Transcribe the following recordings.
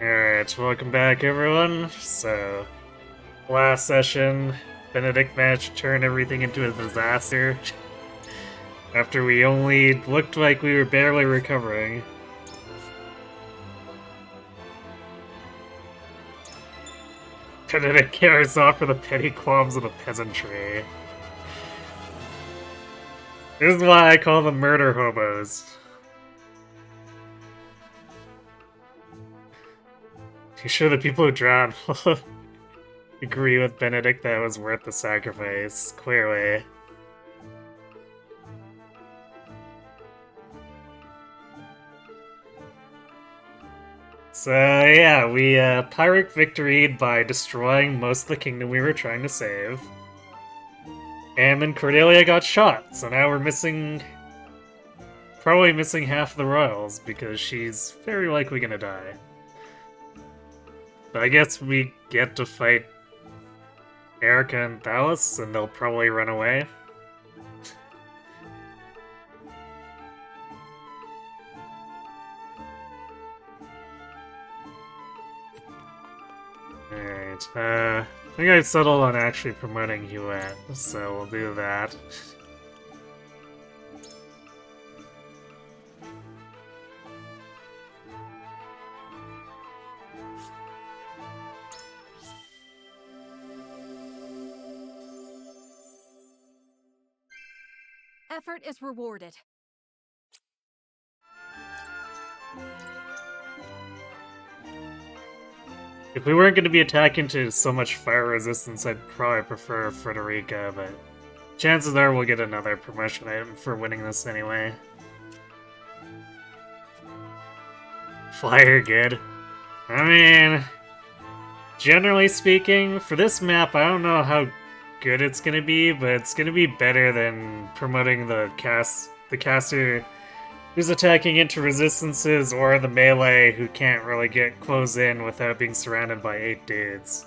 Alright, welcome back everyone. So, last session, Benedict managed to turn everything into a disaster after we only looked like we were barely recovering. Benedict carries off for the petty qualms of the peasantry. This is why I call them murder hobos. You sure the people who drowned will agree with Benedict that it was worth the sacrifice? Clearly. So yeah, we Pyrrhic victoried by destroying most of the kingdom we were trying to save. And then Cordelia got shot, so now we're probably missing half the royals because she's very likely gonna die. But I guess we get to fight Erica and Thalos, and they'll probably run away. Alright, I think I settled on actually promoting Huette, so we'll do that. Effort is rewarded. If we weren't going to be attacking to so much fire resistance, I'd probably prefer Frederica, but chances are we'll get another promotion item for winning this anyway. Flyer good. I mean, generally speaking, for this map, I don't know how good it's gonna be, but it's gonna be better than promoting the caster who's attacking into resistances or the melee who can't really get close in without being surrounded by 8 dudes.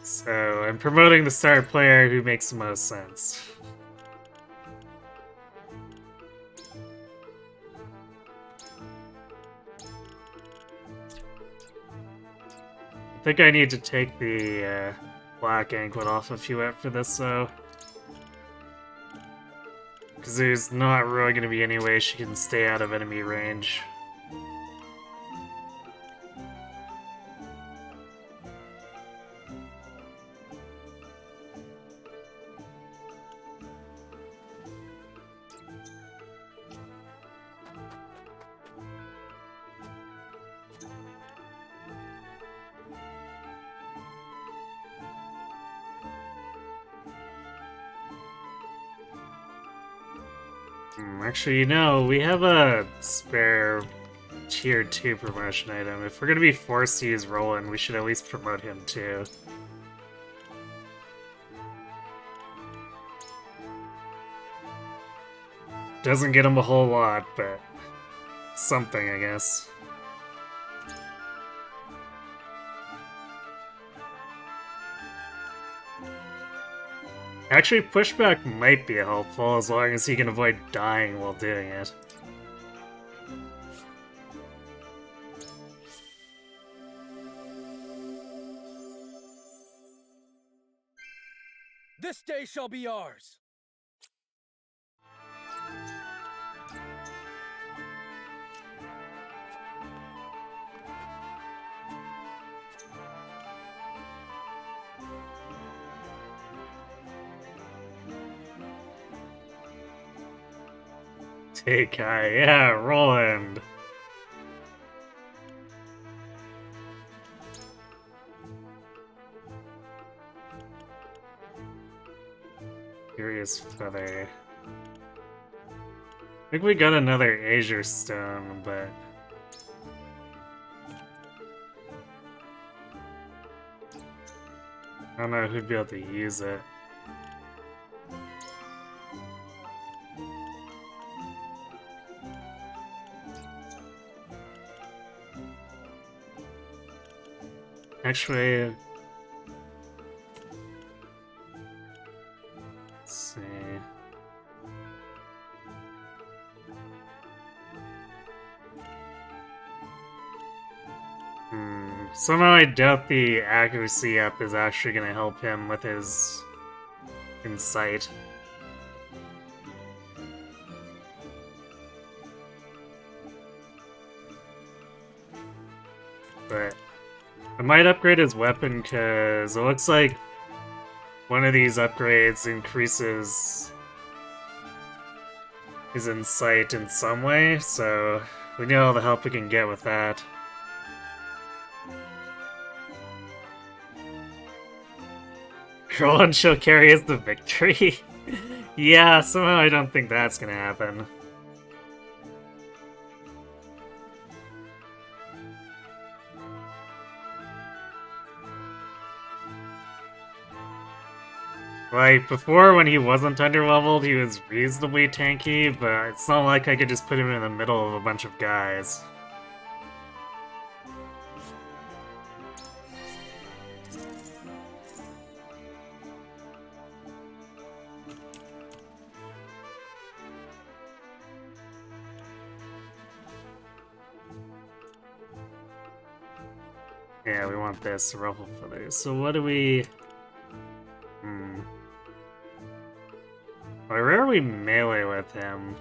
So I'm promoting the star player who makes the most sense. I think I need to take the black anklet off of Huette for this though. Because there's not really going to be any way she can stay out of enemy range. Actually, we have a spare tier 2 promotion item. If we're gonna be forced to use Roland, we should at least promote him too. Doesn't get him a whole lot, but something, I guess. Actually, pushback might be helpful as long as he can avoid dying while doing it. This day shall be ours! Take yeah, Roland. Curious Feather. I think we got another Azure Stone, but... I don't know who'd be able to use it. Actually... Let's see... Somehow I doubt the accuracy up is actually going to help him with his insight. But I might upgrade his weapon because it looks like one of these upgrades increases his insight in some way, so we need all the help we can get with that. Roland shall carry us the victory. Yeah, somehow I don't think that's gonna happen. Like, before when he wasn't underleveled, he was reasonably tanky, but it's not like I could just put him in the middle of a bunch of guys. Yeah, we want this ruffle feathers. So what do we... Why rarely melee with him?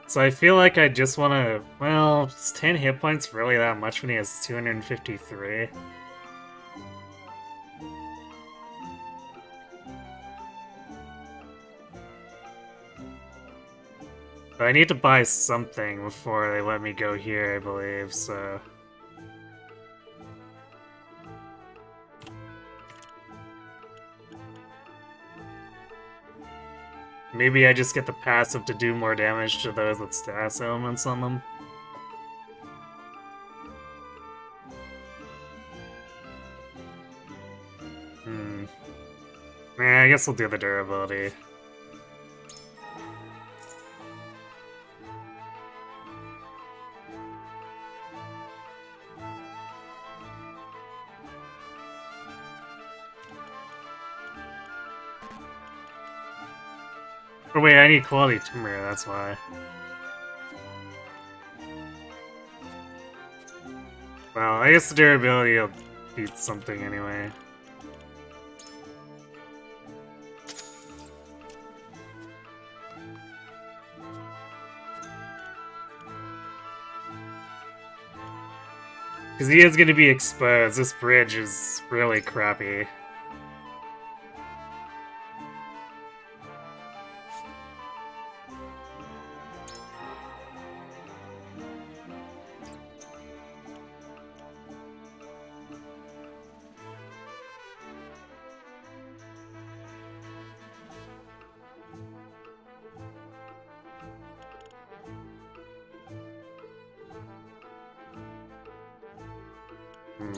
So I feel like I just want to... Well, is 10 hit points really that much when he has 253? But I need to buy something before they let me go here, I believe, so... Maybe I just get the passive to do more damage to those with status elements on them. Nah, I guess we'll do the durability. Oh wait, I need quality timber, that's why. Well, I guess the durability will beat something anyway. Because he is going to be exposed. This bridge is really crappy.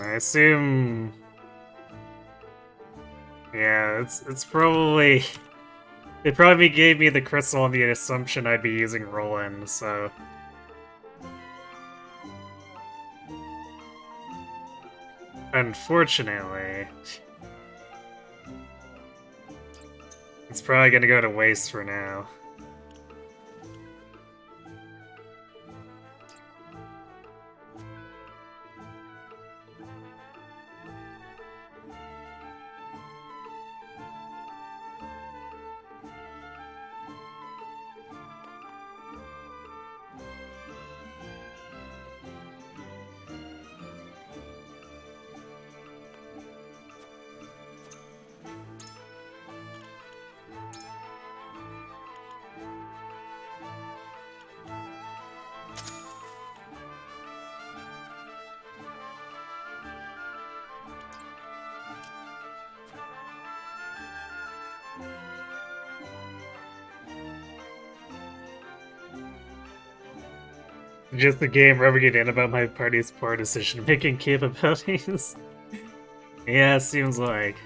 I assume... Yeah, it's probably... They probably gave me the crystal on the assumption I'd be using Roland, so... Unfortunately... It's probably gonna go to waste for now. Just the game rubbing it in about my party's poor decision-making capabilities. Yeah, it seems like.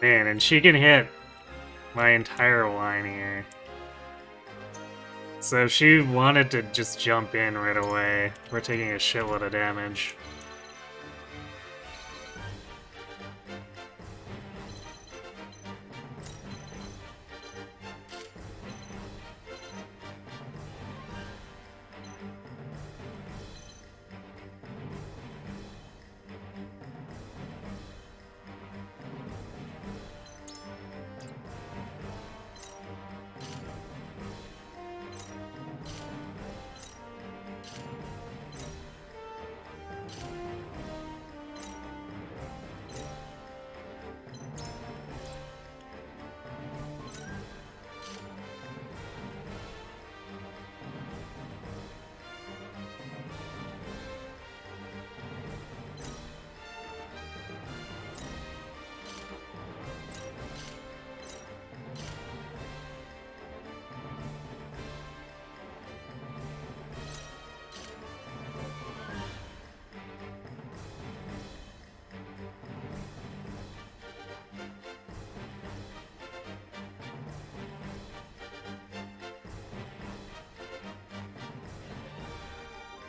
Man, and she can hit my entire line here. So if she wanted to just jump in right away, we're taking a shitload of damage.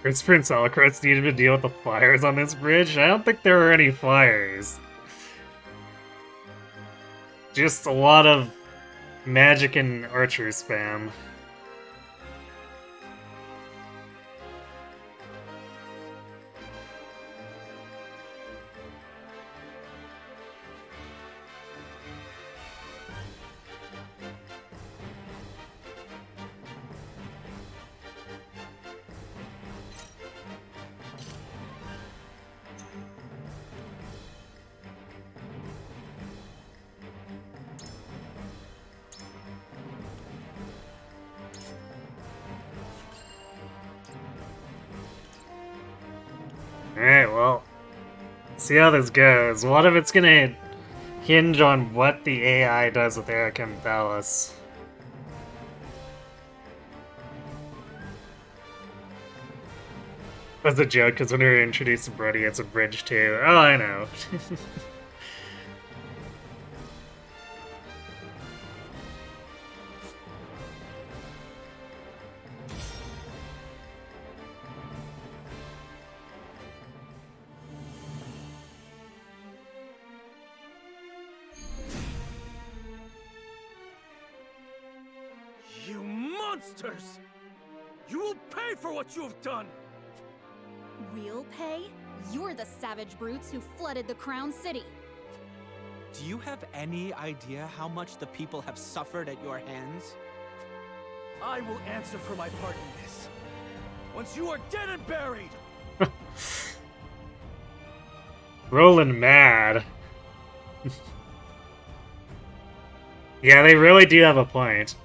Prince Alucard's needed to deal with the fires on this bridge? I don't think there were any fires. Just a lot of magic and archer spam. Alright, well, see how this goes. A lot of it's gonna hinge on what the AI does with Erica and Thalos. That's a joke, because when we were introduced to Brody, it's a bridge too. Oh, I know. You monsters! You will pay for what you have done! We'll pay? You're the savage brutes who flooded the Crown City. Do you have any idea how much the people have suffered at your hands? I will answer for my part in this. Once you are dead and buried! Rolling mad. Yeah, they really do have a point.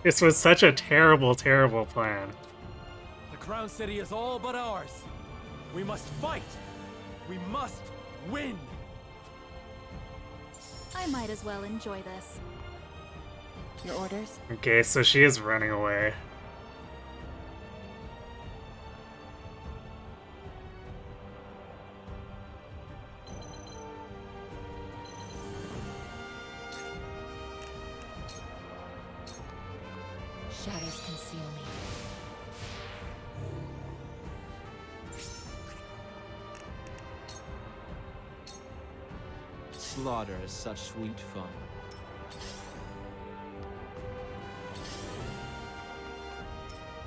This was such a terrible, terrible plan. The Crown City is all but ours. We must fight. We must win. I might as well enjoy this. Your orders? Okay, so she is running away. Shadows conceal me. Slaughter is such sweet fun.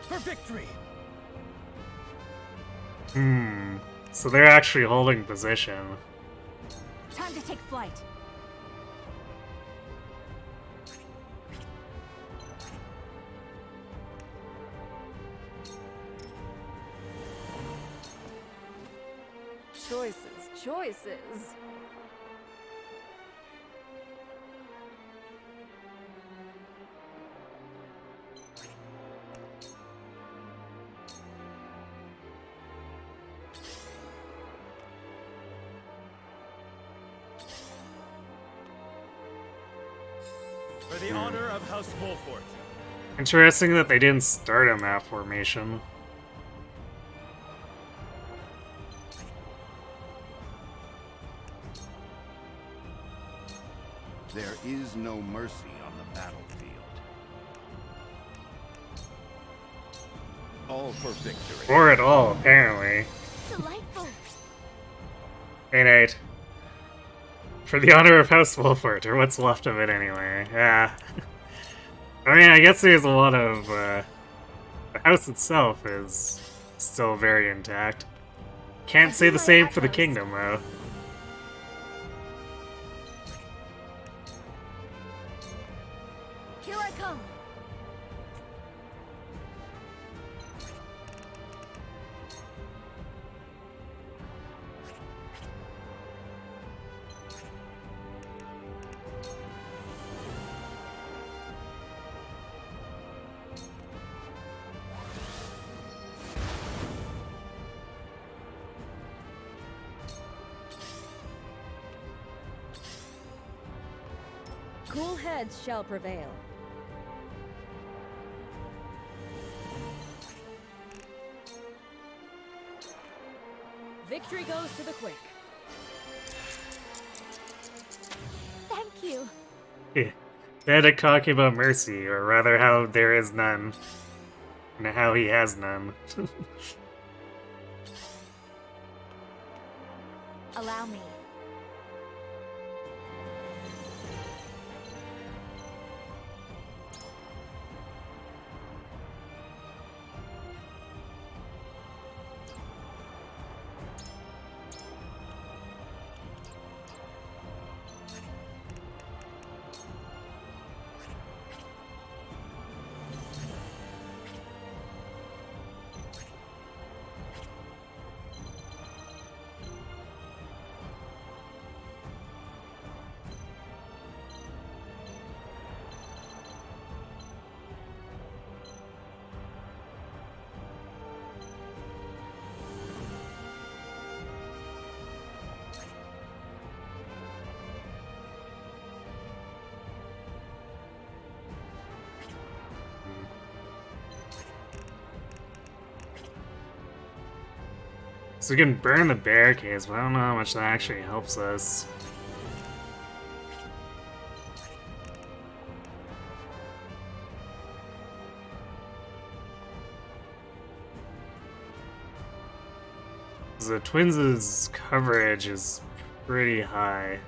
For victory! So they're actually holding position. Time to take flight. Choices. For the honor of House Wolfort. Interesting that they didn't start a map formation. There is no mercy on the battlefield. All for victory. Or at all, apparently. Delightful. Hey, Nate. For the honor of House Wolford, or what's left of it anyway. Yeah. I mean, I guess there's a lot of, the house itself is still very intact. Can't say the same for the kingdom, though. Here I come. Cool heads shall prevail. Victory goes to the quick. Thank you. They're talking about mercy, or rather how there is none. And how he has none. Allow me. So we can burn the barricades, but I don't know how much that actually helps us. The Twins' coverage is pretty high.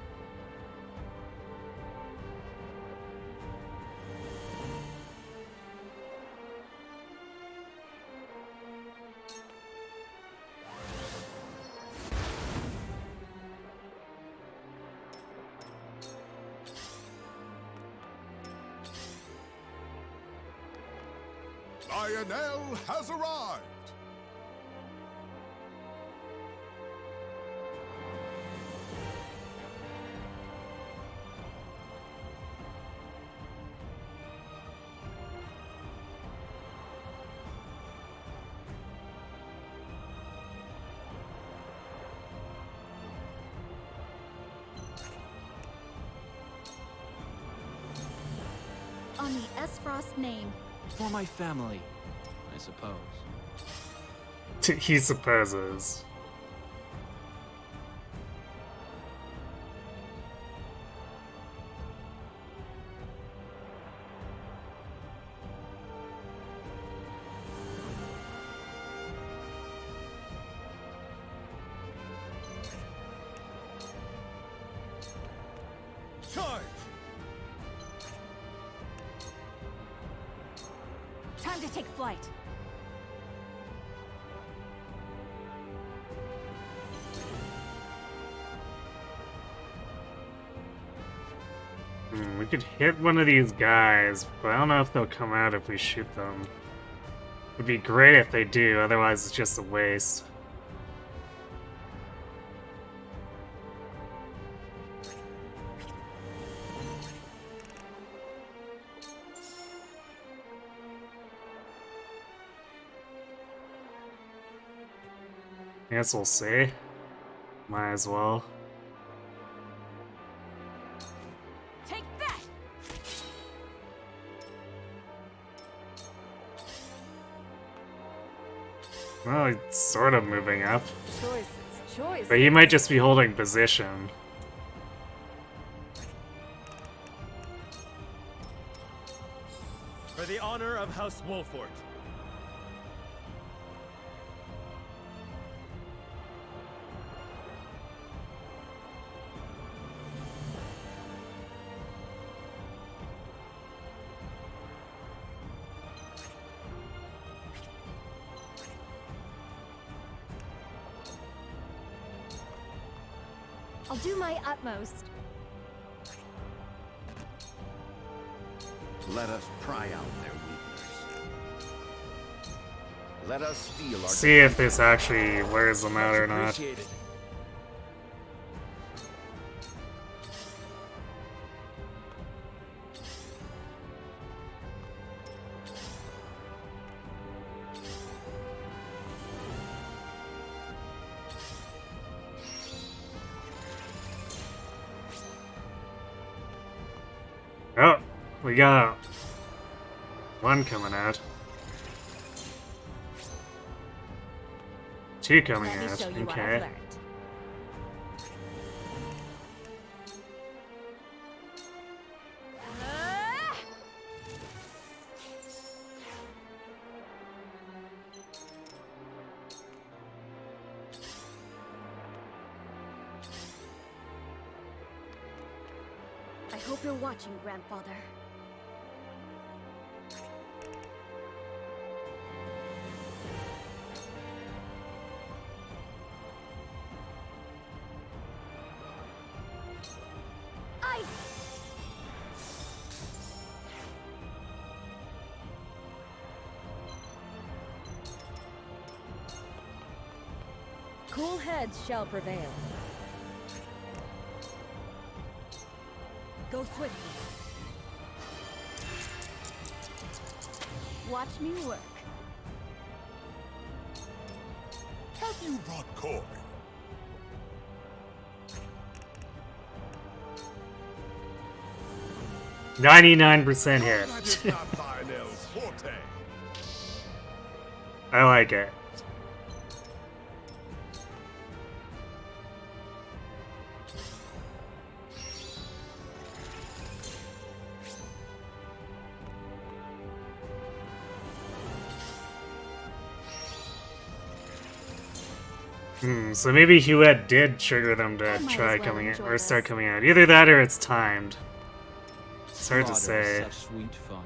Lionel has arrived! On the Esfrost name. For my family, I suppose. He supposes. Charge! Time to take flight. We could hit one of these guys, but I don't know if they'll come out if we shoot them. Would be great if they do, otherwise it's just a waste. I guess we'll see. Might as well. Take that! Well, he's sort of moving up. Choices. But he might just be holding position. of House Wolfort. I'll do my utmost. Let us pry out their weakness. Let us feel our See if this actually wears them out or not. Appreciated. Oh, we got one coming out. Two coming Let me out. show you what I've Okay. learned. Ah! I hope you're watching, Grandfather. Ice! Cool heads shall prevail. Go swiftly. Watch me work. Have you brought Corby? %99 That is hit. not Lionel's forte. I like it. So maybe Huette did trigger them to I might try as well coming in, enjoy or start this. coming out. Either that or it's timed. It's hard to Slaughter is say. Such sweet fun.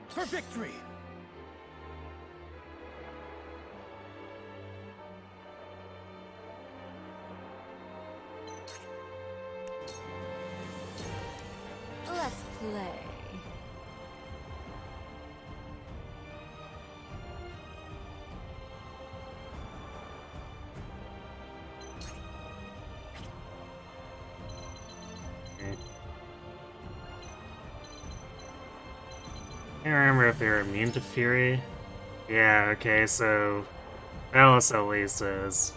For victory! Let's play. I can't remember if they're immune to Fury. Yeah, okay, so Alice at least is.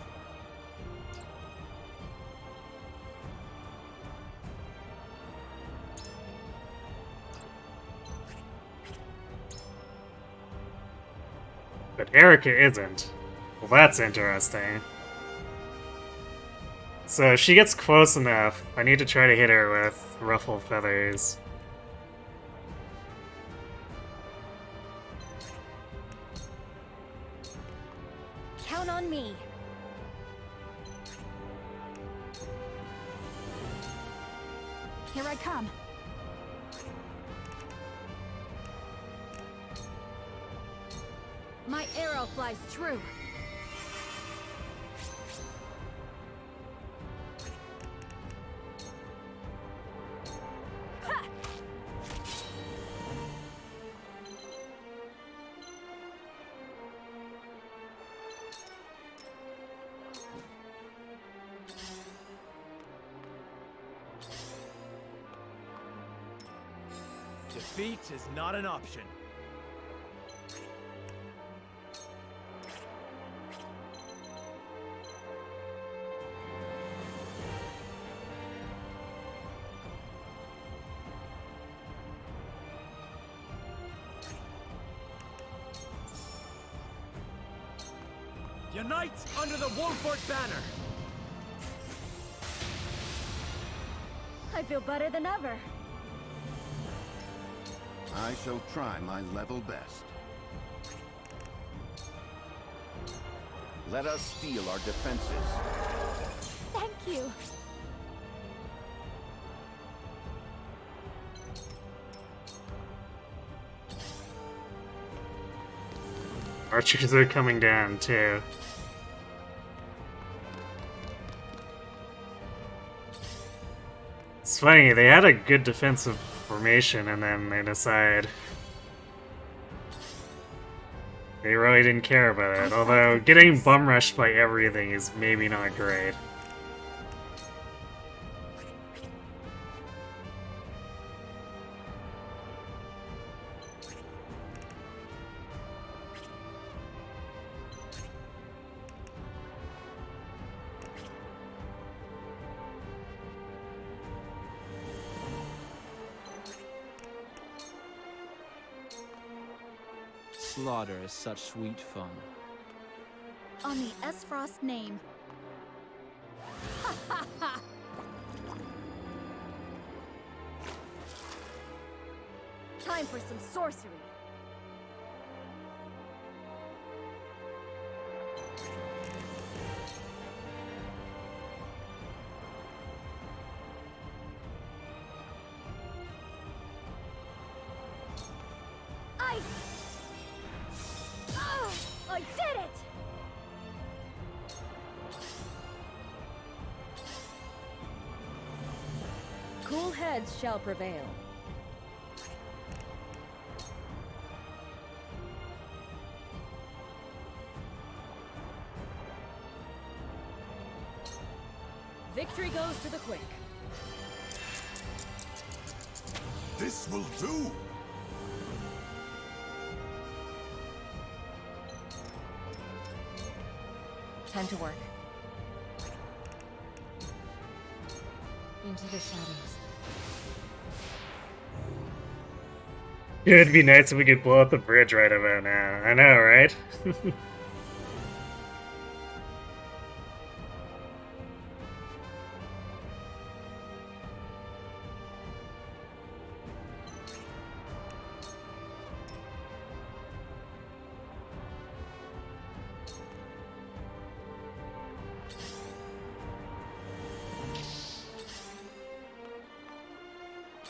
But Erica isn't. Well, that's interesting. So if she gets close enough, I need to try to hit her with Ruffled Feathers. Count on me. Here I come. My arrow flies true. Ha! Defeat is not an option. Unite under the Wolford banner! I feel better than ever. I shall try my level best. Let us steel our defenses. Thank you. Archers are coming down too. It's funny, they had a good defensive formation and then they decide they really didn't care about it, although getting bum rushed by everything is maybe not great. Slaughter is such sweet fun. On the S-Frost name. Time for some sorcery. Ice! Oh, I did it! Cool heads shall prevail. Victory goes to the quick. This will do! Time to work. Into the shadows. It'd be nice if we could blow up the bridge right about now. I know, right?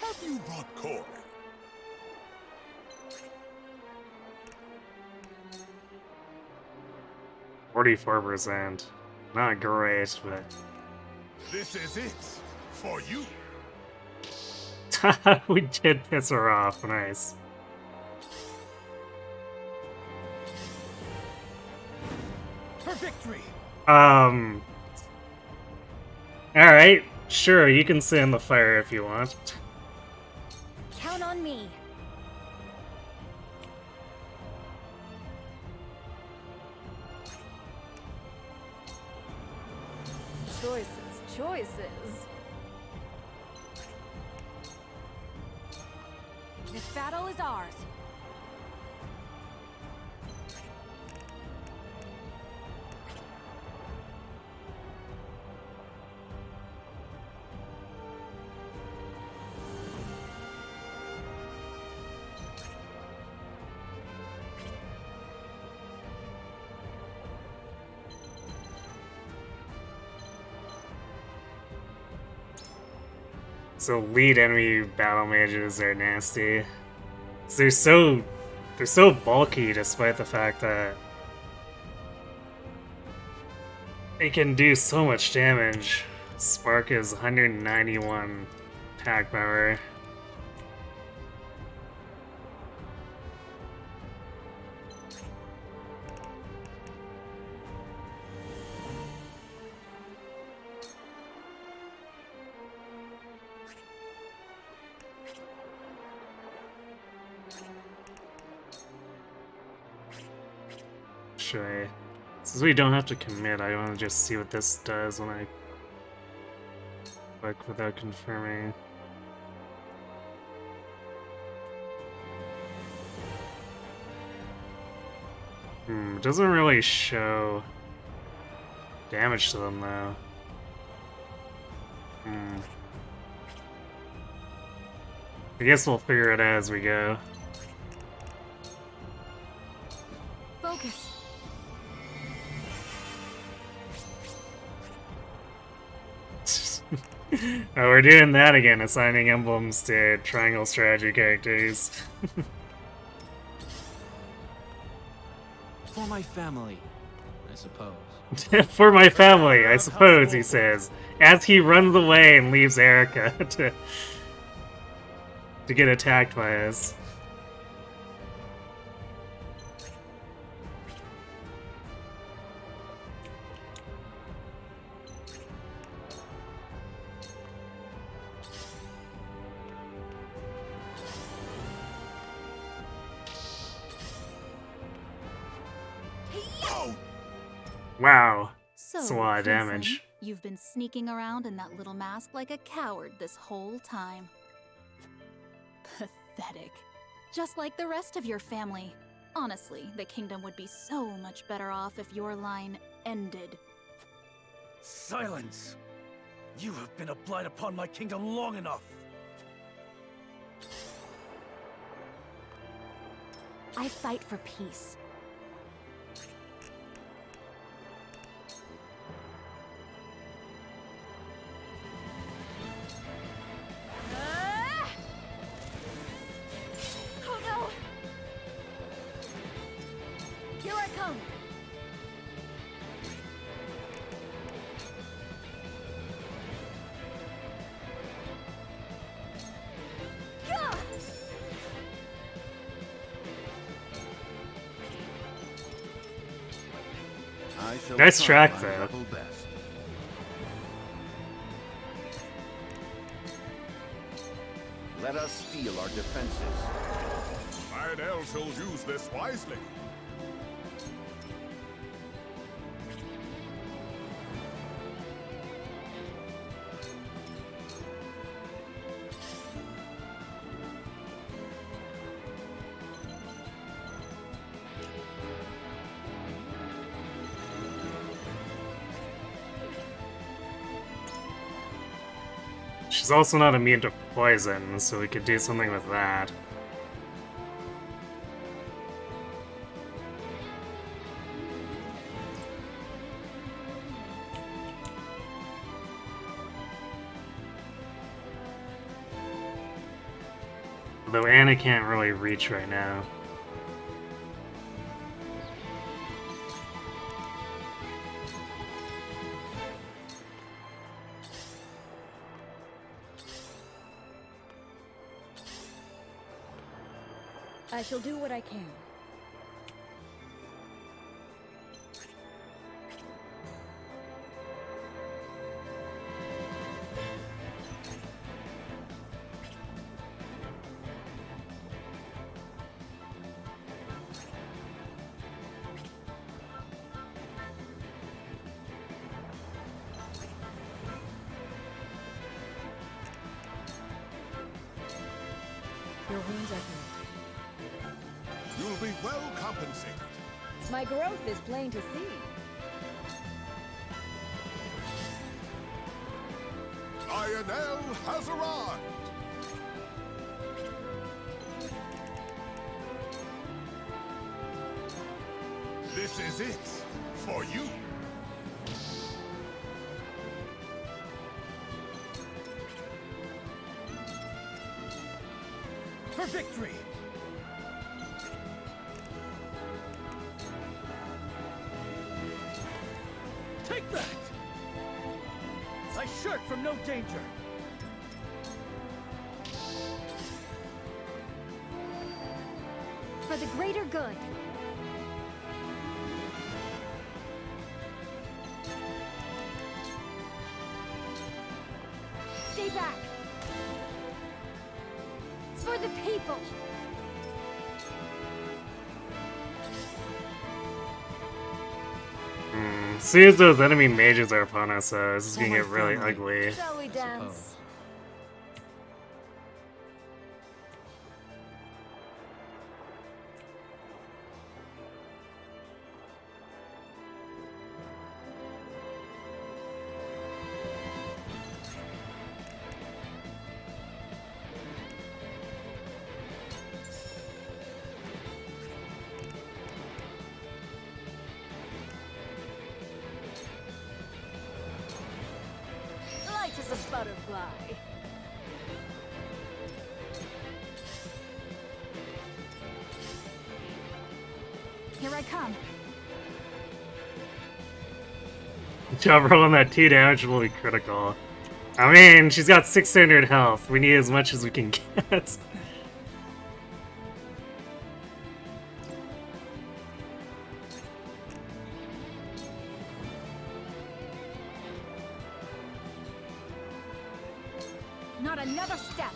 Have you brought Corey? 44%. Not great, but This is it! For you! we did piss her off. Nice. For victory! Alright, sure, you can sit in the fire if you want. Count on me. Choices. This battle is ours. So lead enemy battle mages are nasty. 'Cause they're so bulky despite the fact that they can do so much damage. Spark is 191 attack power. Since we don't have to commit, I want to just see what this does when I click without confirming. It doesn't really show damage to them, though. I guess we'll figure it out as we go. Focus. Oh, we're doing that again, assigning emblems to triangle strategy characters. For my family, I suppose. For my family, I suppose, he says, as he runs away and leaves Erica to get attacked by us. Wow. So, That's a lot of Hinson, damage. you've been sneaking around in that little mask like a coward this whole time. Pathetic. Just like the rest of your family. Honestly, the kingdom would be so much better off if your line ended. Silence! You have been a blight upon my kingdom long enough! I fight for peace. Oh no! Here I come! Gah! I shall Nice try track, my though. level best. Let us steel our defenses. Lionel shall use this wisely. She's also not immune to poison, so we could do something with that. Although Anna can't really reach right now. I shall do what I can. Your wounds are healed. You'll be well compensated. My growth is plain to see. Lionel has arrived. This is it for you. For victory! Take that! I shirk from no danger! For the greater good. Stay back. For the people. As soon as those enemy mages are upon us, this is gonna my get really family. ugly. Shall we dance? butterfly. Here I come. Good job rolling that 2 damage will be critical. I mean, she's got 600 health. We need as much as we can get. Not another step.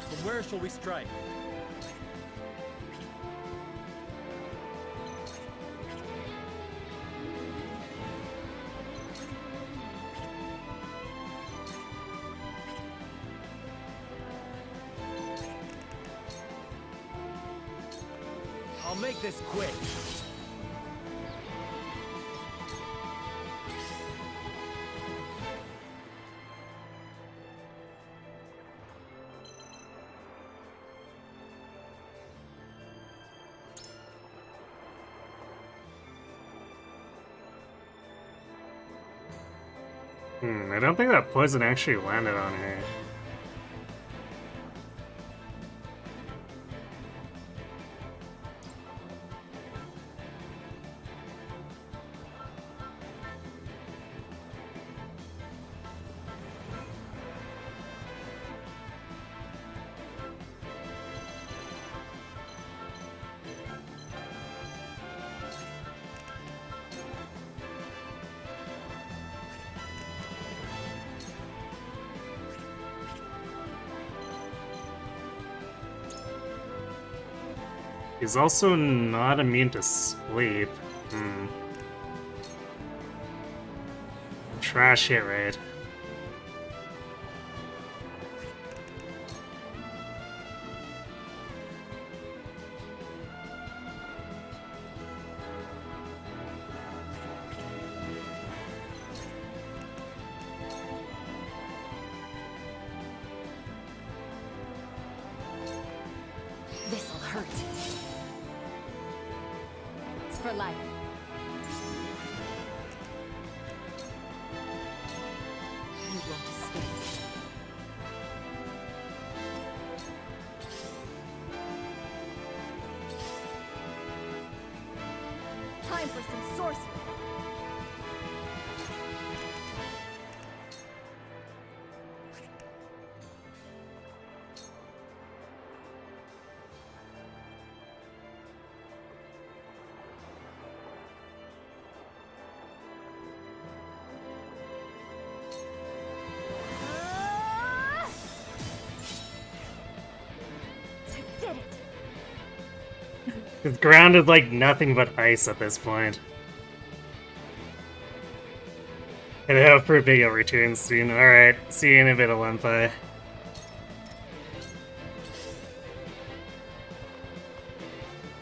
From where shall we strike? I'll make this quick. I don't think that poison actually landed on her. He's also not immune to sleep. Trash hit rate. This'll hurt. It's for life. You won't escape. Time for some sorcery. Did it. His ground is like nothing but ice at this point. And I hope for a big return soon. Alright, see you in a bit of Lempi.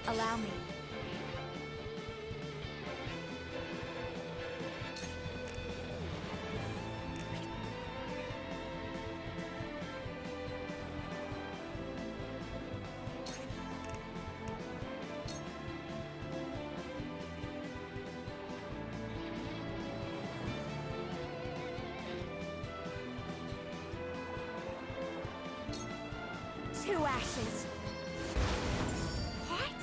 Allow me. Two ashes. What?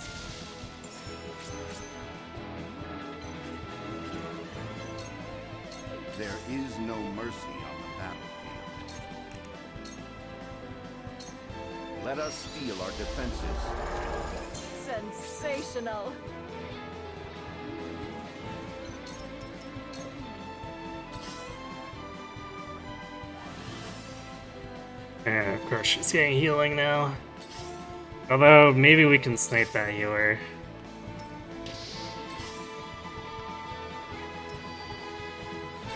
There is no mercy on the battlefield. Let us steel our defenses. Sensational. And of course she's getting healing now. Although, maybe we can snipe that healer.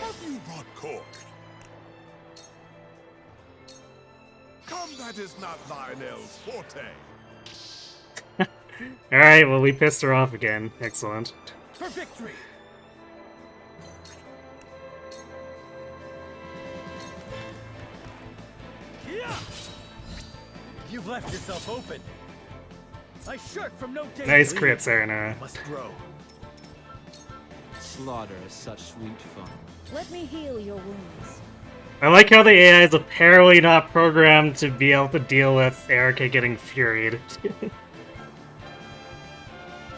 Have you brought cork? Combat is not Lionel's forte. Alright, well we pissed her off again. Excellent. For victory! Yeah! You've left yourself open. I shirk from no danger. Nice crits, Erna. Must grow. Slaughter is such sweet fun. Let me heal your wounds. I like how the AI is apparently not programmed to be able to deal with Erica getting furied.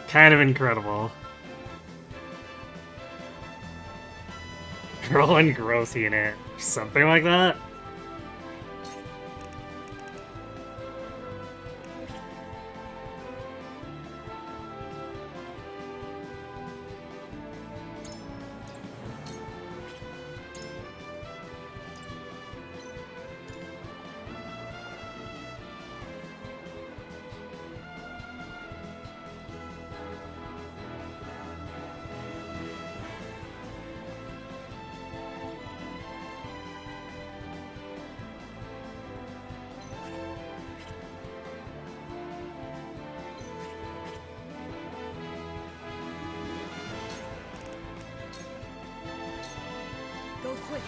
Kind of incredible. Girl and growth unit. Something like that? Go swift.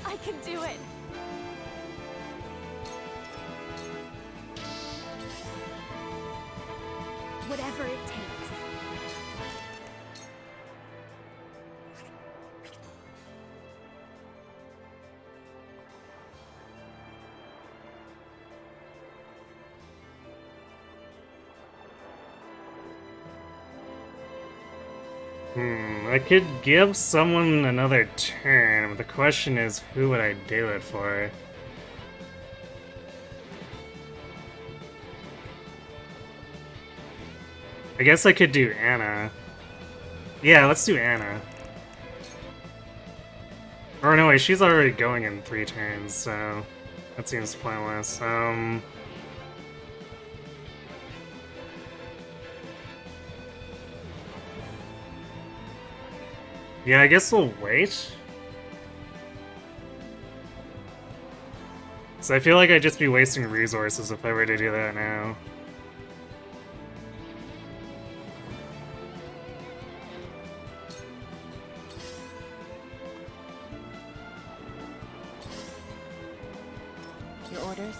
I can do it. Whatever it takes. I could give someone another turn, but the question is, who would I do it for? I guess I could do Anna. Yeah, let's do Anna. Or no, wait, she's already going in 3 turns, so that seems pointless. Yeah, I guess we'll wait. So I feel like I'd just be wasting resources if I were to do that now. Your orders?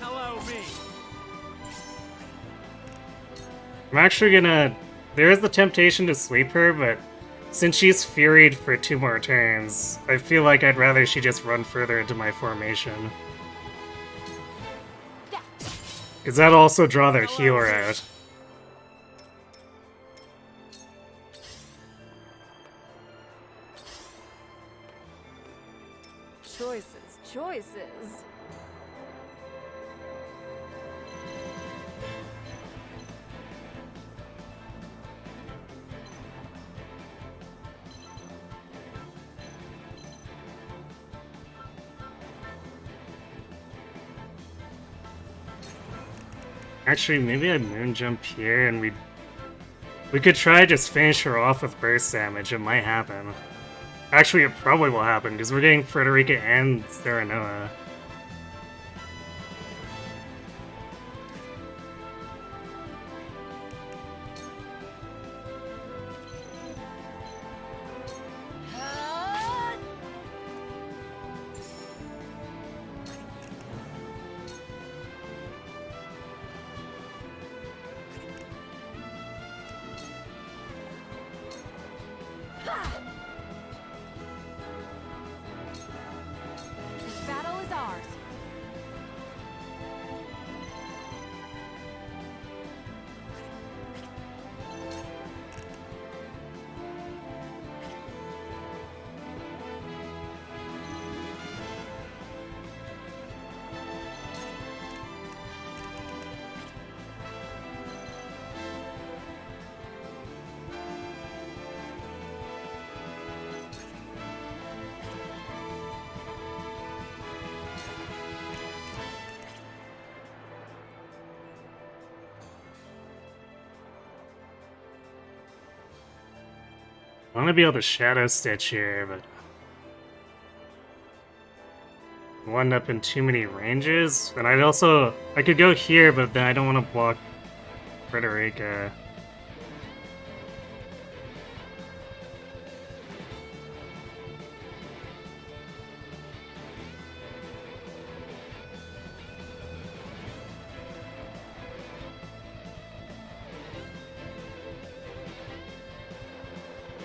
Hello, me. I'm actually gonna... There is the temptation to sleep her, but since she's furied for 2 more turns, I feel like I'd rather she just run further into my formation. Because that'll also draw their healer out. Choices. Actually, maybe I'd moon jump here and we could try just finish her off with burst damage. It might happen. Actually, it probably will happen because we're getting Frederica and Serenoa. This battle is I want to be able to Shadow Stitch here, but we'll end up in too many ranges. And I could go here, but then I don't want to block Frederica.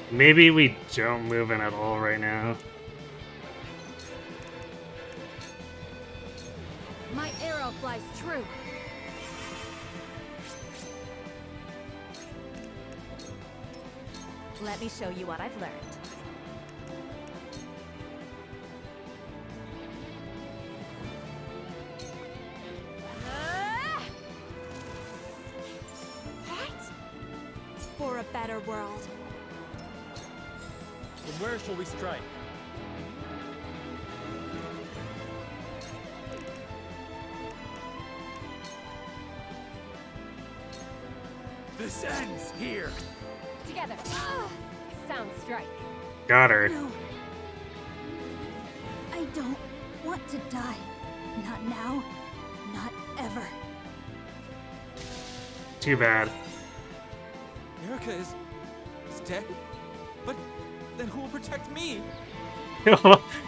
Maybe we don't move in at all right now. My arrow flies true. Let me show you what I've learned. What? For a better world. From where shall we strike? This ends here! Together. Sound strike. Got her. No. I don't want to die. Not now. Not ever. Too bad. Erica is dead? But then who will protect me?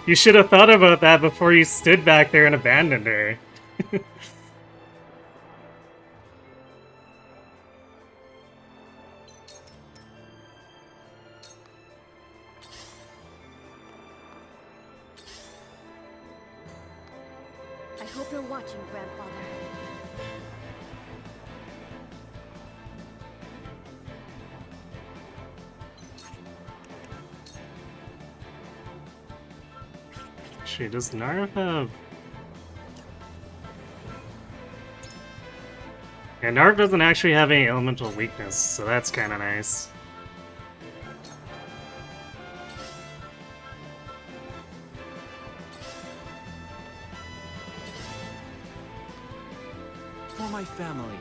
You should have thought about that before you stood back there and abandoned her. I hope you're watching, Grandfather. Actually, does Narv have... Yeah, Narv doesn't actually have any elemental weakness, so that's kind of nice. For my family,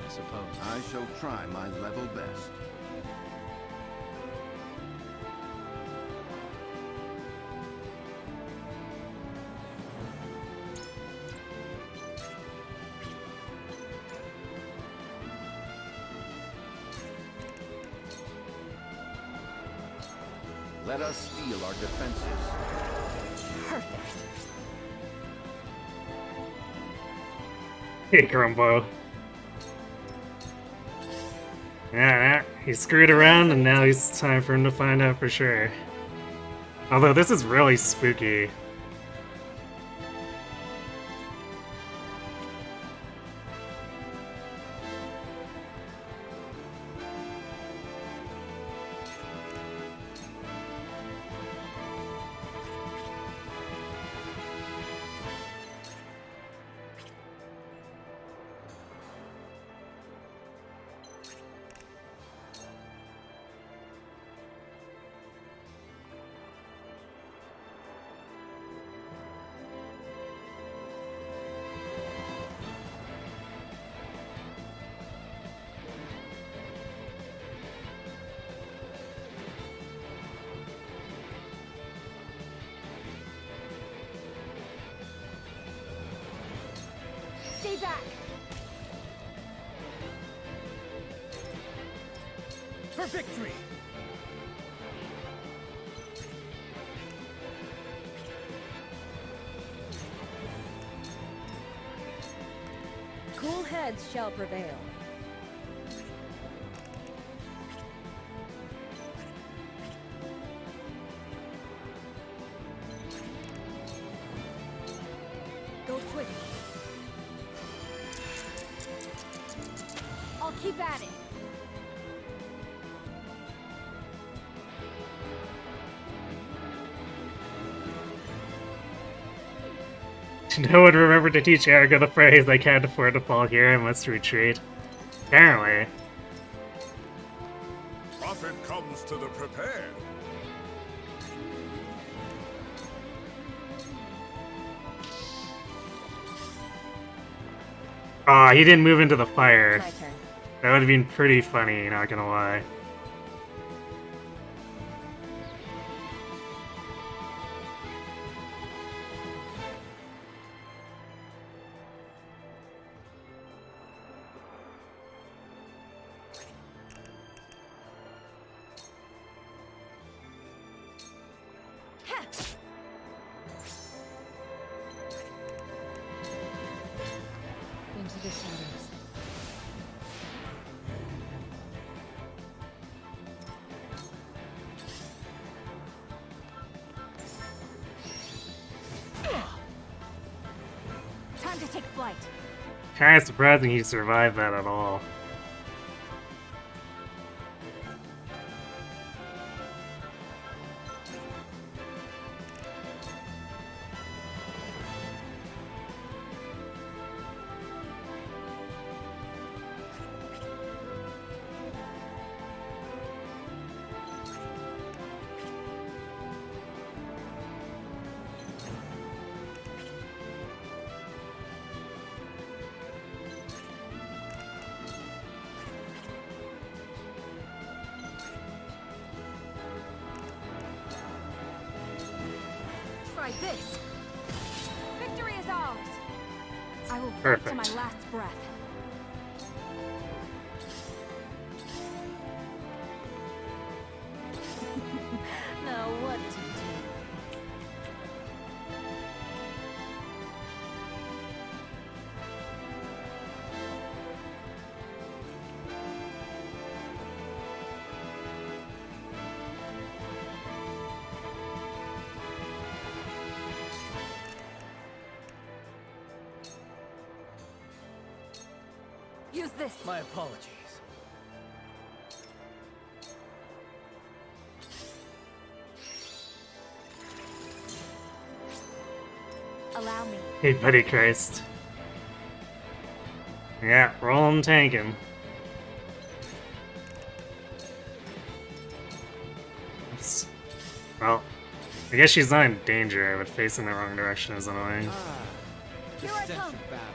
I suppose. I shall try my level best. Let us steel our defenses. Perfect. Hey, Grumbo. Yeah, he screwed around and now it's time for him to find out for sure. Although this is really spooky. Stay back. For victory! Cool heads shall prevail. Go swift. I'll keep at it. No one remembered to teach Erica the phrase, "I can't afford to fall here, I must retreat." Apparently. Prophet comes to the prepared. Aw, he didn't move into the fire. My turn. That would have been pretty funny, not gonna lie. into the shadows. Time to take flight. Kinda surprising he survived that at all. Try this. Victory is ours. I will fight Perfect. to my last breath. Now what to do? Use this. My apologies. Allow me. Hey, buddy Christ. Yeah, roll tanking. Oops. Well, I guess she's not in danger, but facing the wrong direction is annoying. The Here I stench come. of battle.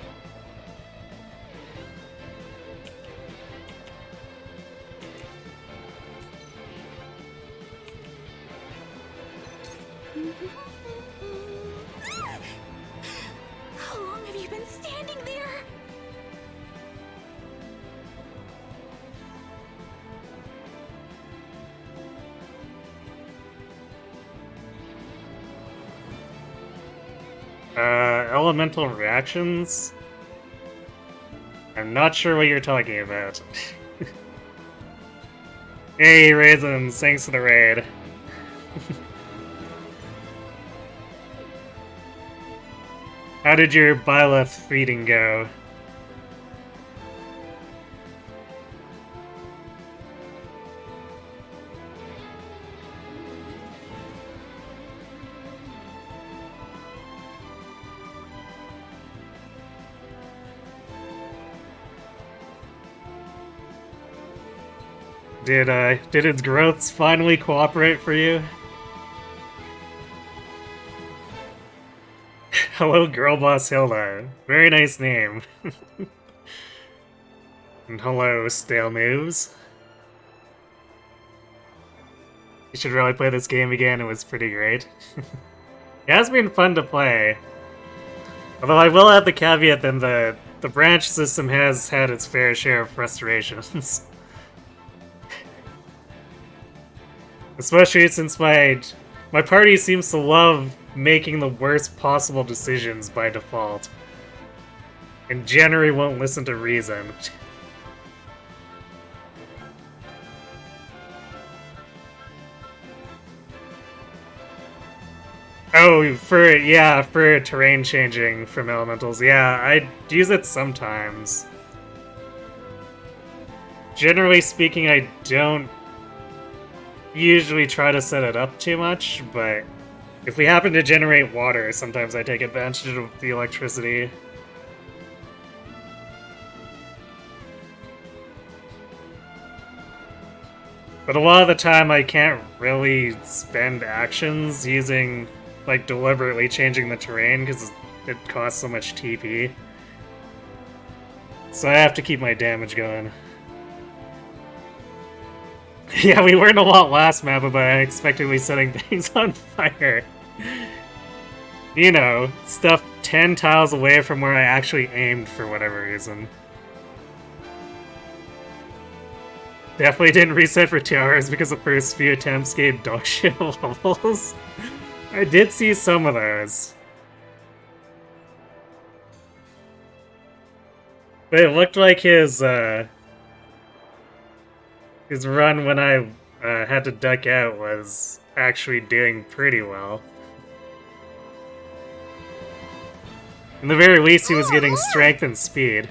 How long have you been standing there? Elemental reactions? I'm not sure what you're talking about. Hey, Raisins, thanks for the raid. How did your Byleth feeding go? Did its growths finally cooperate for you? Hello, Girl Boss Hilda. Very nice name. And hello, Stale Moves. You should really play this game again, it was pretty great. It has been fun to play. Although I will add the caveat that the branch system has had its fair share of frustrations. Especially since my party seems to love making the worst possible decisions by default. And generally won't listen to reason. Oh, for terrain changing from elementals. Yeah, I use it sometimes. Generally speaking, I don't usually try to set it up too much, but if we happen to generate water, sometimes I take advantage of the electricity. But a lot of the time I can't really spend actions using, like, deliberately changing the terrain because it costs so much TP. So I have to keep my damage going. Yeah, we learned a lot last map about unexpectedly setting things on fire. You know, stuff 10 tiles away from where I actually aimed for whatever reason. Definitely didn't reset for 2 hours because the first few attempts gave dogshit levels. I did see some of those. But it looked like his run when I had to duck out was actually doing pretty well. In the very least, he was getting strength and speed.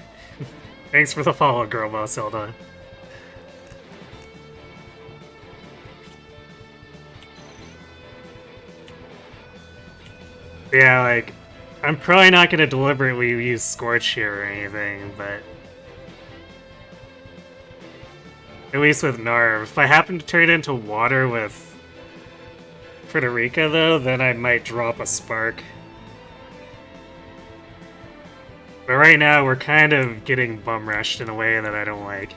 Thanks for the follow, girl boss Hilda. Yeah, like, I'm probably not gonna deliberately use Scorch here or anything, but at least with Narv. If I happen to turn it into water with Frederica, though, then I might drop a Spark. But right now, we're kind of getting bum rushed in a way that I don't like.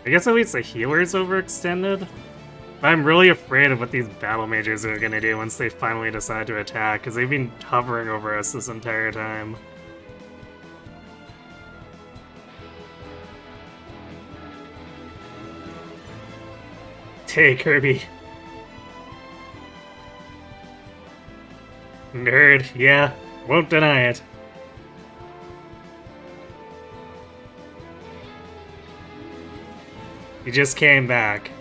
I guess at least the healer's overextended. I'm really afraid of what these battle mages are gonna do once they finally decide to attack, because they've been hovering over us this entire time. Hey, Kirby. Nerd, yeah, won't deny it. You just came back.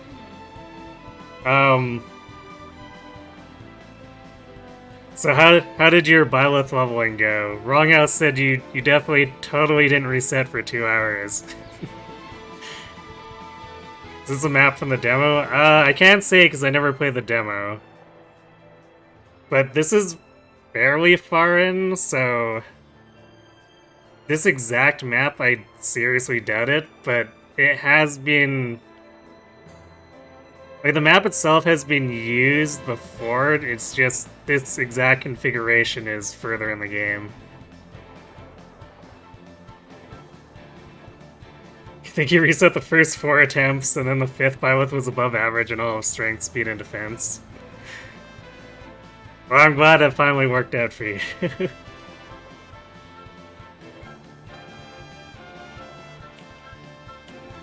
So how did your Byleth leveling go? Wronghouse said you definitely totally didn't reset for 2 hours. Is this a map from the demo? I can't say because I never played the demo. But this is fairly far in, so this exact map I seriously doubt it, but it has been... Like, the map itself has been used before, it's just this exact configuration is further in the game. I think you reset the first 4 attempts, and then the 5th Byleth was above average in all of strength, speed, and defense. Well, I'm glad it finally worked out for you.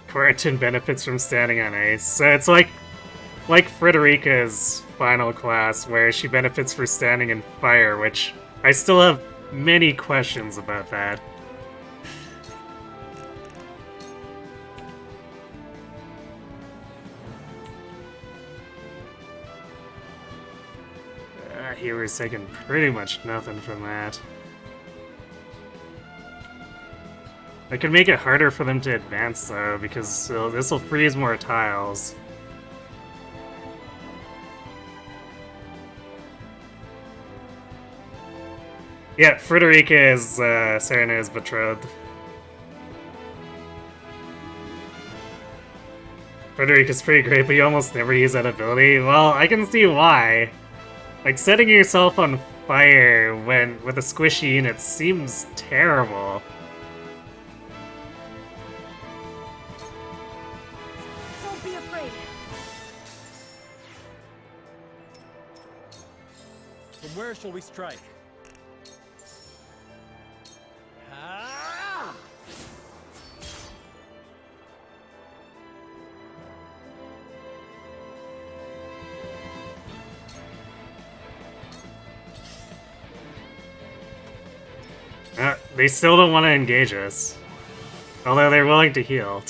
Quarantine benefits from standing on ice. So it's like Frederica's final class, where she benefits for standing in fire, which I still have many questions about that. Healer's taking pretty much nothing from that. I could make it harder for them to advance, though, because this will freeze more tiles. Yeah, Frederica is Serena's betrothed. Frederica's pretty great, but you almost never use that ability. Well, I can see why. Like, setting yourself on fire with a squishy unit seems terrible. Don't be afraid. From where shall we strike? Ah! They still don't want to engage us. Although they're willing to heal.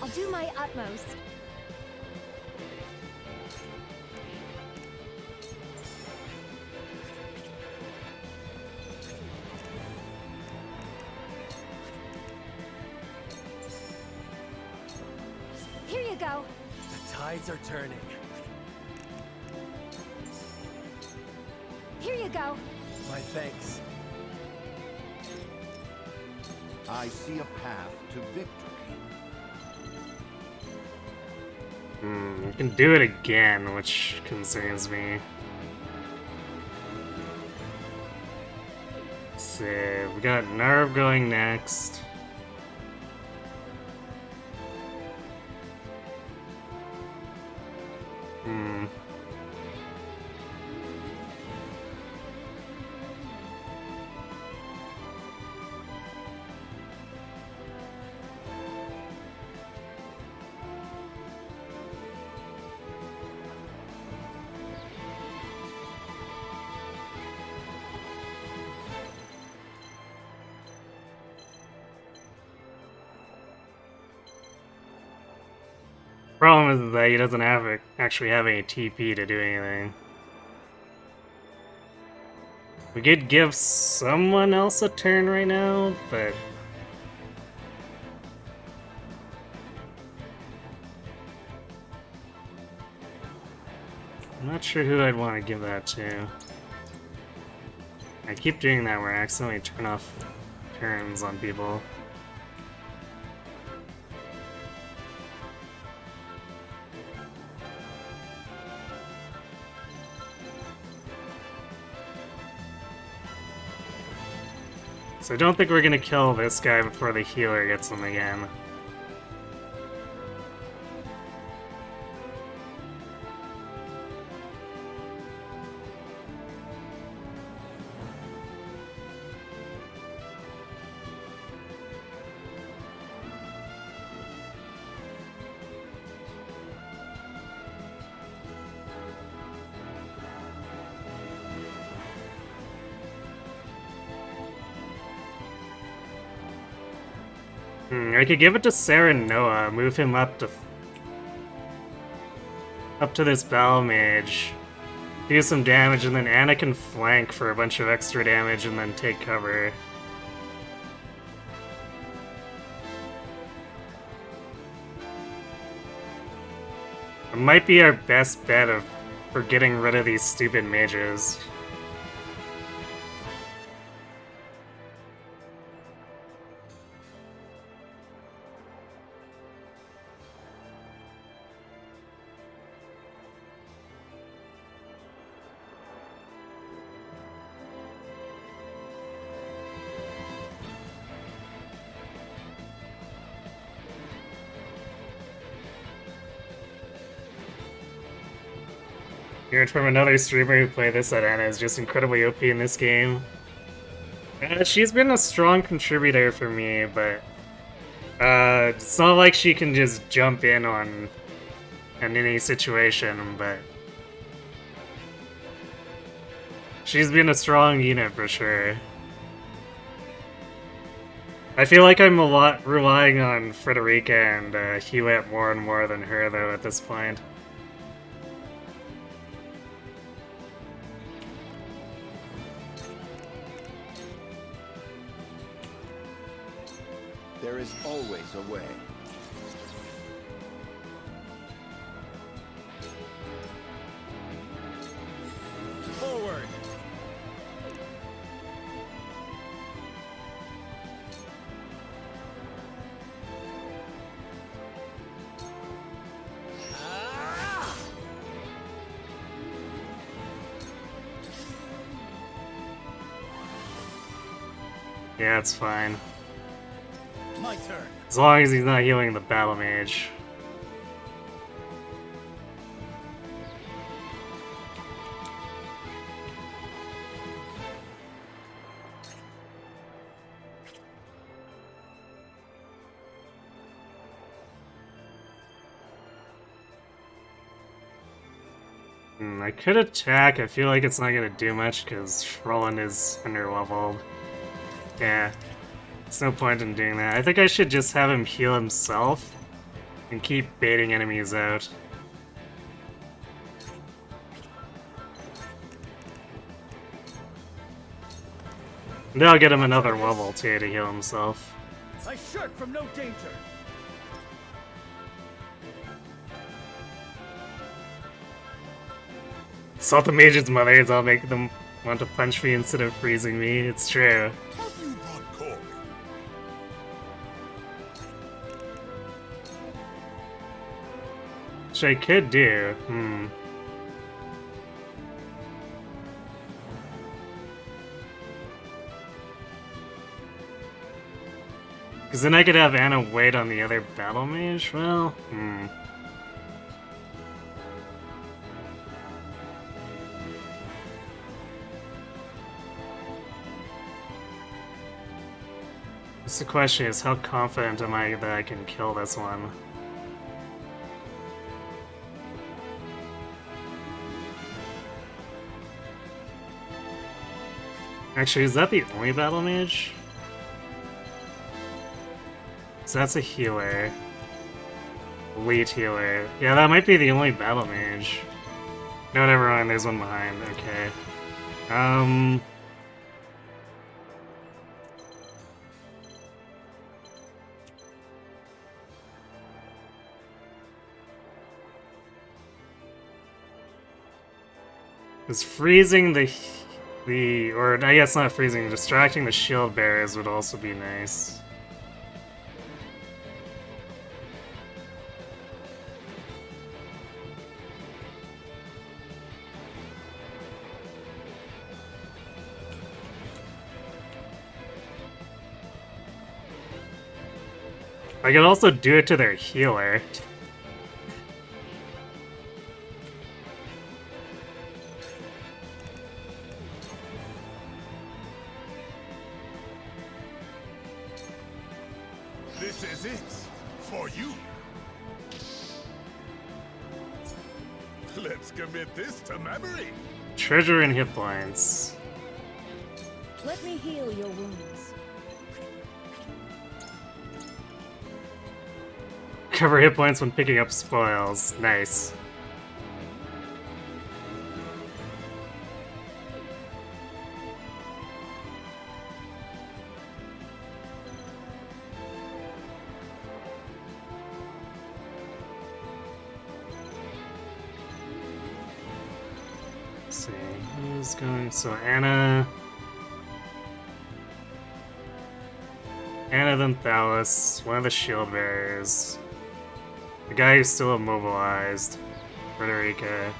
I'll do my utmost. Here you go. The tides are turning. Here you go. My thanks. I see a path to victory. You can do it again, which concerns me. Let's see, we got Narv going next. Problem is that he doesn't actually have any TP to do anything. We could give someone else a turn right now, but... I'm not sure who I'd want to give that to. I keep doing that where I accidentally turn off turns on people. So I don't think we're gonna kill this guy before the healer gets him again. I could give it to Sarah Noah, move him up to this Battle Mage, do some damage, and then Anna can flank for a bunch of extra damage and then take cover. It might be our best bet for getting rid of these stupid mages. Hearing from another streamer who played this at Anna is just incredibly OP in this game. She's been a strong contributor for me, but it's not like she can just jump in on any situation, but she's been a strong unit for sure. I feel like I'm a lot relying on Frederica and Hewitt more and more than her though at this point. There is always a way. Forward! Yeah, it's fine. My turn. As long as he's not healing the Battle Mage. I could attack. I feel like it's not gonna do much because Roland is underleveled. Yeah. There's no point in doing that. I think I should just have him heal himself and keep baiting enemies out. And then I'll get him another level too to heal himself. I shirk from no danger. Salt the mage's mothers, I'll make them want to punch me instead of freezing me. It's true. Have you brought Corey? Which I could do. Because then I could have Anna wait on the other Battle Mage? Well, The question is, how confident am I that I can kill this one? Actually, is that the only Battle Mage? So that's a healer. Elite healer. Yeah, that might be the only battle mage. No, never mind, there's one behind. Okay. Is freezing or I guess not freezing, distracting the shield bearers would also be nice. I could also do it to their healer. This is it for you. Let's commit this to memory. Treasure and hit points. Let me heal your wounds. Cover hit points when picking up spoils. Nice. Let's see, who's going? So Anna, then Thalos, one of the shield bearers. The guy who's still immobilized, Frederica.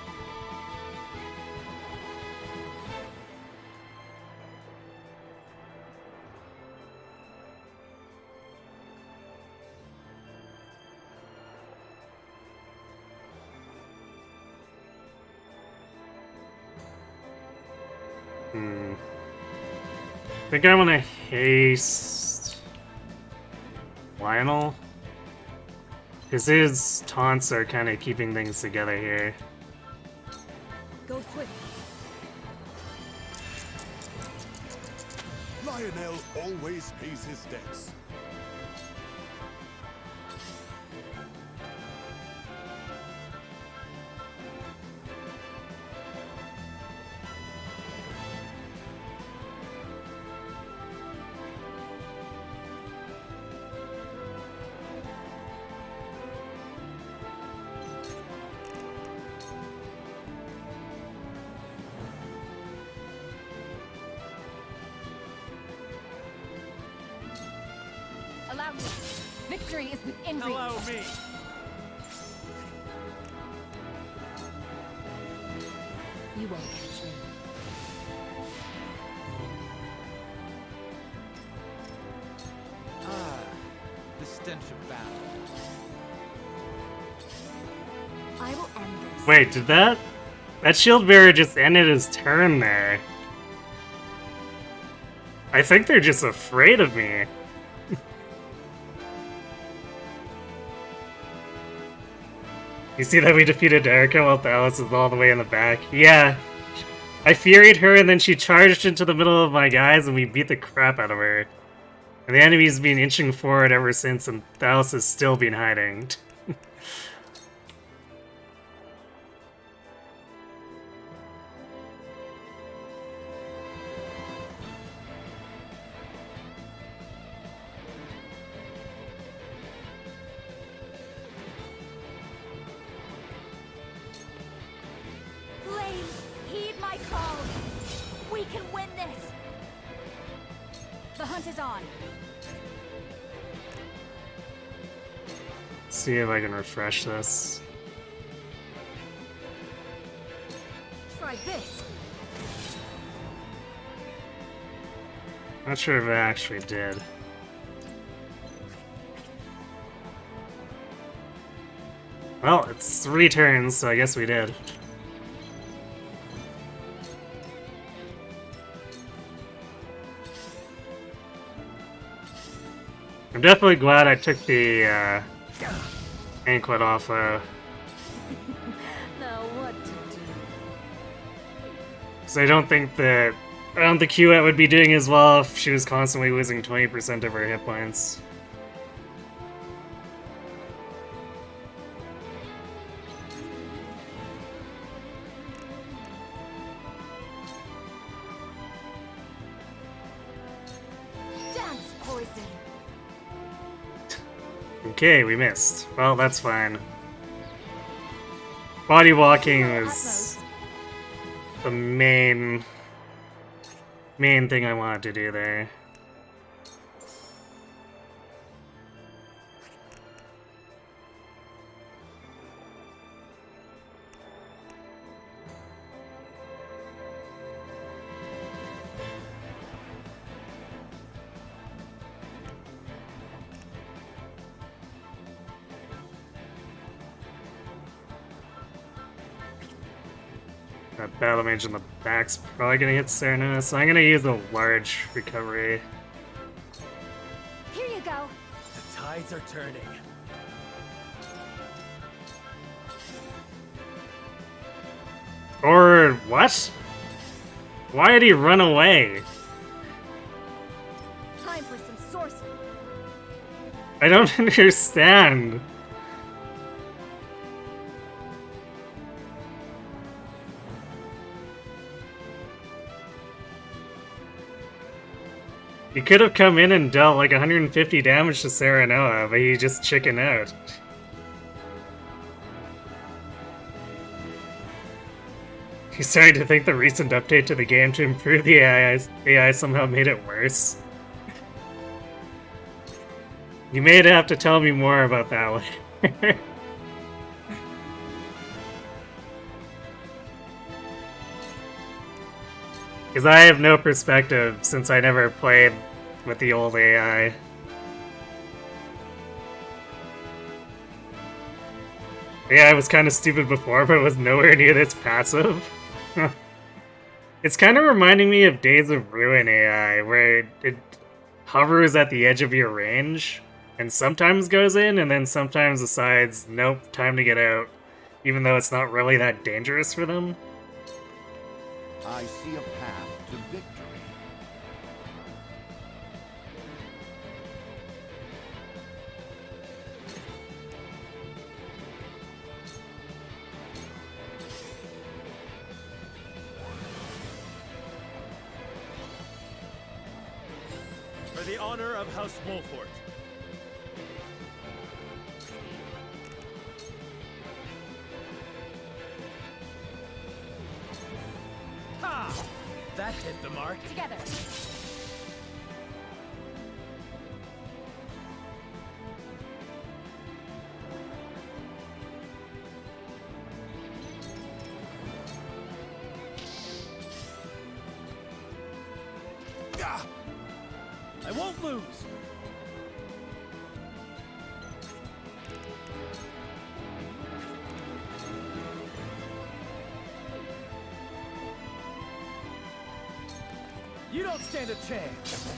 I think I want to haste Lionel. Because his taunts are kind of keeping things together here. Go swift. Lionel always pays his debts. Allow me. Victory is within reach. Allow me. You won't catch me. Ah, the stench of battle. I will end this. Wait, did that shield bearer just ended his turn there? I think they're just afraid of me. You see that we defeated Erica while Thalos is all the way in the back? Yeah. I furied her and then she charged into the middle of my guys and we beat the crap out of her. And the enemy's been inching forward ever since and Thalos has still been hiding. Flames, heed my call. We can win this. The hunt is on. See if I can refresh this. Try this. Not sure if I actually did. Well, it's 3 turns, so I guess we did. I'm definitely glad I took the anklet off. Now what to do? Because I don't think Kiwet would be doing as well if she was constantly losing 20% of her hit points. Okay, we missed. Well, that's fine. Body walking is the main thing I wanted to do there. That battle mage in the back's probably gonna hit Serena, so I'm gonna use a large recovery. Here you go. The tides are turning. Or what? Why did he run away? Time for some sorcery. I don't understand. He could have come in and dealt like 150 damage to Serenoa, but he just chickened out. He's starting to think the recent update to the game to improve the AI somehow made it worse. You may have to tell me more about that one. Because I have no perspective since I never played with the old AI. Yeah, I was kind of stupid before, but it was nowhere near this passive. It's kind of reminding me of Days of Ruin AI, where it hovers at the edge of your range, and sometimes goes in, and then sometimes decides, nope, time to get out, even though it's not really that dangerous for them. I see a path to victory. For the honor of House Wolfort. Ha! That hit the mark. Together. I won't lose. You don't stand a chance.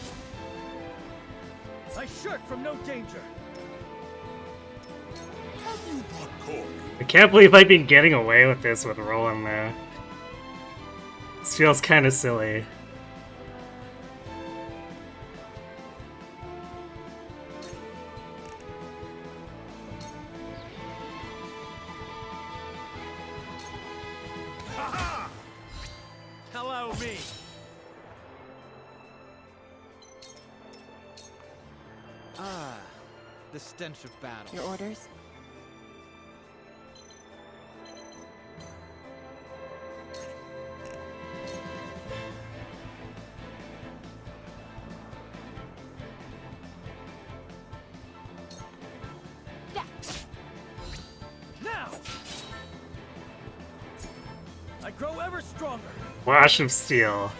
I shirk from no danger. Have you brought Corey? I can't believe I've been getting away with this with Roland, though. This feels kind of silly. Hello, me. Ah, the stench of battle. Your orders? Yeah. Now! I grow ever stronger. Wash of Steel.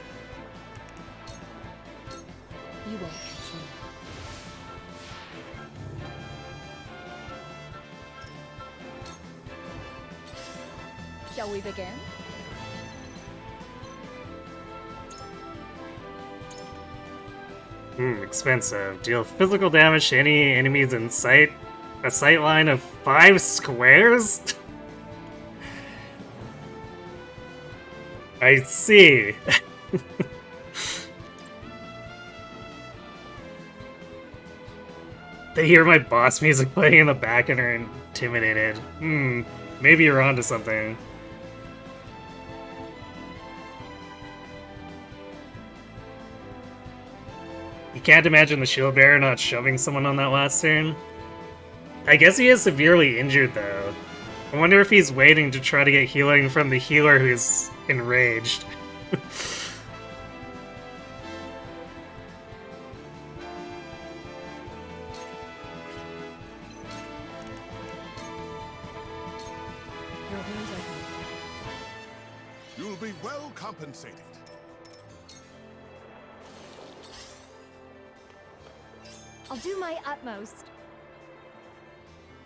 You won't catch me. Shall we begin? Expensive. Deal physical damage to any enemies in sight. A sight line of 5 squares? I see. They hear my boss music playing in the back and are intimidated. Maybe you're onto something. You can't imagine the shield bearer not shoving someone on that last turn. I guess he is severely injured, though. I wonder if he's waiting to try to get healing from the healer who's enraged. Your wounds are healed. You'll be well compensated. I'll do my utmost.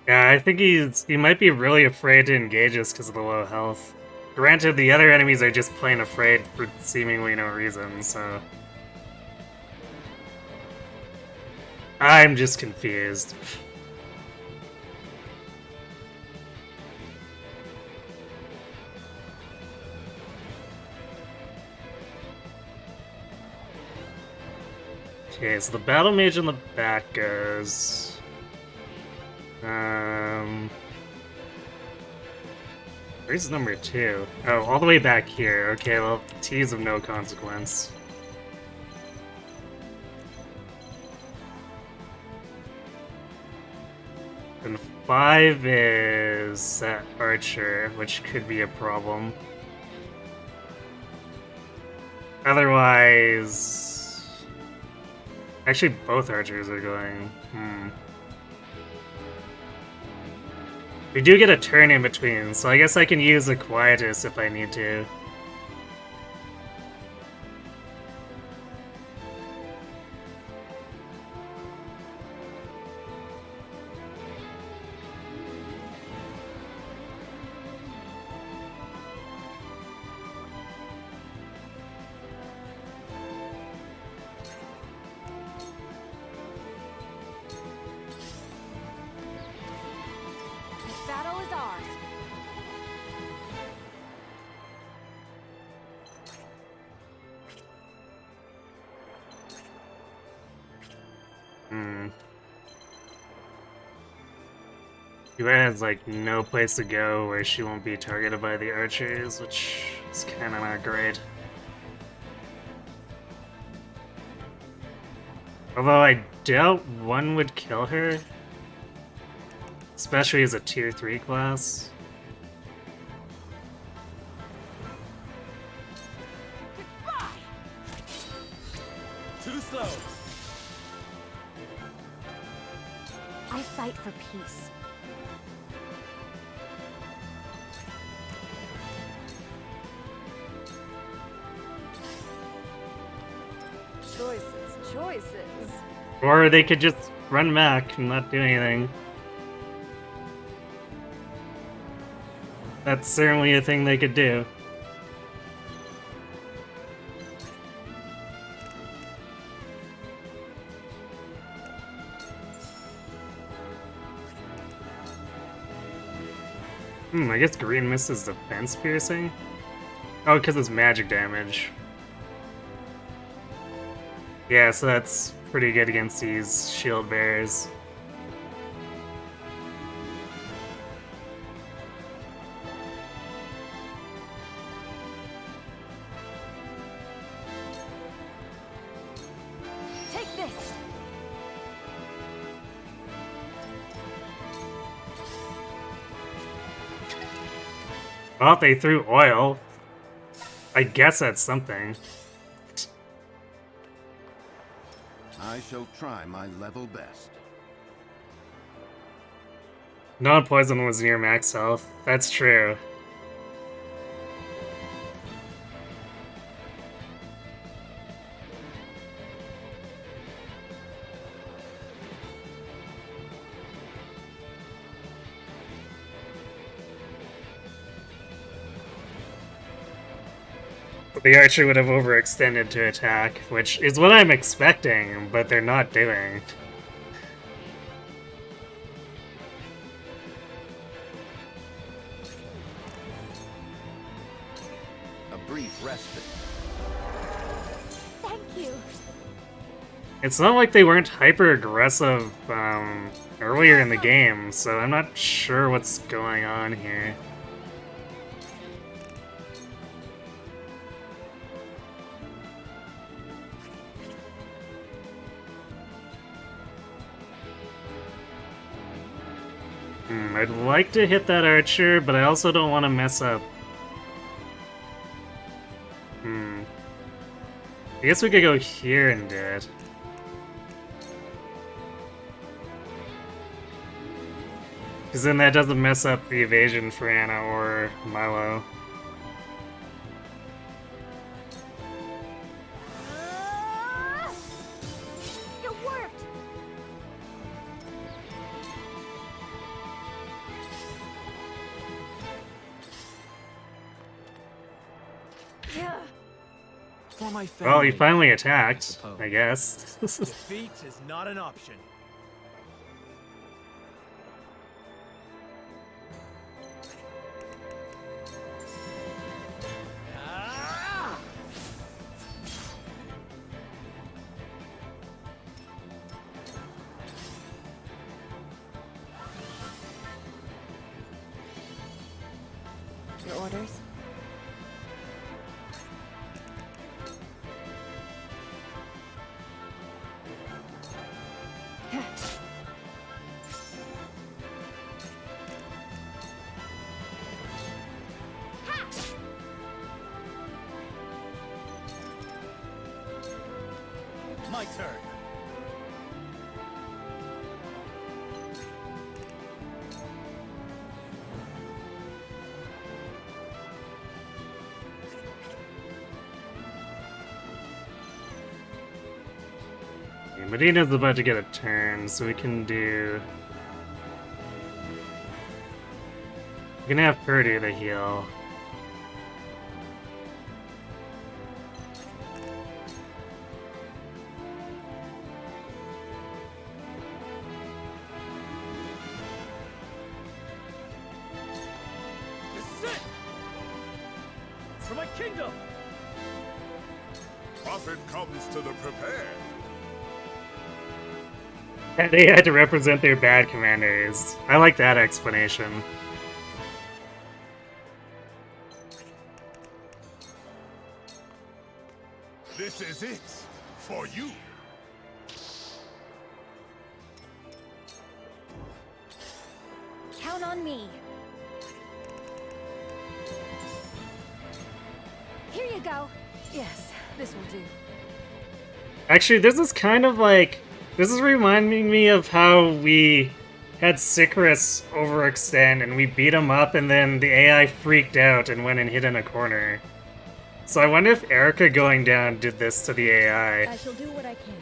Yeah, I think he might be really afraid to engage us because of the low health. Granted, the other enemies are just plain afraid for seemingly no reason, so... I'm just confused. Okay, so the battle mage in the back goes... Where's number 2? Oh, all the way back here. Okay, well, T is of no consequence. And 5 is that archer, which could be a problem. Otherwise... Actually, both archers are going. We do get a turn in between, so I guess I can use a Quietus if I need to. This battle is ours. Yua has like no place to go where she won't be targeted by the archers, which is kind of not great. Although I doubt one would kill her. Especially as a tier 3 class. Too slow. I fight for peace. Choices. Or they could just run back and not do anything. That's certainly a thing they could do. I guess green misses defense piercing? Oh, because it's magic damage. Yeah, so that's pretty good against these shield bearers. Take this. Well, they threw oil. I guess that's something. I shall try my level best. Non-poison was near max health. That's true. The archer would have overextended to attack, which is what I'm expecting, but they're not doing. A brief respite. Thank you. It's not like they weren't hyper-aggressive earlier in the game, so I'm not sure what's going on here. I'd like to hit that archer, but I also don't want to mess up. I guess we could go here and do it. Because then that doesn't mess up the evasion for Anna or Milo. It worked! Yeah. For my family. Well, he finally attacked, I guess. Defeat is not an option. Your orders? My turn. Medina's about to get a turn, so we can do... We can have her do the heal. This is it! For my kingdom! Prophet comes to the prepared. They had to represent their bad commanders. I like that explanation. This is it for you. Count on me. Here you go. Yes, this will do. Actually, this is kind of like... This is reminding me of how we had Sicarus overextend and we beat him up and then the AI freaked out and went and hid in a corner. So I wonder if Erica going down did this to the AI. I shall do what I can.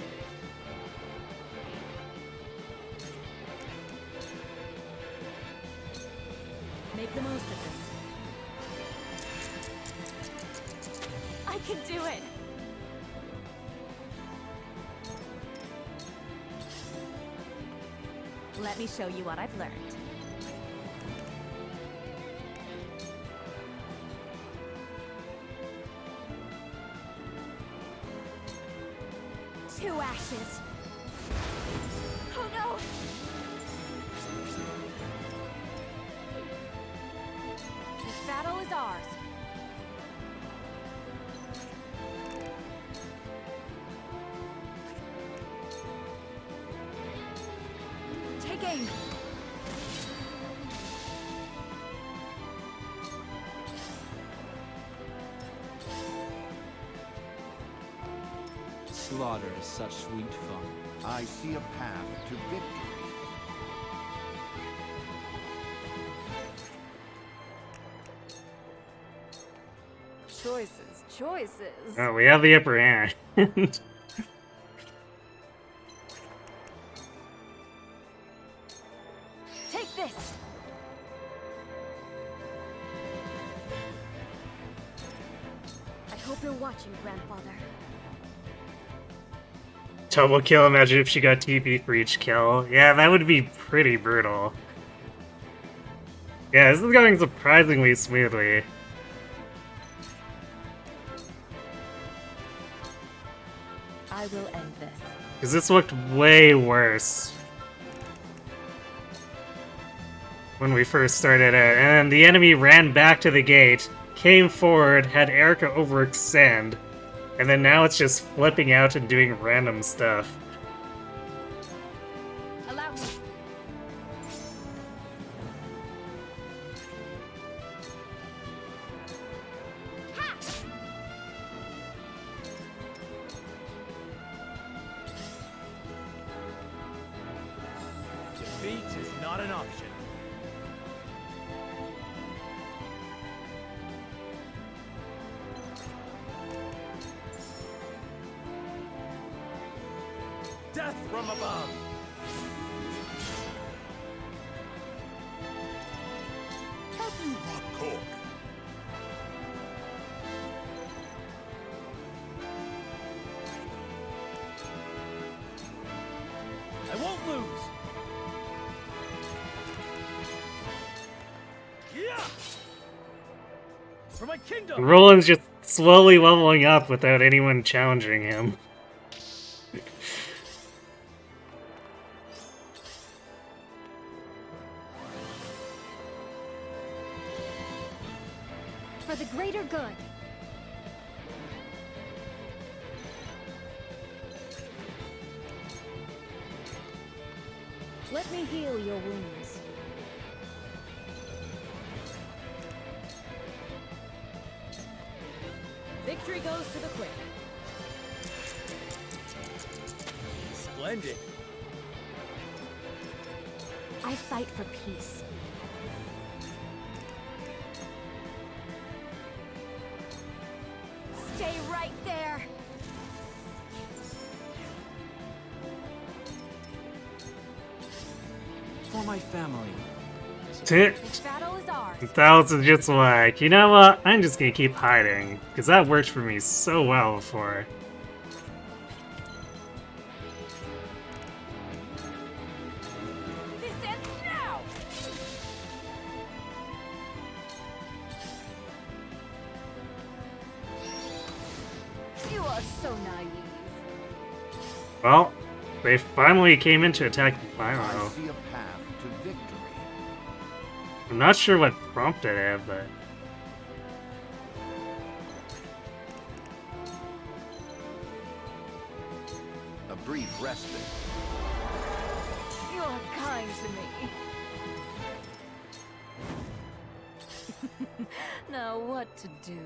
Make the most of this. I can do it. Let me show you what I've learned. Two ashes. Oh no! This battle is ours. Take aim. Slaughter is such sweet fun. I see a path to victory. Choices, choices. Oh, we have the upper hand. Take this. I hope you're watching, Grandfather. Double kill, imagine if she got TP for each kill. Yeah, that would be pretty brutal. Yeah, this is going surprisingly smoothly. I will end this. Because this looked way worse when we first started out. And then the enemy ran back to the gate, came forward, had Erica overextend, and then now it's just flipping out and doing random stuff. Allow me. Defeat is not an option. Death from above! Have you not called me? I won't lose! Yeah! For my kingdom! Roland's just slowly leveling up without anyone challenging him. For the greater good. Let me heal your wounds. Victory goes to the quick. Splendid. I fight for peace. Stay right there. For my family. This battle is ours. Thousands just like, you know what? I'm just gonna keep hiding because that worked for me so well before. This ends now. You are so naive. Well, they finally came in to attack Pyro. I see a path to victory. I'm not sure what prompted it, but A brief respite. You are kind to me. Now what to do?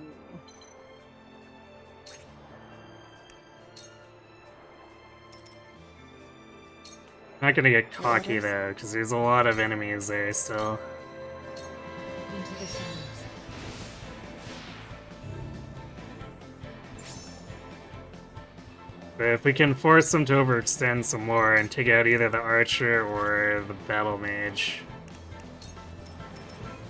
not gonna get cocky though, because there's a lot of enemies there still. Into the shadows. But if we can force them to overextend some more and take out either the archer or the battle mage.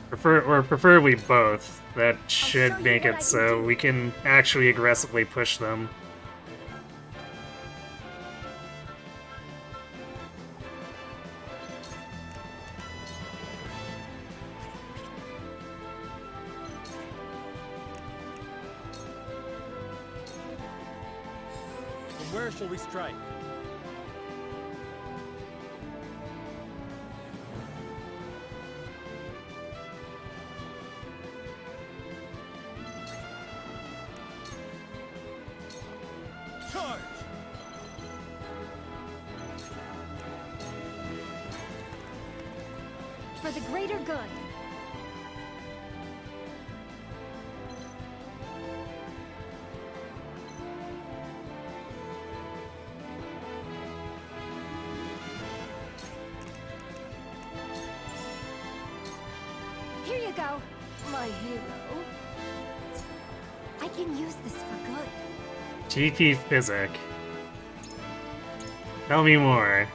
Preferably both. That should show you make what I it can so do. we can actually aggressively push them. From where shall we strike? Charge! For the greater good. Here you go, my hero. I can use this for good. TP Physic. Tell me more.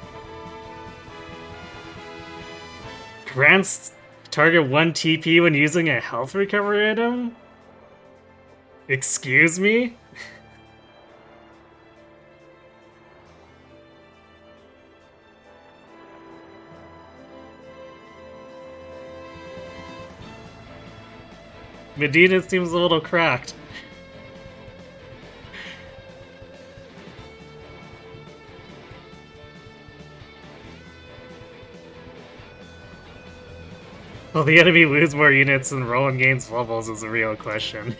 Grants target 1 TP when using a health recovery item? Excuse me? Medina seems a little cracked. Will the enemy lose more units than Roland gains levels is a real question.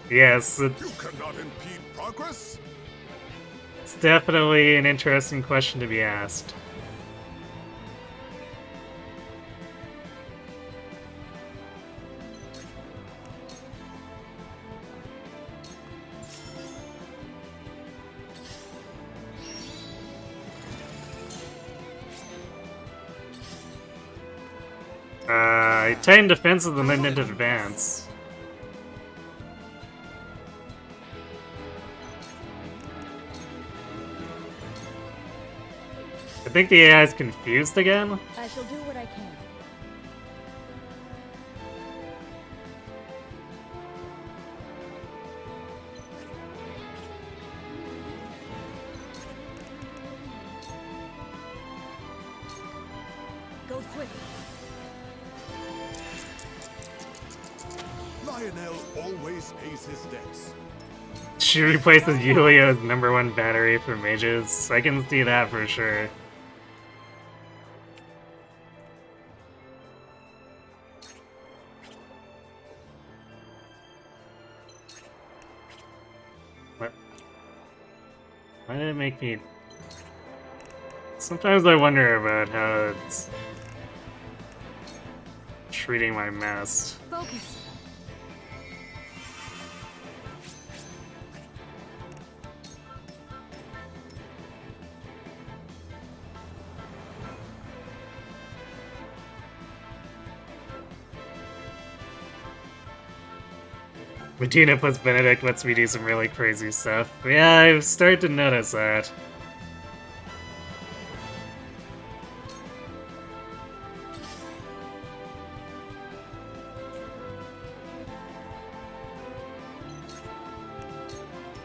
Yes, You cannot impede progress? it's definitely an interesting question to be asked. I tightened defenses and then didn't advance. I think the AI is confused again. I shall do what I can. Go swiftly. Lionel always pays his debts. She replaces Yulia's #1 battery for mages. I can see that for sure. What? Why did it make me... Sometimes I wonder about how it's treating my mess. Focus. Medina plus Benedict lets me do some really crazy stuff. Yeah, I've started to notice that.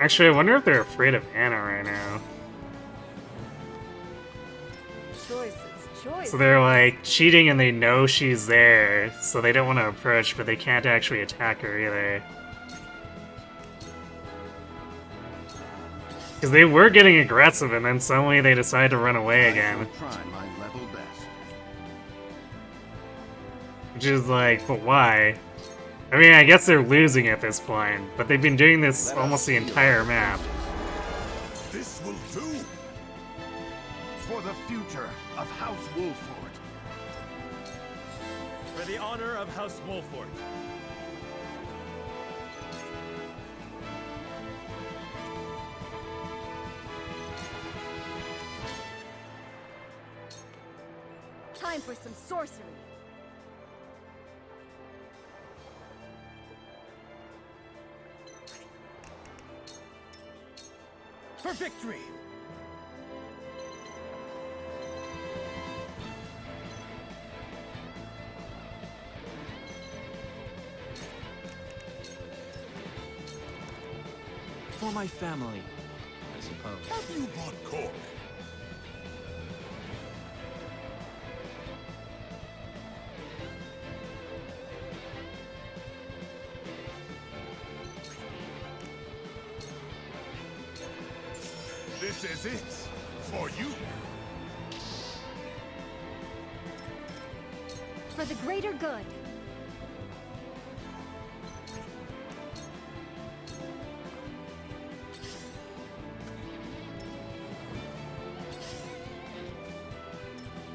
Actually, I wonder if they're afraid of Anna right now. Choices. So they're like cheating and they know she's there, so they don't want to approach, but they can't actually attack her either. Because they were getting aggressive and then suddenly they decide to run away again. Try my level best. Which is like, but why? I mean, I guess they're losing at this point, but they've been doing this almost the entire map. This will do. For the future of House Wolford. For the honor of House Wolford. Time for some sorcery. For victory! For my family, I suppose. Have you brought cork? This is it for you. For the greater good.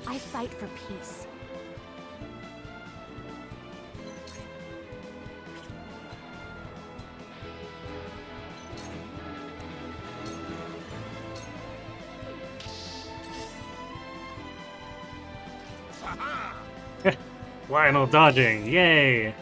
I fight for peace. Lionel dodging, yay!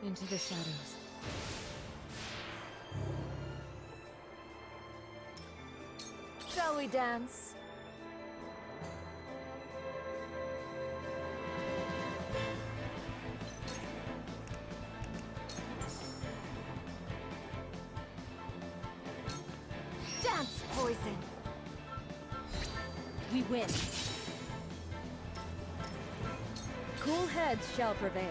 Into the shadows. Shall we dance? Dance, poison. We win. Cool heads shall prevail.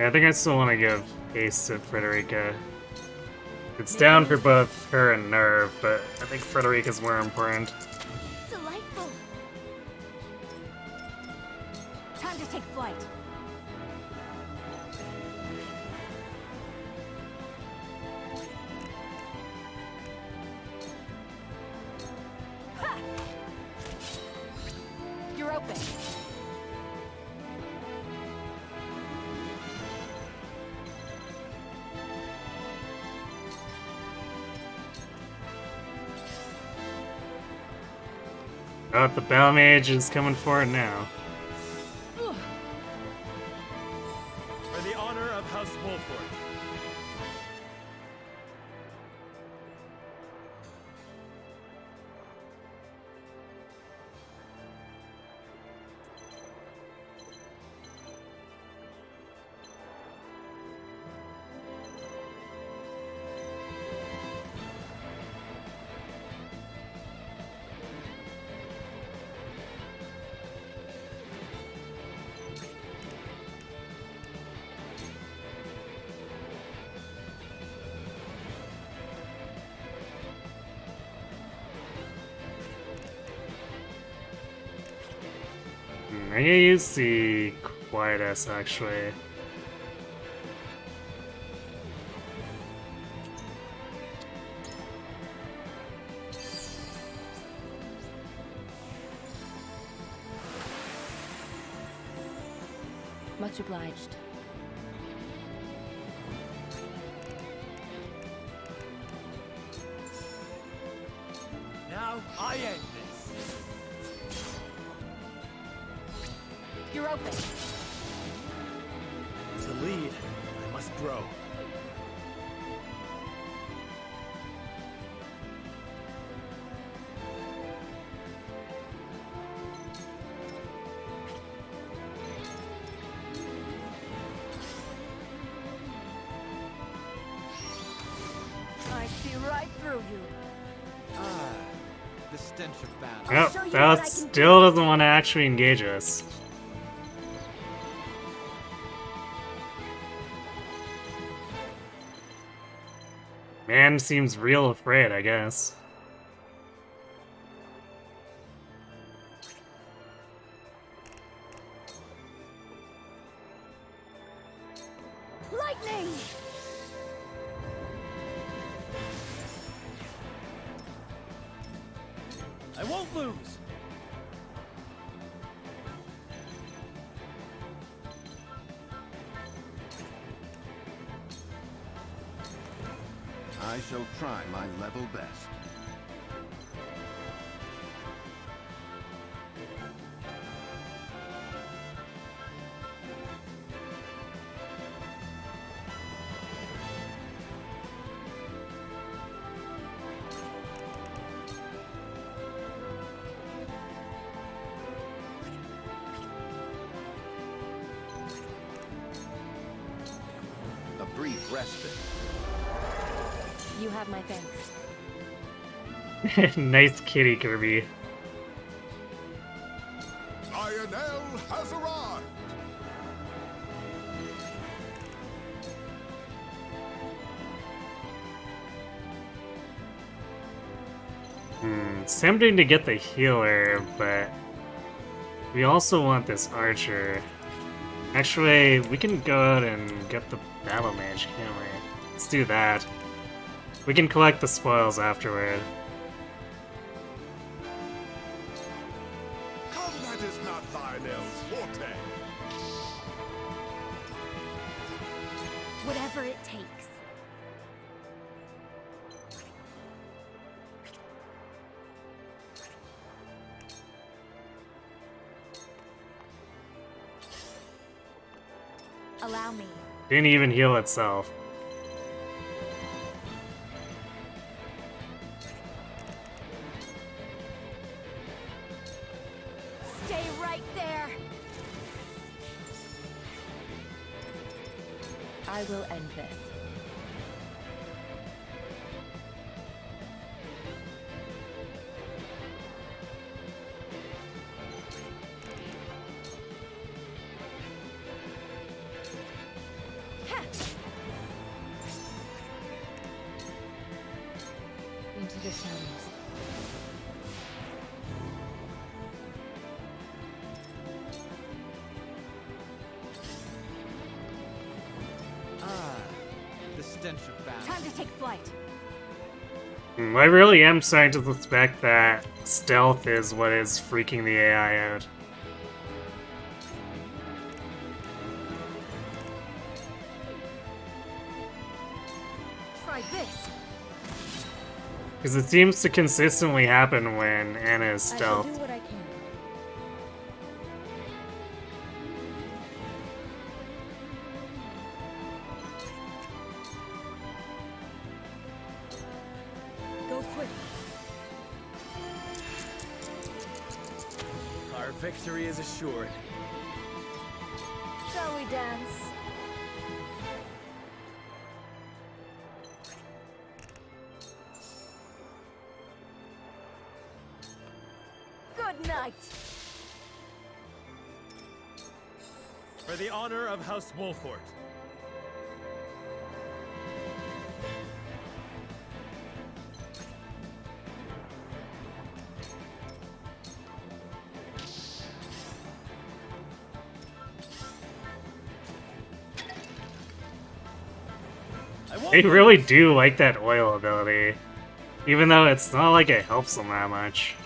I think I still want to give Ace to Frederica. It's down for both her and Nerve, but I think Frederica's more important. Delightful. Time to take flight. Ha! You're open. Oh, the Battle Mage is coming for it now. For the honor of House Wolford. I'm gonna use the Quietus actually. Much obliged. Now I end this. You're open. To lead, I must grow. I see right through you. Ah, the stench of battle. Nope, show you that what I can still doesn't want to actually engage us. Man seems real afraid, I guess. Lightning! I won't lose. I shall try my level best. A brief respite. You have my thanks. Nice kitty, Kirby. Lionel has arrived! It's tempting to get the healer, but we also want this archer. Actually, we can go out and get the battle mage, can't we? Let's do that. We can collect the spoils afterward. Combat is not Lionel's forte. Whatever it takes. Allow me. Didn't even heal itself. Stay right there. I will end this. stench of battle. Time to take flight. I really am starting to suspect that stealth is what is freaking the AI out. Try this. Because it seems to consistently happen when Anna is I shall stealth. do what I can. Go swift. Our victory is assured. Shall we dance? Good night. For the honor of House Wolfort. They really do like that oil ability, even though it's not like it helps them that much.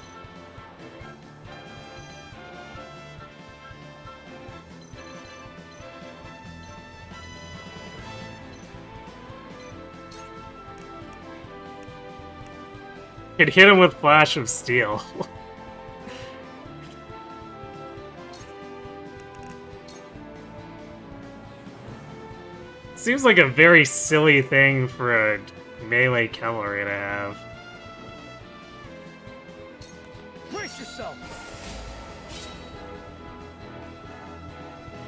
Could hit him with Flash of Steel. Seems like a very silly thing for a melee cavalry to have. Brace yourself!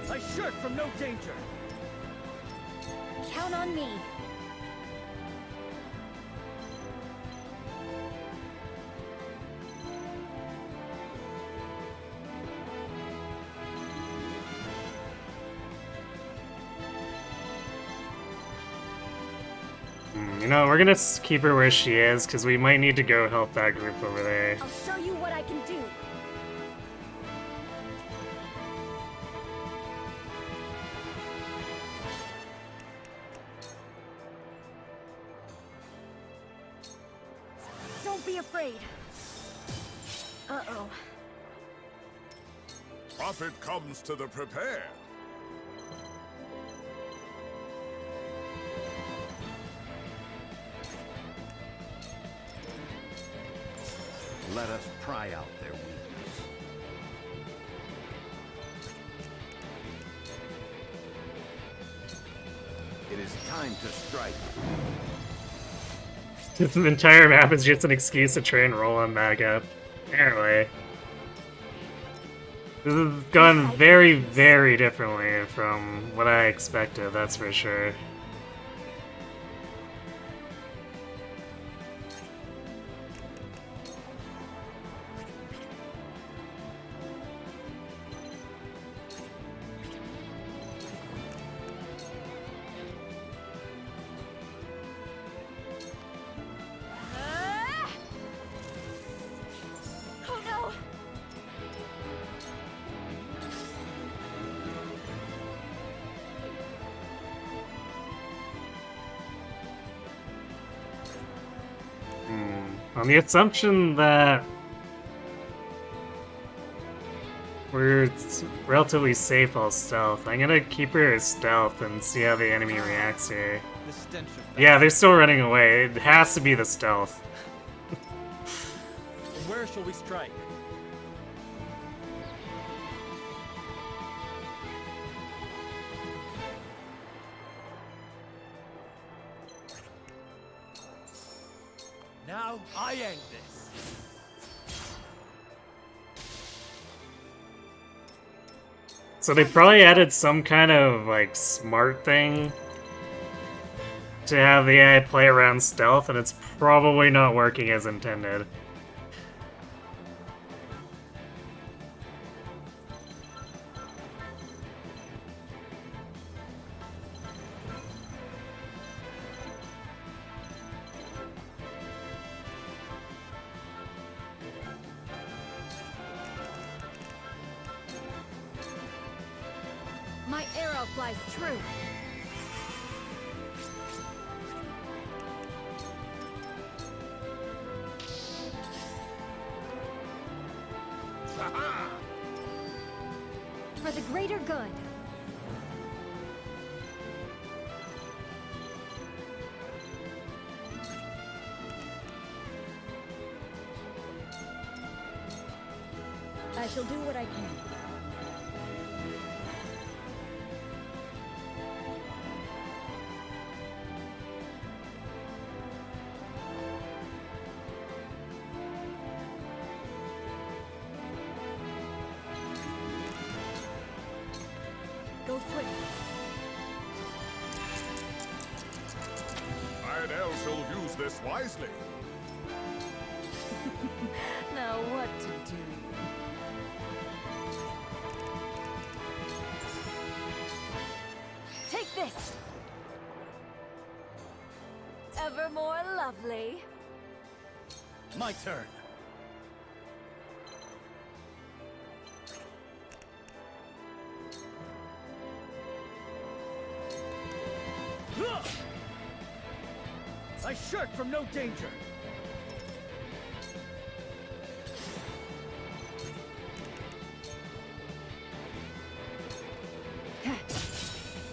I shirk from no danger. Count on me. You know, we're gonna keep her where she is, because we might need to go help that group over there. I'll show you what I can do. Don't be afraid. Uh-oh. Profit comes to the prepared. Let us pry out their weakness. It is time to strike. This entire map is just an excuse to try and roll on back up. Apparently. This has gone very, very differently from what I expected, that's for sure. Oh no! On the assumption that we're relatively safe all stealth, I'm gonna keep her as stealth and see how the enemy reacts here. The stench of battle. Yeah, they're still running away. It has to be the stealth. Where shall we strike? Now I end this. So they probably added some kind of, like, smart thing to have the AI play around stealth, and it's probably not working as intended. My arrow flies true. For the greater good. I shall do what I can. Go swift. Iredell shall use this wisely. Now what to do? Take this! Ever more lovely. My turn. I shirk from no danger.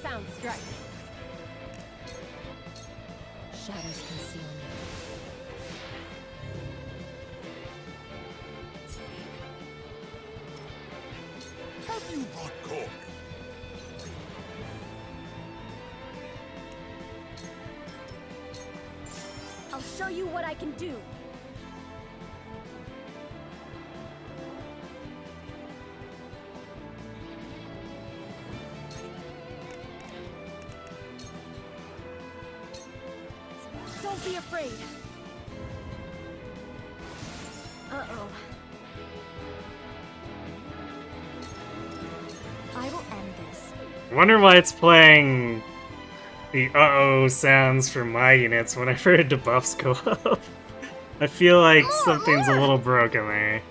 Sound strike. Shadows conceal me. Have you brought Corby? I'll show you what I can do. Don't be afraid. Uh-oh. I will end this. Wonder why it's playing the uh-oh sounds for my units whenever debuffs go up. I feel like something's a little broken there.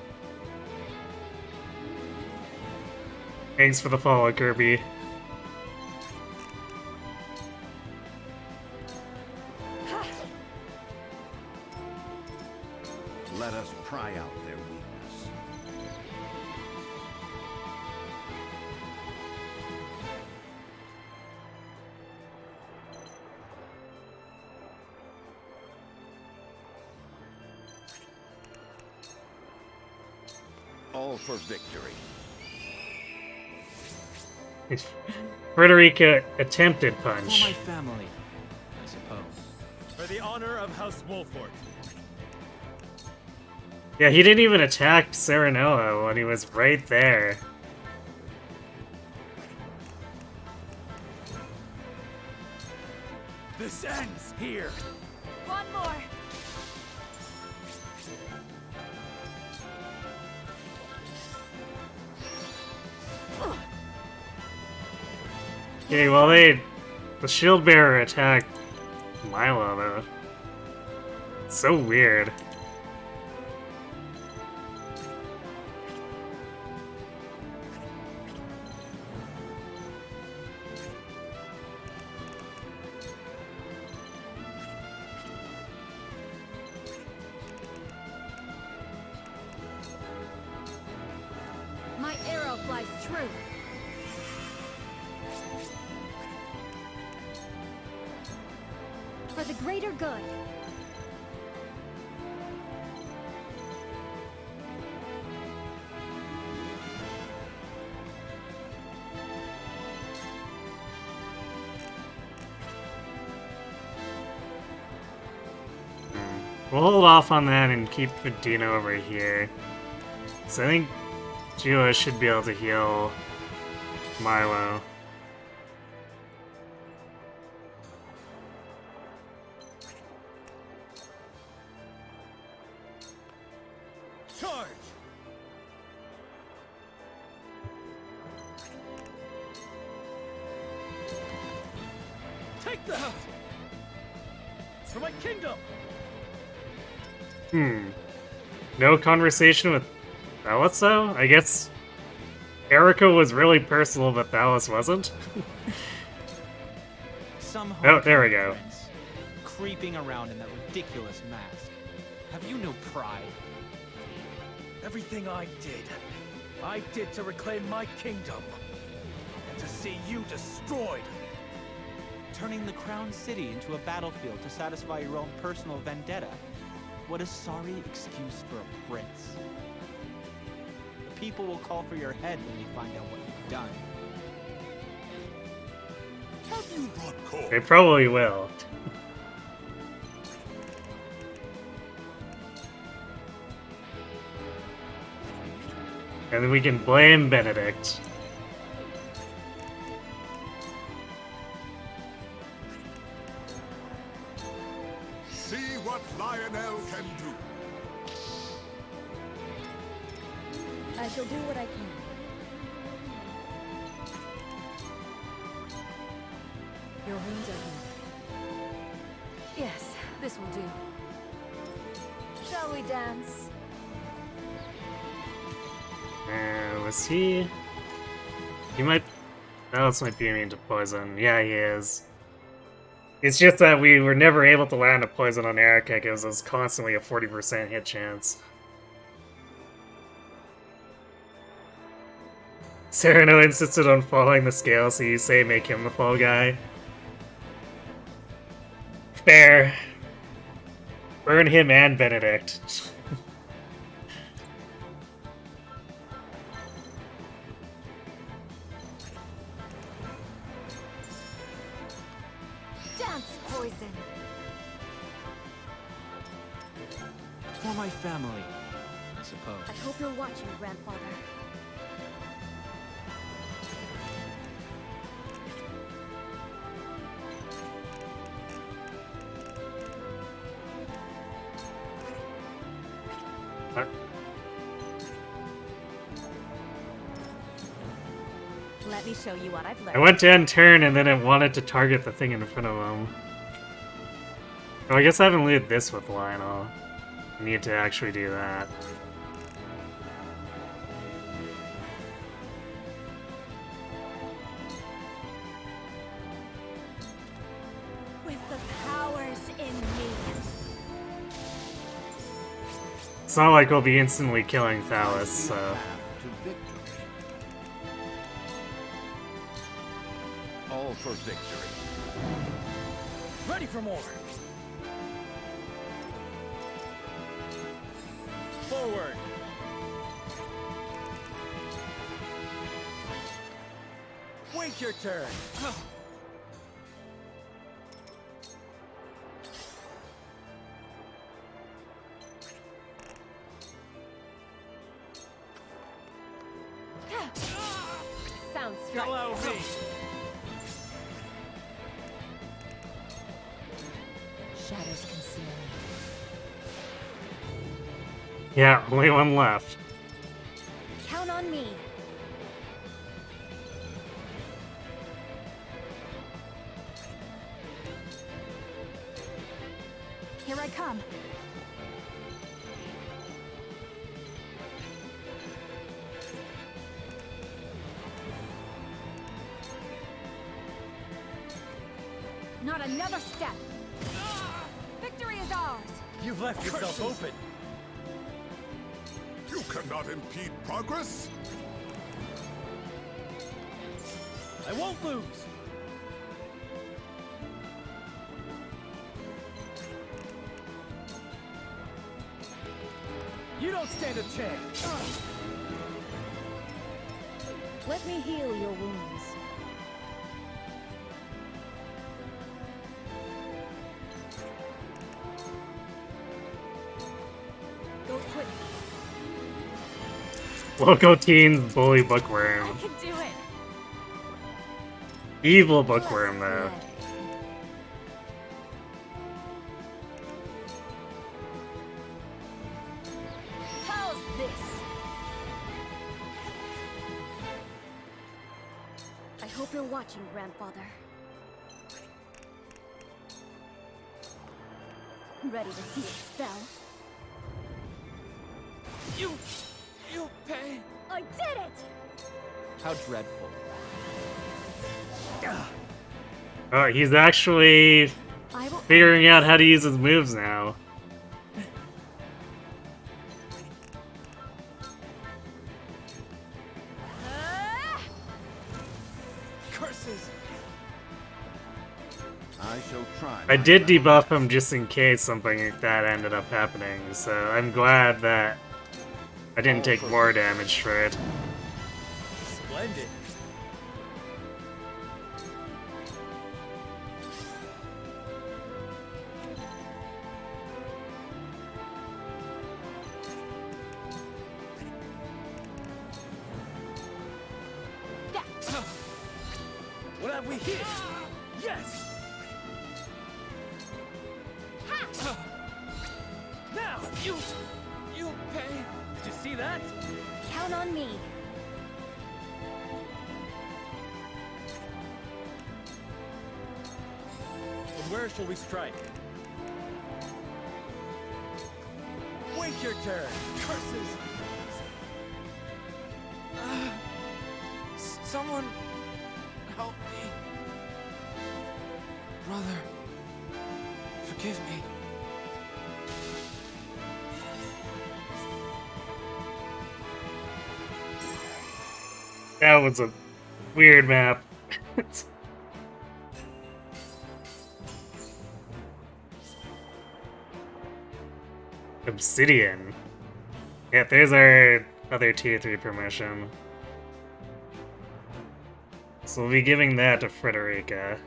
Thanks for the follow, Kirby. Let us pry out their weakness. All for victory. Frederica attempted For my punch. family, I suppose. For the honor of House Wolford. Yeah, he didn't even attack Serenella when he was right there. This ends here. One more. Okay, well the shield bearer attacked Milo though. It's so weird. My arrow flies true. For the greater good. We'll hold off on that and keep Medina over here. So I think Jula should be able to heal Milo. Charge! Take that! For my kingdom! No conversation with Thalos though? I guess Erica was really personal, but Thalos wasn't? Some Oh, there we go. prince, creeping around in that ridiculous mask. Have you no pride? Everything I did I did to reclaim my kingdom. And to see you destroyed. Turning the Crown City into a battlefield to satisfy your own personal vendetta. What a sorry excuse for a prince. The people will call for your head when they find out what you've done. Have you not called? They probably will. And then we can blame Benedict. See what Lionel can do. I shall do what I can. Your wounds are healed. Yes, this will do. Shall we dance? Was he? He might. Alex might be immune to poison. Yeah, he is. It's just that we were never able to land a poison on Erica because it was constantly a 40% hit chance. Cyrano insisted on following the scale, so you say make him the fall guy. Fair. Burn him and Benedict. Dance, poison. For my family, I suppose. I hope you're watching, grandfather. Let me show you what I've learned. I went to end turn and then it wanted to target the thing in front of him. Oh, I guess I haven't looted this with Lionel. I need to actually do that. With the powers in me. It's not like we'll be instantly killing Thalos, so... To victory. All for victory. Ready for more. Forward. Wait your turn. Sounds straight. Allow me. Shadows conceal me. Yeah, only one left. Count on me. Here I come. Not another step. Victory is ours. You've left yourself open. You cannot impede progress. I won't lose. You don't stand a chance. Let me heal your wounds. Go quick. Loco Teens Bully I Bookworm. can do it. Evil Bookworm, though. Let's play. How's this? I hope you're watching, grandfather. Ready to see it spell? You pay. I did it! How dreadful. Oh, he's actually I will figuring out how to use his moves now. curses. I shall try. I my did best. debuff him just in case something like that ended up happening, so I'm glad that I didn't take more damage for it. Splendid. What have we here? Yes! Now, you pay. Did you see that? Count on me. And where shall we strike? Wait your turn. Curses! Someone help me. Brother, forgive me. That was a weird map. Obsidian. Yeah, there's our other tier 3 promotion. So we'll be giving that to Frederica.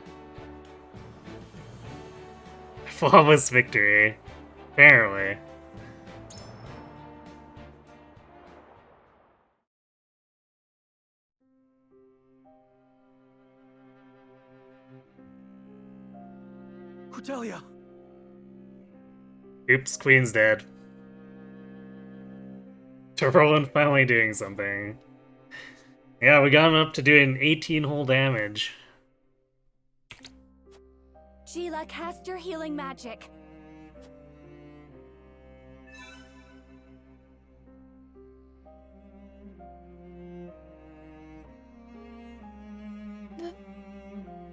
Flawless victory. Apparently. Cordelia! Oops, Queen's dead. To Roland finally doing something. Yeah, we got him up to doing 18 whole damage. Sheila, cast your healing magic.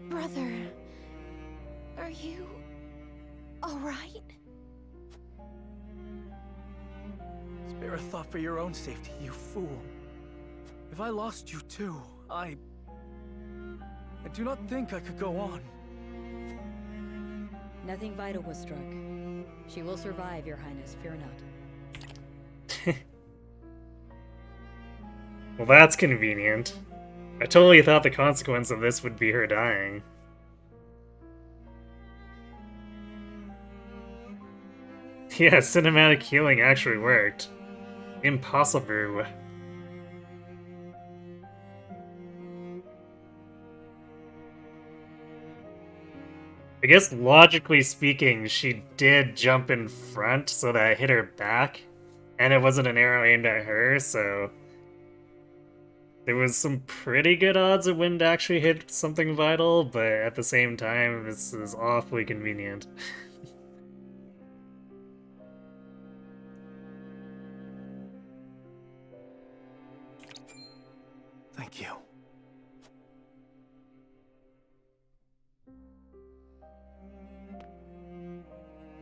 Brother, are you all right? Spare a thought for your own safety, you fool. If I lost you too, I do not think I could go on. Nothing vital was struck. She will survive, Your Highness. Fear not. Well, that's convenient. I totally thought the consequence of this would be her dying. Yeah, cinematic healing actually worked. Impossible. I guess logically speaking, she did jump in front so that I hit her back, and it wasn't an arrow aimed at her, so there was some pretty good odds it wouldn't actually hit something vital, but at the same time, this is awfully convenient. Thank you.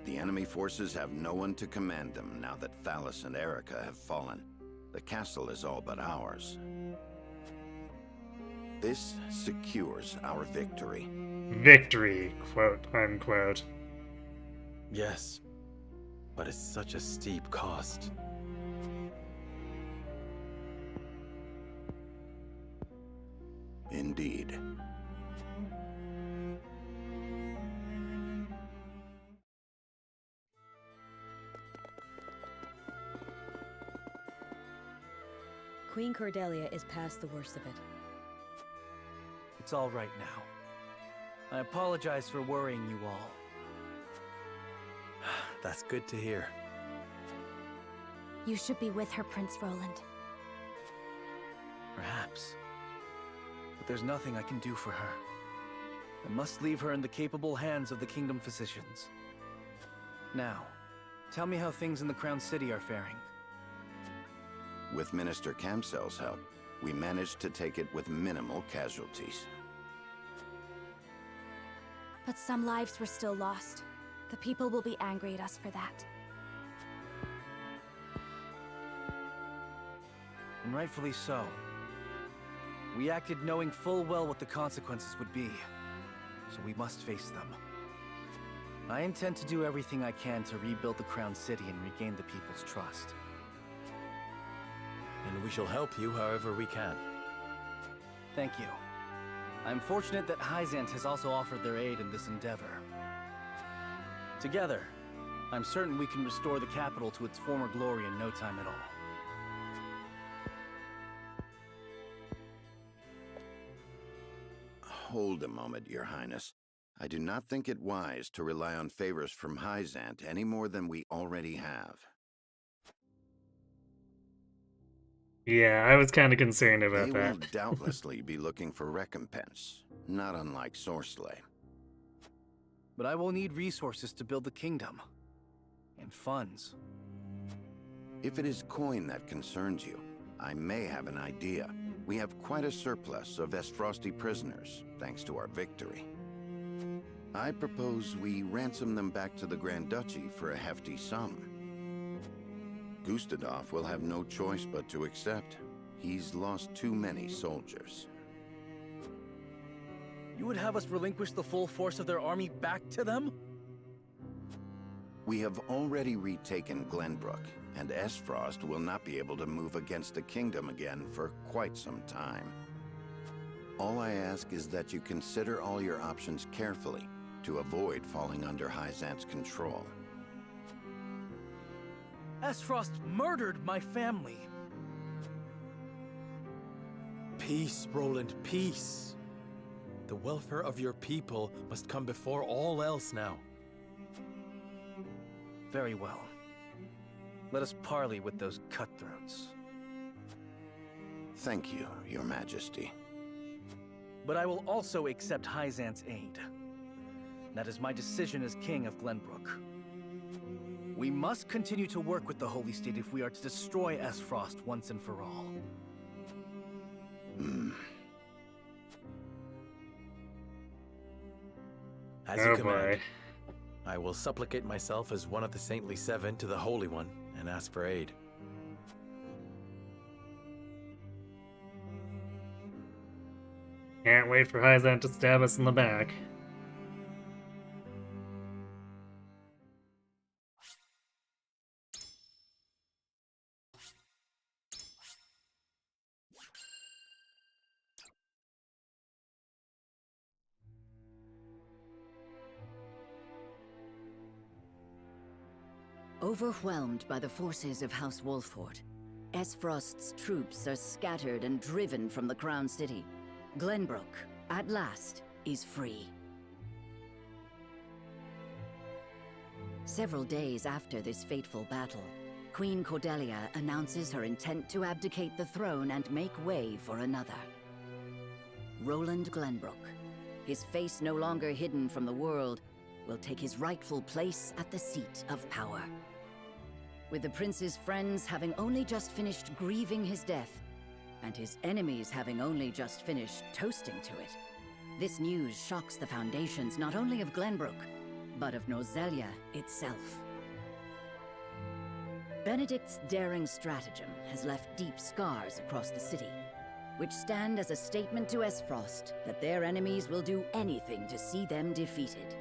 The enemy forces have no one to command them now that Thallus and Erica have fallen. The castle is all but ours. This secures our victory. Victory, quote unquote. Yes, but it's such a steep cost. Indeed. Queen Cordelia is past the worst of it. It's all right now. I apologize for worrying you all. That's good to hear. You should be with her, Prince Roland. Perhaps. But there's nothing I can do for her. I must leave her in the capable hands of the Kingdom physicians. Now, tell me how things in the Crown City are faring. With Minister Kamsel's help, we managed to take it with minimal casualties. But some lives were still lost. The people will be angry at us for that. And rightfully so. We acted knowing full well what the consequences would be, so we must face them. I intend to do everything I can to rebuild the Crown City and regain the people's trust. And we shall help you however we can. Thank you. I'm fortunate that Hyzant has also offered their aid in this endeavor. Together, I'm certain we can restore the capital to its former glory in no time at all. Hold a moment, Your Highness. I do not think it wise to rely on favors from Hyzant any more than we already have. Yeah, I was kind of concerned about They that. will doubtlessly be looking for recompense, not unlike Sorcelet. But I will need resources to build the kingdom. And funds. If it is coin that concerns you, I may have an idea. We have quite a surplus of Esfrosti prisoners, thanks to our victory. I propose we ransom them back to the Grand Duchy for a hefty sum. Gustadolf will have no choice but to accept. He's lost too many soldiers. You would have us relinquish the full force of their army back to them? We have already retaken Glenbrook, and Esfrost will not be able to move against the kingdom again for quite some time. All I ask is that you consider all your options carefully to avoid falling under Hyzant's control. Esfrost murdered my family. Peace, Roland, peace. The welfare of your people must come before all else now. Very well. Let us parley with those cutthroats. Thank you, Your Majesty. But I will also accept Hyzant's aid. That is my decision as King of Glenbrook. We must continue to work with the Holy State if we are to destroy Esfrost once and for all. As Oh you boy. command, I will supplicate myself as one of the Saintly Seven to the Holy One and ask for aid. Can't wait for Hyzant to stab us in the back. Overwhelmed by the forces of House Wolford, Esfrost's troops are scattered and driven from the Crown City. Glenbrook, at last, is free. Several days after this fateful battle, Queen Cordelia announces her intent to abdicate the throne and make way for another. Roland Glenbrook, his face no longer hidden from the world, will take his rightful place at the seat of power. With the prince's friends having only just finished grieving his death, and his enemies having only just finished toasting to it, this news shocks the foundations not only of Glenbrook, but of Nozelia itself. Benedict's daring stratagem has left deep scars across the city, which stand as a statement to Esfrost that their enemies will do anything to see them defeated.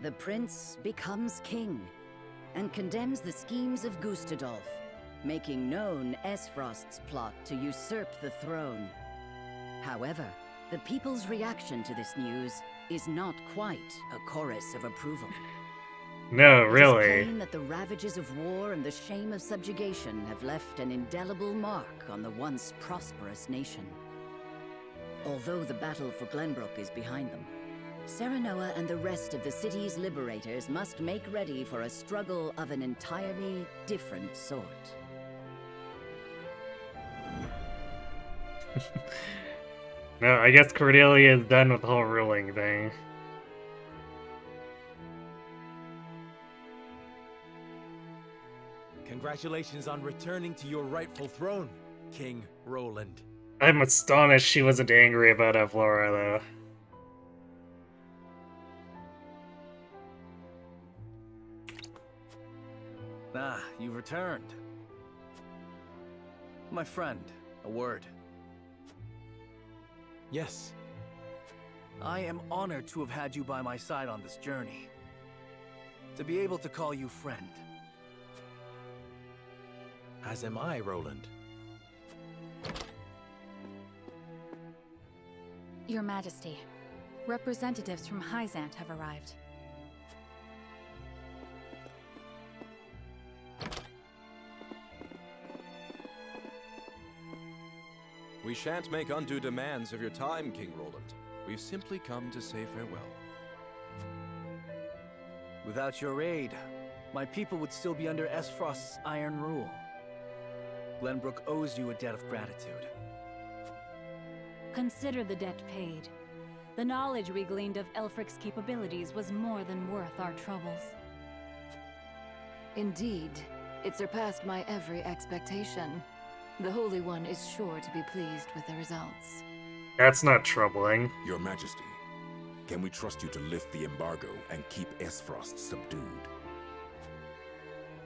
The prince becomes king, and condemns the schemes of Gustadolf, making known Esfrost's plot to usurp the throne. However, the people's reaction to this news is not quite a chorus of approval. No, It is really. plain that the ravages of war and the shame of subjugation have left an indelible mark on the once prosperous nation. Although the battle for Glenbrook is behind them, Serenoa and the rest of the city's liberators must make ready for a struggle of an entirely different sort. No, I guess Cordelia is done with the whole ruling thing. Congratulations on returning to your rightful throne, King Roland. I'm astonished she wasn't angry about Avlora, though. Ah, you've returned. My friend, a word. Yes. I am honored to have had you by my side on this journey. To be able to call you friend. As am I, Roland. Your Majesty, representatives from Hyzant have arrived. We shan't make undue demands of your time, King Roland. We've simply come to say farewell. Without your aid, my people would still be under Esfrost's iron rule. Glenbrook owes you a debt of gratitude. Consider the debt paid. The knowledge we gleaned of Elfric's capabilities was more than worth our troubles. Indeed, it surpassed my every expectation. The Holy One is sure to be pleased with the results. That's not troubling. Your Majesty, can we trust you to lift the embargo and keep Esfrost subdued?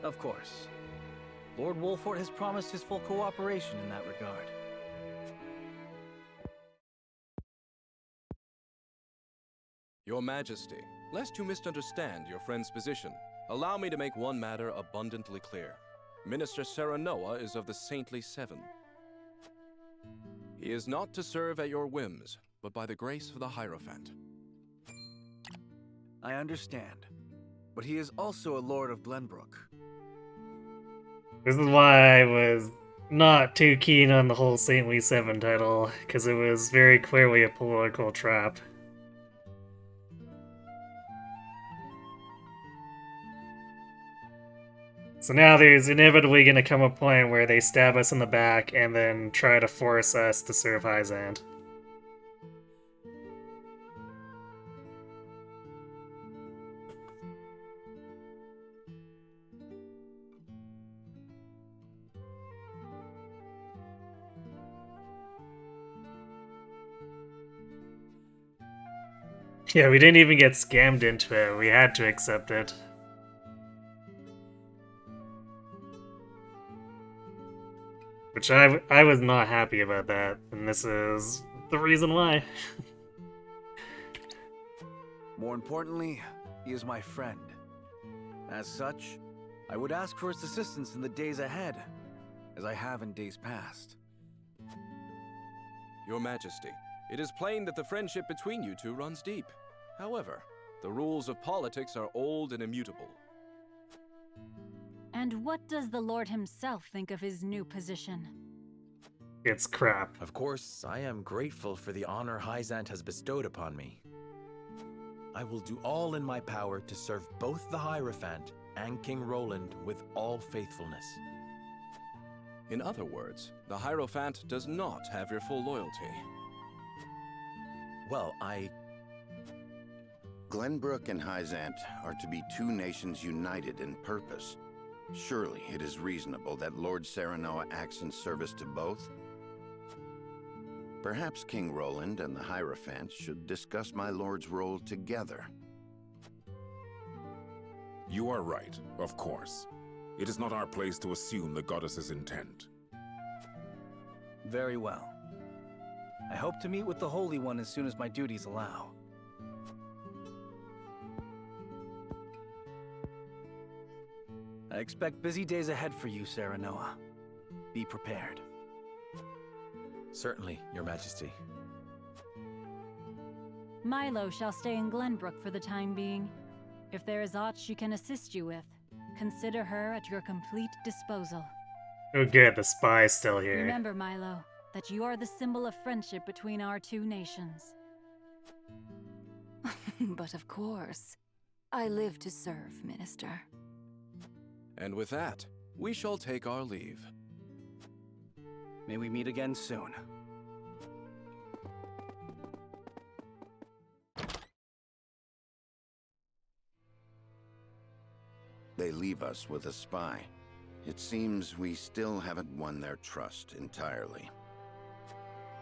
Of course. Lord Wolfort has promised his full cooperation in that regard. Your Majesty, lest you misunderstand your friend's position, allow me to make one matter abundantly clear. Minister Serenoa is of the Saintly Seven. He is not to serve at your whims, but by the grace of the Hierophant. I understand, but he is also a Lord of Glenbrook. This is why I was not too keen on the whole Saintly Seven title, because it was very clearly a political trap. So now there's inevitably going to come a point where they stab us in the back and then try to force us to serve Hyzant. Yeah, we didn't even get scammed into it. We had to accept it. Which I was not happy about that, and this is the reason why. More importantly, he is my friend. As such, I would ask for his assistance in the days ahead, as I have in days past. Your Majesty, it is plain that the friendship between you two runs deep. However, the rules of politics are old and immutable. And what does the Lord himself think of his new position? It's crap. Of course, I am grateful for the honor Hyzant has bestowed upon me. I will do all in my power to serve both the Hierophant and King Roland with all faithfulness. In other words, the Hierophant does not have your full loyalty. Well, Glenbrook and Hyzant are to be two nations united in purpose. Surely it is reasonable that Lord Serenoa acts in service to both? Perhaps King Roland and the Hierophant should discuss my lord's role together. You are right, of course. It is not our place to assume the goddess's intent. Very well. I hope to meet with the Holy One as soon as my duties allow. I expect busy days ahead for you, Serenoa. Be prepared. Certainly, Your Majesty. Milo shall stay in Glenbrook for the time being. If there is aught she can assist you with, consider her at your complete disposal. Oh good, the spy's still here. Remember, Milo, that you are the symbol of friendship between our two nations. But of course, I live to serve, Minister. And with that, we shall take our leave. May we meet again soon. They leave us with a spy. It seems we still haven't won their trust entirely.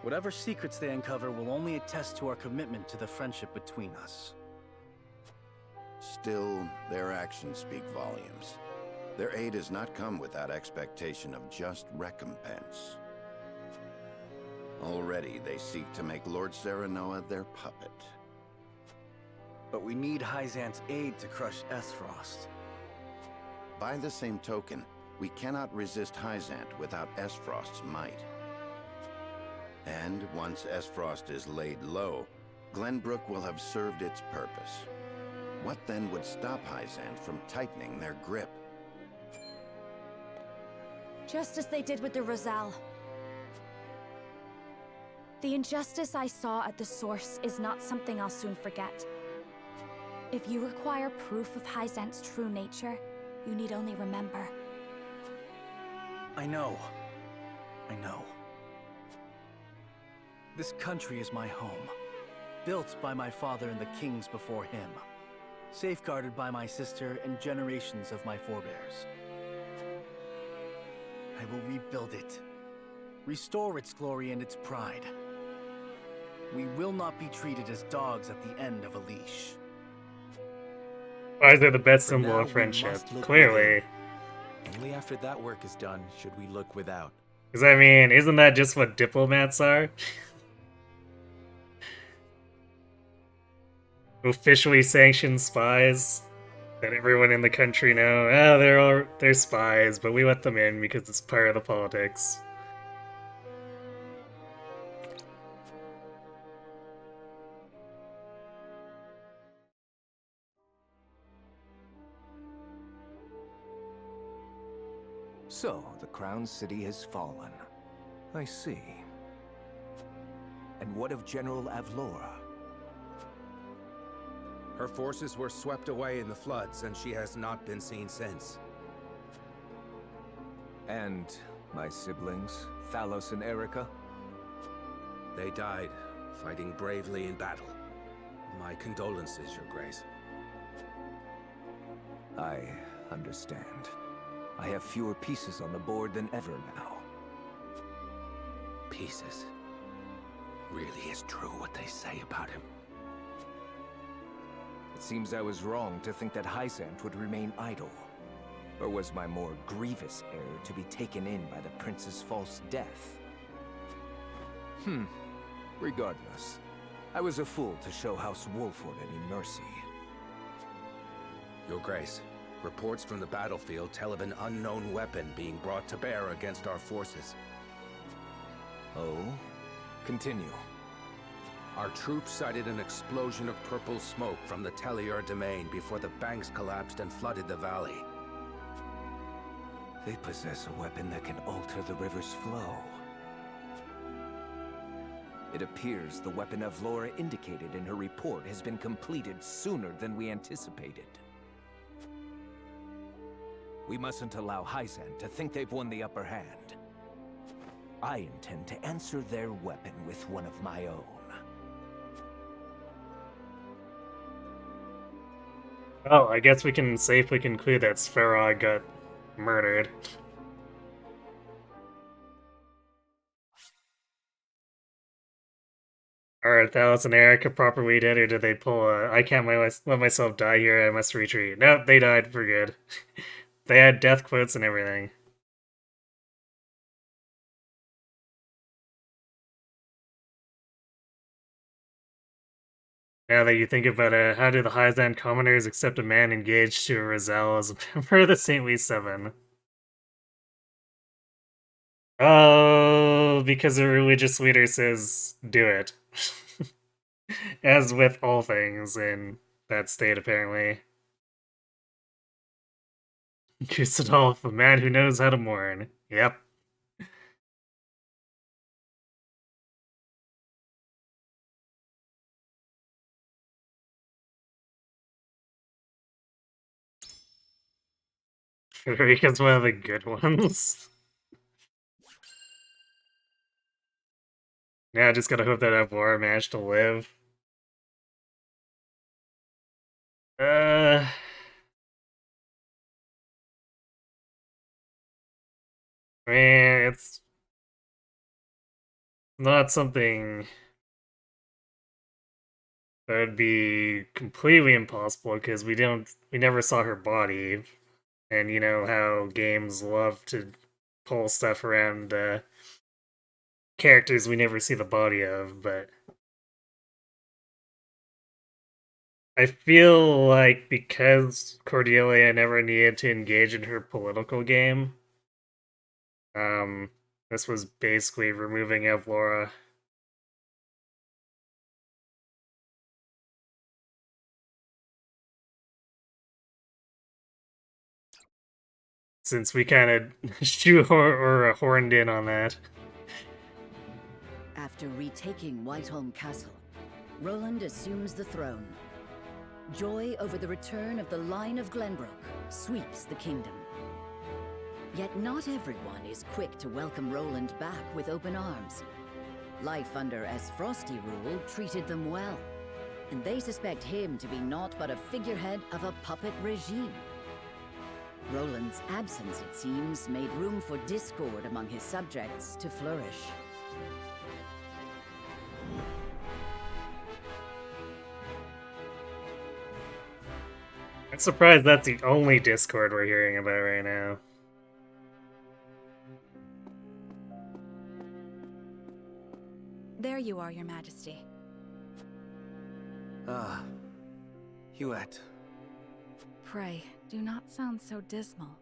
Whatever secrets they uncover will only attest to our commitment to the friendship between us. Still, their actions speak volumes. Their aid has not come without expectation of just recompense. Already they seek to make Lord Serenoa their puppet. But we need Hyzant's aid to crush Esfrost. By the same token, we cannot resist Hyzant without Esfrost's might. And once Esfrost is laid low, Glenbrook will have served its purpose. What then would stop Hyzant from tightening their grip? Just as they did with the Rosal. The injustice I saw at the source is not something I'll soon forget. If you require proof of Hyzant's true nature, you need only remember. I know. This country is my home. Built by my father and the kings before him. Safeguarded by my sister and generations of my forebears. I will rebuild it. Restore its glory and its pride. We will not be treated as dogs at the end of a leash. Spies are the best For symbol now, of we friendship, must look clearly. within. Only after that work is done should we look without. Because, I mean, isn't that just what diplomats are? Officially sanctioned spies that everyone in the country know. Oh, they're spies, but we let them in because it's part of the politics. So, the Crown City has fallen. I see. And what of General Avlora? Her forces were swept away in the floods, and she has not been seen since. And my siblings, Thalos and Erica? They died, fighting bravely in battle. My condolences, Your Grace. I understand. I have fewer pieces on the board than ever now. Pieces. Really is true what they say about him. It seems I was wrong to think that Hyzant would remain idle. Or was my more grievous error to be taken in by the prince's false death? Regardless, I was a fool to show House Wolfwood any mercy. Your Grace, reports from the battlefield tell of an unknown weapon being brought to bear against our forces. Oh? Continue. Our troops sighted an explosion of purple smoke from the Tellier domain before the banks collapsed and flooded the valley. They possess a weapon that can alter the river's flow. It appears the weapon Avlora indicated in her report has been completed sooner than we anticipated. We mustn't allow Hyzant to think they've won the upper hand. I intend to answer their weapon with one of my own. Oh, I guess we can safely conclude that Sverog got murdered. Are Thalos and Erica properly dead, or did they pull a I can't let myself die here, I must retreat? Nope, they died for good. They had death quotes and everything. Now that you think about it, how do the Hyzant commoners accept a man engaged to a Rosal as a member of the Saintly Seven? Oh, because a religious leader says, do it. As with all things in that state, apparently. Kusadolf, a man who knows how to mourn. Yep. Frederica's one of the good ones. Yeah, I just gotta hope that Avlora managed to live. Man, it's not something that would be completely impossible because we never saw her body, and you know how games love to pull stuff around characters we never see the body of, but I feel like because Cordelia never needed to engage in her political game, this was basically removing Evlora. Since we kind of horned in on that. After retaking Whiteholm Castle, Roland assumes the throne. Joy over the return of the line of Glenbrook sweeps the kingdom. Yet not everyone is quick to welcome Roland back with open arms. Life under Esfrosti rule treated them well, and they suspect him to be naught but a figurehead of a puppet regime. Roland's absence, it seems, made room for discord among his subjects to flourish. I'm surprised that's the only discord we're hearing about right now. There you are, Your Majesty. Ah, Huet. Pray, do not sound so dismal.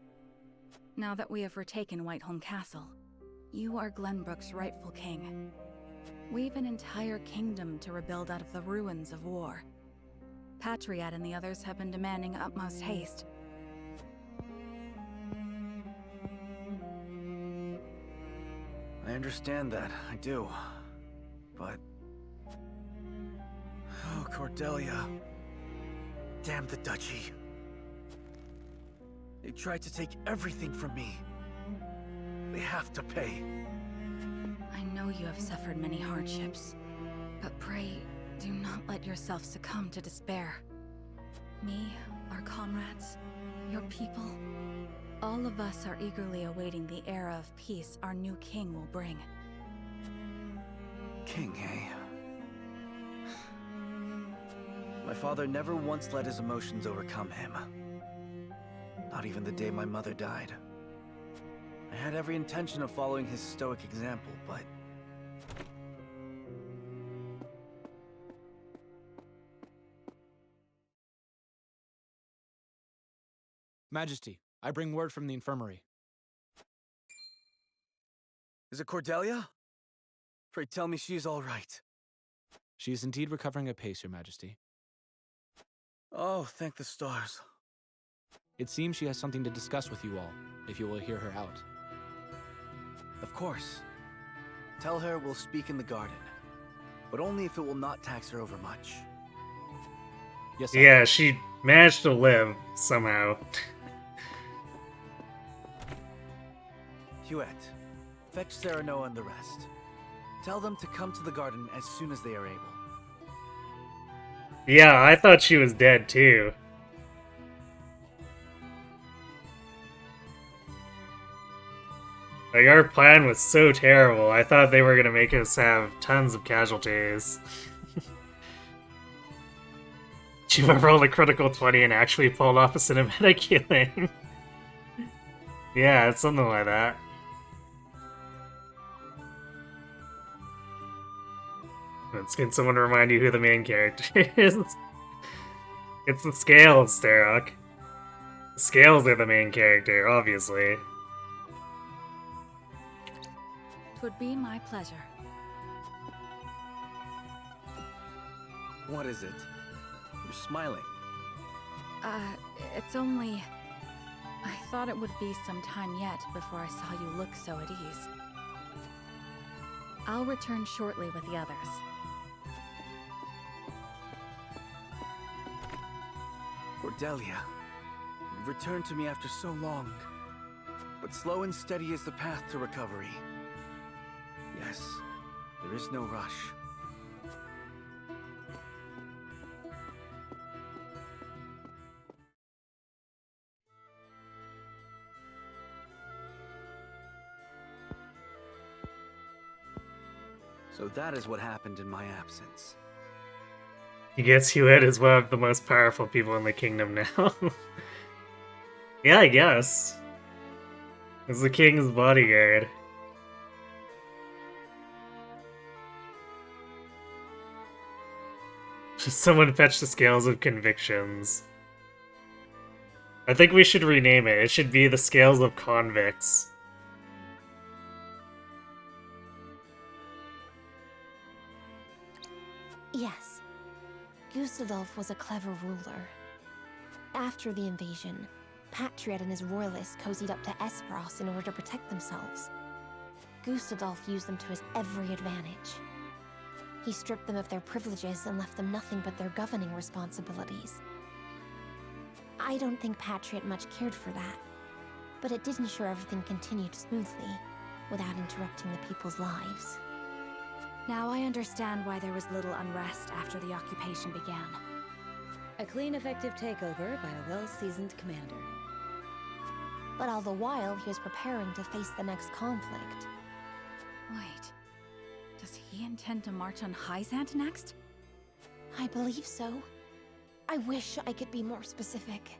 Now that we have retaken Whiteholm Castle, you are Glenbrook's rightful king. We've an entire kingdom to rebuild out of the ruins of war. Patriot and the others have been demanding utmost haste. I understand that, I do. But... oh, Cordelia. Damn the duchy. They tried to take everything from me. They have to pay. I know you have suffered many hardships, but pray, do not let yourself succumb to despair. Me, our comrades, your people, all of us are eagerly awaiting the era of peace our new king will bring. King, eh? My father never once let his emotions overcome him. Not even the day my mother died. I had every intention of following his stoic example, but... Majesty, I bring word from the infirmary. Is it Cordelia? Pray tell me she's all right. She is indeed recovering apace, Your Majesty. Oh, thank the stars. It seems she has something to discuss with you all, if you will hear her out. Of course. Tell her we'll speak in the garden, but only if it will not tax her over much. Yes, sir. Yeah, she managed to live, somehow. Huet, fetch Serenoa and the rest. Tell them to come to the garden as soon as they are able. Yeah, I thought she was dead too. Like, our plan was so terrible. I thought they were gonna make us have tons of casualties. She rolled a critical 20 and actually pulled off a cinematic healing. Yeah, it's something like that. Can someone remind you who the main character is? It's the Scales, Starrock. The Scales are the main character, obviously. Twould be my pleasure. What is it? You're smiling. It's only... I thought it would be some time yet before I saw you look so at ease. I'll return shortly with the others. Cordelia, you've returned to me after so long. But slow and steady is the path to recovery. Yes, there is no rush. So that is what happened in my absence. He gets Huet as one of the most powerful people in the kingdom now. Yeah, I guess. As the king's bodyguard. Someone fetch the Scales of Convictions. I think we should rename it. It should be the Scales of Convicts. Yes. Gustadolf was a clever ruler. After the invasion, Patriot and his royalists cozied up to Esfrost in order to protect themselves. Gustadolf used them to his every advantage. He stripped them of their privileges and left them nothing but their governing responsibilities. I don't think Patriot much cared for that, but it did ensure everything continued smoothly, without interrupting the people's lives. Now I understand why there was little unrest after the occupation began. A clean, effective takeover by a well-seasoned commander. But all the while, he was preparing to face the next conflict. Wait, does he intend to march on Hyzant next? I believe so. I wish I could be more specific.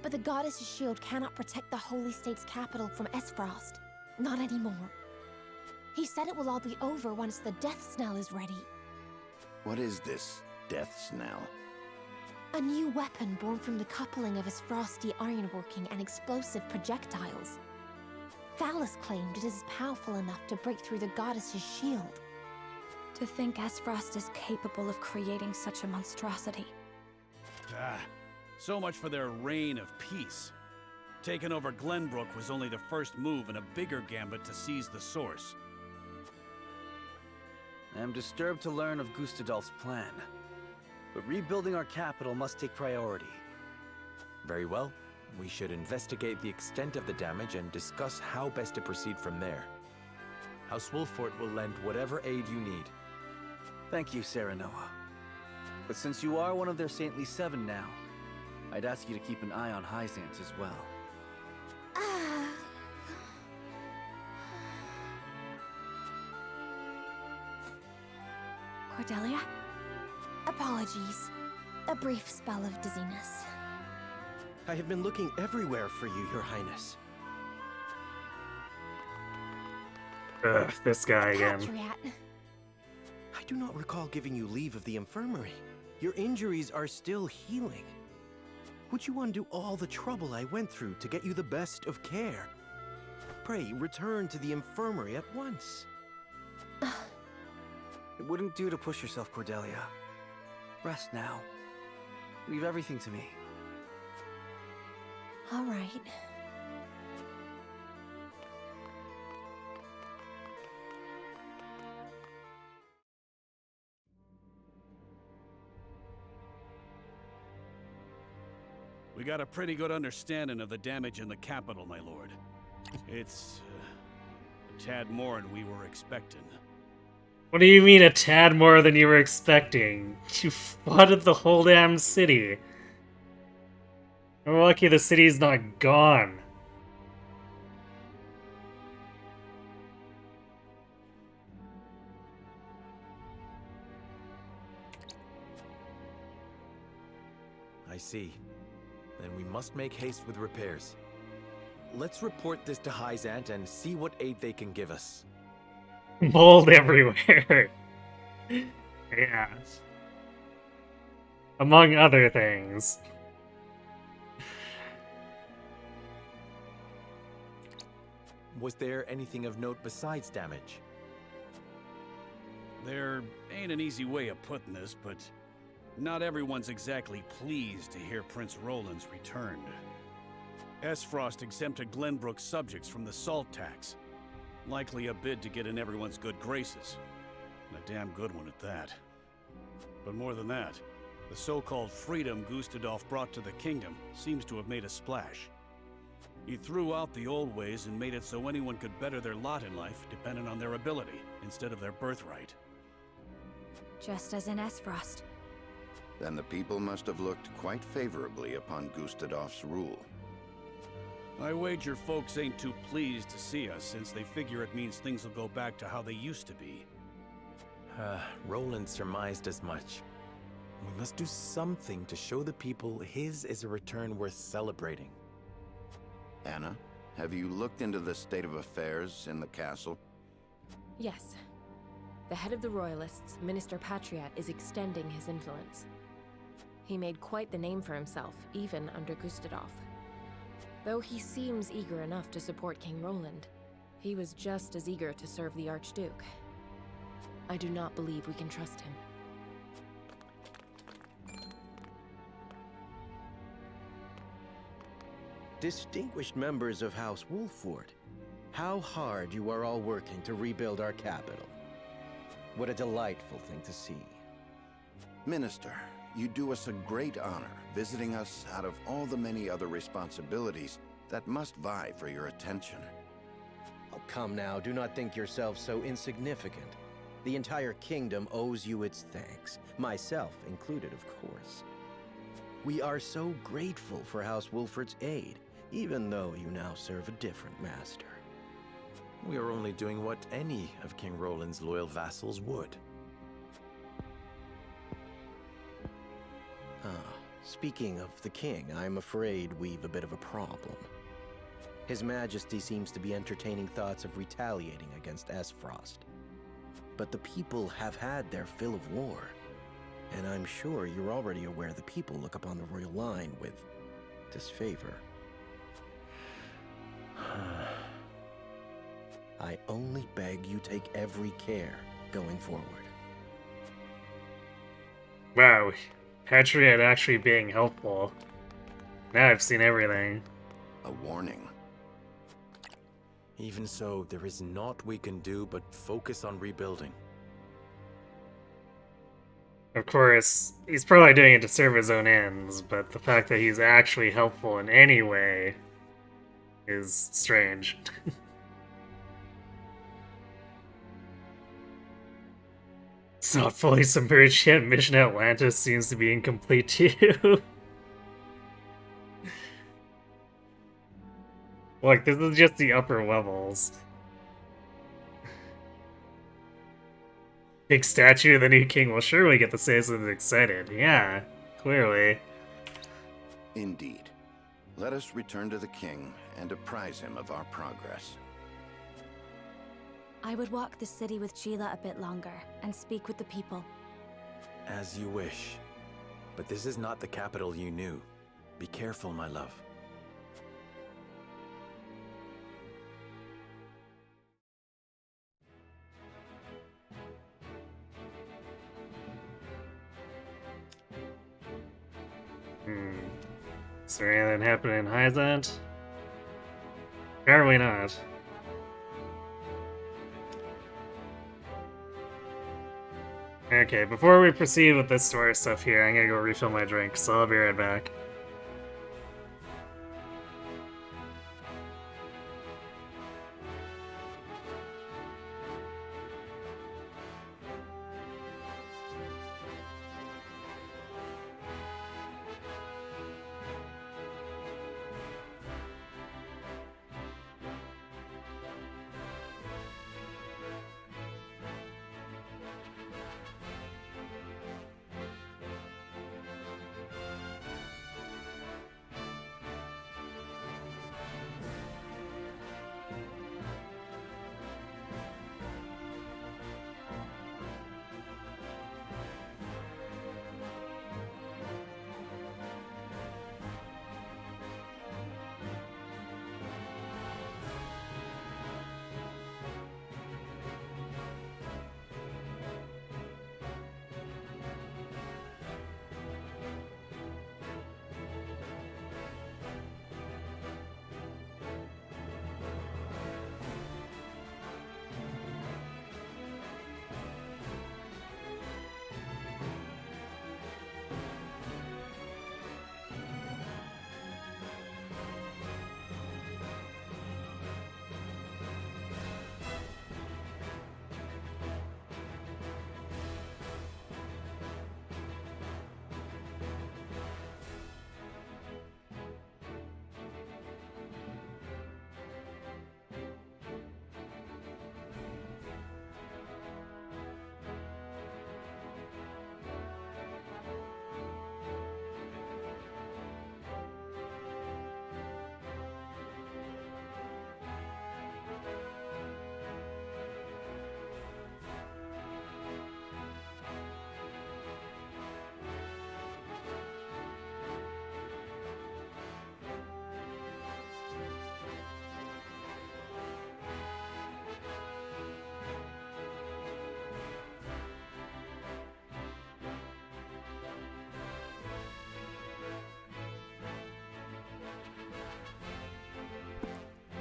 But the Goddess's shield cannot protect the Holy State's capital from Esfrost. Not anymore. He said it will all be over once the Death Snell is ready. What is this Death Snell? A new weapon born from the coupling of his frosty ironworking and explosive projectiles. Thalos claimed it is powerful enough to break through the Goddess's shield. To think Esfrost is capable of creating such a monstrosity. So much for their reign of peace. Taking over Glenbrook was only the first move in a bigger gambit to seize the source. I am disturbed to learn of Gustadolf's plan. But rebuilding our capital must take priority. Very well. We should investigate the extent of the damage and discuss how best to proceed from there. House Wolffort will lend whatever aid you need. Thank you, Serenoa. But since you are one of their Saintly Seven now, I'd ask you to keep an eye on Hyzant as well. Cordelia? Apologies. A brief spell of dizziness. I have been looking everywhere for you, Your Highness. Ugh, this guy again. Patriot. I do not recall giving you leave of the infirmary. Your injuries are still healing. Would you undo all the trouble I went through to get you the best of care? Pray, return to the infirmary at once. It wouldn't do to push yourself, Cordelia. Rest now. Leave everything to me. All right. We got a pretty good understanding of the damage in the capital, my lord. It's a tad more than we were expecting. What do you mean a tad more than you were expecting? You flooded the whole damn city. We're lucky the city's not gone. I see. Then we must make haste with repairs. Let's report this to Hyzant and see what aid they can give us. Mold everywhere. Yeah. Among other things. Was there anything of note besides damage? There ain't an easy way of putting this, but not everyone's exactly pleased to hear Prince Roland's returned. Esfrost exempted Glenbrook's subjects from the salt tax. Likely a bid to get in everyone's good graces. And a damn good one at that. But more than that, the so-called freedom Gustadolf brought to the kingdom seems to have made a splash. He threw out the old ways and made it so anyone could better their lot in life dependent on their ability, instead of their birthright. Just as in Esfrost. Then the people must have looked quite favorably upon Gustadolf's rule. I wager folks ain't too pleased to see us, since they figure it means things will go back to how they used to be. Roland surmised as much. We must do something to show the people his is a return worth celebrating. Anna, have you looked into the state of affairs in the castle? Yes. The head of the Royalists, Minister Patriot, is extending his influence. He made quite the name for himself, even under Gustadolf. Though he seems eager enough to support King Roland, he was just as eager to serve the Archduke. I do not believe we can trust him. Distinguished members of House Wolfford, how hard you are all working to rebuild our capital. What a delightful thing to see. Minister, you do us a great honor visiting us out of all the many other responsibilities that must vie for your attention. Oh, come now, do not think yourself so insignificant. The entire kingdom owes you its thanks, myself included, of course. We are so grateful for House Wolfford's aid, even though you now serve a different master. We are only doing what any of King Roland's loyal vassals would. Speaking of the king, I'm afraid we've a bit of a problem. His Majesty seems to be entertaining thoughts of retaliating against Esfrost. But the people have had their fill of war, and I'm sure you're already aware the people look upon the royal line with disfavor. I only beg you take every care going forward. Wow, Patriot actually being helpful. Now I've seen everything. A warning. Even so, there is naught we can do but focus on rebuilding. Of course, he's probably doing it to serve his own ends, but the fact that he's actually helpful in any way is strange. It's not fully submerged yet. Mission Atlantis seems to be incomplete too. Look, this is just the upper levels. Big statue of the new king will surely get the citizens excited. Yeah, clearly. Indeed. Let us return to the king and apprise him of our progress. I would walk the city with Sheila a bit longer and speak with the people. As you wish. But this is not the capital you knew. Be careful, my love. Is there anything happening in Hyzant? Apparently not. Okay, before we proceed with this story stuff here, I'm gonna go refill my drink, so I'll be right back.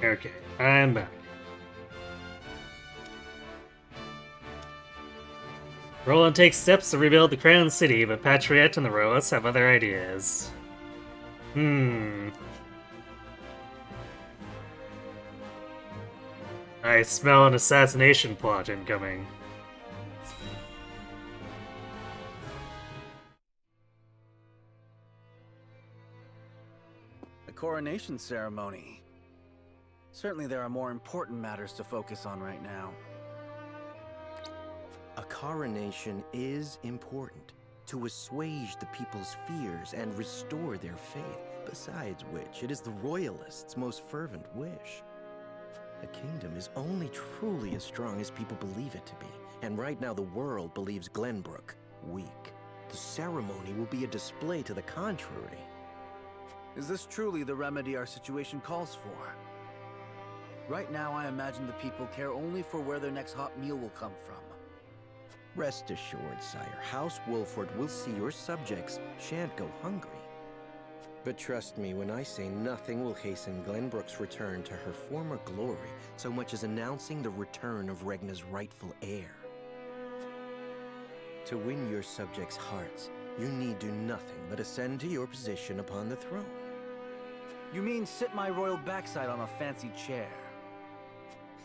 Okay, I'm back. Roland takes steps to rebuild the Crown City, but Patriette and the Royalists have other ideas. I smell an assassination plot incoming. The coronation ceremony. Certainly there are more important matters to focus on right now. A coronation is important to assuage the people's fears and restore their faith, besides which it is the Royalists' most fervent wish. A kingdom is only truly as strong as people believe it to be, and right now the world believes Glenbrook weak. The ceremony will be a display to the contrary. Is this truly the remedy our situation calls for? Right now I imagine the people care only for where their next hot meal will come from. Rest assured, sire, House Wolford will see your subjects shan't go hungry. But trust me when I say nothing will hasten Glenbrook's return to her former glory so much as announcing the return of Regna's rightful heir. To win your subjects' hearts, you need do nothing but ascend to your position upon the throne. You mean sit my royal backside on a fancy chair?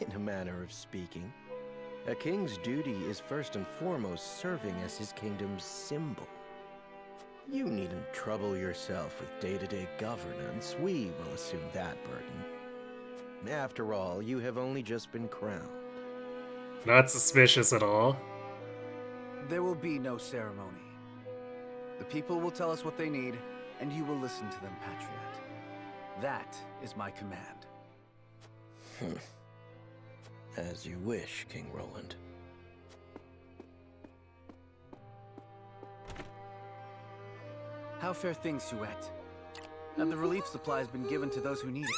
In a manner of speaking. A king's duty is first and foremost serving as his kingdom's symbol. You needn't trouble yourself with day-to-day governance. We will assume that burden. After all, you have only just been crowned. Not suspicious at all. There will be no ceremony. The people will tell us what they need, and you will listen to them, Patriot. That is my command. As you wish, King Roland. How fare things, Suette? Have the relief supplies been given to those who need it?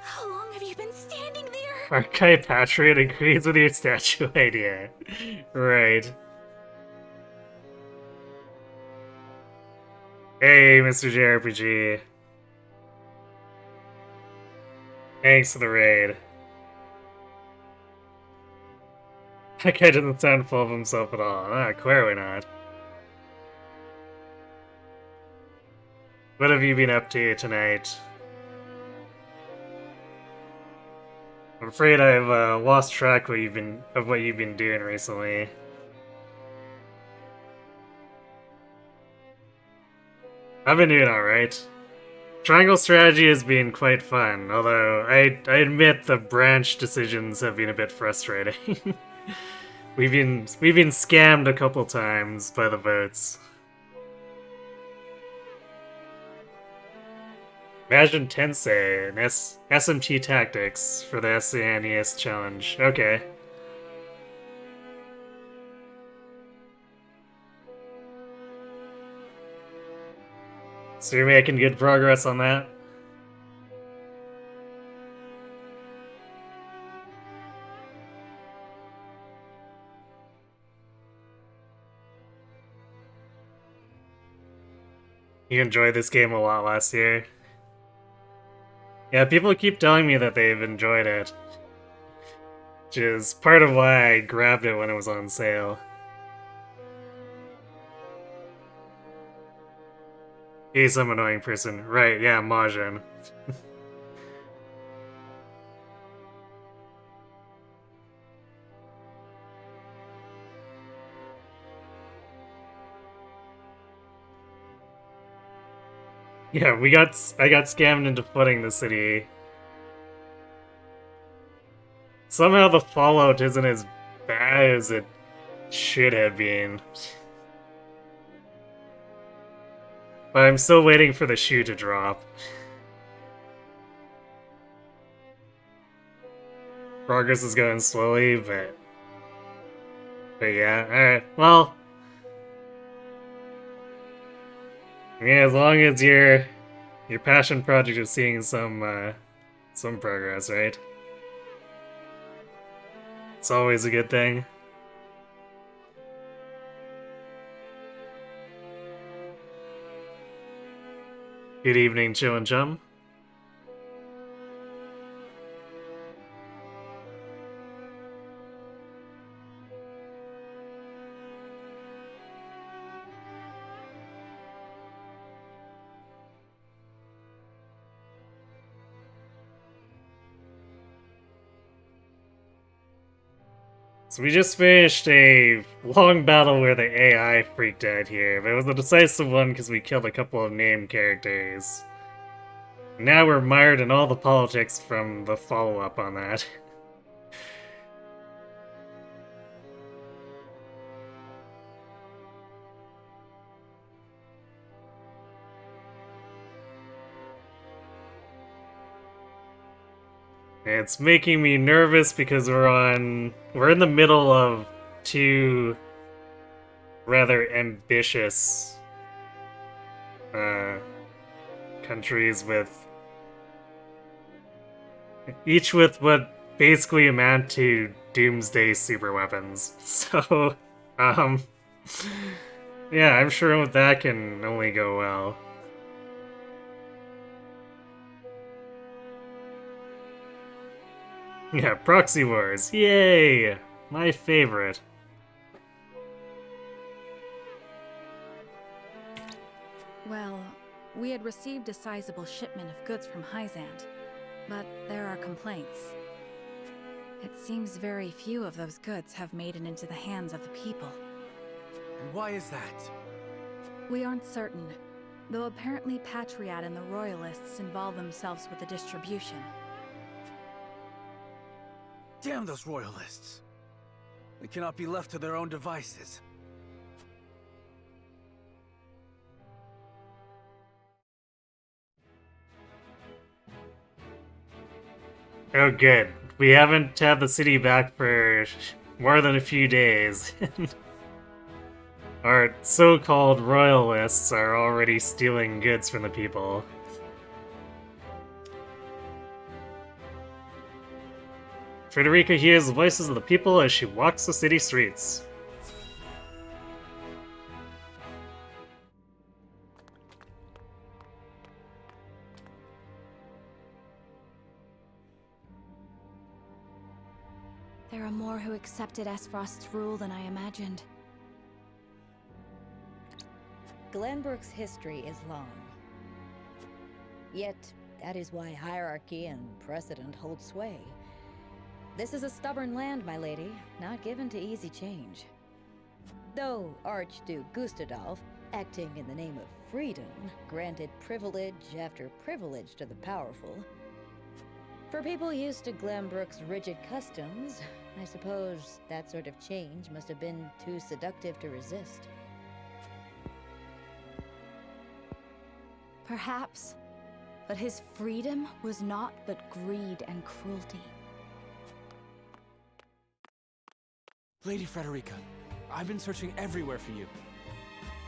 How long have you been standing there? Archive Patriot agrees with your statue idea. Right. Hey, Mr. JRPG. Thanks for the raid. That guy doesn't sound full of himself at all. Ah, clearly not. What have you been up to tonight? I'm afraid I've lost track of what you've been doing recently. I've been doing alright. Triangle strategy has been quite fun, although I admit the branch decisions have been a bit frustrating. We've been scammed a couple times by the votes. Imagine Tensei and SMT Tactics for the SNES challenge. Okay. So you're making good progress on that? You enjoyed this game a lot last year. Yeah, people keep telling me that they've enjoyed it. Which is part of why I grabbed it when it was on sale. He's some annoying person. Right, yeah, Majin. Yeah, I got scammed into flooding the city. Somehow the fallout isn't as bad as it should have been. But I'm still waiting for the shoe to drop. Progress is going slowly, but yeah, alright, well. Yeah, as long as your passion project is seeing some progress, right? It's always a good thing. Good evening, Chill and Chum. So we just finished a long battle where the AI freaked out here, but it was a decisive one because we killed a couple of named characters. Now we're mired in all the politics from the follow-up on that. It's making me nervous because we're in the middle of two rather ambitious countries with each with what basically amount to doomsday super weapons. So, yeah, I'm sure that can only go well. Yeah, proxy wars. Yay! My favorite. Well, we had received a sizable shipment of goods from Hyzant, but there are complaints. It seems very few of those goods have made it into the hands of the people. And why is that? We aren't certain, though apparently Patriot and the Royalists involve themselves with the distribution. Damn those Royalists! They cannot be left to their own devices. Oh good. We haven't had the city back for more than a few days. Our so-called royalists are already stealing goods from the people. Frederica hears the voices of the people as she walks the city streets. There are more who accepted Esfrost's rule than I imagined. Glenbrook's history is long. Yet, that is why hierarchy and precedent hold sway. This is a stubborn land, my lady, not given to easy change. Though Archduke Gustadolf, acting in the name of freedom, granted privilege after privilege to the powerful. For people used to Glenbrook's rigid customs, I suppose that sort of change must have been too seductive to resist. Perhaps, but his freedom was naught but greed and cruelty. Lady Frederica, I've been searching everywhere for you.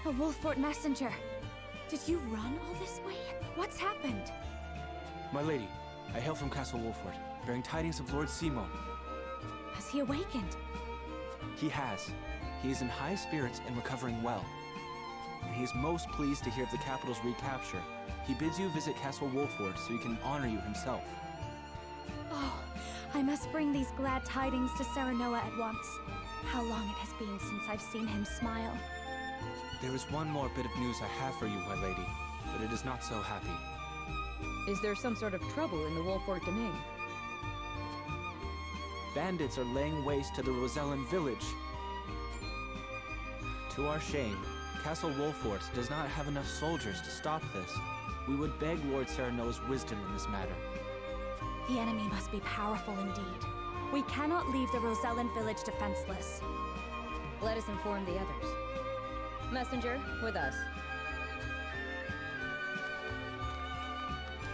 A Wolffort messenger! Did you run all this way? What's happened? My lady, I hail from Castle Wolffort, bearing tidings of Lord Simo. Has he awakened? He has. He is in high spirits and recovering well. And he is most pleased to hear of the capital's recapture. He bids you visit Castle Wolffort so he can honor you himself. Oh, I must bring these glad tidings to Serenoa at once. How long it has been since I've seen him smile. There is one more bit of news I have for you, my lady, but it is not so happy. Is there some sort of trouble in the Wolffort domain? Bandits are laying waste to the Rosellan village. To our shame, Castle Wolffort does not have enough soldiers to stop this. We would beg Lord Serenoa's wisdom in this matter. The enemy must be powerful indeed. We cannot leave the Rosellan village defenseless. Let us inform the others. Messenger, with us.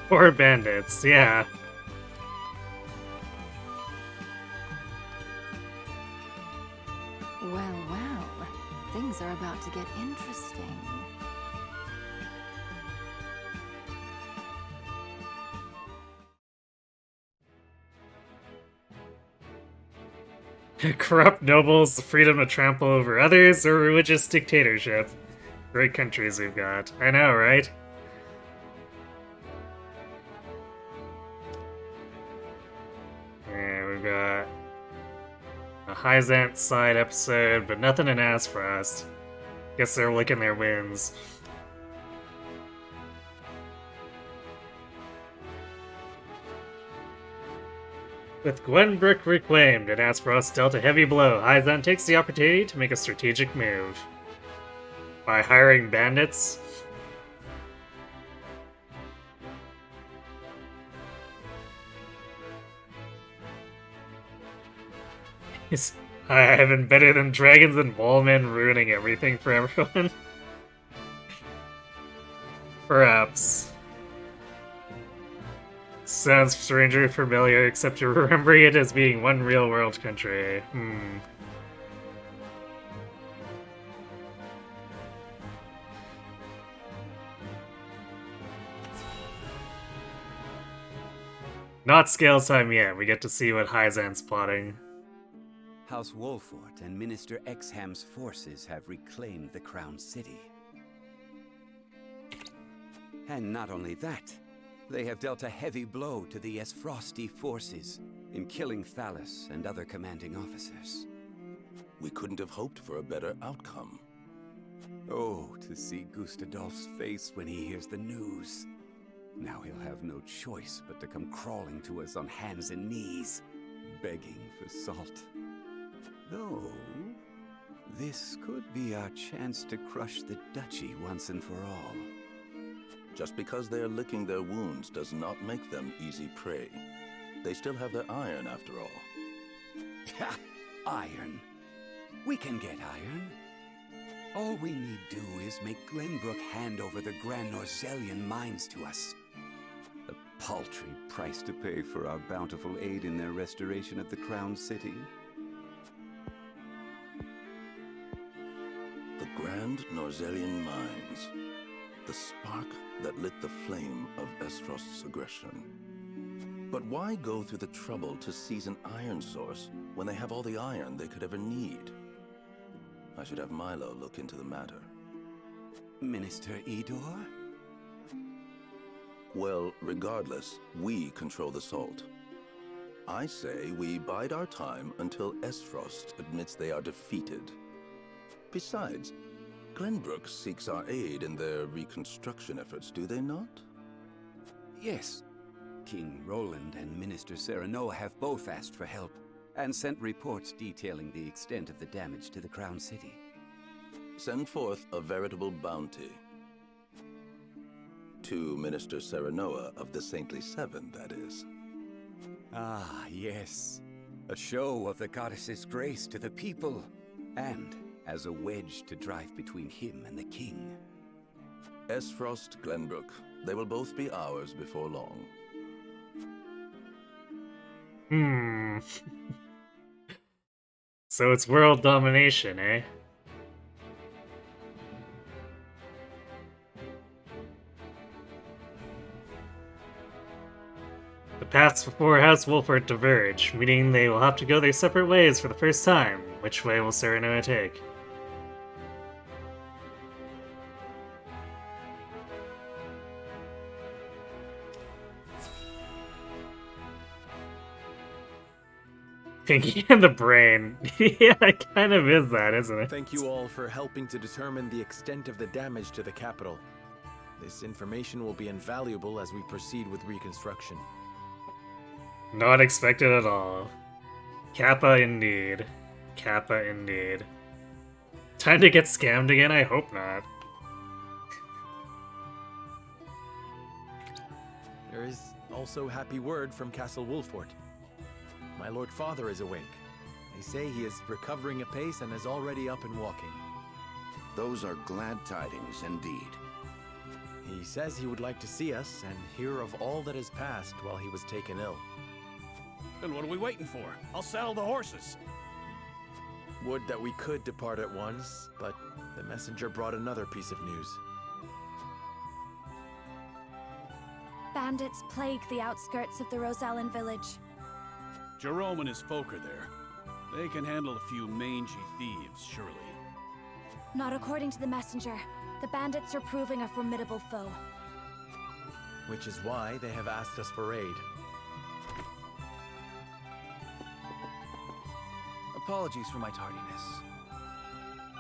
Poor bandits, yeah. Well, well. Things are about to get interesting. Corrupt nobles, the freedom to trample over others, or religious dictatorship. Great countries we've got. I know, right? Yeah, we've got a Hyzant side episode, but nothing in Asfrost. Guess they're licking their wins. With Glenbrook reclaimed and Aspros dealt a heavy blow, Hyzan takes the opportunity to make a strategic move. By hiring bandits? I have been better than dragons and wallmen, ruining everything for everyone. Perhaps. Sounds strangely familiar, except you're remembering it as being one real-world country. Not scale time yet, we get to see what Hyzan's plotting. House Wolfort and Minister Exham's forces have reclaimed the Crown City. And not only that, they have dealt a heavy blow to the Esfrosti forces in killing Thalos and other commanding officers. We couldn't have hoped for a better outcome. Oh, to see Gustadolf's face when he hears the news. Now he'll have no choice but to come crawling to us on hands and knees, begging for salt. Though, this could be our chance to crush the Duchy once and for all. Just because they're licking their wounds does not make them easy prey. They still have their iron, after all. Ha! Iron? We can get iron. All we need do is make Glenbrook hand over the Grand Norzelian mines to us. A paltry price to pay for our bountiful aid in their restoration of the Crown City. The Grand Norzelian mines. The spark that lit the flame of Esfrost's aggression. But why go through the trouble to seize an iron source when they have all the iron they could ever need? I should have Milo look into the matter. Minister Idor? Well, regardless, we control the salt. I say we bide our time until Esfrost admits they are defeated. Besides, Glenbrook seeks our aid in their reconstruction efforts, do they not? Yes. King Roland and Minister Serenoa have both asked for help, and sent reports detailing the extent of the damage to the Crown City. Send forth a veritable bounty. To Minister Serenoa of the Saintly Seven, that is. Ah, yes. A show of the goddess's grace to the people, and as a wedge to drive between him and the king. Esfrost, Glenbrook. They will both be ours before long. So it's world domination, eh? The paths before House Wolfort diverge, meaning they will have to go their separate ways for the first time. Which way will Serenoa take? Pinky and the brain. Yeah, it kind of is that, isn't it? Thank you all for helping to determine the extent of the damage to the capital. This information will be invaluable as we proceed with reconstruction. Not expected at all. Kappa indeed. Kappa indeed. Time to get scammed again? I hope not. There is also happy word from Castle Wolfort. My Lord Father is awake. They say he is recovering apace and is already up and walking. Those are glad tidings indeed. He says he would like to see us and hear of all that has passed while he was taken ill. Then what are we waiting for? I'll saddle the horses. Would that we could depart at once, but the messenger brought another piece of news. Bandits plague the outskirts of the Rosellan village. Jerome and his folk are there. They can handle a few mangy thieves, surely. Not according to the messenger. The bandits are proving a formidable foe. Which is why they have asked us for aid. Apologies for my tardiness.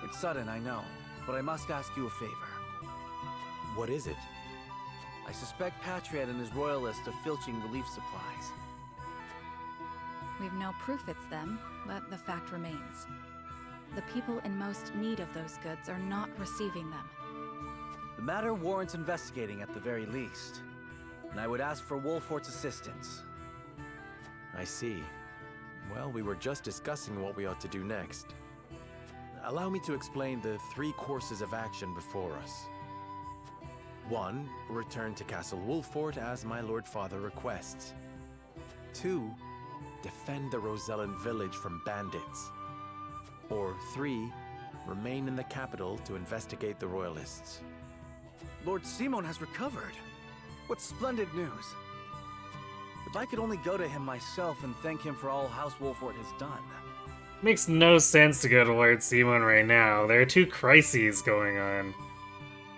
It's sudden, I know, but I must ask you a favor. What is it? I suspect Patriot and his royalists of filching relief supplies. We've no proof it's them, but the fact remains. The people in most need of those goods are not receiving them. The matter warrants investigating at the very least. And I would ask for Wolfort's assistance. I see. Well, we were just discussing what we ought to do next. Allow me to explain the 3 courses of action before us. 1. Return to Castle Wolfort as my Lord Father requests. 2. Defend the Rosellan village from bandits. Or 3. Remain in the capital to investigate the Royalists. Lord Simon has recovered. What splendid news. If I could only go to him myself and thank him for all House Wolfort has done. Makes no sense to go to Lord Simon right now. There are 2 crises going on.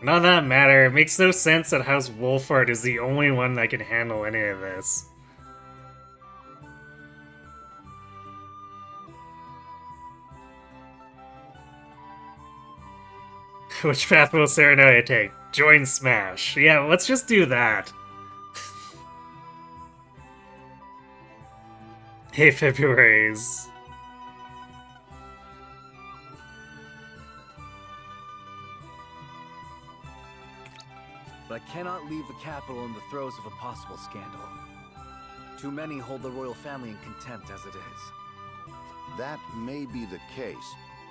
And on that matter, it makes no sense that House Wolfort is the only one that can handle any of this. Which path will Serenoa take? Join Smash. Yeah, let's just do that. Hey, February's. But I cannot leave the capital in the throes of a possible scandal. Too many hold the royal family in contempt as it is. That may be the case,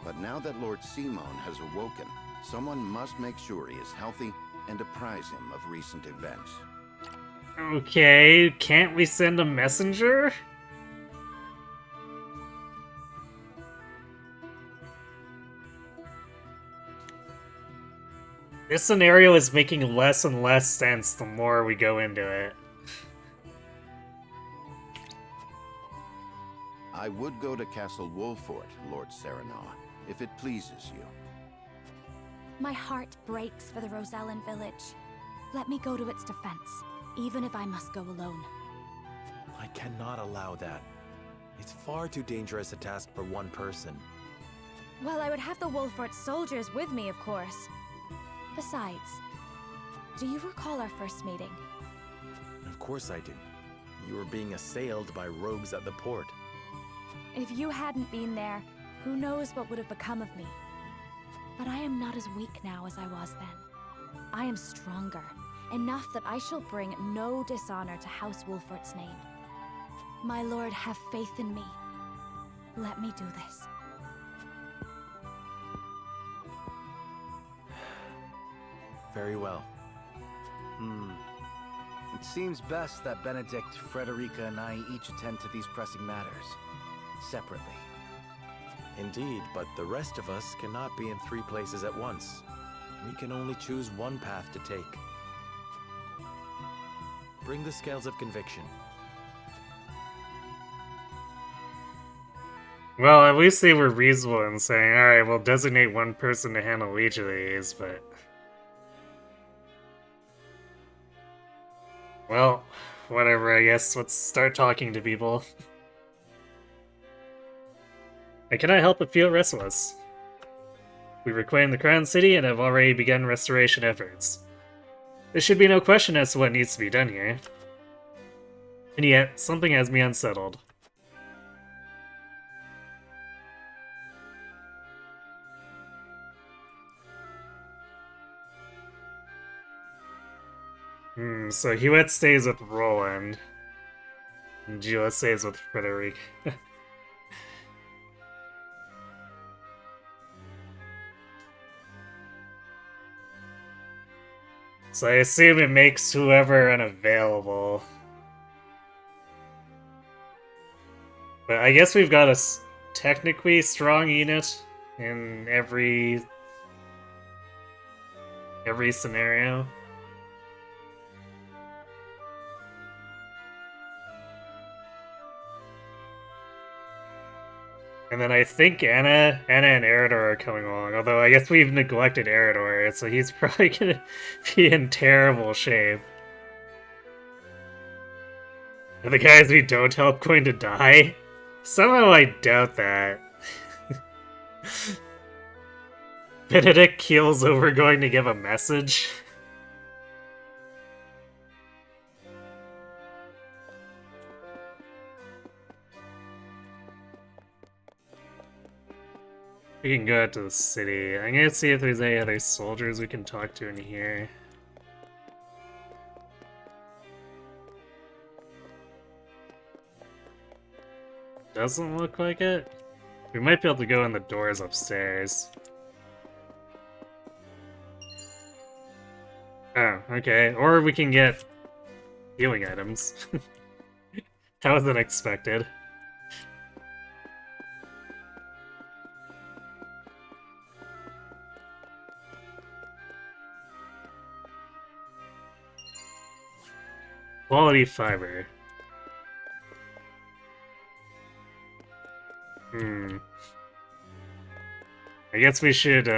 but now that Lord Simon has awoken, someone must make sure he is healthy and apprise him of recent events. Okay, can't we send a messenger? This scenario is making less and less sense the more we go into it. I would go to Castle Wolfort, Lord Serenoa, if it pleases you. My heart breaks for the Rosellan village. Let me go to its defense, even if I must go alone. I cannot allow that. It's far too dangerous a task for one person. Well, I would have the Wolfort soldiers with me, of course. Besides, do you recall our first meeting? Of course I do. You were being assailed by rogues at the port. If you hadn't been there, who knows what would have become of me. But I am not as weak now as I was then. I am stronger, enough that I shall bring no dishonor to House Wolfort's name. My lord, have faith in me. Let me do this. Very well. It seems best that Benedict, Frederica, and I each attend to these pressing matters, separately. Indeed, but the rest of us cannot be in 3 places at once. We can only choose one path to take. Bring the scales of conviction. Well, at least they were reasonable in saying, alright, we'll designate one person to handle each of these, but... Well, whatever, I guess. Let's start talking to people. I cannot help but feel restless. We reclaimed the Crown City and have already begun restoration efforts. There should be no question as to what needs to be done here. And yet, something has me unsettled. So Huette stays with Roland. And Gila stays with Frederic. So I assume it makes whoever unavailable. But I guess we've got a technically strong unit in every scenario. And then I think Anna and Eridor are coming along, although I guess we've neglected Eridor, so he's probably gonna be in terrible shape. Are the guys we don't help going to die? Somehow I doubt that. Benedict keels over going to give a message. We can go out to the city. I'm gonna see if there's any other soldiers we can talk to in here. Doesn't look like it. We might be able to go in the doors upstairs. Oh, okay. Or we can get healing items. That was unexpected. Quality fiber. I guess we should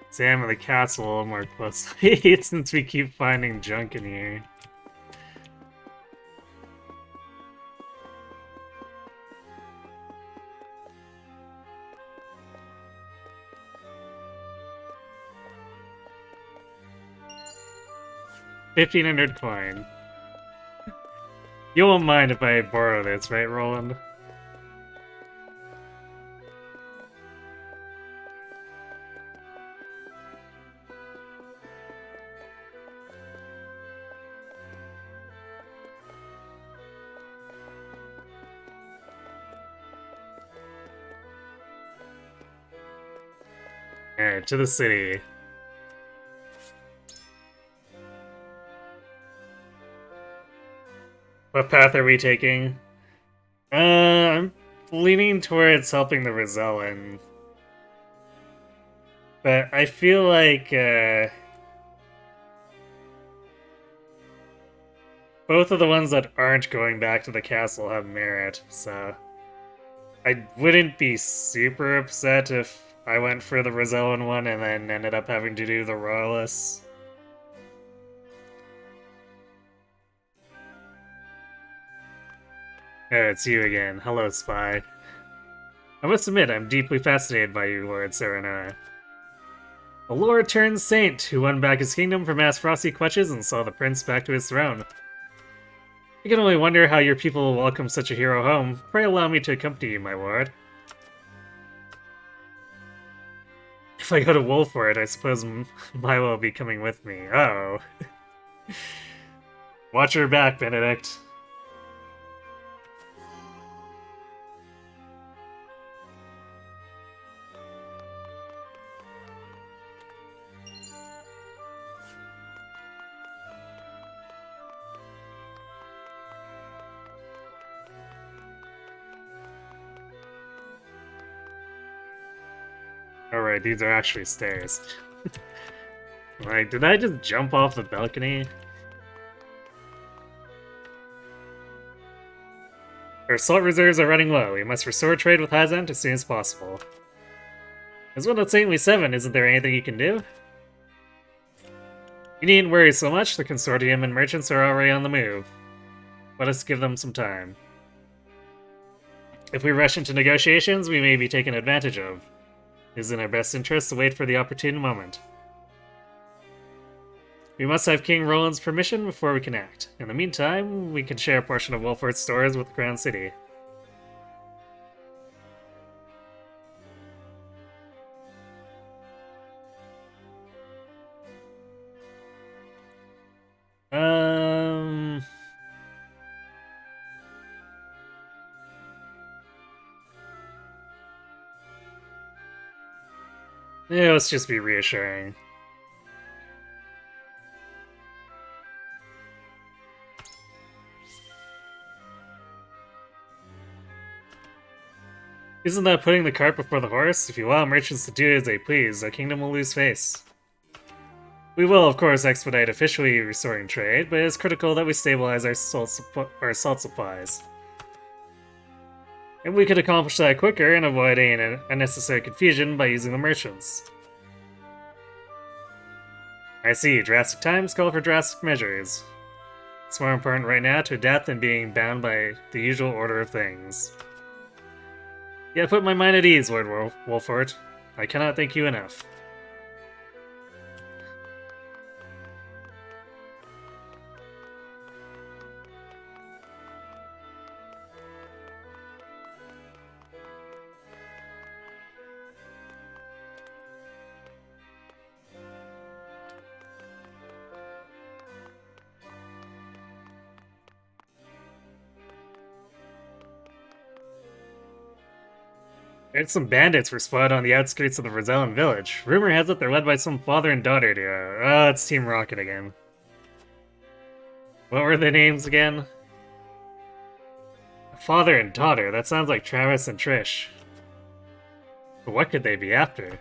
examine the castle a little more closely since we keep finding junk in here. $1,500 coin. You won't mind if I borrow this, right, Roland? Alright, to the city. What path are we taking? I'm leaning towards helping the Rosellan. But I feel like, both of the ones that aren't going back to the castle have merit, so I wouldn't be super upset if I went for the Rosellan one and then ended up having to do the Royalists. Oh, it's you again. Hello, spy. I must admit, I'm deeply fascinated by you, Lord Serenoa. A Lord-turned-saint who won back his kingdom from mass frosty clutches and saw the prince back to his throne. I can only wonder how your people will welcome such a hero home. Pray allow me to accompany you, my lord. If I go to Wolford, I suppose Milo will be coming with me. Uh-oh. Watch your back, Benedict. Alright, these are actually stairs. Like, did I just jump off the balcony? Our salt reserves are running low. We must restore trade with Hyzant as soon as possible. As well as Saintly 7, isn't there anything you can do? You needn't worry so much. The consortium and merchants are already on the move. Let us give them some time. If we rush into negotiations, we may be taken advantage of. It is in our best interest to wait for the opportune moment. We must have King Roland's permission before we can act. In the meantime, we can share a portion of Wolford's stores with the Crown City. Yeah, let's just be reassuring. Isn't that putting the cart before the horse? If you allow merchants to do as they please, our kingdom will lose face. We will, of course, expedite officially restoring trade, but it is critical that we stabilize our salt supplies. And we could accomplish that quicker and avoid any unnecessary confusion by using the merchants. I see, drastic times call for drastic measures. It's more important right now to adapt than being bound by the usual order of things. You have put my mind at ease, Lord Wolford. I cannot thank you enough. And some bandits were spotted on the outskirts of the Rosellan village. Rumor has it they're led by some father and daughter duo. Oh, it's Team Rocket again. What were their names again? Father and daughter, that sounds like Travis and Trish. But what could they be after?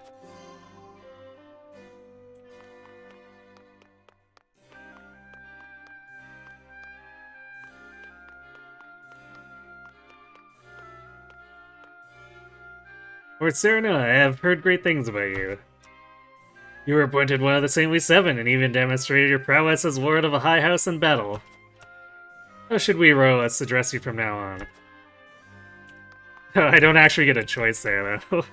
Lord Cyrano, I have heard great things about you. You were appointed one of the Saintly Seven and even demonstrated your prowess as lord of a high house in battle. How should we Royalists address you from now on? I don't actually get a choice there, though.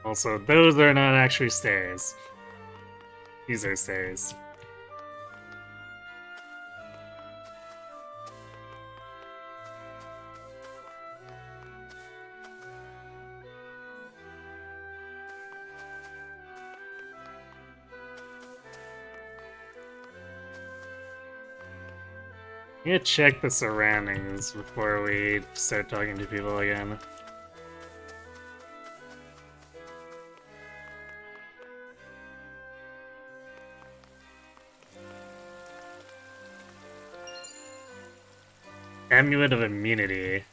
Also, those are not actually stairs. These are stairs. I'm gonna check the surroundings before we start talking to people again. Amulet of Immunity.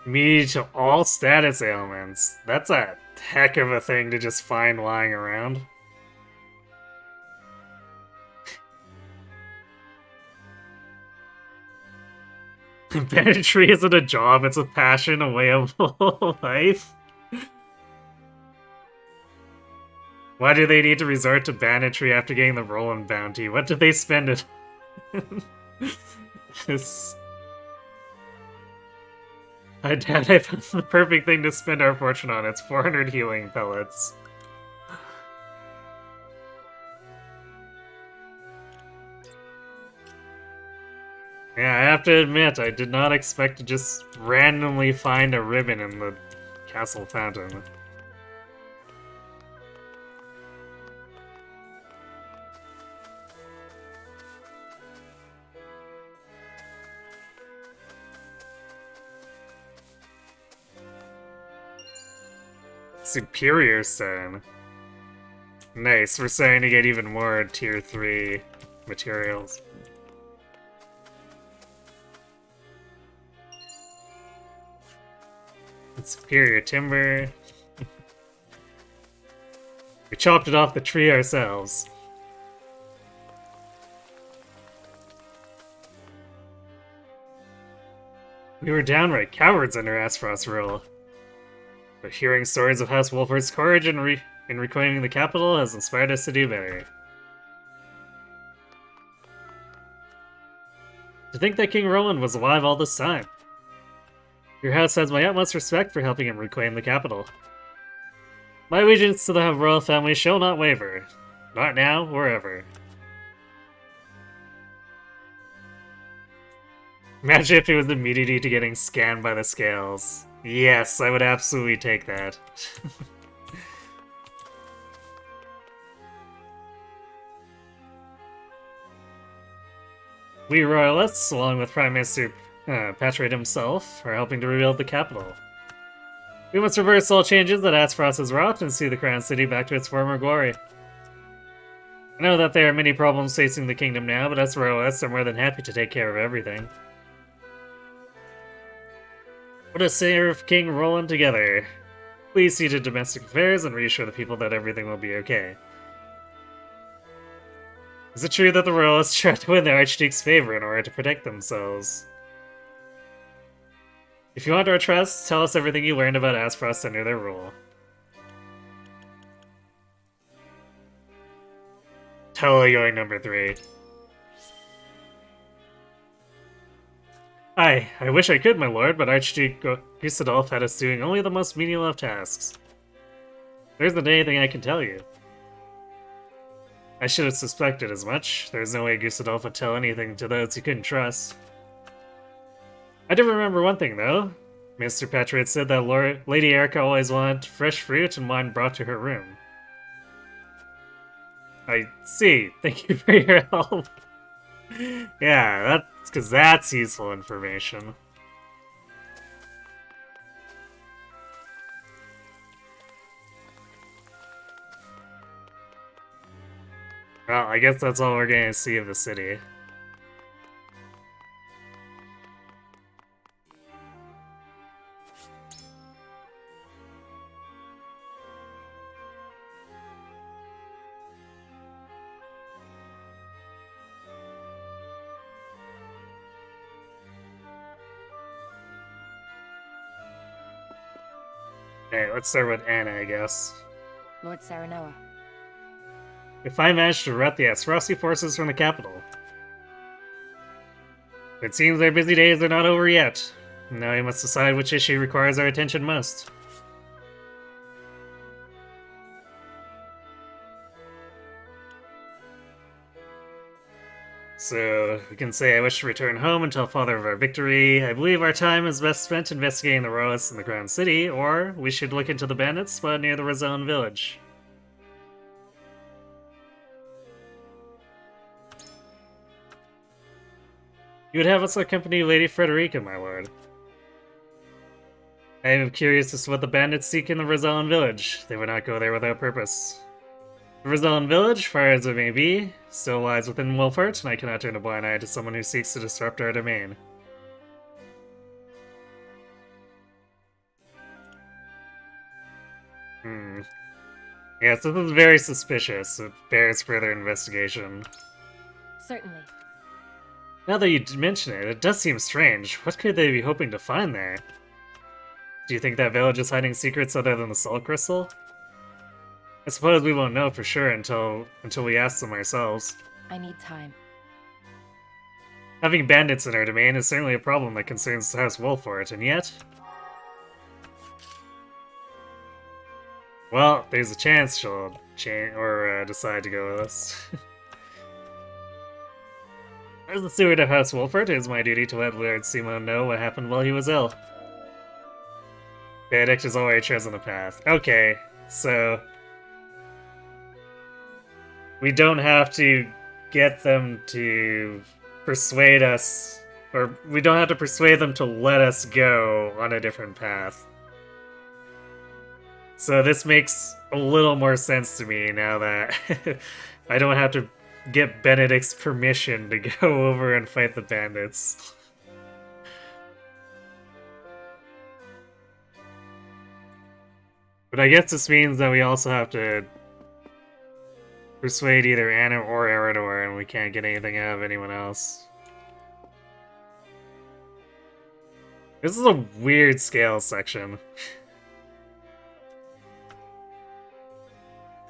Immunity to all status ailments. That's a heck of a thing to just find lying around. Banditry isn't a job, it's a passion, a way of life. Why do they need to resort to banditry after getting the Roland bounty? What did they spend it on? I doubt I found the perfect thing to spend our fortune on. It's 400 healing pellets. Yeah, I have to admit, I did not expect to just randomly find a ribbon in the castle fountain. Superior Stone. Nice, we're starting to get even more tier 3 materials. Superior Timber. We chopped it off the tree ourselves. We were downright cowards under Asphrost's rule. But hearing stories of House Wolford's courage in reclaiming the capital has inspired us to do better. To think that King Roland was alive all this time. Your house has my utmost respect for helping him reclaim the capital. My allegiance to the royal family shall not waver. Not now, or ever. Imagine if it was immunity to getting scanned by the scales. Yes, I would absolutely take that. We royalists, along with Prime Minister Patriot himself, are helping to rebuild the capital. We must reverse all changes that Aspfrost has wrought and see the Crown City back to its former glory. I know that there are many problems facing the kingdom now, but us royalists are more than happy to take care of everything. Let us serve King Roland together. Please see to domestic affairs and reassure the people that everything will be okay. Is it true that the royalists tried to win the Archduke's favor in order to protect themselves? If you want our trust, tell us everything you learned about Aspfrost under their rule. Totally number 3. I wish I could, my lord, but Archduke Gustadolf had us doing only the most menial of tasks. There isn't anything I can tell you. I should have suspected as much. There's no way Gustadolf would tell anything to those he couldn't trust. I do remember one thing, though. Mr. Patriot said that Lady Erica always wanted fresh fruit and wine brought to her room. I see. Thank you for your help. Yeah, that's because that's useful information. Well, I guess that's all we're going to see of the city. Okay, let's start with Anna, I guess. Lord Serenoa. If I manage to rout the Aspfrosti forces from the capital. It seems their busy days are not over yet. Now we must decide which issue requires our attention most. So, we can say I wish to return home and tell Father of our victory. I believe our time is best spent investigating the royalists in the Crown City, or we should look into the bandits spotted near the Rizone village. You would have us accompany Lady Frederica, my lord. I am curious as to what the bandits seek in the Rizone village. They would not go there without purpose. The Rizone village, far as it may be, still lies within Wolfheart, and I cannot turn a blind eye to someone who seeks to disrupt our domain. Yes, this is very suspicious. It bears further investigation. Certainly. Now that you mention it, it does seem strange. What could they be hoping to find there? Do you think that village is hiding secrets other than the Soul Crystal? I suppose we won't know for sure until we ask them ourselves. I need time. Having bandits in our domain is certainly a problem that concerns House Wolfheart, and yet... Well, there's a chance she'll decide to go with us. As the steward of House Wolfheart, it is my duty to let Lord Simo know what happened while he was ill. Benedict has already chosen the path. Okay, so... we don't have to get them to persuade us, or we don't have to persuade them to let us go on a different path. So this makes a little more sense to me now that I don't have to get Benedict's permission to go over and fight the bandits. But I guess this means that we also have to persuade either Anna or Eridor, and we can't get anything out of anyone else. This is a weird scale section.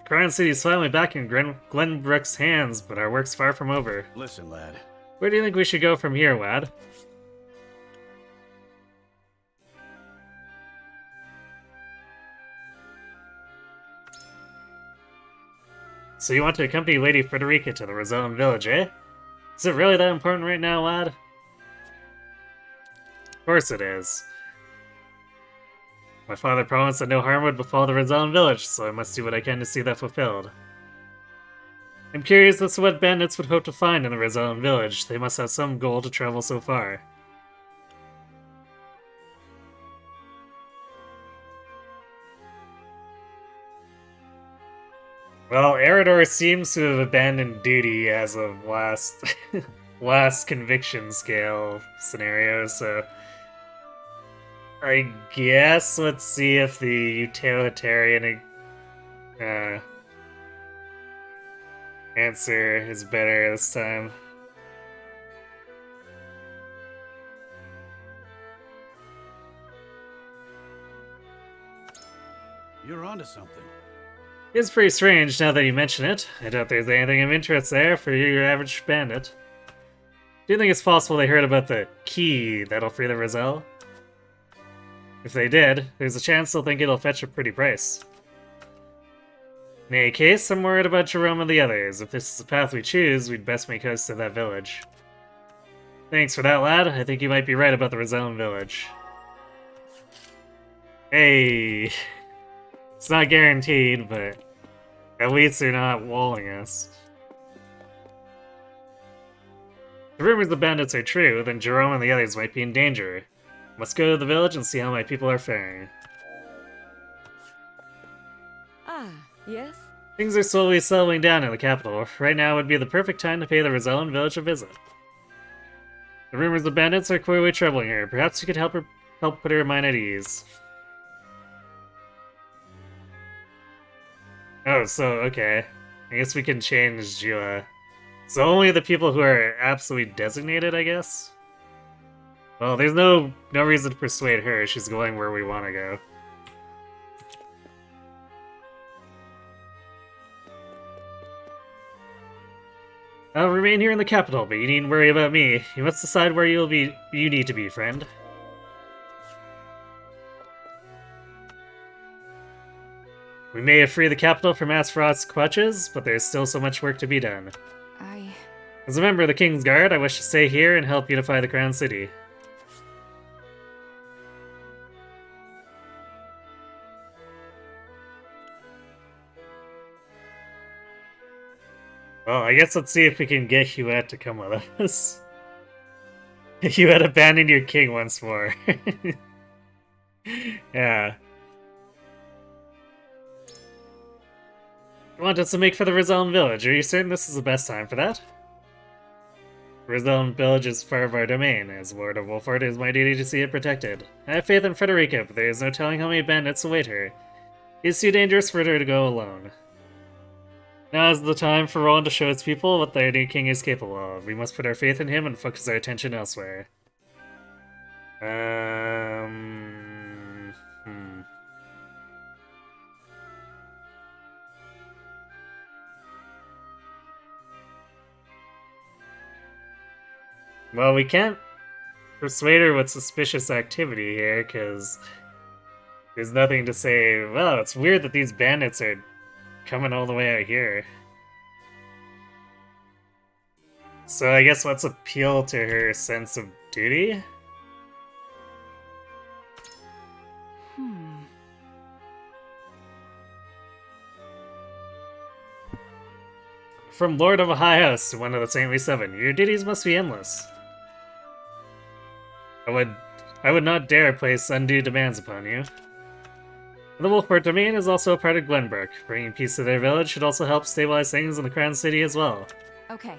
The Crown City is finally back in Glenbrook's hands, but our work's far from over. Listen, lad. Where do you think we should go from here, lad? So you want to accompany Lady Frederica to the Rizone village, eh? Is it really that important right now, lad? Of course it is. My father promised that no harm would befall the Rizone village, so I must do what I can to see that fulfilled. I'm curious as to what bandits would hope to find in the Rizone village. They must have some goal to travel so far. Well, Eridor seems to have abandoned duty as of last conviction scale scenario, so I guess let's see if the utilitarian answer is better this time. You're onto something. It's pretty strange now that you mention it. I doubt there's anything of interest there for your average bandit. Do you think it's possible they heard about the key that'll free the Roselle? If they did, there's a chance they'll think it'll fetch a pretty price. In any case, I'm worried about Jerome and the others. If this is the path we choose, we'd best make haste to that village. Thanks for that, lad. I think you might be right about the Rosellan village. Hey! It's not guaranteed, but at least they're not walling us. If the rumors the bandits are true, then Jerome and the others might be in danger. Let's go to the village and see how my people are faring. Ah, yes? Things are slowly settling down in the capital. Right now would be the perfect time to pay the Rosellan village a visit. The rumors of bandits are clearly troubling her. Perhaps you could help put her mind at ease. Oh, so, okay. I guess we can change Jua. So only the people who are absolutely designated, I guess? Well, there's no reason to persuade her. She's going where we want to go. I'll remain here in the capital, but you needn't worry about me. You must decide where you need to be, friend. We may have freed the capital from Asphrost's clutches, but there's still so much work to be done. As a member of the King's Guard, I wish to stay here and help unify the Crown City. Well, I guess let's see if we can get Huet to come with us. Huet abandoned your king once more. Yeah. You want us to make for the Rosellan village. Are you certain this is the best time for that? The Rosellan village is part of our domain. As Lord of Wolford, it is my duty to see it protected. I have faith in Frederica, but there is no telling how many bandits await her. It is too dangerous for her to go alone. Now is the time for Roland to show its people what their new king is capable of. We must put our faith in him and focus our attention elsewhere. Well, we can't persuade her with suspicious activity here, because there's nothing to say, well, it's weird that these bandits are coming all the way out here. So I guess let's appeal to her sense of duty? From Lord of a High House to one of the Saintly Seven, your duties must be endless. I would not dare place undue demands upon you. The Wolfport domain is also a part of Glenbrook. Bringing peace to their village should also help stabilize things in the Crown City as well. Okay.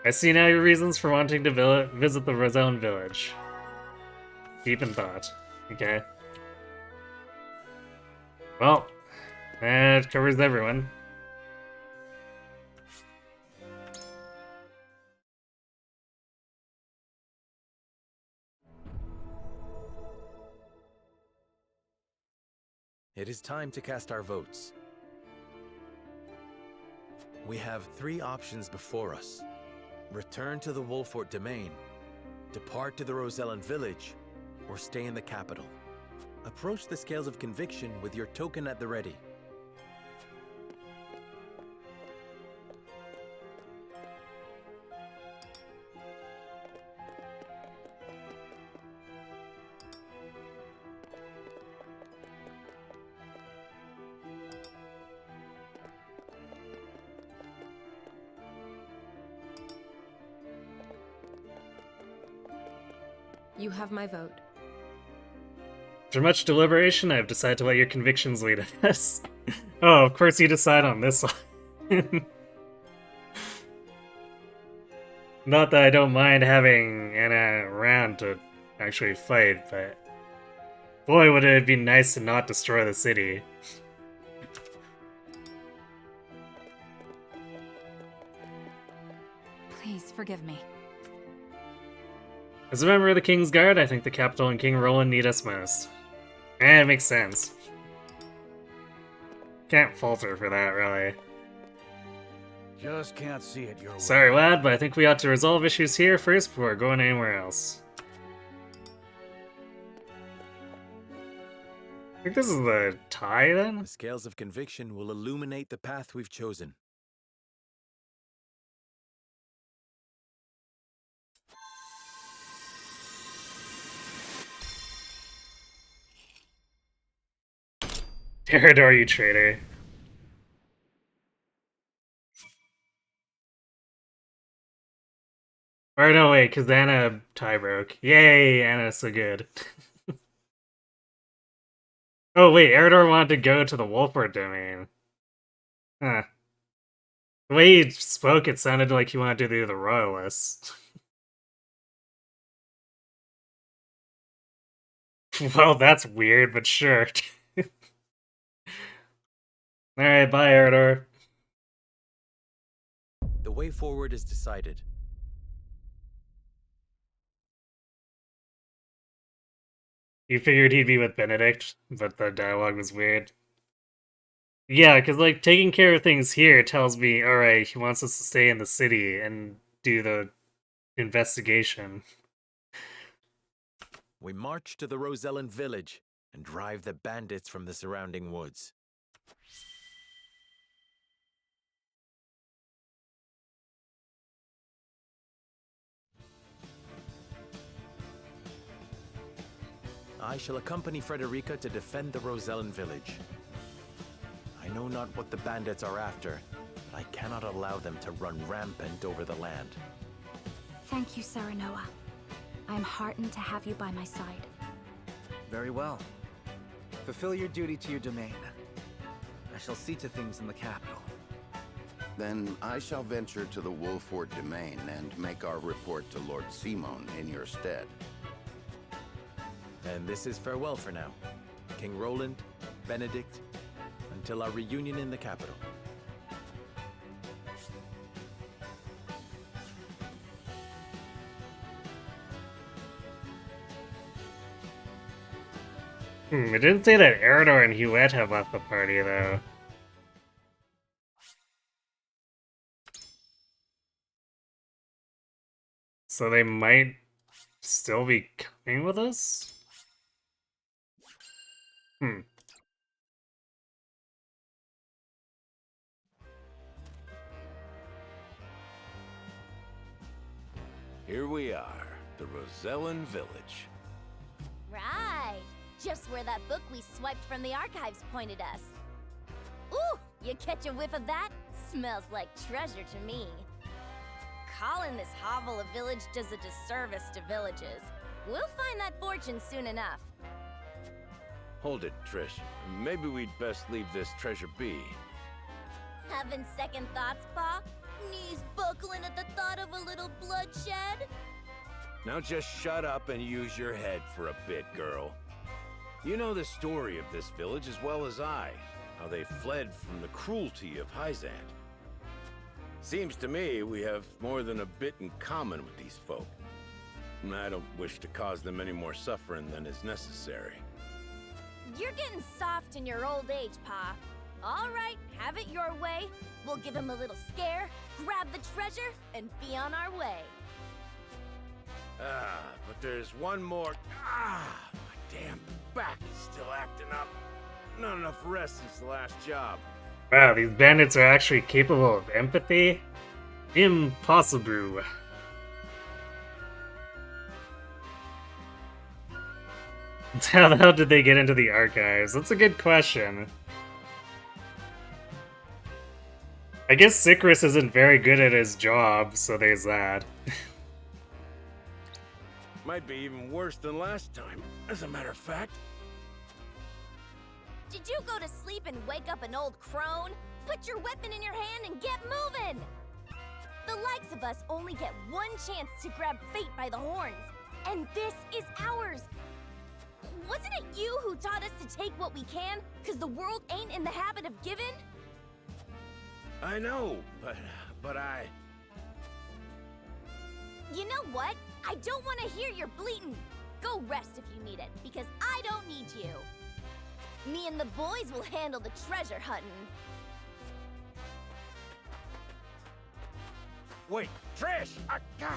I see now your reasons for wanting to visit the Rosellan village. Deep in thought. Okay. Well, that covers everyone. It is time to cast our votes. We have 3 options before us. Return to the Wolfport domain, depart to the Rosellan village, or stay in the capital. Approach the scales of conviction with your token at the ready. You have my vote. After much deliberation, I have decided to let your convictions lead us. Oh, of course you decide on this one. Not that I don't mind having Anna around to actually fight, but boy would it be nice to not destroy the city. Please forgive me. As a member of the King's Guard, I think the capital and King Roland need us most. It makes sense. Can't fault her for that, really. Just can't see it your way. Sorry, lad, but I think we ought to resolve issues here first before going anywhere else. I think this is the tie, then? The scales of conviction will illuminate the path we've chosen. Terrador, you traitor. Or no, wait, because Anna tie broke. Yay, Anna's so good. Oh wait, Eredor wanted to go to the Wolford domain. Huh. The way he spoke, it sounded like he wanted to do the Royalists. Well, that's weird, but sure. Alright, bye, Eredor. The way forward is decided. You figured he'd be with Benedict, but the dialogue was weird. Yeah, because, like, taking care of things here tells me, alright, he wants us to stay in the city and do the investigation. We march to the Rosellan village and drive the bandits from the surrounding woods. I shall accompany Frederica to defend the Rosellan village. I know not what the bandits are after, but I cannot allow them to run rampant over the land. Thank you, Serenoa. I am heartened to have you by my side. Very well. Fulfill your duty to your domain. I shall see to things in the capital. Then I shall venture to the Wolford domain and make our report to Lord Simon in your stead. And this is farewell for now. King Roland, Benedict, until our reunion in the capital. It didn't say that Eredor and Huet have left the party, though. So they might still be coming with us? Here we are, the Rosellan village. Right! Just where that book we swiped from the archives pointed us. Ooh! You catch a whiff of that? Smells like treasure to me. Calling this hovel a village does a disservice to villages. We'll find that fortune soon enough. Hold it, Trish. Maybe we'd best leave this treasure be. Having second thoughts, Pa? Knees buckling at the thought of a little bloodshed? Now just shut up and use your head for a bit, girl. You know the story of this village as well as I. How they fled from the cruelty of Hyzant. Seems to me we have more than a bit in common with these folk. And I don't wish to cause them any more suffering than is necessary. You're getting soft in your old age, Pa. All right, have it your way. We'll give him a little scare, grab the treasure, and be on our way. But there's one more. My damn back is still acting up. Not enough rest since the last job. Wow, these bandits are actually capable of empathy? Impossible. How the hell did they get into the archives? That's a good question. I guess Sikrus isn't very good at his job, so there's that. Might be even worse than last time, as a matter of fact. Did you go to sleep and wake up an old crone? Put your weapon in your hand and get moving! The likes of us only get one chance to grab fate by the horns, and this is ours! Wasn't it you who taught us to take what we can, cause the world ain't in the habit of giving? I know, but I... You know what? I don't want to hear your bleating! Go rest if you need it, because I don't need you! Me and the boys will handle the treasure hunting. Wait, Trish! Damn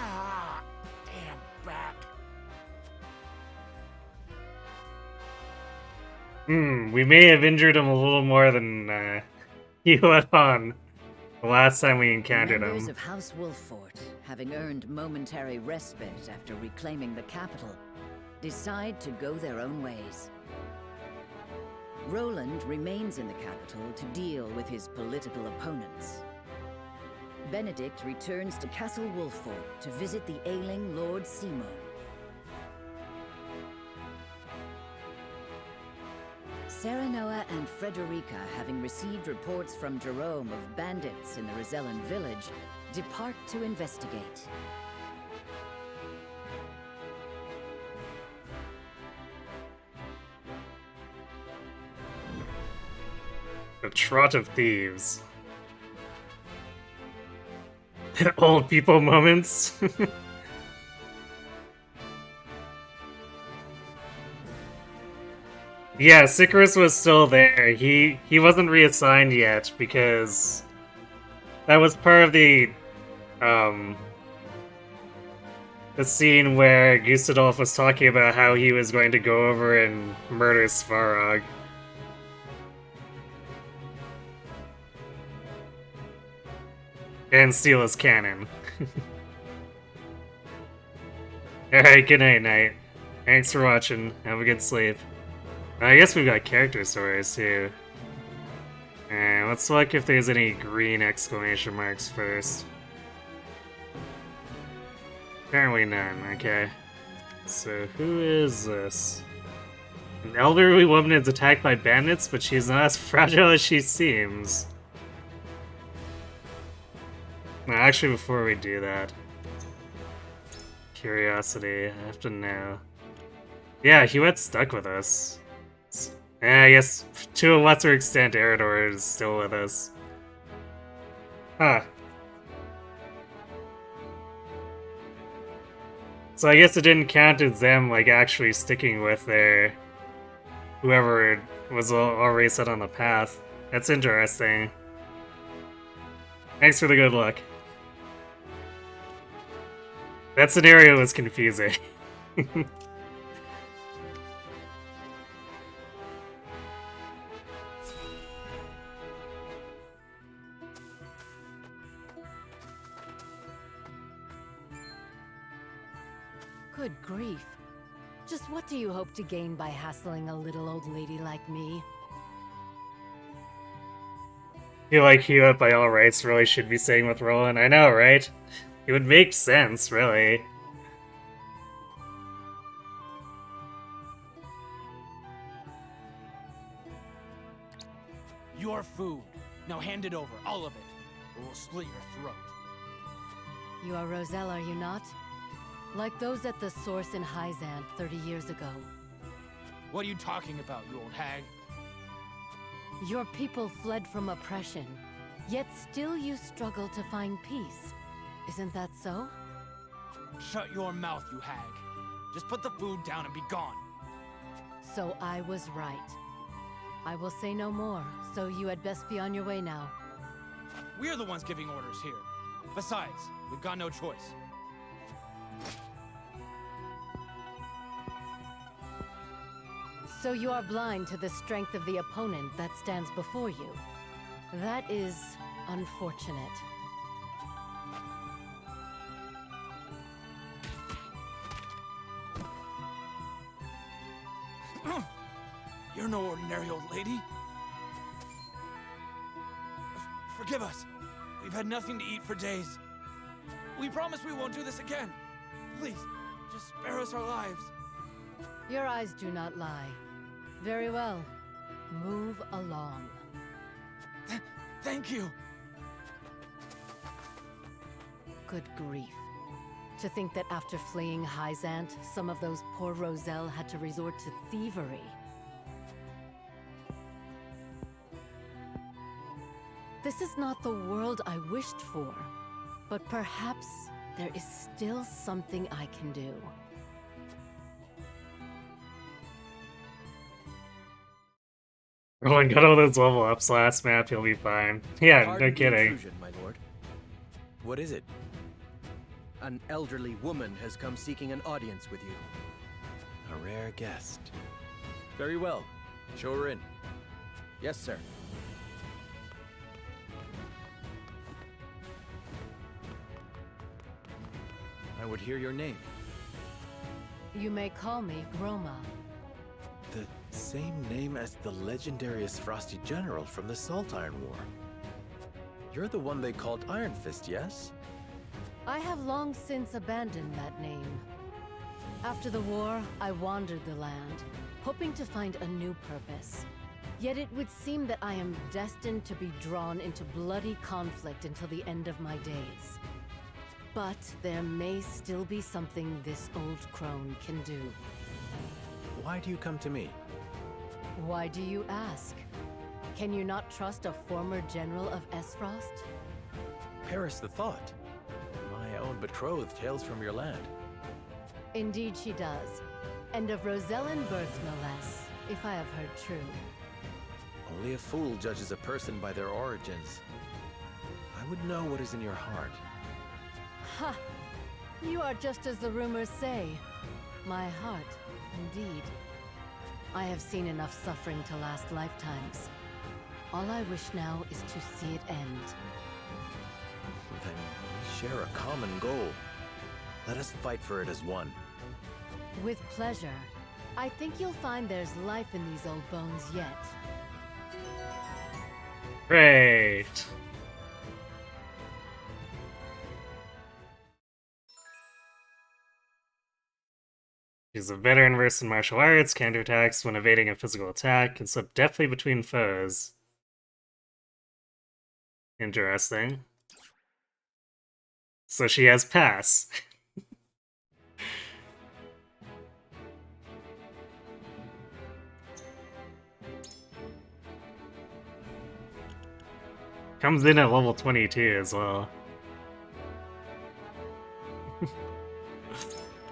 back. We may have injured him a little more than he let on the last time we encountered Members him. of House Wolffort, having earned momentary respite after reclaiming the capital, decide to go their own ways. Roland remains in the capital to deal with his political opponents. Benedict returns to Castle Wolffort to visit the ailing Lord Simo. Serenoa and Frederica, having received reports from Jerome of bandits in the Rosellan village, depart to investigate. The Trot of Thieves. Old people moments. Yeah, Sicarus was still there. He wasn't reassigned yet because that was part of the scene where Gustadolf was talking about how he was going to go over and murder Svarog. And steal his cannon. Alright, good night, Knight. Thanks for watching. Have a good sleep. I guess we've got character stories too. And let's look if there's any green exclamation marks first. Apparently none, okay. So who is this? An elderly woman is attacked by bandits, but she's not as fragile as she seems. No, actually, before we do that, curiosity, I have to know. Yeah, Huette's stuck with us. I guess to a lesser extent, Eredor is still with us. Huh. So I guess it didn't count as them, like, actually sticking with their... whoever was already set on the path. That's interesting. Thanks for the good luck. That scenario was confusing. Good grief. Just what do you hope to gain by hassling a little old lady like me? I feel like Huette by all rights really should be staying with Roland. I know, right? It would make sense, really. Your food. Now hand it over, all of it, or we'll split your throat. You are Roselle, are you not? Like those at the source in Hyzant 30 years ago. What are you talking about, you old hag? Your people fled from oppression, yet still you struggle to find peace. Isn't that so? Shut your mouth, you hag. Just put the food down and be gone. So I was right. I will say no more, so you had best be on your way now. We're the ones giving orders here. Besides, we've got no choice. So you are blind to the strength of the opponent that stands before you. That is unfortunate. You're no ordinary old lady. Forgive us. We've had nothing to eat for days. We promise we won't do this again. Please, just spare us our lives. Your eyes do not lie. Very well. Move along. Thank you. Good grief. To think that after fleeing Hyzant, some of those poor Roselle had to resort to thievery. This is not the world I wished for, but perhaps there is still something I can do. Roland got all those level ups last map, he'll be fine. Yeah, no Pardon the kidding. intrusion, my lord. What is it? An elderly woman has come seeking an audience with you. A rare guest. Very well. Show her in. Yes, sir. I would hear your name. You may call me Groma. The same name as the legendary Esfrosti general from the Salt Iron War. You're the one they called Iron Fist, yes? I have long since abandoned that name. After the war, I wandered the land, hoping to find a new purpose. Yet it would seem that I am destined to be drawn into bloody conflict until the end of my days. But there may still be something this old crone can do. Why do you come to me? Why do you ask? Can you not trust a former general of Esfrost? Perish the thought. My own betrothed hails from your land. Indeed she does. And of Rosellan birth, no less, if I have heard true. Only a fool judges a person by their origins. I would know what is in your heart. Ha! You are just as the rumors say. My heart, indeed. I have seen enough suffering to last lifetimes. All I wish now is to see it end. Then we share a common goal. Let us fight for it as one. With pleasure. I think you'll find there's life in these old bones yet. Great. She's a veteran versed in martial arts, counterattacks when evading a physical attack, can slip deftly between foes. Interesting. So she has pass. Comes in at level 22 as well.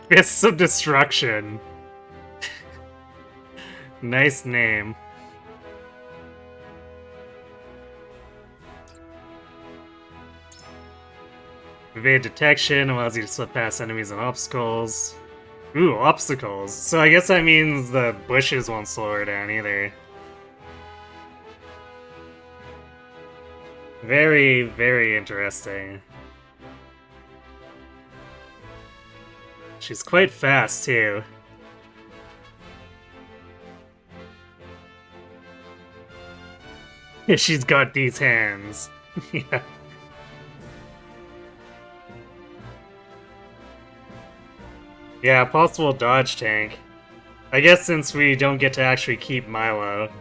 Fists of Destruction. Nice name. Evade detection allows you to slip past enemies and obstacles. Ooh, obstacles. So I guess that means the bushes won't slow her down either. Very, very interesting. She's quite fast, too. Yeah, she's got these hands. Yeah. Yeah, possible dodge tank. I guess since we don't get to actually keep Milo.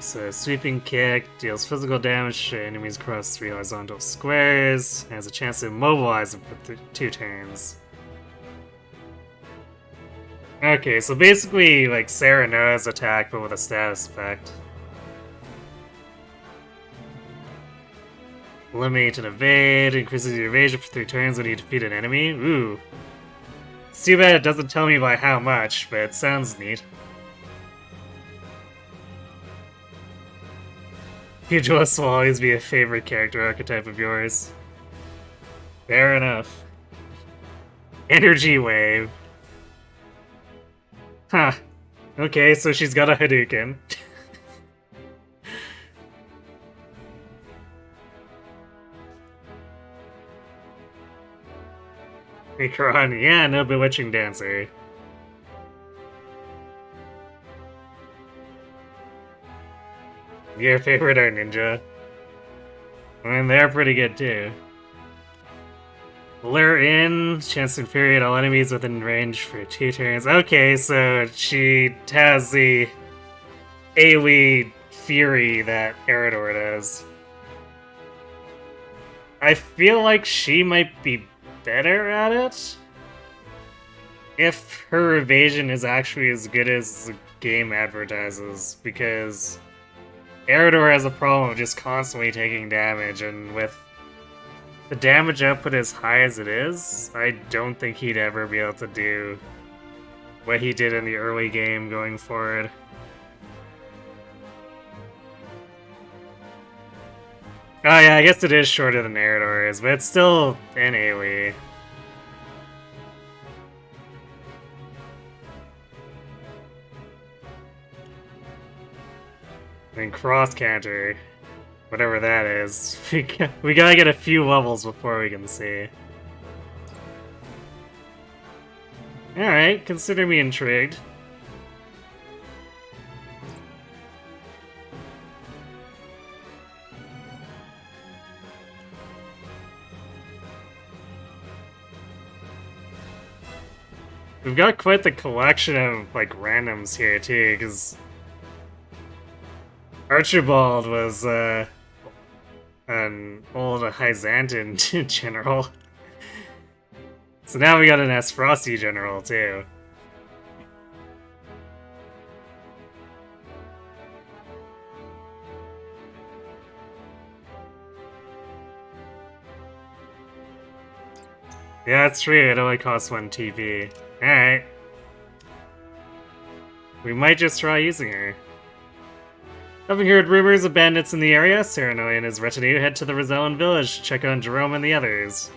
So, sweeping kick deals physical damage to enemies across 3 horizontal squares, and has a chance to immobilize them for 2 turns. Okay, so basically, like Serenoa's attack, but with a status effect. Eliminate and evade, increases your evasion for 3 turns when you defeat an enemy. Ooh. It's too bad it doesn't tell me by how much, but it sounds neat. Pugilist will always be a favorite character archetype of yours. Fair enough. Energy Wave. Huh. Okay, so she's got a Hadouken. Ikran, yeah, no Bewitching Dancer. Your favorite Art Ninja. I mean, they're pretty good too. Lure in, chance to infuriate all enemies within range for 2 turns. Okay, so she has the AoE Fury that Eredor does. I feel like she might be better at it if her evasion is actually as good as the game advertises, because Eredor has a problem of just constantly taking damage, and with the damage output as high as it is, I don't think he'd ever be able to do what he did in the early game going forward. Oh yeah, I guess it is shorter than Eredor is, but it's still an AoE. And cross counter, whatever that is. We gotta get a few levels before we can see. Alright, consider me intrigued. We've got quite the collection of, like, randoms here, too, because Archibald was, an old Hyzantin general. So now we got an Esfrosti general, too. Yeah, that's true, it only costs 1 TP. Alright. We might just try using her. Having heard rumors of bandits in the area, Serenoi and his retinue head to the Rosellan village to check on Jerome and the others.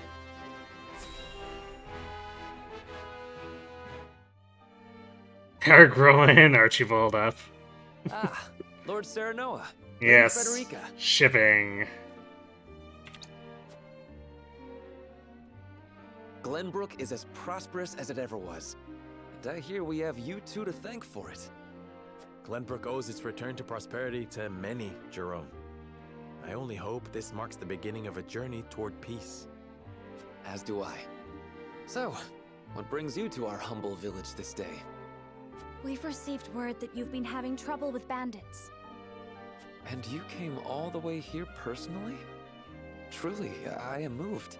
Are growing Archibald up. Ah, Lord Serenoa. Yes. Frederica. Shipping. Glenbrook is as prosperous as it ever was. And I hear we have you two to thank for it. Glenbrook owes its return to prosperity to many, Jerome. I only hope this marks the beginning of a journey toward peace. As do I. So, what brings you to our humble village this day? We've received word that you've been having trouble with bandits. And you came all the way here personally? Truly, I am moved.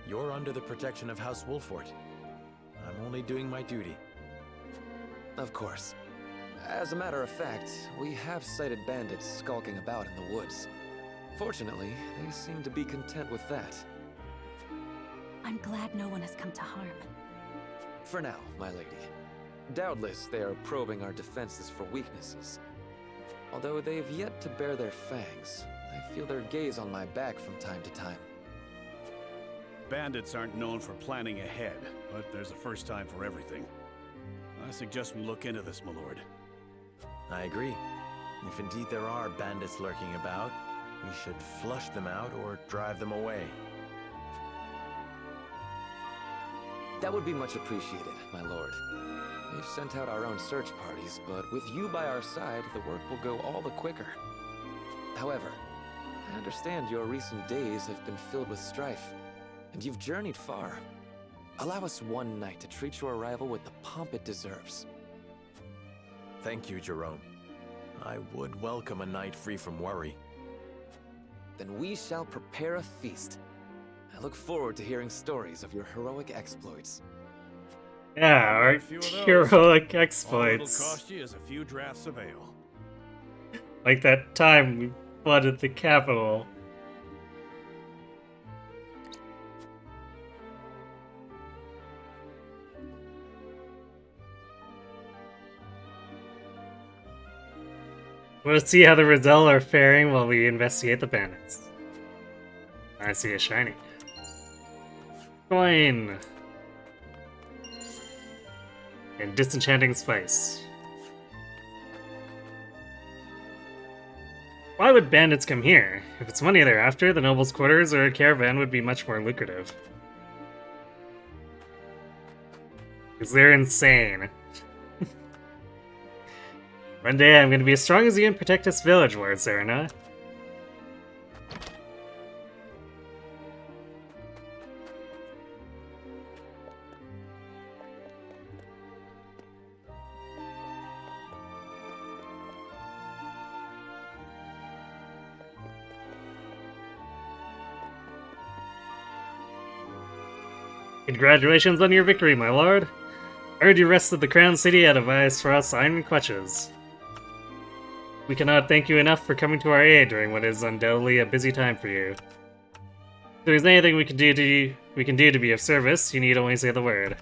You're under the protection of House Wolfort. I'm only doing my duty. Of course. As a matter of fact, we have sighted bandits skulking about in the woods. Fortunately, they seem to be content with that. I'm glad no one has come to harm. For now, my lady. Doubtless they are probing our defenses for weaknesses. Although they have yet to bare their fangs, I feel their gaze on my back from time to time. Bandits aren't known for planning ahead, but there's a first time for everything. I suggest we look into this, my lord. I agree. If indeed there are bandits lurking about, we should flush them out or drive them away. That would be much appreciated, my lord. We've sent out our own search parties, but with you by our side, the work will go all the quicker. However, I understand your recent days have been filled with strife, and you've journeyed far. Allow us one night to treat your arrival with the pomp it deserves. Thank you, Jerome. I would welcome a night free from worry. Then we shall prepare a feast. I look forward to hearing stories of your heroic exploits. Yeah, our heroic exploits. All it'll cost you is a few drafts of ale. Like that time we flooded the capital. We'll see how the Rosell are faring while we investigate the bandits. I see a shiny coin and disenchanting spice. Why would bandits come here? If it's money they're after, the noble's quarters or a caravan would be much more lucrative. Because they're insane. One day I'm gonna be as strong as you and protect this village, Lord Serena. Congratulations on your victory, my lord. I heard you wrested the Crown City out of Aesfrost's iron clutches. We cannot thank you enough for coming to our aid during what is undoubtedly a busy time for you. If there's anything we can do to be of service, you need only say the word.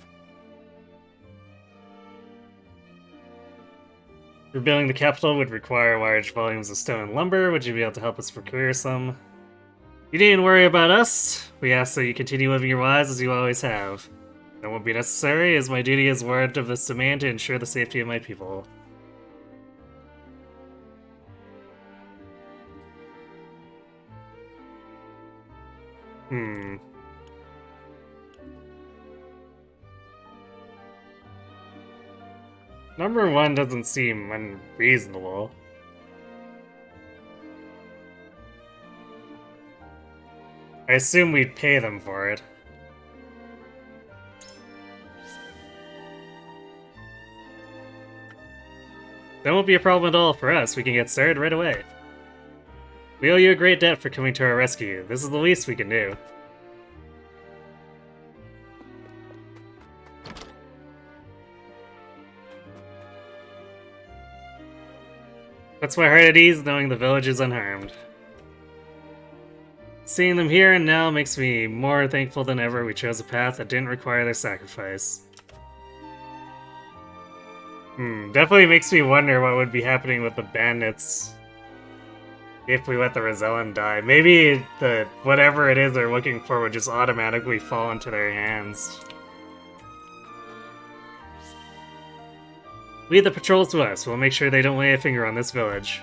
Rebuilding the capital would require large volumes of stone and lumber. Would you be able to help us procure some? You needn't worry about us. We ask that you continue living your lives as you always have. That won't be necessary, as my duty as warrant of this demand to ensure the safety of my people. Number 1 doesn't seem unreasonable. I assume we'd pay them for it. That won't be a problem at all for us. We can get started right away. We owe you a great debt for coming to our rescue. This is the least we can do. That's my heart at ease, knowing the village is unharmed. Seeing them here and now makes me more thankful than ever we chose a path that didn't require their sacrifice. Definitely makes me wonder what would be happening with the bandits if we let the Rosellan die. Maybe the whatever it is they're looking for would just automatically fall into their hands. Lead the patrols to us. We'll make sure they don't lay a finger on this village.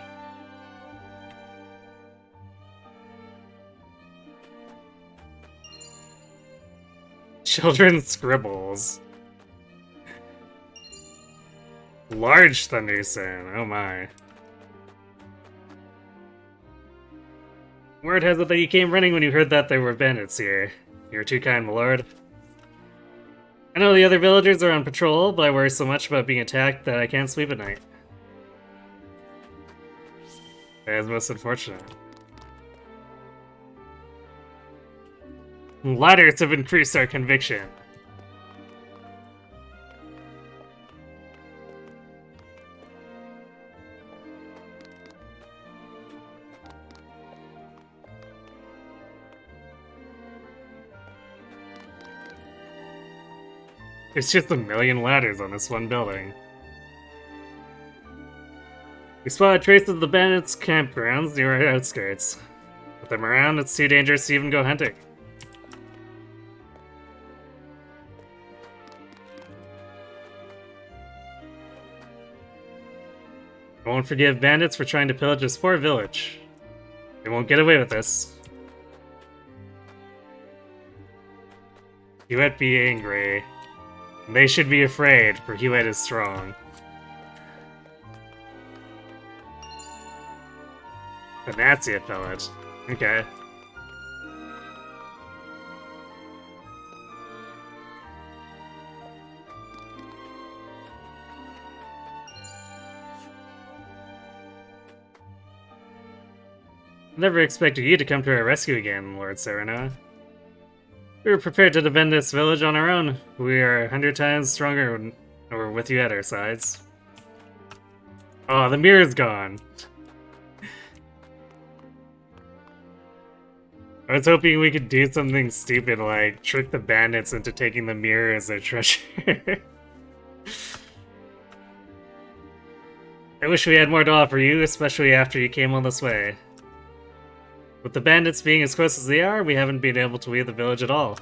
Children's scribbles. Large Thunderson. Oh my. Word has it that you came running when you heard that there were bandits here. You were too kind, my lord. I know the other villagers are on patrol, but I worry so much about being attacked that I can't sleep at night. That is most unfortunate. Ladders have increased our conviction. There's just a million ladders on this one building. We spotted traces of the bandits' campgrounds near our outskirts. With them around, it's too dangerous to even go hunting. I won't forgive bandits for trying to pillage this poor village. They won't get away with this. Hewitt be angry. They should be afraid, for Hewitt is strong. Venezia pellet. Okay. Never expected you to come to our rescue again, Lord Serena. We were prepared to defend this village on our own. We are 100 times stronger when we're with you at our sides. Oh, the mirror's gone. I was hoping we could do something stupid like trick the bandits into taking the mirror as their treasure. I wish we had more to offer you, especially after you came all this way. With the bandits being as close as they are, we haven't been able to leave the village at all.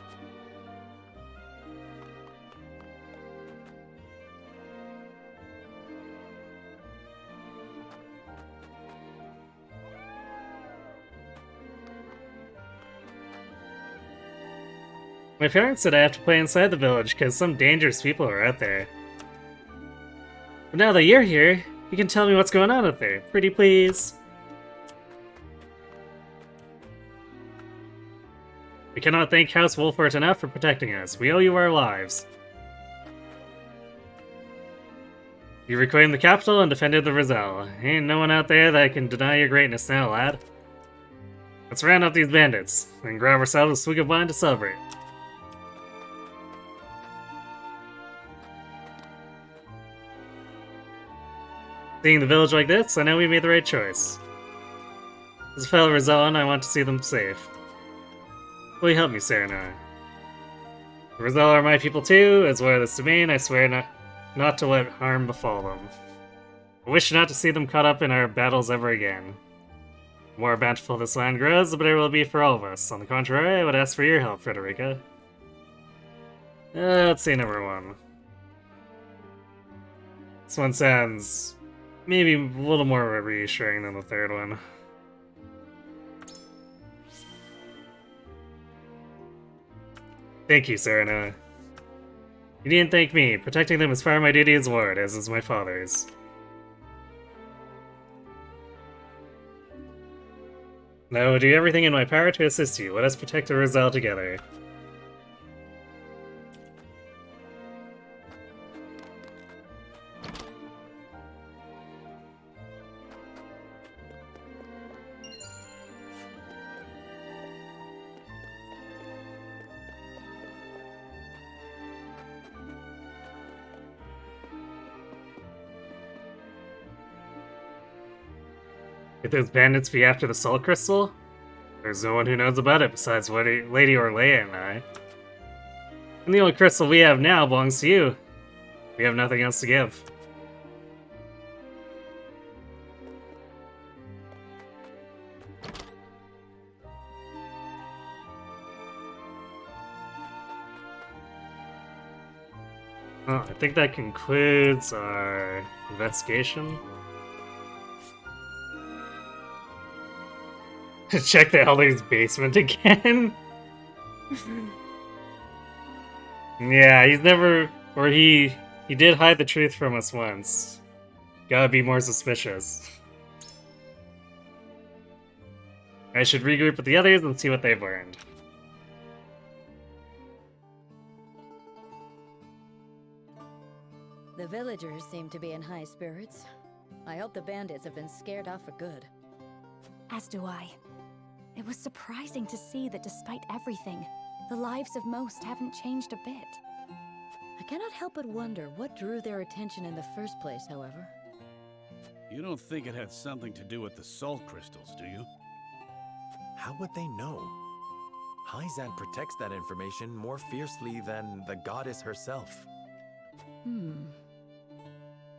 My parents said I have to play inside the village because some dangerous people are out there. But now that you're here, you can tell me what's going on out there. Pretty please. We cannot thank House Wolfort enough for protecting us. We owe you our lives. You reclaimed the capital and defended the Roselle. Ain't no one out there that can deny your greatness now, lad. Let's round up these bandits, and grab ourselves a swig of wine to celebrate. Seeing the village like this, I know we made the right choice. As a fellow Rizzalan, I want to see them safe. Will you help me, Serena? The Rizal are my people too, as well as this domain. I swear not to let harm befall them. I wish not to see them caught up in our battles ever again. The more bountiful this land grows, the better it will be for all of us. On the contrary, I would ask for your help, Frederica. Let's see number 1. This one sounds maybe a little more reassuring than the third one. Thank you, Serena. You needn't thank me. Protecting them is far my duty as ward, as is my father's. And I will do everything in my power to assist you. Let us protect the Rizal together. Could those bandits be after the Soul Crystal? There's no one who knows about it besides Lady Orlea and I. And the only crystal we have now belongs to you. We have nothing else to give. Oh, I think that concludes our investigation. Check the Elder's basement again. Yeah, he's never, or he did hide the truth from us once. Gotta be more suspicious. I should regroup with the others and see what they've learned. The villagers seem to be in high spirits. I hope the bandits have been scared off for good. As do I. It was surprising to see that despite everything, the lives of most haven't changed a bit. I cannot help but wonder what drew their attention in the first place, however. You don't think it had something to do with the salt crystals, do you? How would they know? Hyzant protects that information more fiercely than the goddess herself.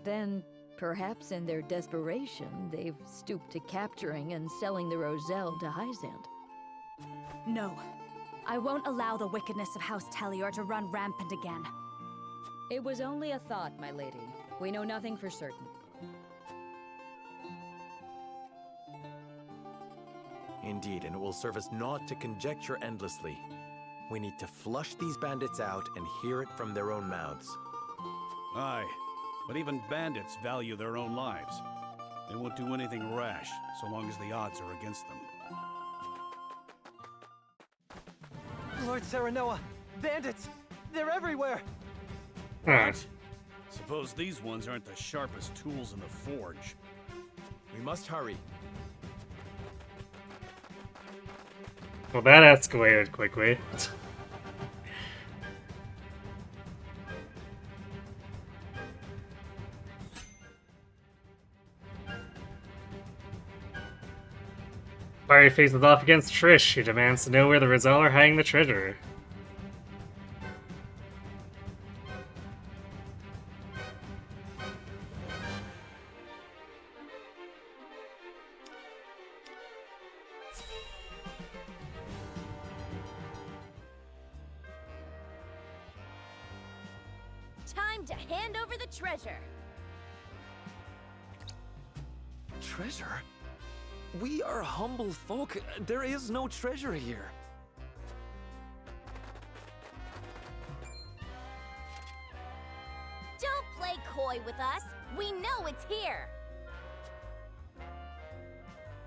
Then, perhaps in their desperation, they've stooped to capturing and selling the Roselle to Hyzant. No. I won't allow the wickedness of House Talior to run rampant again. It was only a thought, my lady. We know nothing for certain. Indeed, and it will serve us not to conjecture endlessly. We need to flush these bandits out and hear it from their own mouths. Aye, but even bandits value their own lives. They won't do anything rash, so long as the odds are against them. Lord Serenoa! Bandits! They're everywhere! What? Suppose these ones aren't the sharpest tools in the forge. We must hurry. Well, that escalated quickly. Fiery faces off against Trish, who demands to know where the Rizal are hiding the treasure. Time to hand over the treasure. Treasure? We are humble folk. There is no treasure here. Don't play coy with us. We know it's here.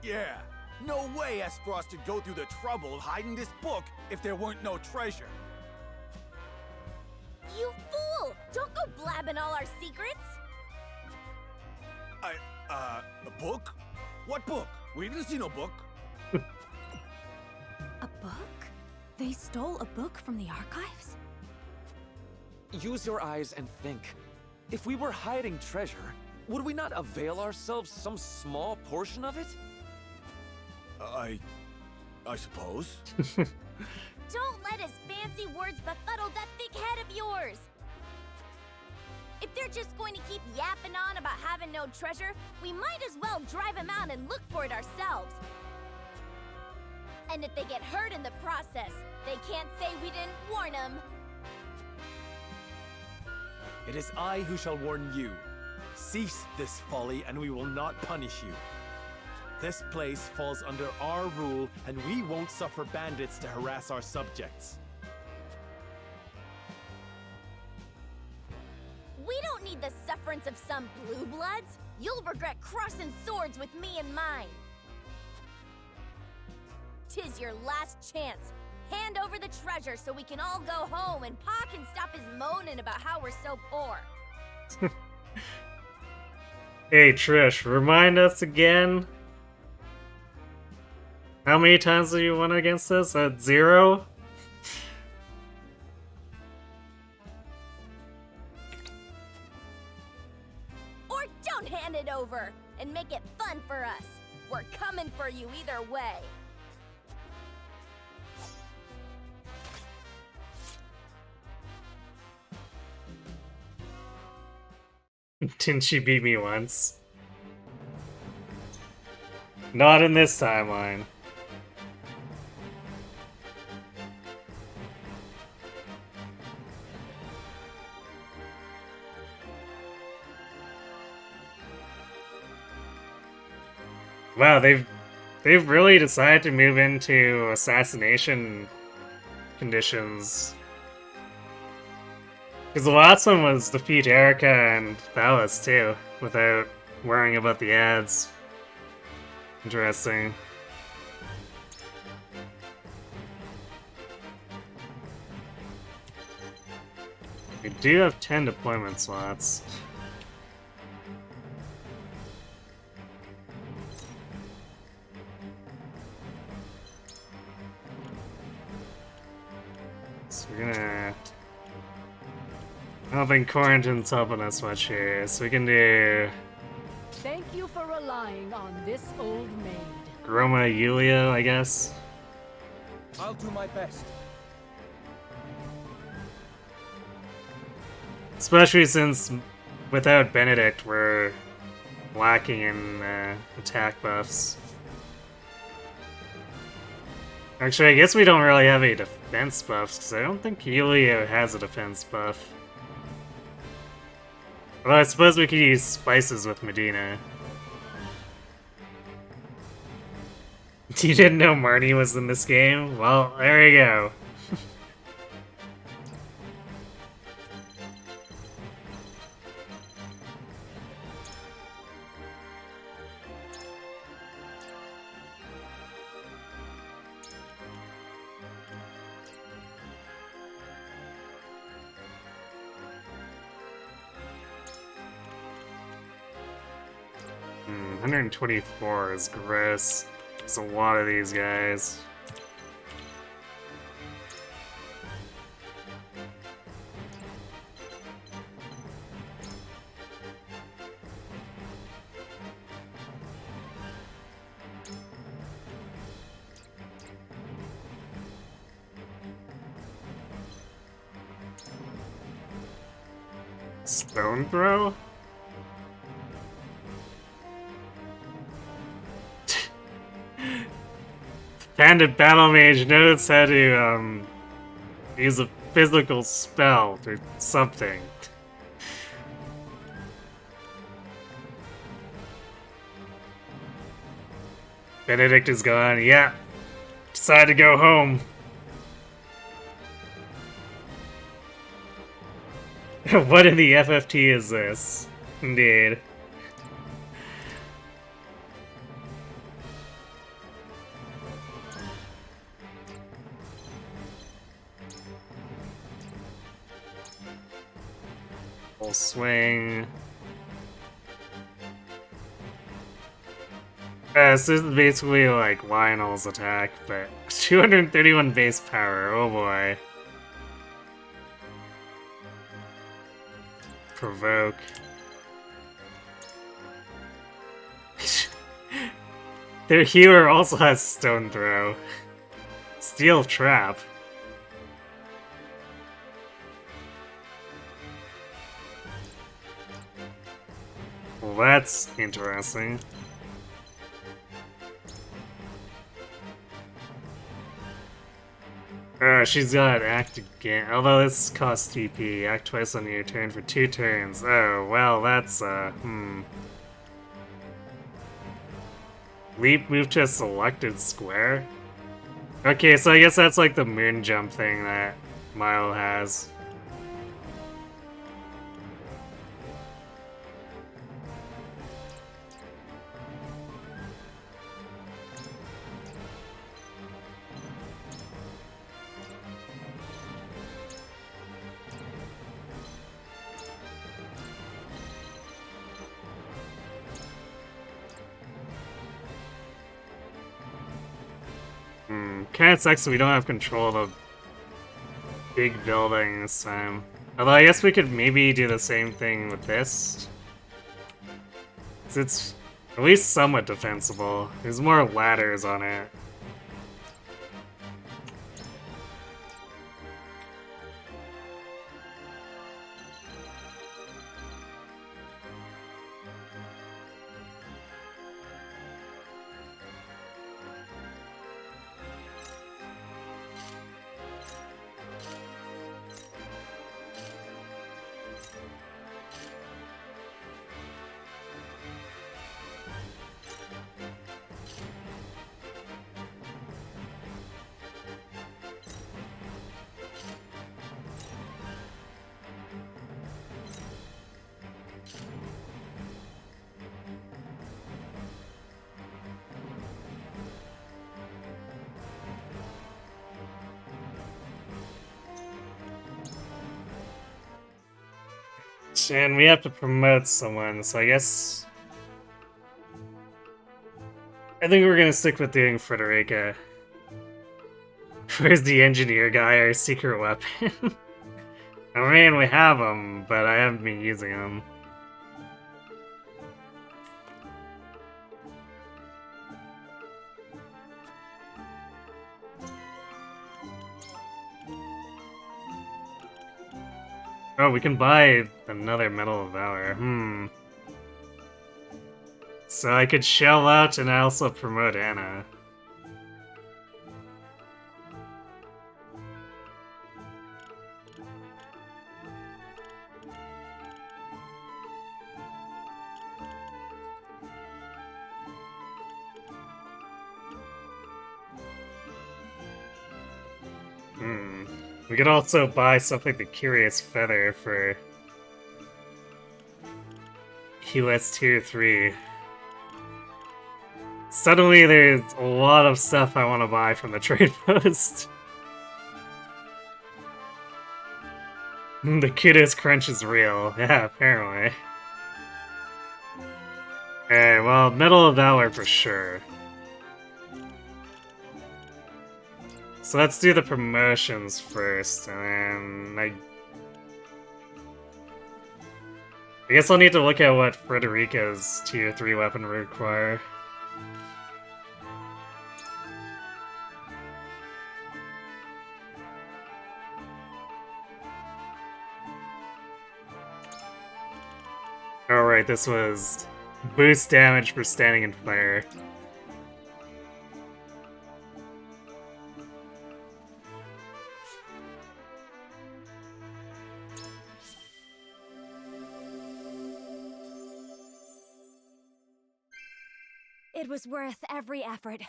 Yeah, no way Esfrost would go through the trouble of hiding this book if there weren't no treasure. You fool! Don't go blabbing all our secrets. A book? What book? We didn't see no book. A book? They stole a book from the archives? Use your eyes and think. If we were hiding treasure, Would we not avail ourselves some small portion of it? I suppose. Don't let his fancy words befuddle that thick head of yours! If they're just going to keep yapping on about having no treasure, we might as well drive him out and look for it ourselves. And if they get hurt in the process, they can't say we didn't warn them. It is I who shall warn you. Cease this folly, and we will not punish you. This place falls under our rule, and we won't suffer bandits to harass our subjects. We don't need the sufferance of some blue bloods. You'll regret crossing swords with me and mine. 'Tis your last chance. Hand over the treasure so we can all go home and Pa can stop his moaning about how we're so poor. Hey Trish, remind us again. How many times have you won against us? At 0? Or don't hand it over and make it fun for us. We're coming for you either way. Didn't she beat me once? Not in this timeline. Wow, they've really decided to move into assassination conditions. Because the last one was defeat Erica and Valis too, without worrying about the ads. Interesting. We do have 10 deployment slots. So we're gonna... I don't think Quarantine's helping us much here, so we can do... Thank you for relying on this old maid. Groma Yulia, I guess. I'll do my best. Especially since without Benedict we're lacking in attack buffs. Actually, I guess we don't really have any defense buffs, because I don't think Yulia has a defense buff. Although I suppose we could use spices with Medina. You didn't know Marnie was in this game? Well, there you go. Hmm, 124 is gross. There's a lot of these guys. Stone throw? Bandit Battle Mage knows how to use a physical spell or something. Benedict is gone, yeah. Decided to go home. What in the FFT is this? Indeed. Full swing. So this is basically like Lionel's attack, but 231 base power, oh boy. Provoke. Their healer also has stone throw. Steel trap. Well, that's interesting. She's got act again. Although this costs TP. Act twice on your turn for 2 turns. Oh, well, that's, Leap move to a selected square? Okay, so I guess that's like the moon jump thing that Milo has. Kinda sucks that we don't have control of the big building this time. Although I guess we could maybe do the same thing with this. It's at least somewhat defensible. There's more ladders on it. And we have to promote someone, so I guess... I think we're gonna stick with doing Frederica. Where's the engineer guy, our secret weapon? I mean, we have him, but I haven't been using him. Oh, we can buy another Medal of Valor. So I could shell out and also promote Anna. We could also buy something like the Curious Feather for US Tier 3. Suddenly there's a lot of stuff I want to buy from the trade post. The Kudos crunch is real. Yeah, apparently. Alright, well, Medal of Valor for sure. So let's do the promotions first, and then I guess I'll need to look at what Frederica's Tier 3 weapon would require. Alright, this was boost damage for standing in fire. It was worth every effort.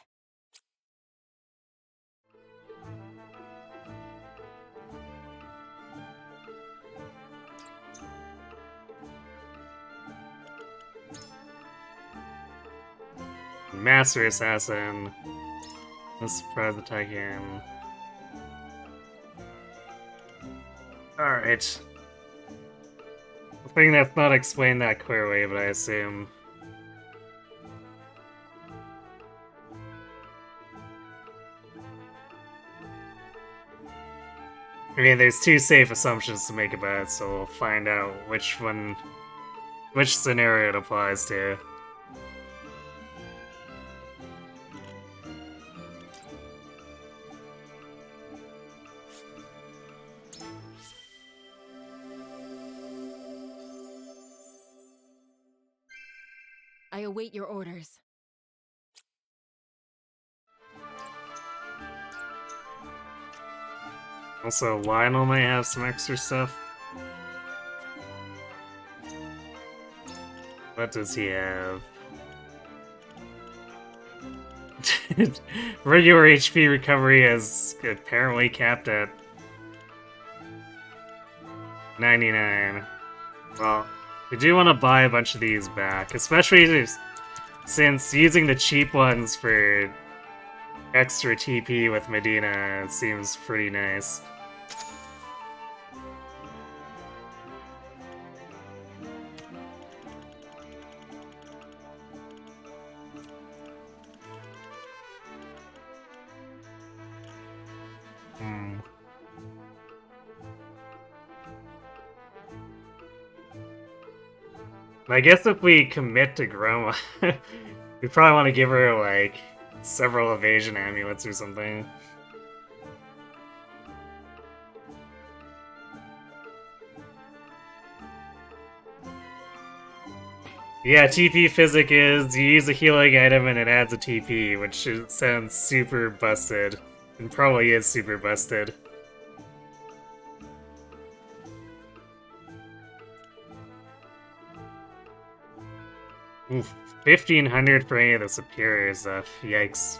Master Assassin. Let's surprise attack him. Alright. The thing that's not explained that clearly, but I assume. I mean, there's 2 safe assumptions to make about it, so we'll find out which scenario it applies to. I await your orders. Also, Lionel might have some extra stuff. What does he have? Regular HP recovery is apparently capped at 99. Well, we do want to buy a bunch of these back, especially since using the cheap ones for extra TP with Medina seems pretty nice. I guess if we commit to Groma, we probably want to give her, like, several evasion amulets or something. Yeah, TP physic is you use a healing item and it adds a TP, which sounds super busted. And probably is super busted. Oof, 1500 for any of the superior stuff. Yikes.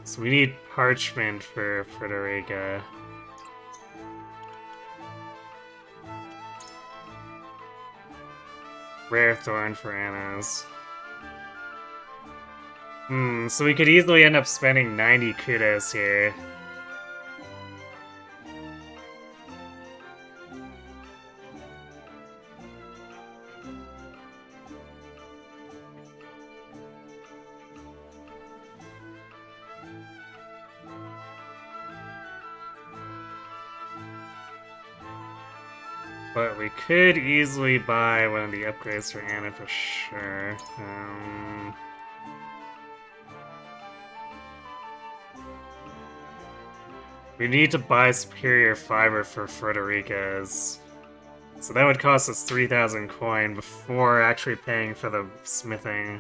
So we need parchment for Frederica. Rare thorn for Anna's. So we could easily end up spending 90 kudos here. But we could easily buy one of the upgrades for Anna for sure. We need to buy superior fiber for Frederica's. So that would cost us 3,000 coin before actually paying for the smithing.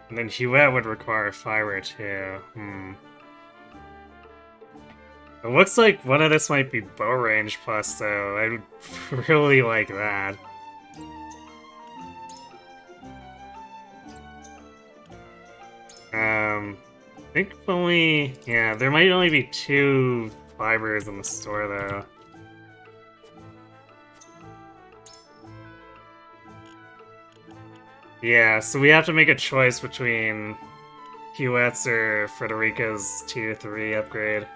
And then Huette would require fiber too. It looks like one of this might be bow range plus though. I would really like that. I think only... yeah, there might only be 2 fibers in the store though. Yeah, so we have to make a choice between Huette's or Frederica's tier 3 upgrade.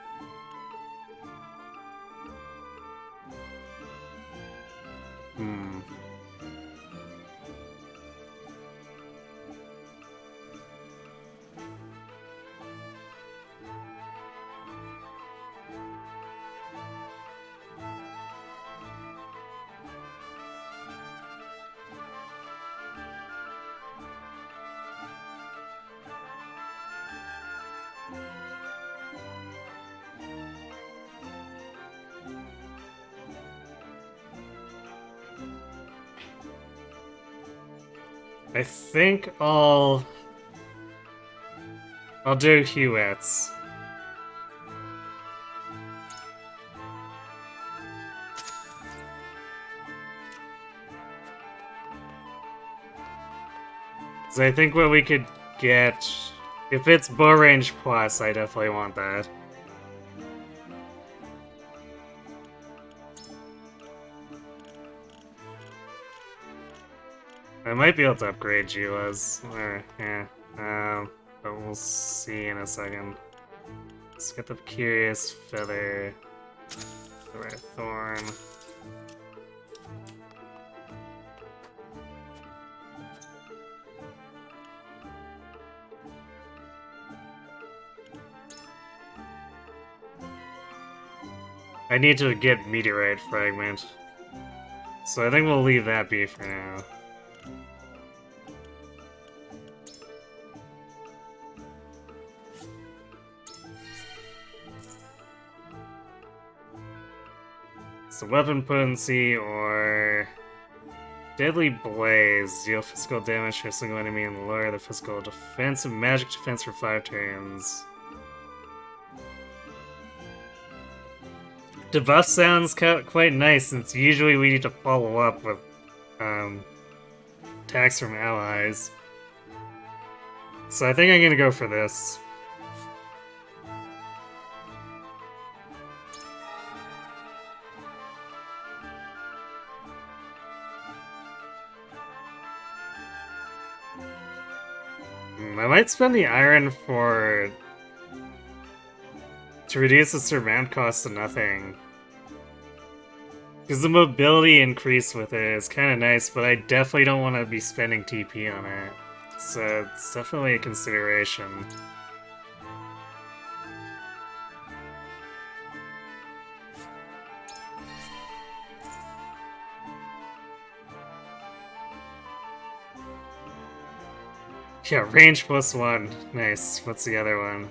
I think I'll do Huette's. So I think what we could get, if it's bow range plus, I definitely want that. I might be able to upgrade Jila's, or, yeah, but we'll see in a second. Let's get the Curious Feather, the Rare Thorn. I need to get Meteorite Fragment. So I think we'll leave that be for now. So weapon potency or Deadly Blaze. Deal physical damage to a single enemy and lower the physical defense and magic defense for 5 turns. Debuff sounds quite nice since usually we need to follow up with attacks from allies. So I think I'm gonna go for this. I might spend the iron to reduce the surmount cost to nothing. Because the mobility increase with it is kind of nice, but I definitely don't want to be spending TP on it. So it's definitely a consideration. Yeah, range +1. Nice. What's the other one?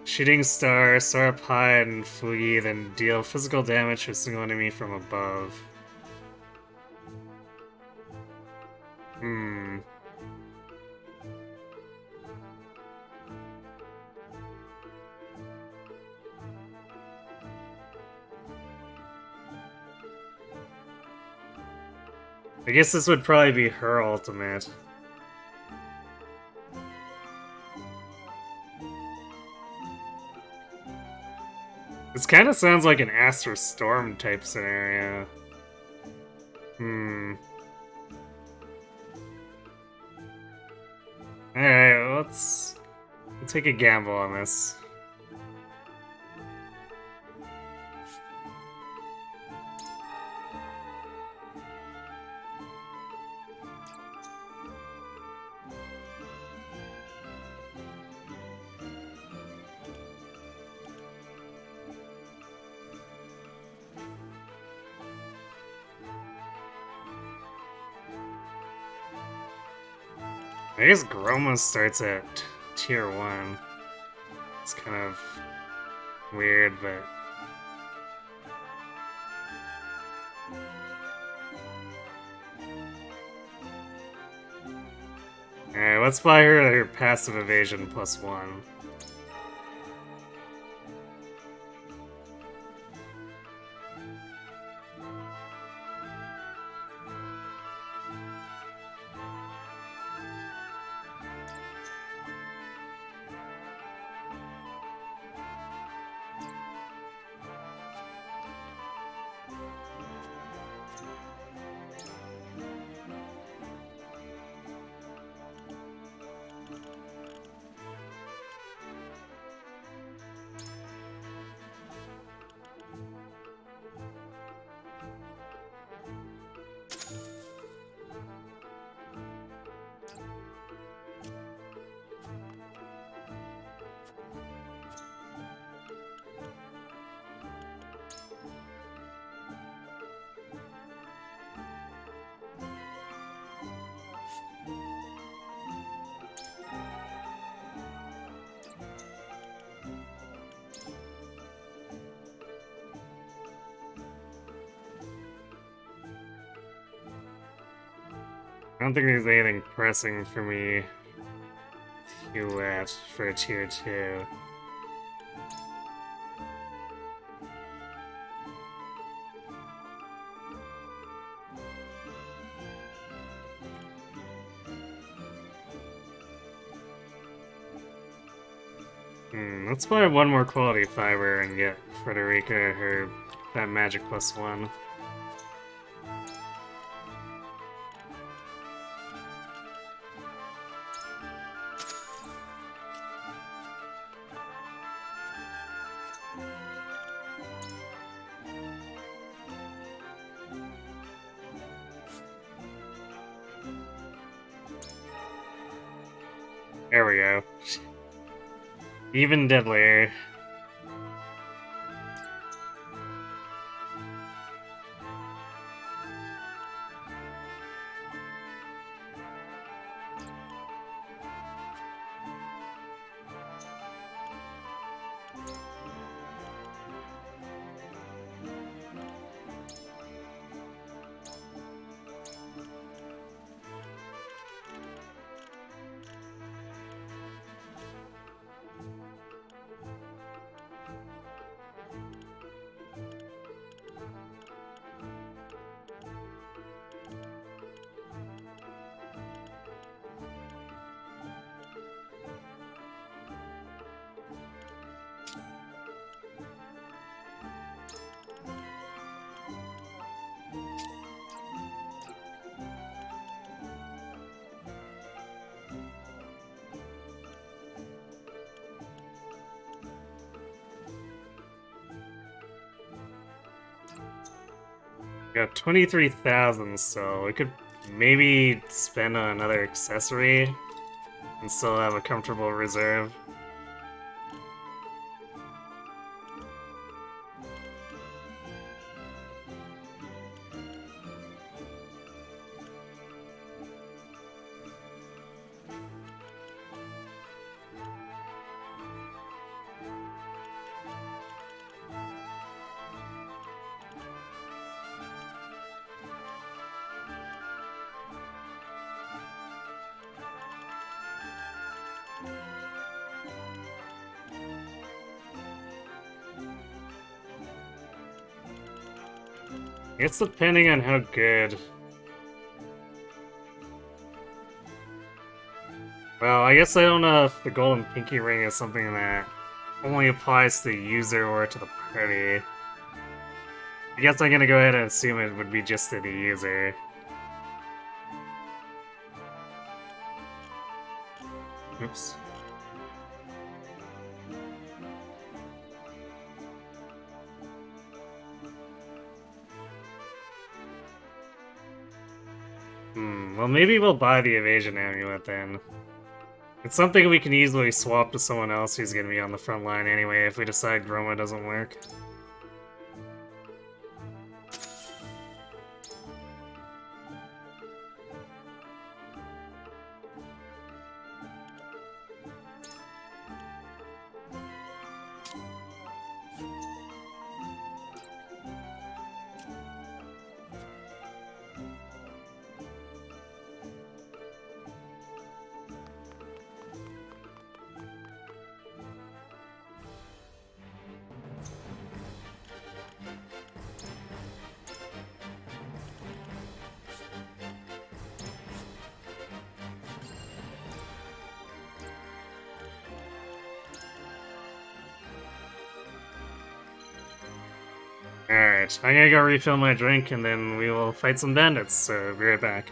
Shooting Star, Star up high and Fugi, then deal physical damage to a single enemy from above. I guess this would probably be her ultimate. This kind of sounds like an Astral Storm type scenario. Alright, let's take a gamble on this. I guess Groma starts at tier 1. It's kind of weird, but... Alright, let's buy her passive evasion +1. I don't think there's anything pressing for me to heal at for a tier 2. Let's buy one more quality fiber and get Frederica that magic +1. There we go. Even deadlier. got 23,000, so we could maybe spend on another accessory and still have a comfortable reserve. It's depending on how good. Well, I guess I don't know if the golden pinky ring is something that only applies to the user or to the party. I guess I'm gonna go ahead and assume it would be just to the user. Oops. Well, maybe we'll buy the evasion amulet then. It's something we can easily swap to someone else who's gonna be on the front line anyway if we decide Groma doesn't work. Alright, I'm gonna go refill my drink and then we will fight some bandits, so be right back.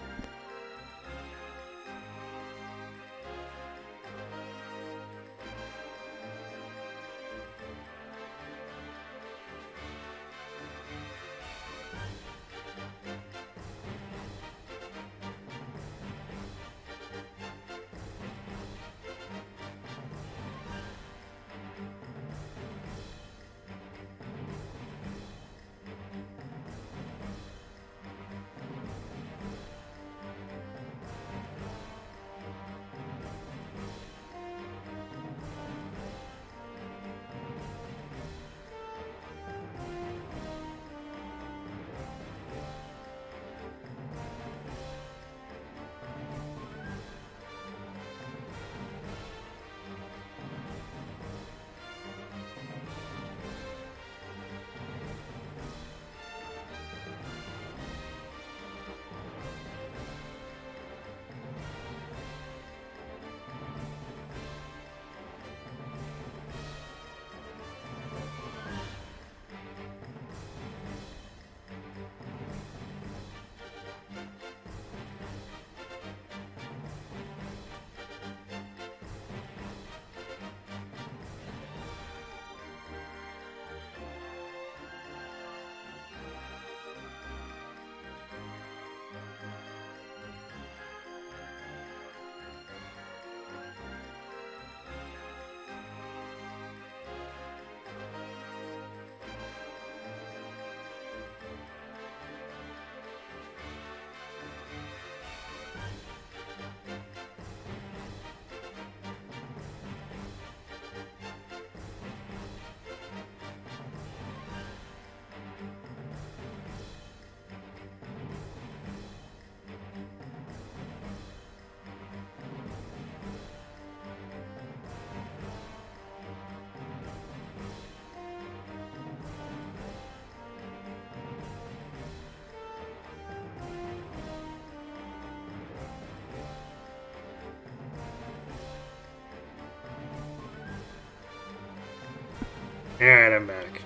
Alright, I'm back.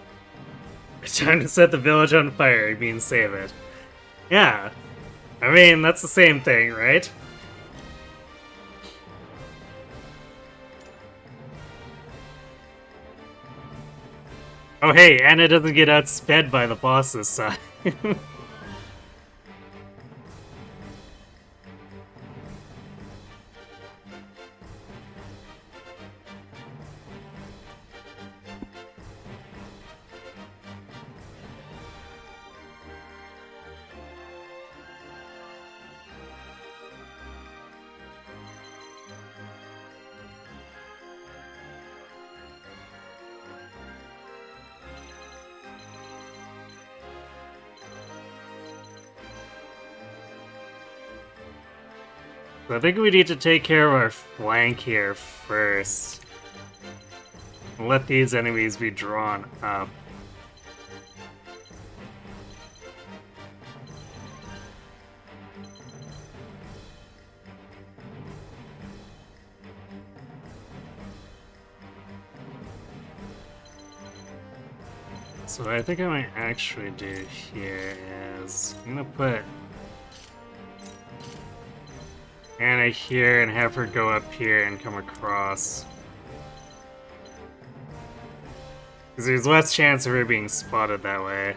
It's time to set the village on fire, you mean save it. Yeah. I mean, that's the same thing, right? Oh hey, Anna doesn't get outsped by the boss this time. So I think we need to take care of our flank here first. Let these enemies be drawn up. So what I think I might actually do here is I'm gonna put Anna here and have her go up here and come across. Because there's less chance of her being spotted that way.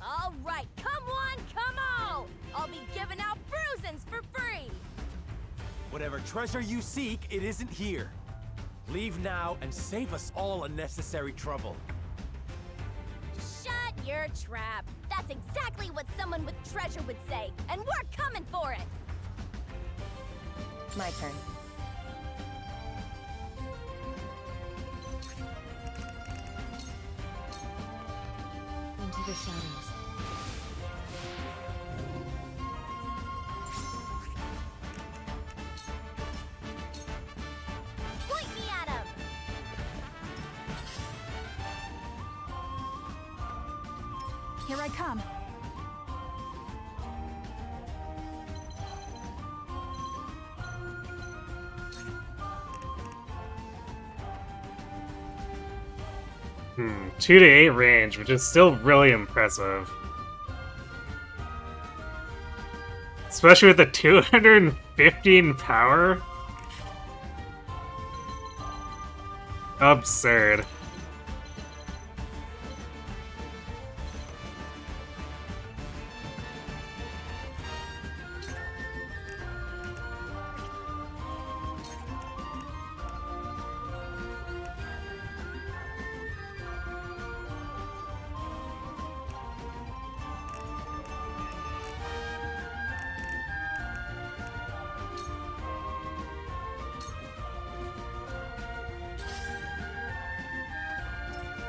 All right, come on, come all! I'll be giving out bruisins for free! Whatever treasure you seek, it isn't here. Leave now and save us all unnecessary trouble. Shut your trap! That's exactly what someone with treasure would say, and we're coming for it! My turn. Into the shadows. Point me at him! Here I come. Hmm, 2 to 8 range, which is still really impressive. Especially with the 215 power. Absurd.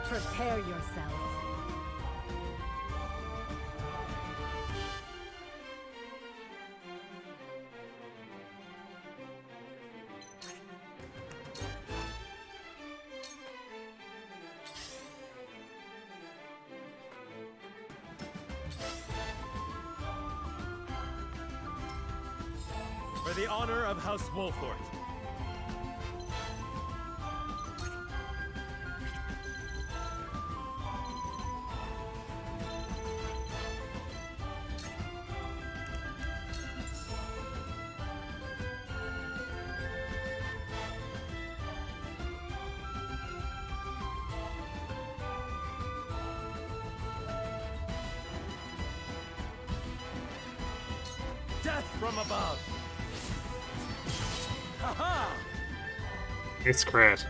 Prepare yourself. For the honor of House Wolfort. Death from above! Ha-ha! It's crit.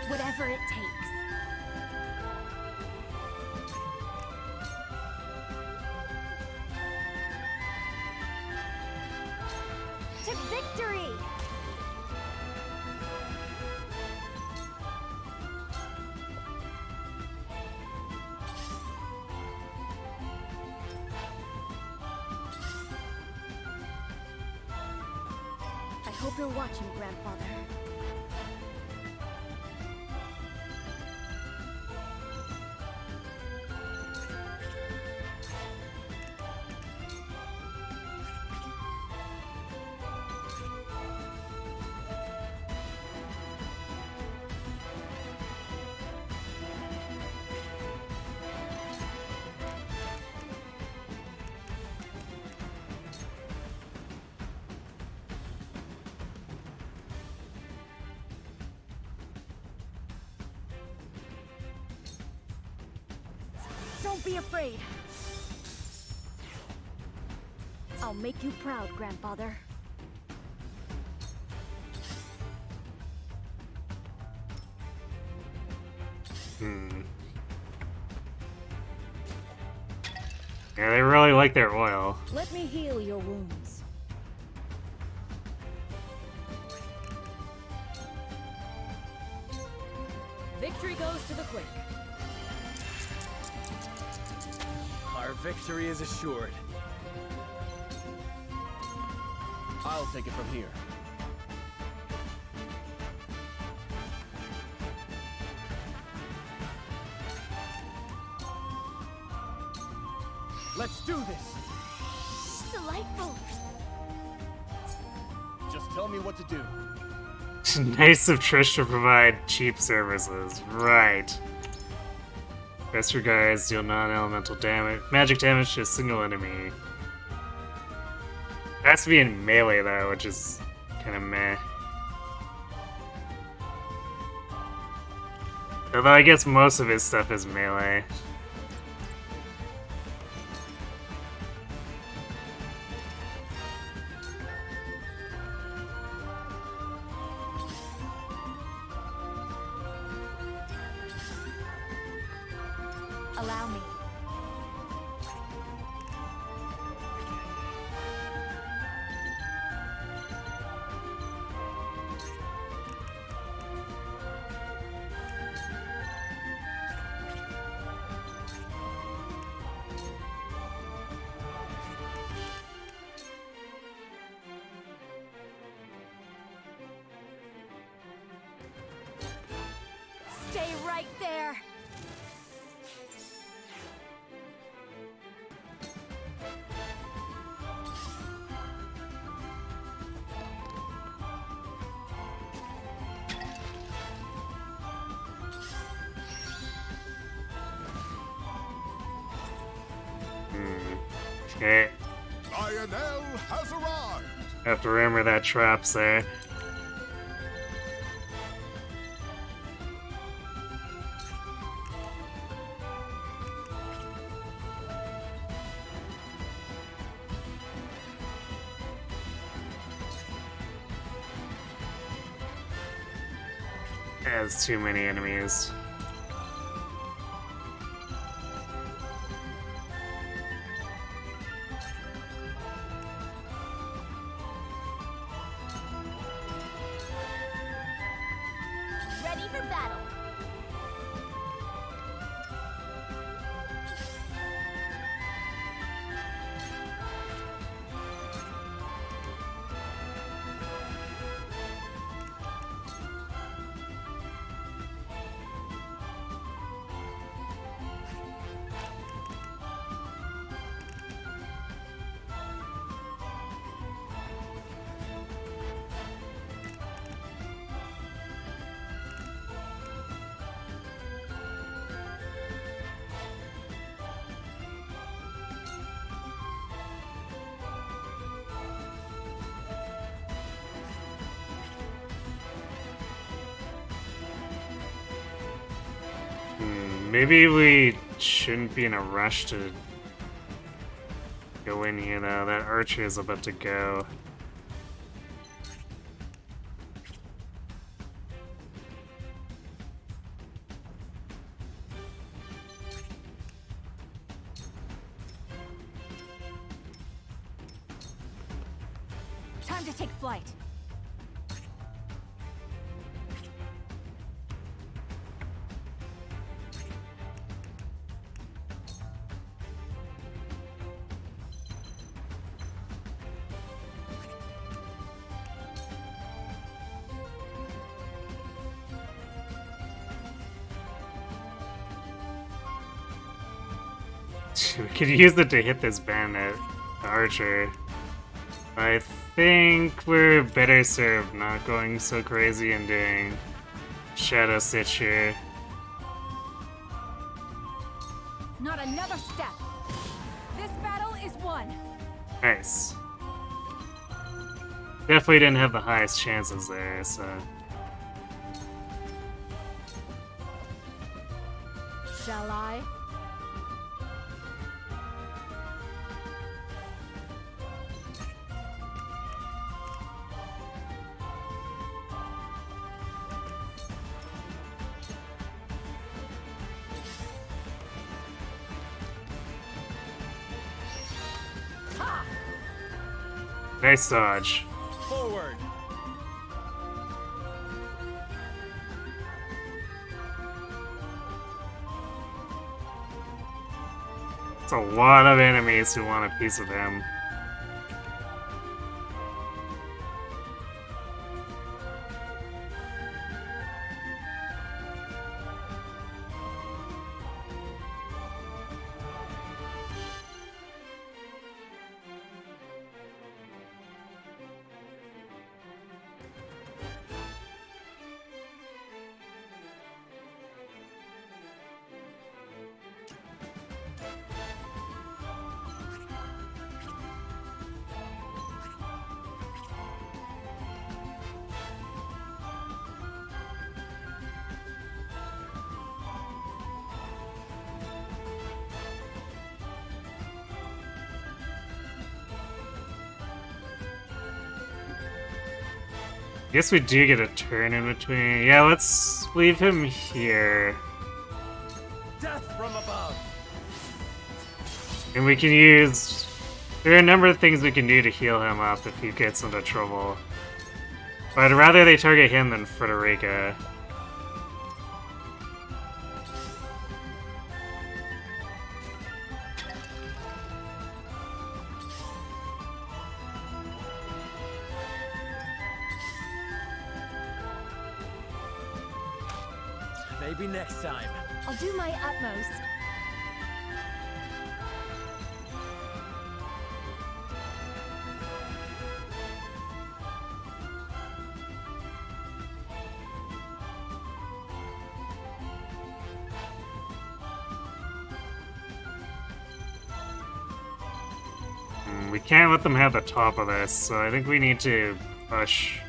Whatever it takes. To victory! I hope you're watching, Grandfather. Don't be afraid. I'll make you proud, Grandfather. Yeah, they really like their oil. Let me heal your wounds. Victory goes to the quick. Our victory is assured. I'll take it from here. Let's do this! Delightful! Just tell me what to do. Nice of Trish to provide cheap services. Right. Best regards, deal non-elemental damage, magic damage to a single enemy. It has to be in melee though, which is kind of meh. Although I guess most of his stuff is melee. Allow me. Stay right there. Okay. Lionel has arrived. Have to remember that trap's there. Has too many enemies. Ready for battle. Maybe we shouldn't be in a rush to go in here though. That archer is about to go. Time to take flight. We could use it to hit this bandit, the archer. I think we're better served not going so crazy and doing Shadow Stitch here. Not another step. This battle is won. Nice. Definitely didn't have the highest chances there, so... Shall I? Nice dodge. Forward. It's a lot of enemies who want a piece of him. Guess we do get a turn in between. Yeah, let's leave him here. Death from above. And we can use... There are a number of things we can do to heal him up if he gets into trouble. But I'd rather they target him than Frederica. Maybe next time. I'll do my utmost. We can't let them have the top of this, so I think we need to push.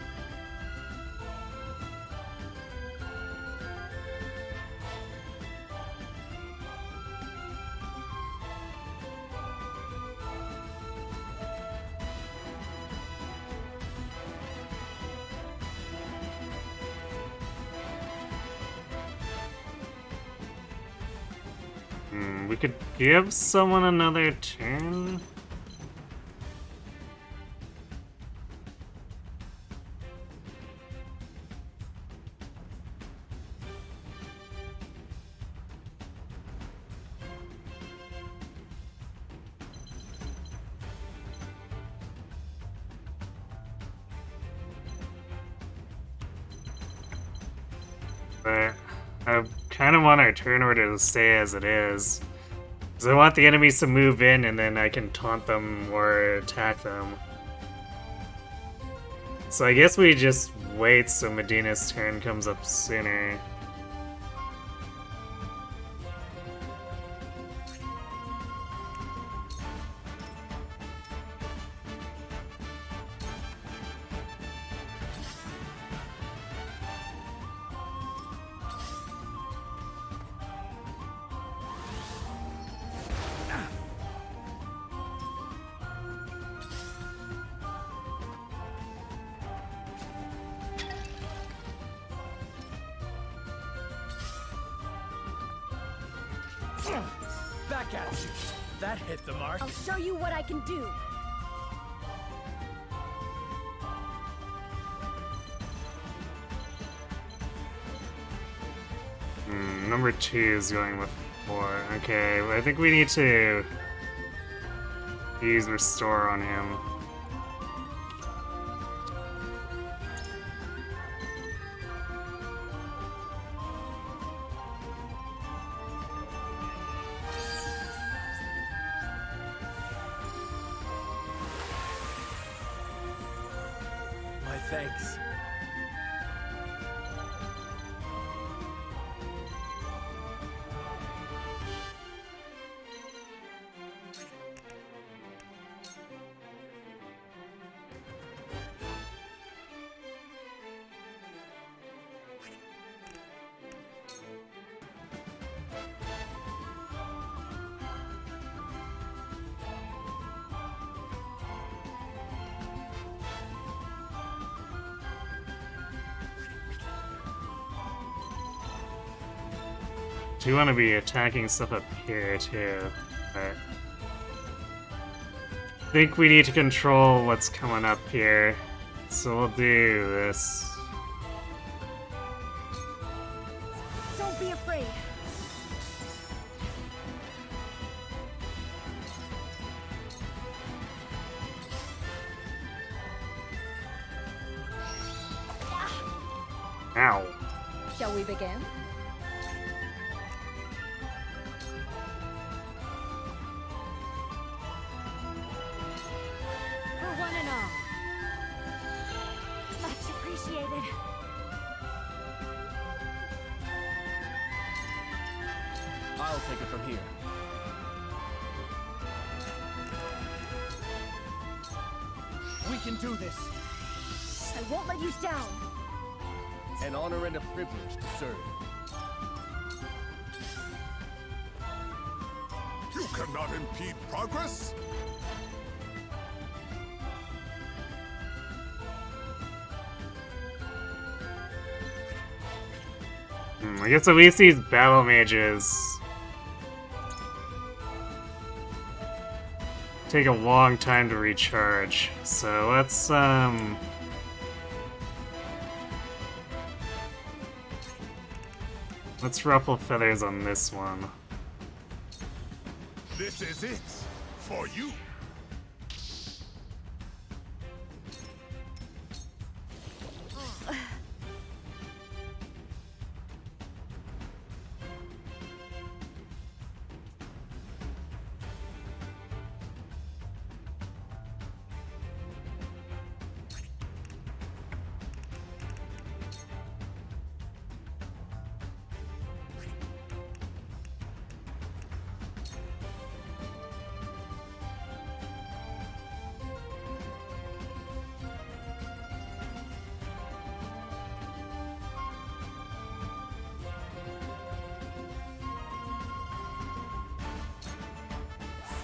We could give someone another turn. But I kind of want our turn order to stay as it is. Because I want the enemies to move in and then I can taunt them or attack them. So I guess we just wait so Medina's turn comes up sooner. Back at you. That hit the mark. I'll show you what I can do. Number 2 is going with 4. Okay, I think we need to use Restore on him. My thanks. Do you want to be attacking stuff up here too? But think we need to control what's coming up here. So we'll do this. Don't be afraid. Ow. Shall we begin? For one and all. Much appreciated. I'll take it from here. We can do this. I won't let you down. An honor and a privilege to serve. You cannot impede progress? I guess at least these battle mages take a long time to recharge. So let's ruffle feathers on this one. This is it for you.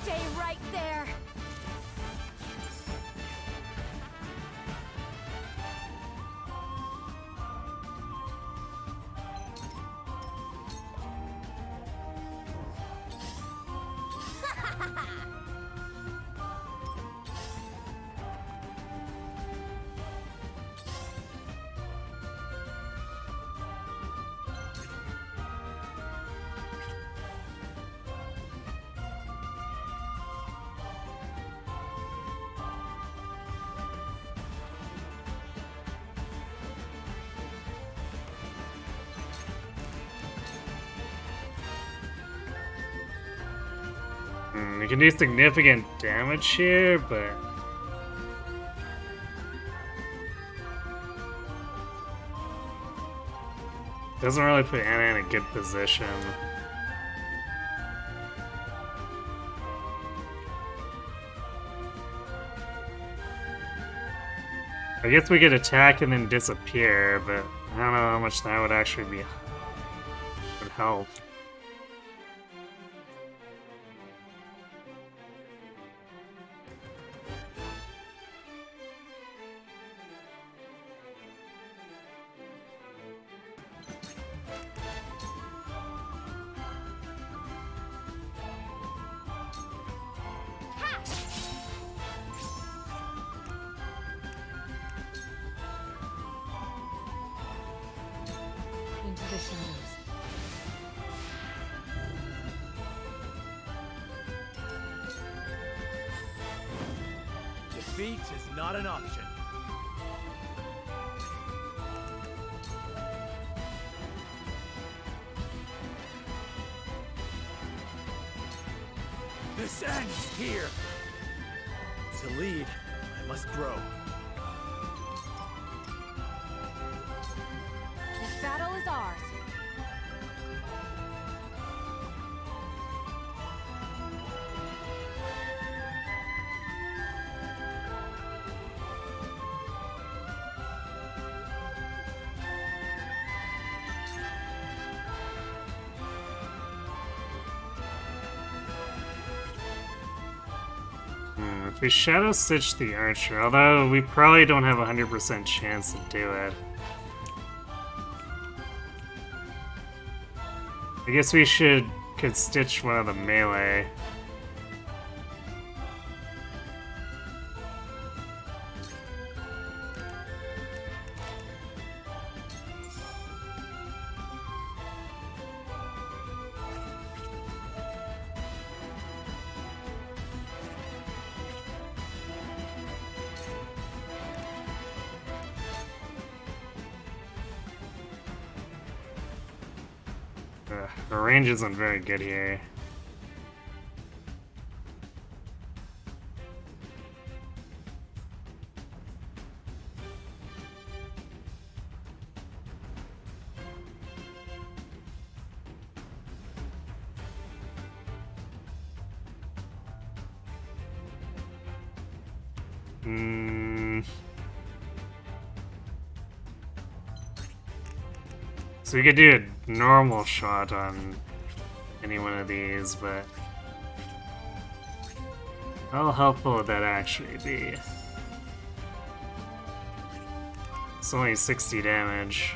Stay right there. We can do significant damage here, but doesn't really put Anna in a good position. I guess we could attack and then disappear, but I don't know how much that would actually would help. Into the shadows. Defeat is not an option. This ends here. To lead, I must grow. This battle is ours. If we Shadow Stitch the Archer, although we probably don't have a 100% chance to do it. I guess we could stitch one of the melee. The range isn't very good here. So we could do a normal shot on any one of these, but how helpful would that actually be? It's only 60 damage.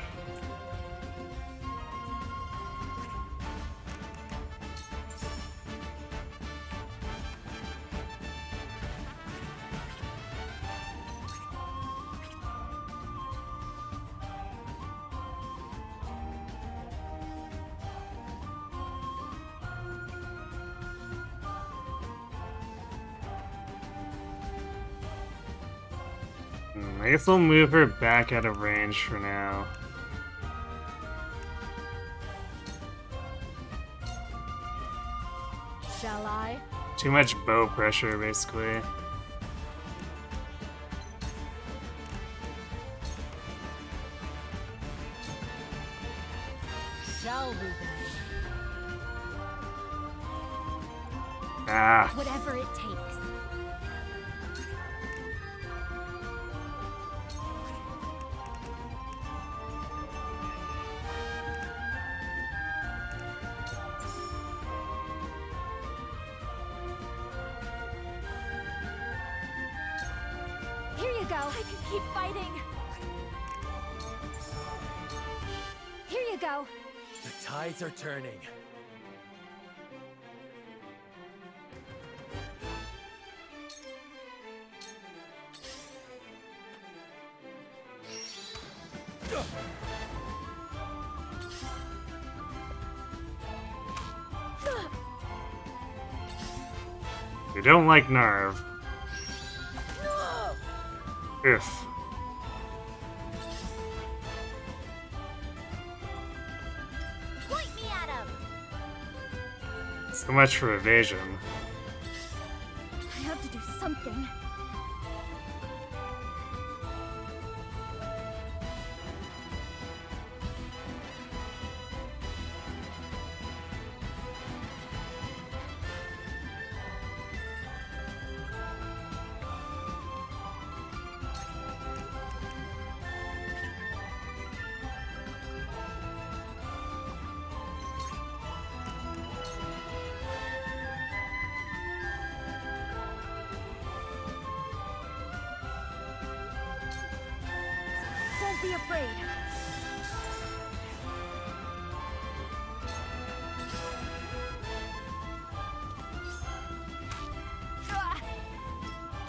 I guess we'll move her back out of range for now. Shall I? Too much bow pressure, basically. Shall we then? Ah. Whatever it takes. Here you go. I can keep fighting. Here you go. The tides are turning. We don't like Narv. If. Point me at him. So much for evasion. I have to do something. Don't be afraid.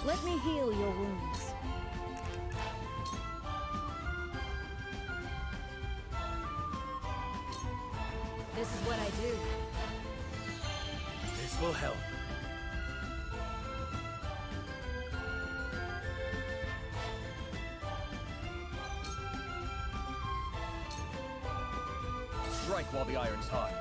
Let me heal your wounds. This is what I do. This will help. Strike while the iron's hot.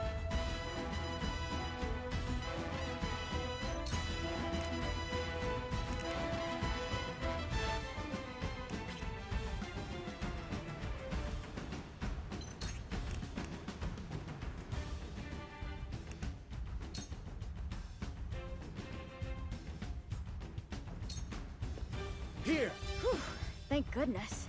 Here! Whew, thank goodness.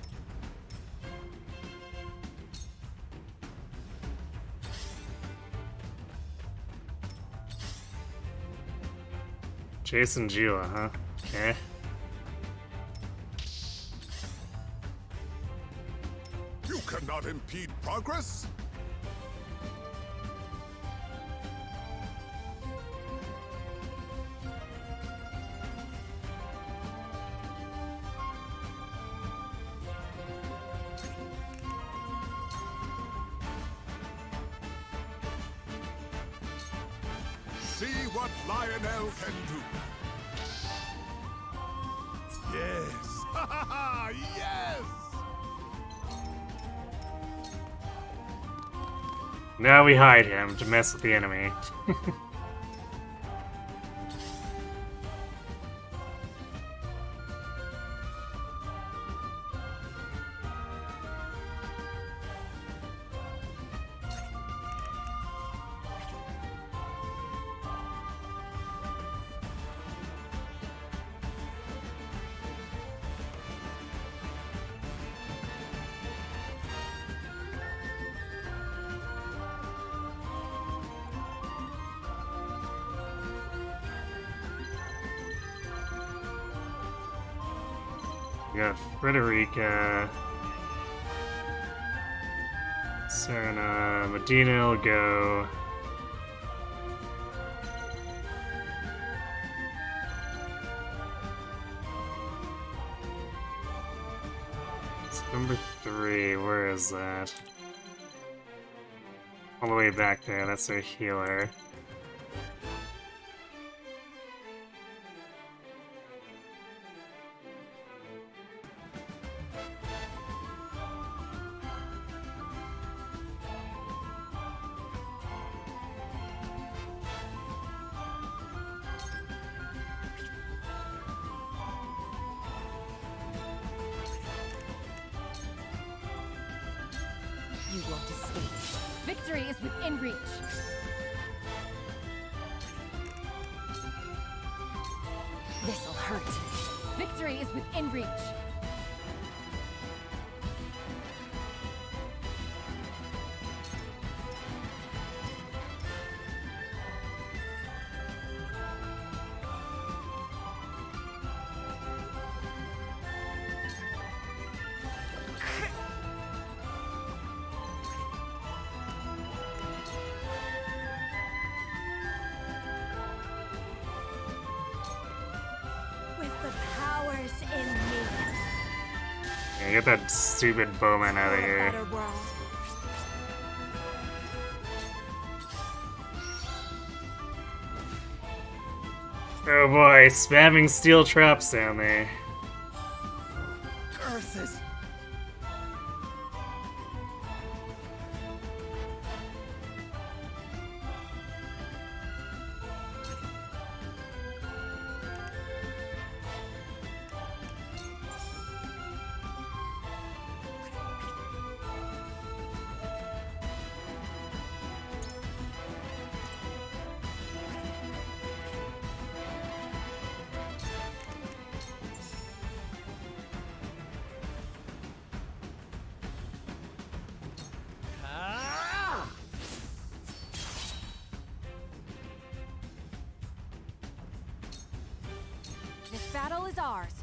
Jason Gila, huh? Okay. You cannot impede progress? See what Lionel can do. Yes! Ha ha ha! Yes! Now we hide him to mess with the enemy. We got Frederica, Serena, Medina will go. It's number 3, where is that? All the way back there, that's a healer. You won't escape. Victory is within reach. This'll hurt. Victory is within reach. Yeah, get that stupid bowman out of here. Oh boy, spamming steel traps down there. Curses! This battle is ours.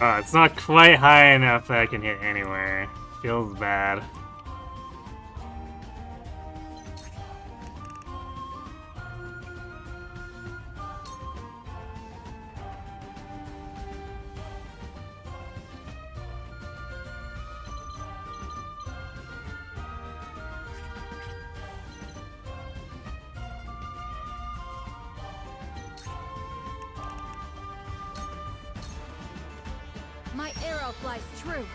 It's not quite high enough that I can hit anywhere. Feels bad. My arrow flies true.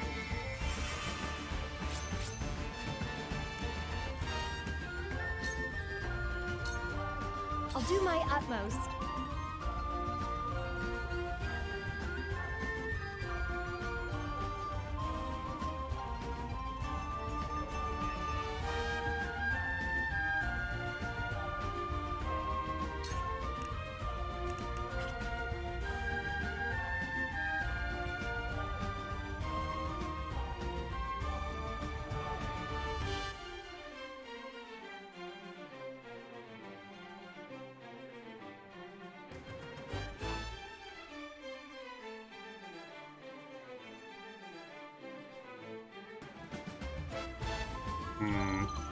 I'll do my utmost.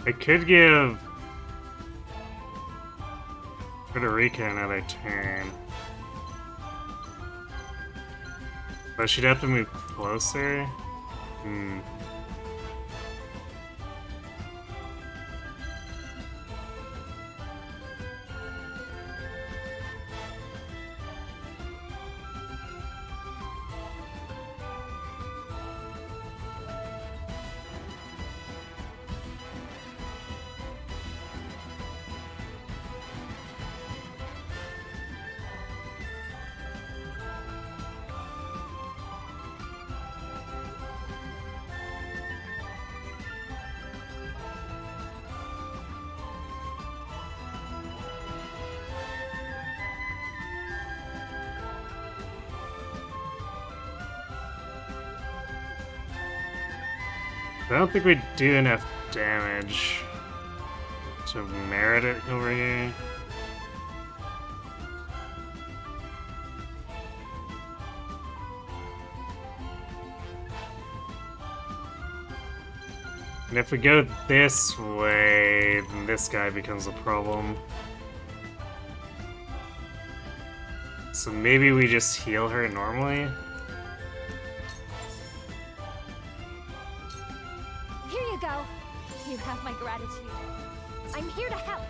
I could give Frederica another turn. But she'd have to move closer. Hmm. I don't think we do enough damage to merit it over here. And if we go this way, then this guy becomes a problem. So maybe we just heal her normally? Here you go. You have my gratitude. I'm here to help.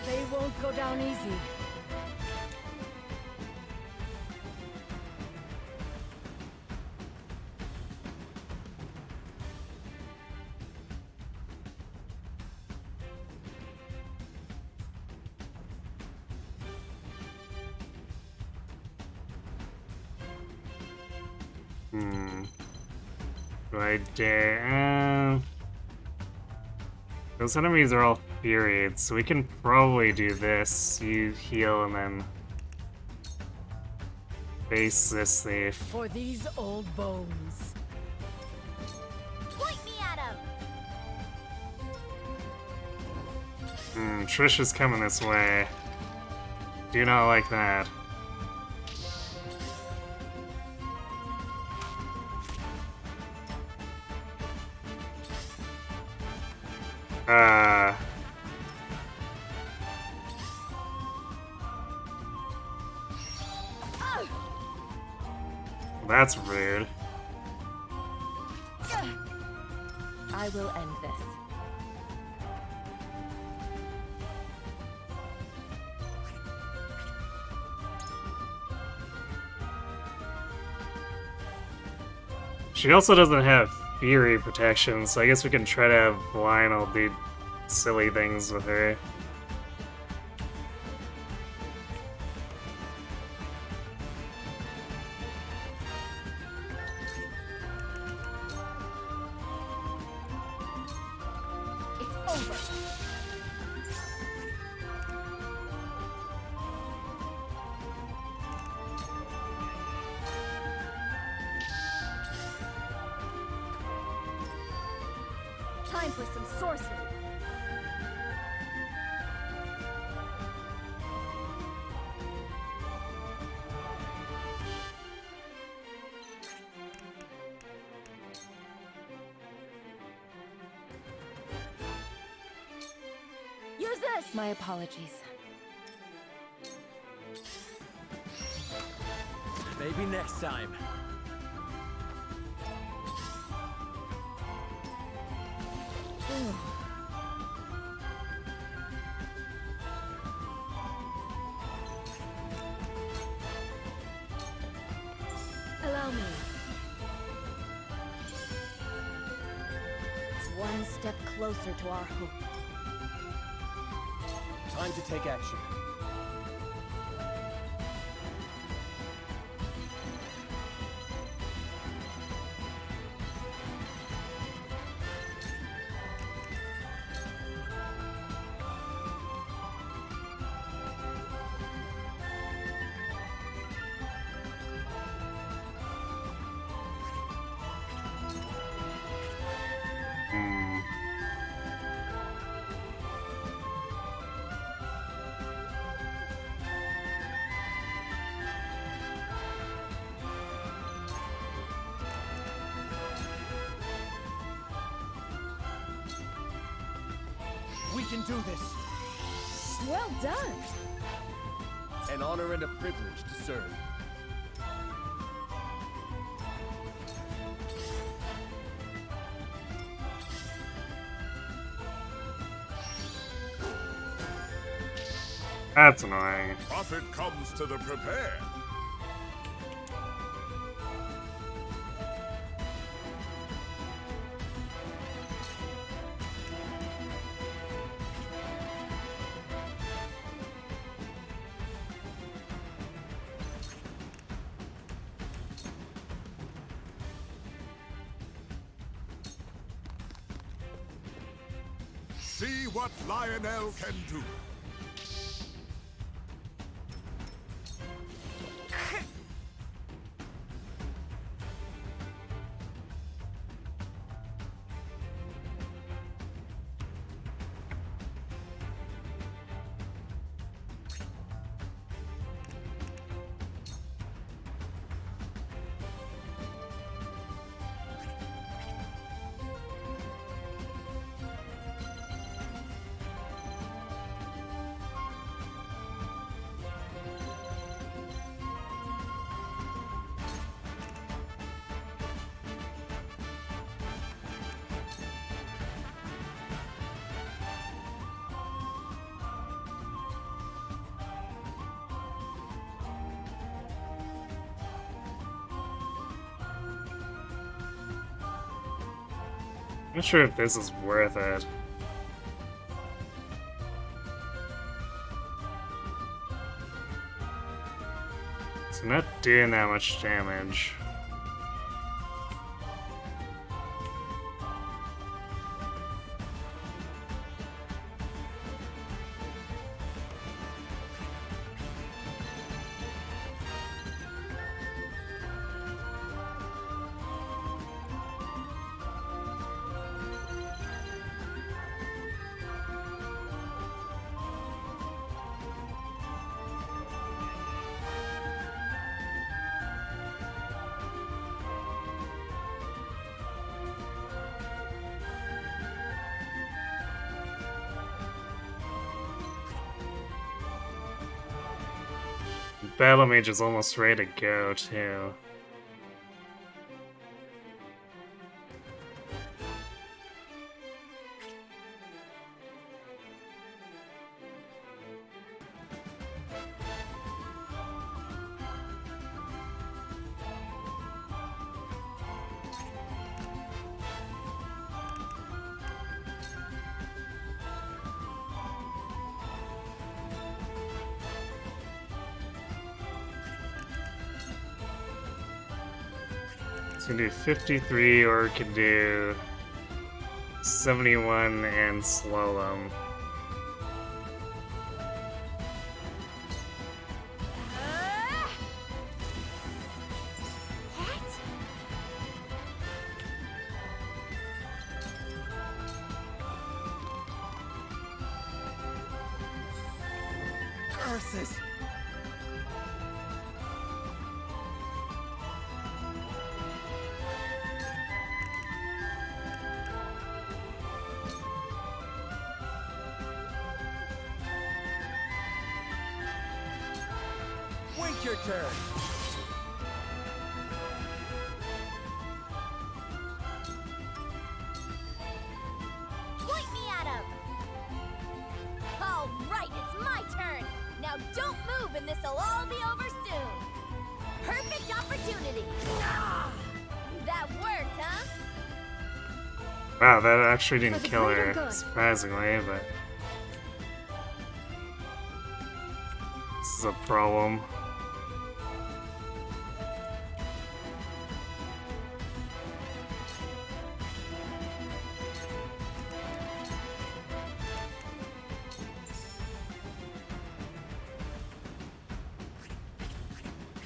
They won't go down easy. Right there. Those enemies are all furied, so we can probably do this. You heal and then face this thief. For these old bones. Point me at him. Trish is coming this way. Do not like that. That's rude. I will end this. She also doesn't have Fury protection, so I guess we can try to have Lionel do silly things with her. Time for some sorcery. Use this! My apologies. Maybe next time. Allow me. One step closer to our hope. Time to take action. can do this. Well done. An honor and a privilege to serve. That's annoying. Profit comes to the prepared. See what Lionel can do. I'm not sure if this is worth it. It's not doing that much damage. Battle Mage is almost ready to go, too. So we can do 53 or we can do 71 and slow them. Curses! Wait your turn! Point me at him! All right, it's my turn! Now don't move and this'll all be over soon! Perfect opportunity! Ah, that worked, huh? Wow, that actually didn't For the kill greater her, good. surprisingly, but... This is a problem.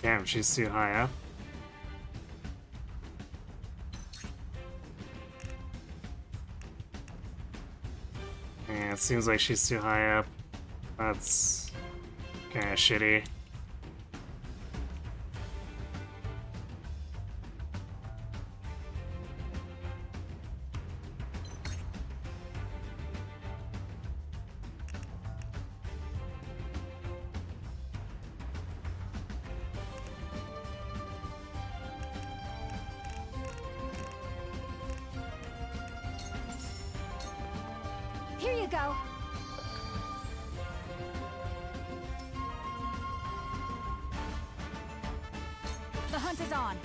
Damn, she's too high up. Yeah, it seems like she's too high up. That's kinda shitty. go. The hunt is on.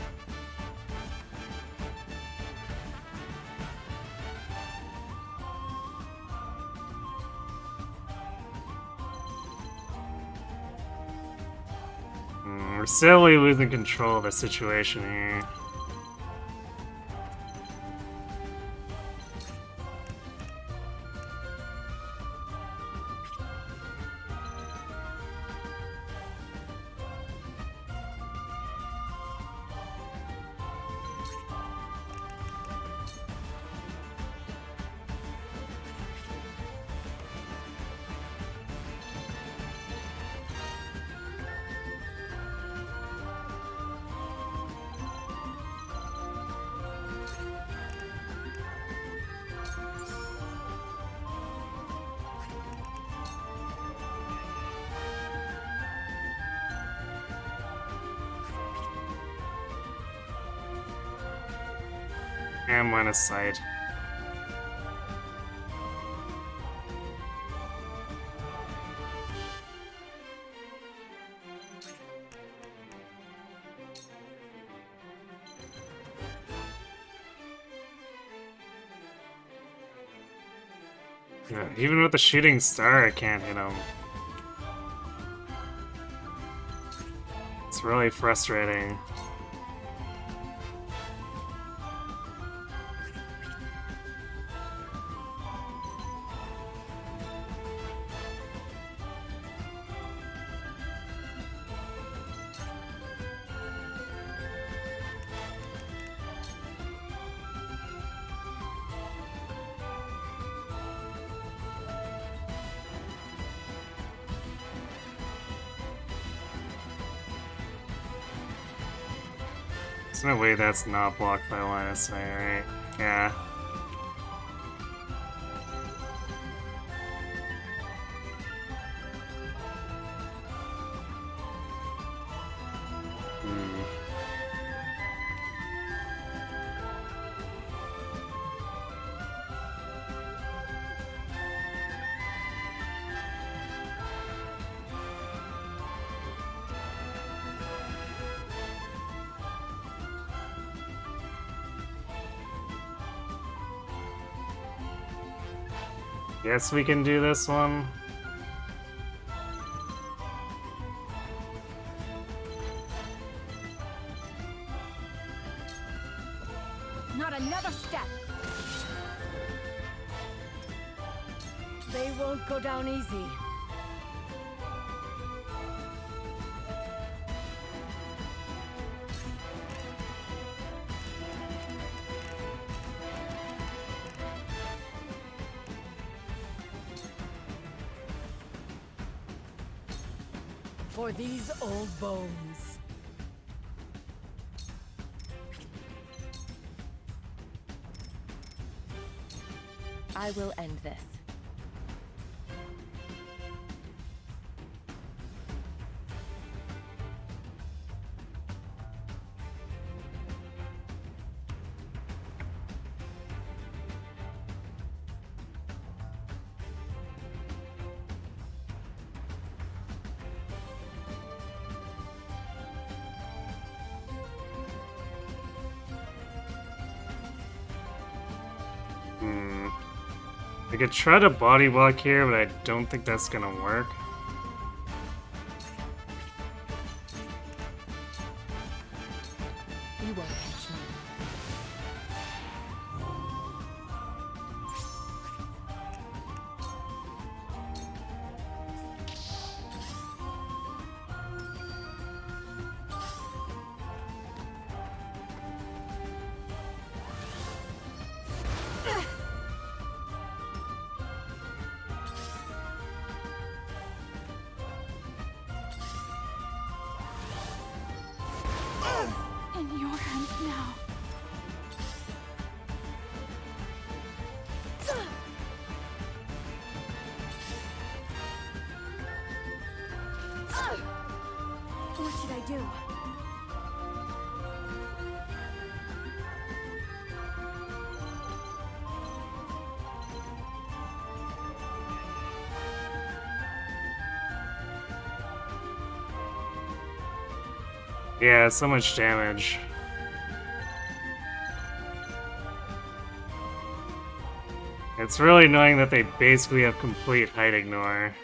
We're silly losing control of the situation here. And line of sight. Yeah, even with the shooting star, I can't hit him. It's really frustrating. There's no way that's not blocked by line of sight, right? Yeah. Guess we can do this one. Not another step. They won't go down easy. For these old bones. I will end this. I could try to body block here, but I don't think that's gonna work. You won't catch me. In your hands now. What should I do? Yeah, so much damage. It's really annoying that they basically have complete height ignore.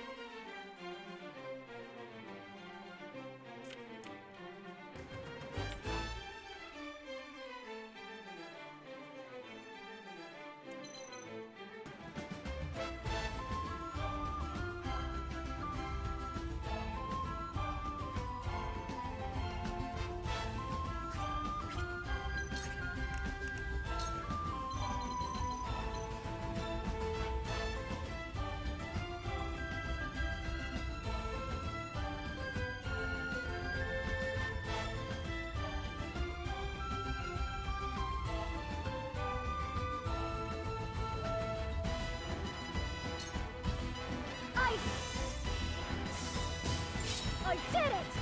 I did it!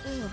Ugh.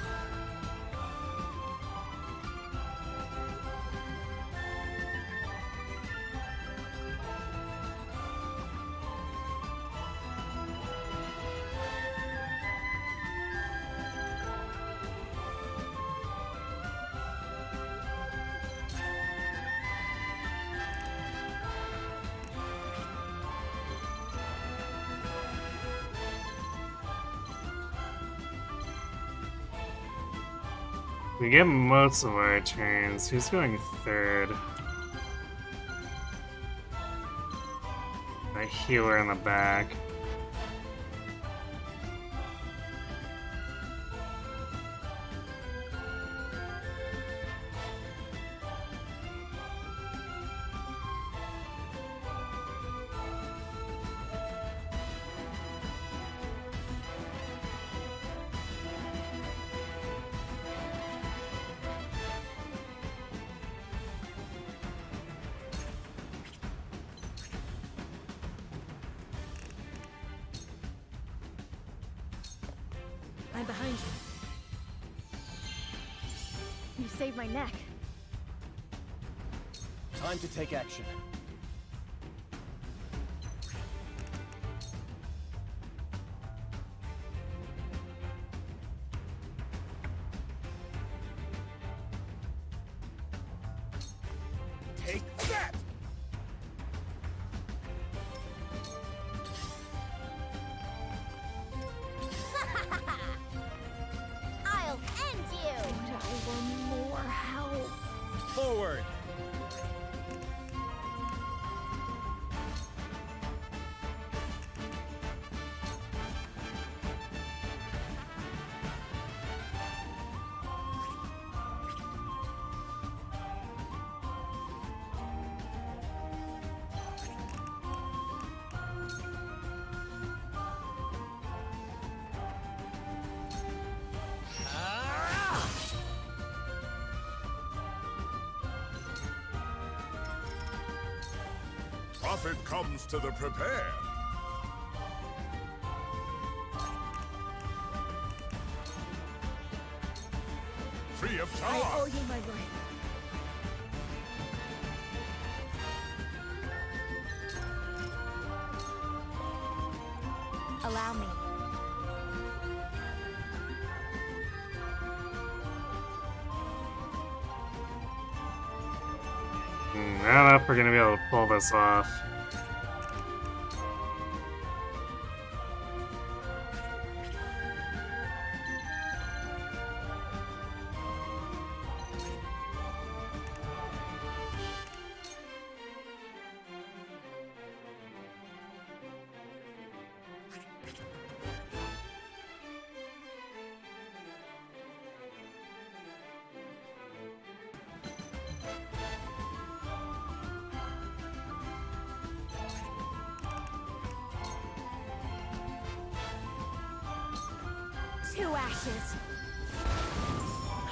We get most of our turns. Who's going third? A healer in the back. I'm behind you. You saved my neck. Time to take action. Take that! I'll end you! But I want more help. Forward! Profit comes to the prepared. Free of I owe charge. you my life. Allow me. I don't know if we're gonna be able to pull this off. Two ashes.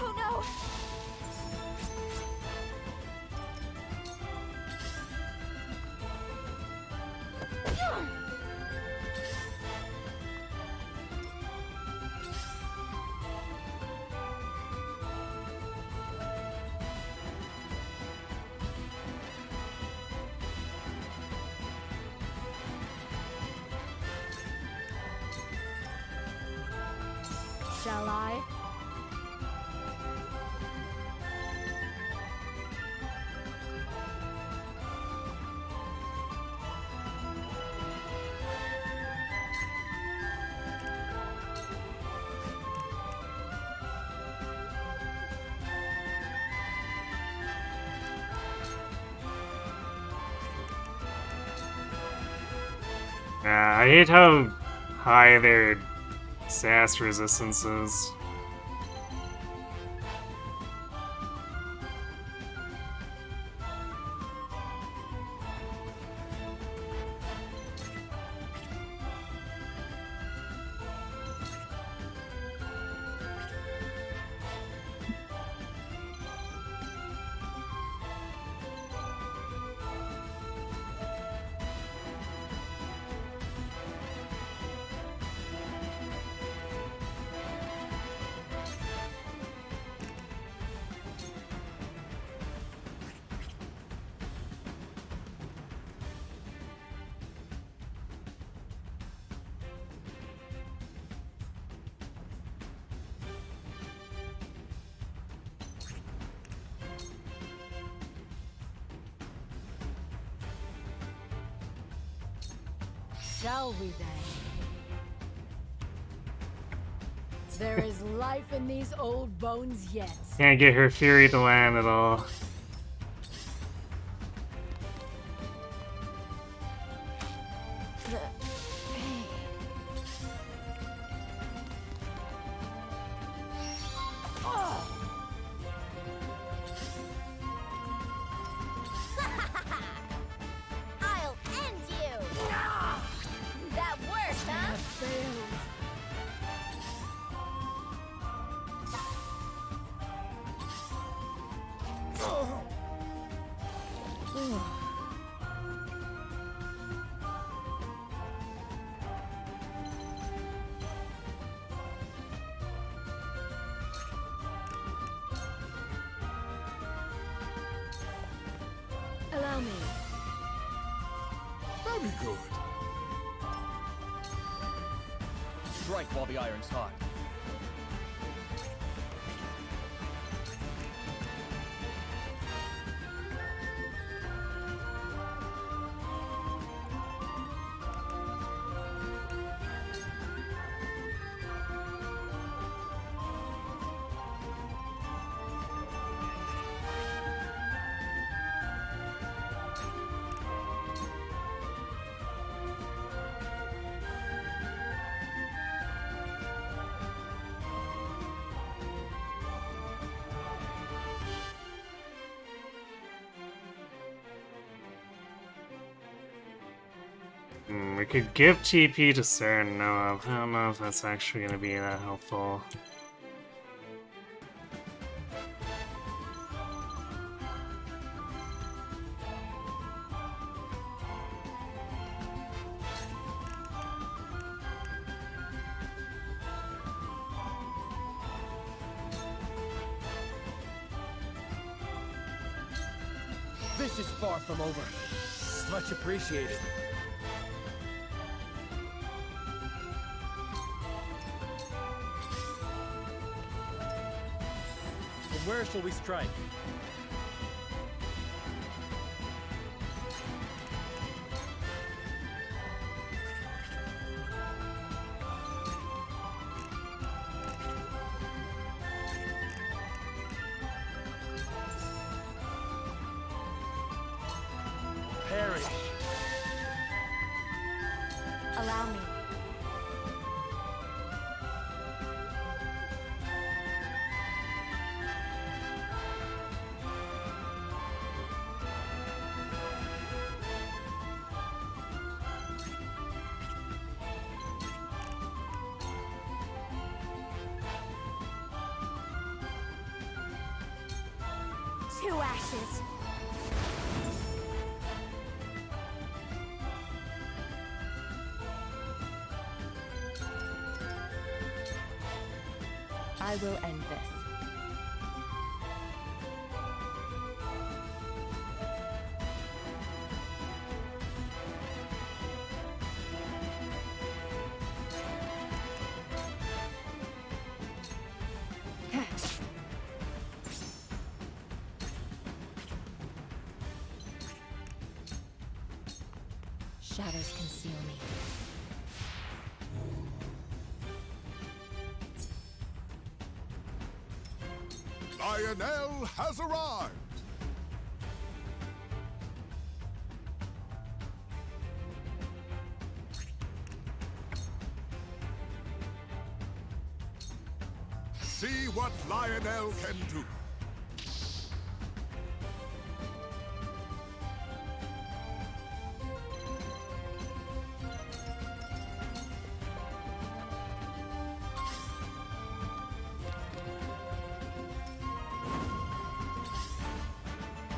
Oh no! shall I? I hate how high their sass resistance is. Shall we then? There is life in these old bones yet. Can't get her fury to land at all. I'll end you! That worked, huh? Allow me. Very good. Strike while the iron's hot. We could give TP to Cern Noah. I don't know if that's actually going to be that helpful. This is far from over. Much appreciated. And where shall we strike? Perish. Allow me. Two ashes. I will end this. Shadows conceal me. Lionel has arrived! See what Lionel can do.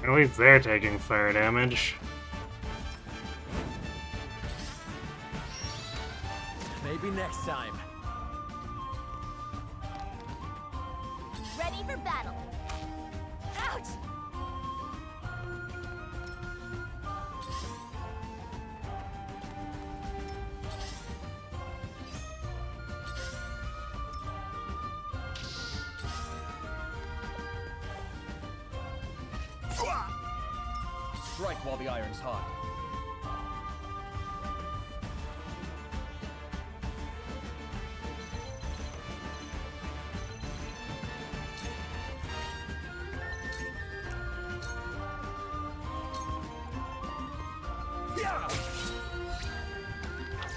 At least they're taking fire damage. Maybe next time. Ready for battle. Ouch! Strike while the iron's hot.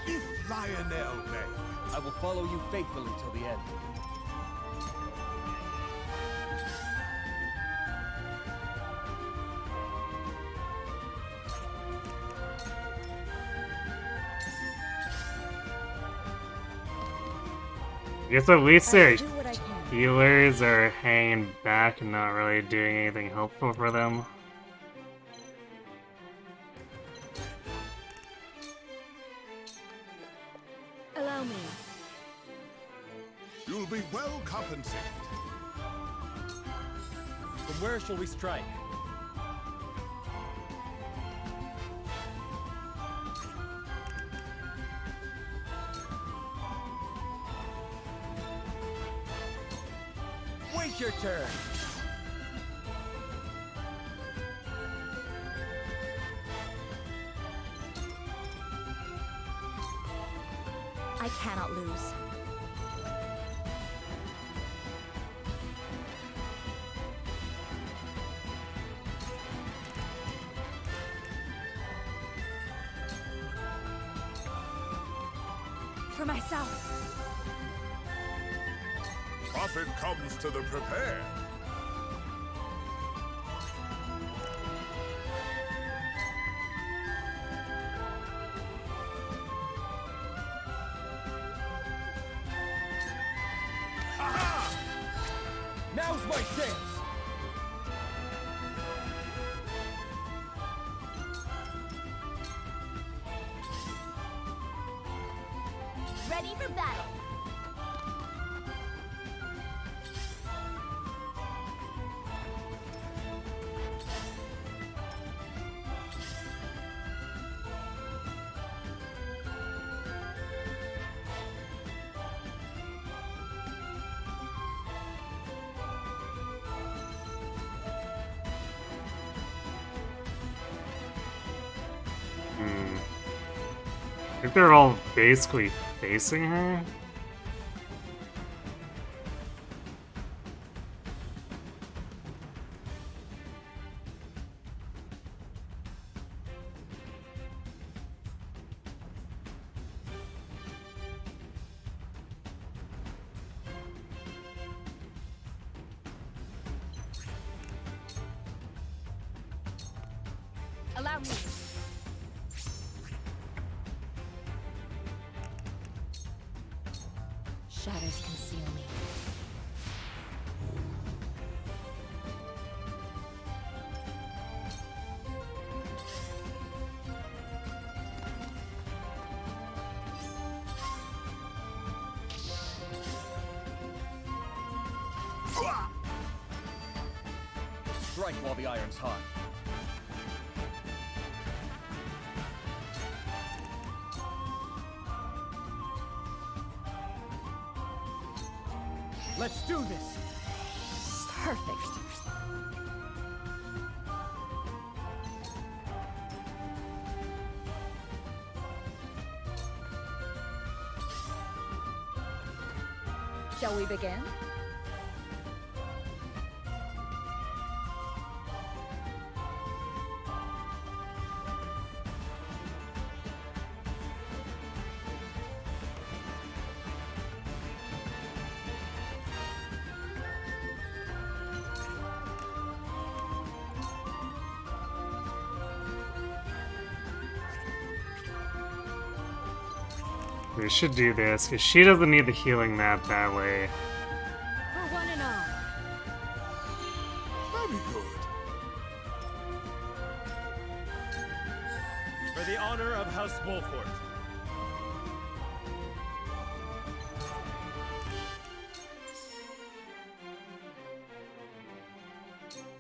If Lionel may. I will follow you faithfully till the end. I guess at least their do what I can. healers are hanging back and not really doing anything helpful for them. Allow me. You'll be well compensated. From where shall we strike? Wait your turn. I cannot lose. For myself. Profit comes to the prepared. Now's my chance! Ready for battle. I think they're all basically facing her. Allow me. Shadows conceal me. Strike while the iron's hot. Let's do this! Perfect. Shall we begin? We should do this, because she doesn't need the healing that badly. For one and all. Very good. For the honor of House Wolfort.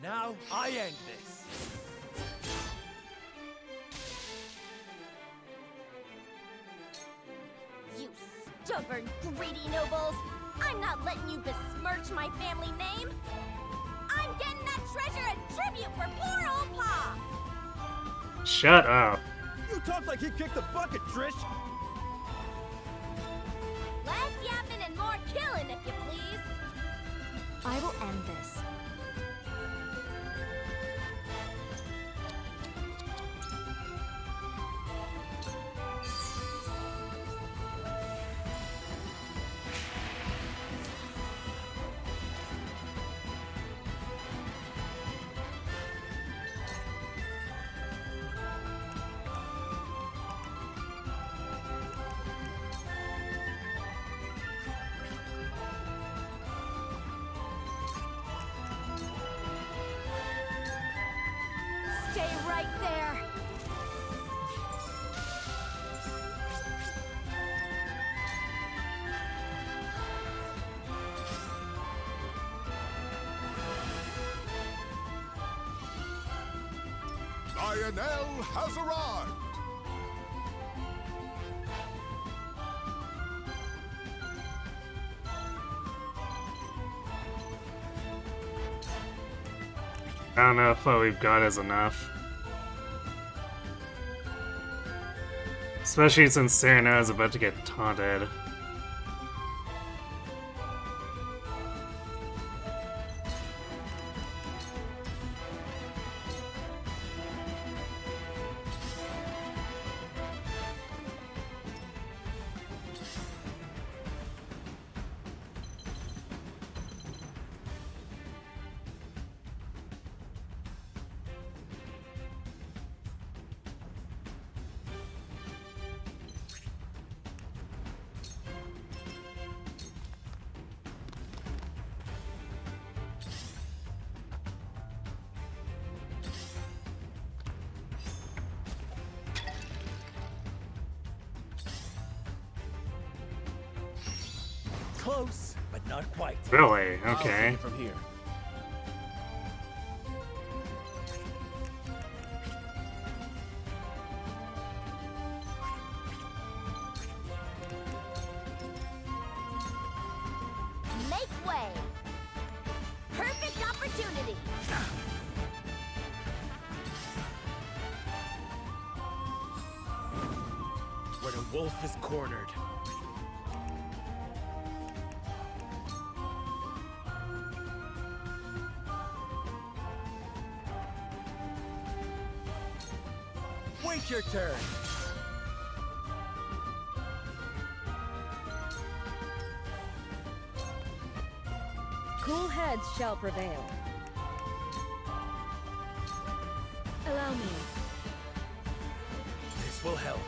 Now I end this. You stubborn, greedy nobles! I'm not letting you besmirch my family name! I'm getting that treasure as tribute for poor old Pa! Shut up. You talk like he kicked the bucket, Trish! Less yapping and more killing, if you please! I will end this. Stay right there. Lionel has arrived! I don't know if what we've got is enough. Especially since Serena is about to get taunted. Close, but not quite. Really? I'll Okay. take it from here. Make way! Perfect opportunity! When a wolf is cornered. Wait your turn. Cool heads shall prevail. Allow me. This will help.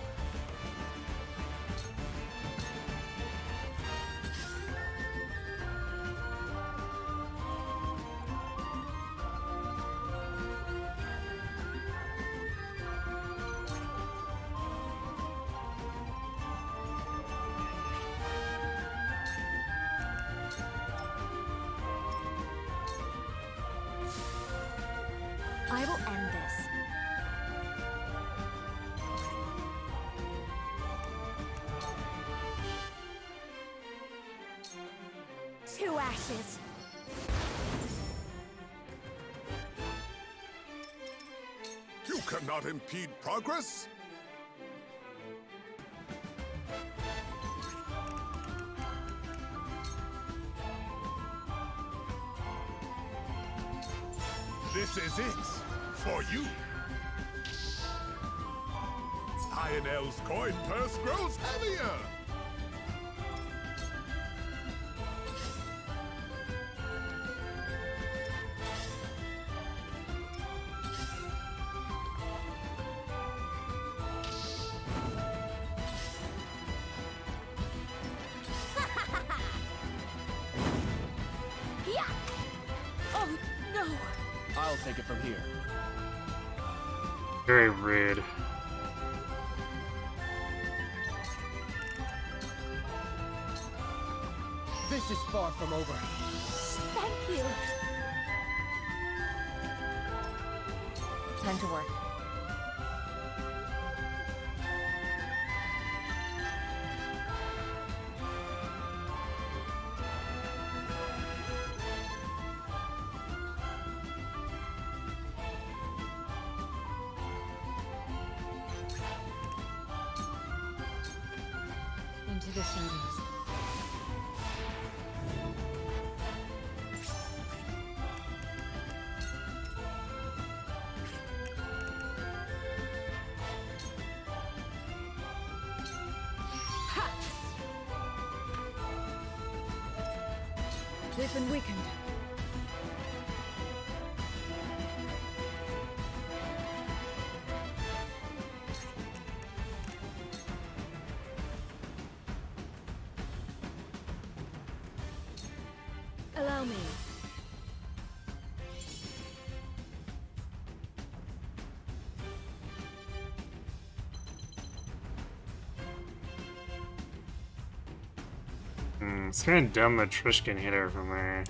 I will end this. To ashes. You cannot impede progress? This is it. For you. Lionel's coin purse grows heavier. Yeah. Oh, no. I'll take it from here. Very rude. This is far from over. Thank you. Time to work. Into the shadows. They've been weakened. Allow me. It's kind of dumb that Trish can hit her from there.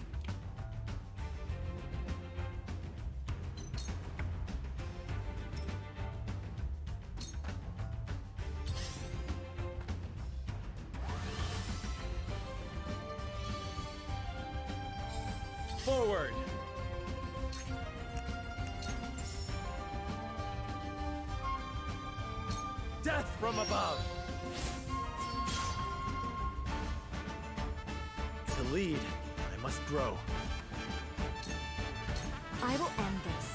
Forward! Death from above! To lead, I must grow. I will end this.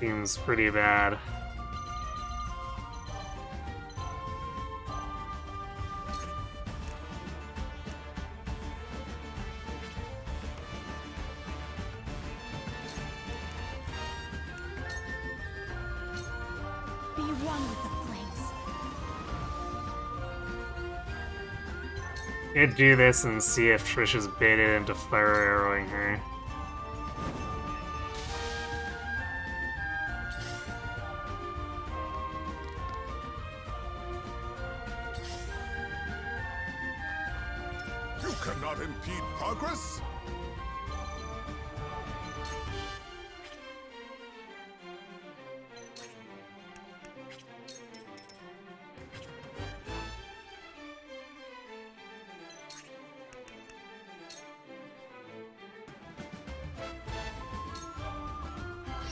Seems pretty bad. Be one with the flames. I'd do this and see if Trish is baited into fire arrowing her. You cannot impede progress.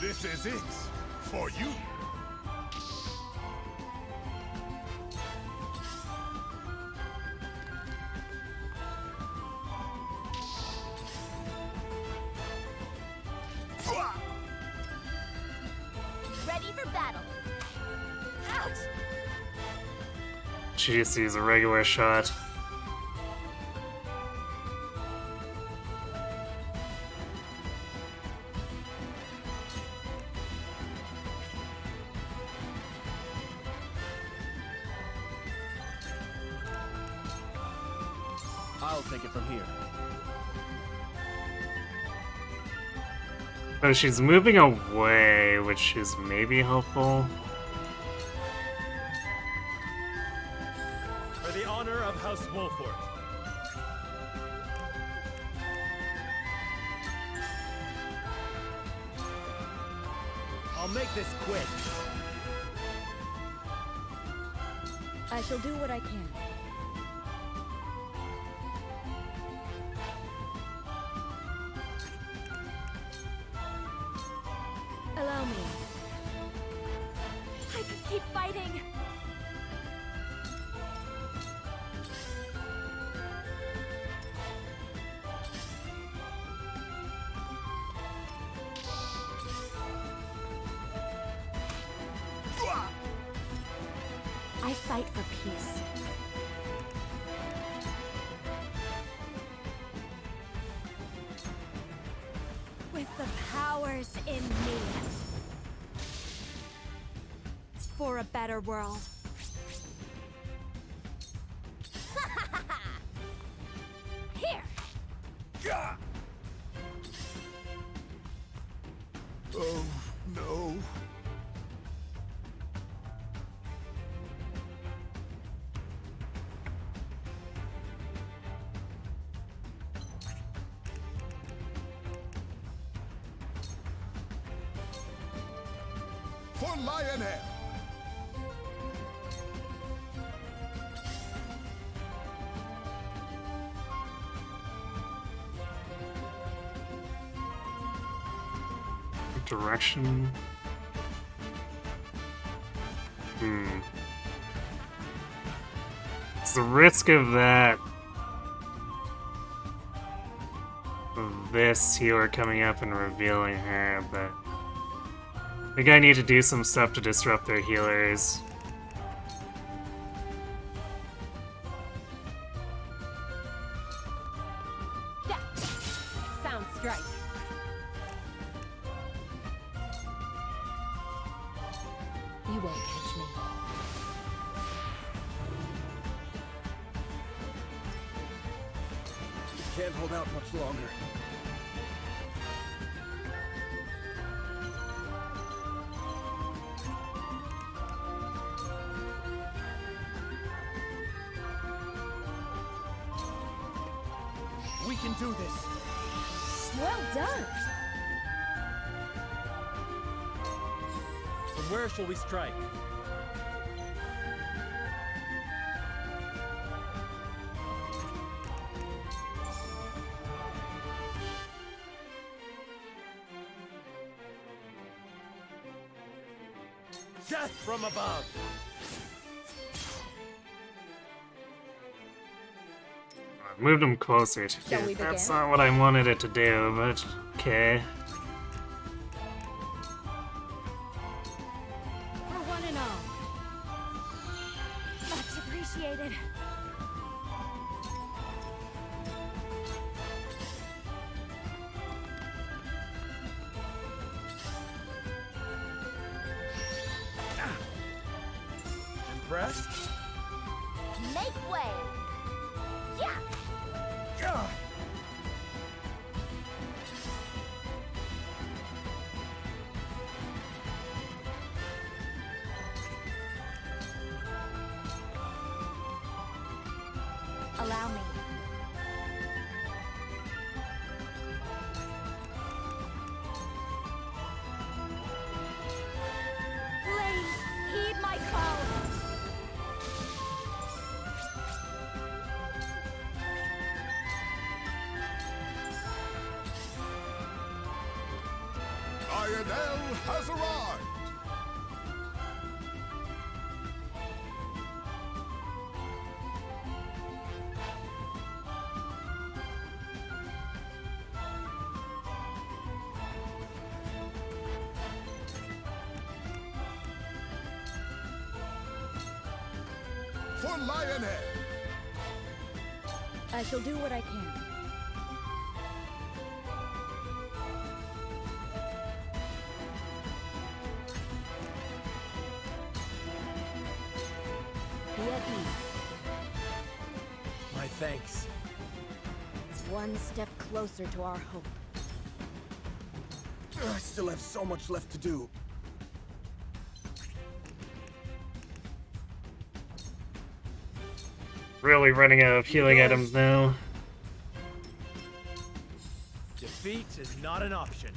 This is it. For you. Ready for battle. Ouch! She just sees a regular shot. I'll take it from here. So she's moving away, which is maybe helpful. For the honor of House Wolford. I'll make this quick. I shall do what I can. Allow me. I could keep fighting. I fight for peace. With the powers in me. For a better world. Here! Oh, no. For Lionel! Direction. It's the risk of that. Of this healer coming up and revealing her, but I think I need to do some stuff to disrupt their healers. Yeah. Sound strike. You won't catch me. Can't hold out much longer. We can do this. Well done. From where shall we strike? Death from above! I moved them closer to Shall we That's begin? not what I wanted it to do, but okay. For one and all. Much appreciated. Impressed? Make way. Yeah. Allow me. Please heed my call. Lionel has arrived! For Lionel! I shall do what I can. Be at ease. My thanks. One step closer to our hope. I still have so much left to do. Really running out of healing items now. Defeat is not an option.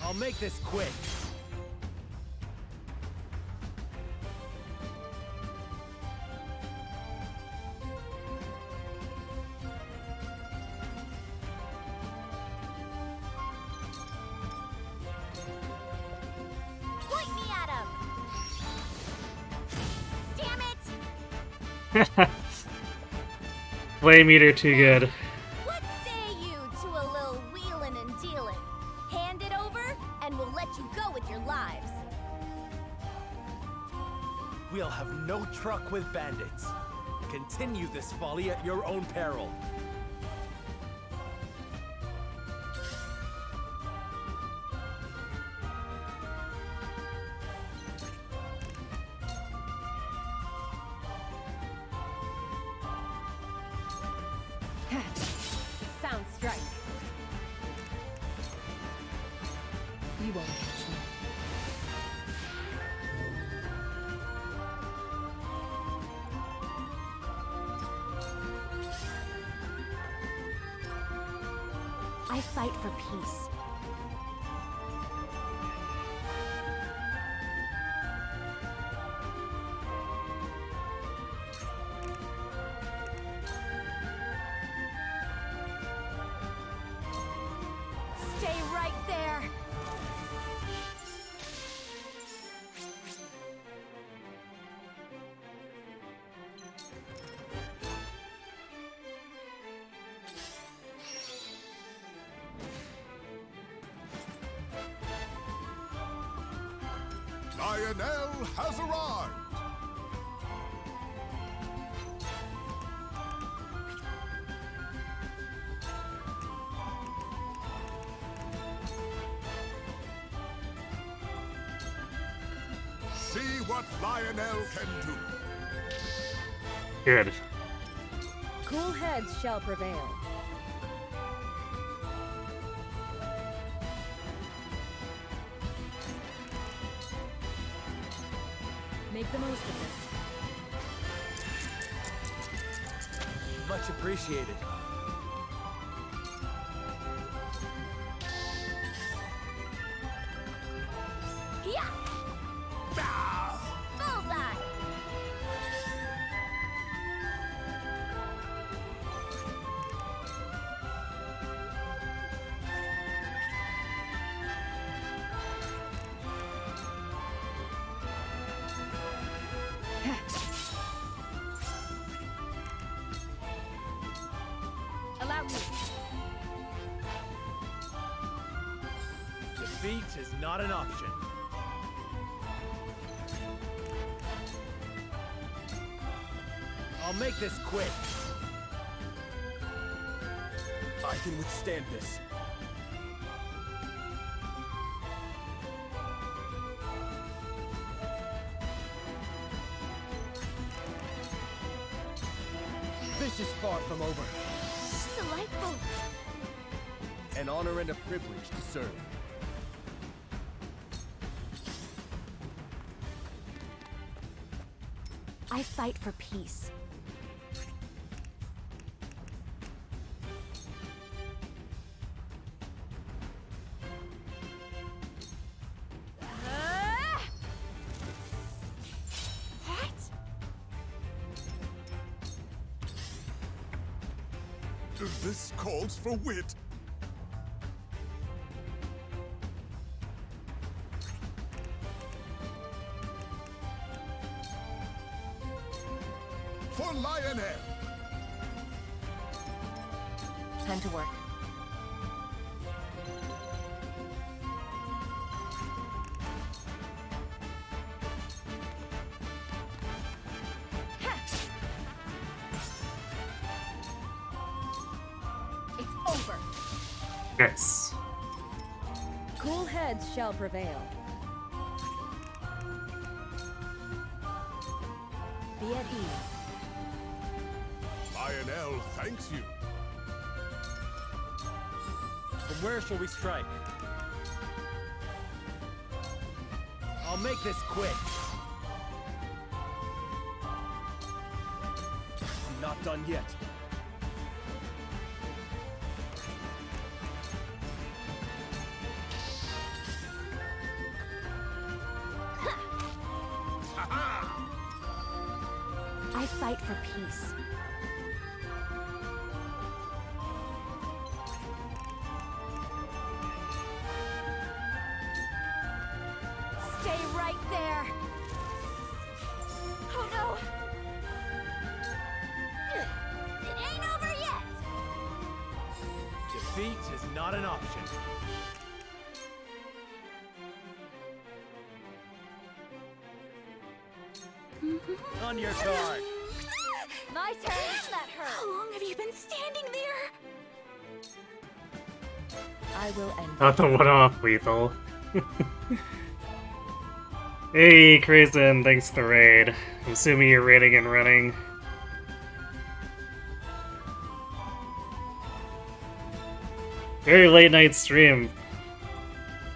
I'll make this quick. Way meter too good. What say you to a little wheelin' and dealin'? Hand it over, and we'll let you go with your lives. We'll have no truck with bandits. Continue this folly at your own peril. Sound strike. You won't catch me. I fight for peace. Stay right there. Lionel has arrived! See what Lionel can do. Good. Cool heads shall prevail. Make the most of this. Much appreciated. Yeah! Bullseye! Allow me. Defeat is not an option. I'll make this quick. I can withstand this. This is far from over. Delightful. An honor and a privilege to serve. I fight for peace. What? This calls for wit. For Lionel! Time to work. It's over. Yes. Cool heads shall prevail. Be at ease. Lionel thanks you. From where shall we strike? I'll make this quick. I'm not done yet. I fight for peace. Stay right there. Oh no! Defeat is not an option. On your guard. My turn. That hurt. How long have you been standing there? I will end. Not the one-off lethal. Hey, Crazen, thanks for the raid. I'm assuming you're raiding and running. Very late night stream.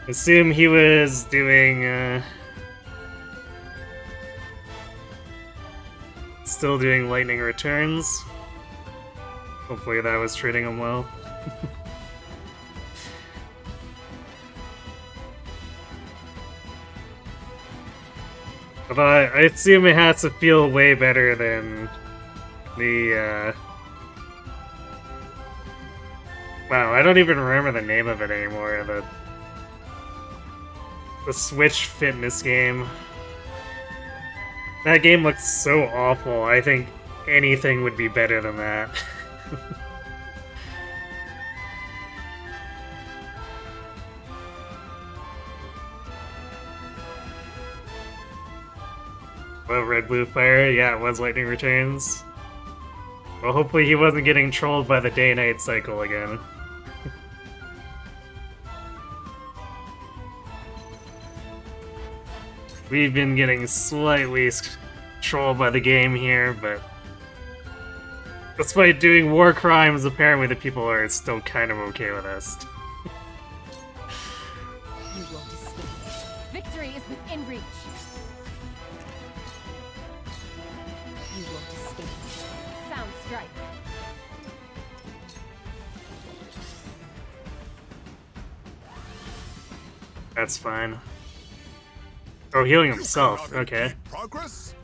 Assume he was doing, still doing lightning returns. Hopefully that was treating him well. But I assume it has to feel way better than the, wow, I don't even remember the name of it anymore. The Switch fitness game. That game looks so awful. I think anything would be better than that. Well, Red Blue Fire, yeah, it was Lightning Returns. Well, hopefully he wasn't getting trolled by the day-night cycle again. We've been getting slightly trolled by the game here, but despite doing war crimes, apparently the people are still kind of okay with us. You won't escape. Victory is within reach. You won't escape. Sound strike. That's fine. Oh, healing himself. Okay. Progress?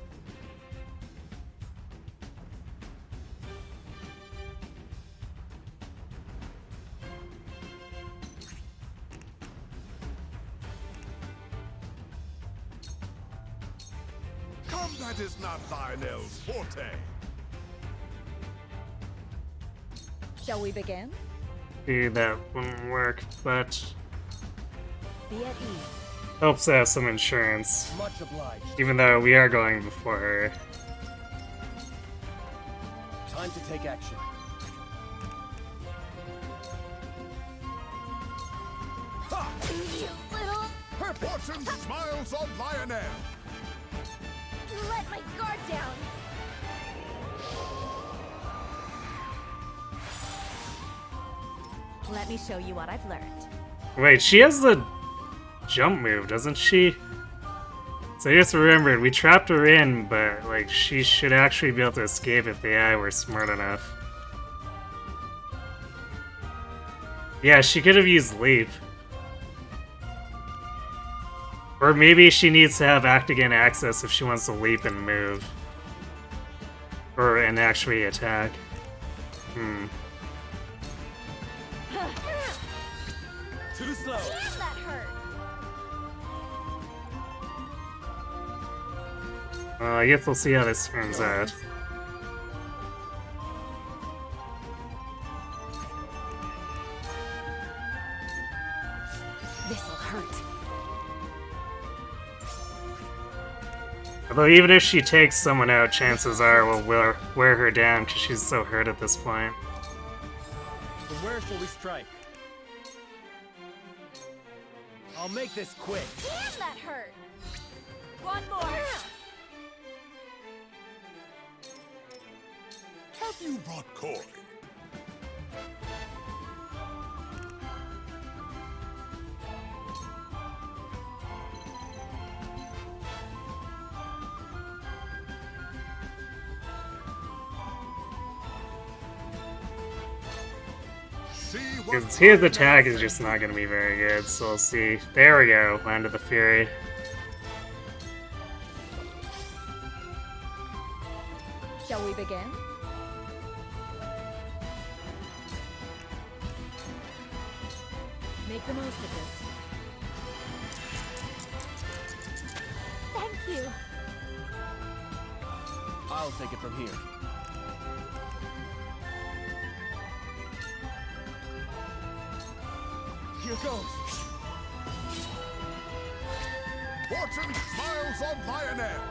Combat is not Lionel's forte. Shall we begin? See, that wouldn't work, but Be at ease. helps to have some insurance. Much obliged. Even though we are going before her. Time to take action. Ha! You little... Fortune smiles on Lionel. Let my guard down. Let me show you what I've learned. Wait, she has the jump move, doesn't she? So I just remembered, we trapped her in, but like she should actually be able to escape if the AI were smart enough. Yeah, she could have used Leap. Or maybe she needs to have Actigan access if she wants to leap and move. Or and actually attack. Too slow. Damn, that hurt. I guess we'll see how this turns out. This'll hurt. Although even if she takes someone out, chances are we'll wear her down because she's so hurt at this point. From where shall we strike? I'll make this quick. Damn, that hurt. One more. Have you brought Coin? See what Because his attack is just not going to be very good, so we'll see. There we go, Land of the Fury. Shall we begin? Make the most of this. Thank you. I'll take it from here. Here goes. Fortune smiles on Lionel.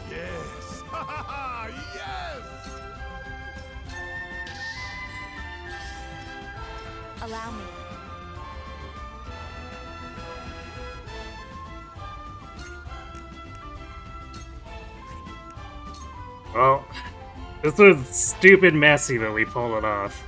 Yes. Ha ha ha! Yes! Allow me. Well, this was stupid messy, but we pulled it off.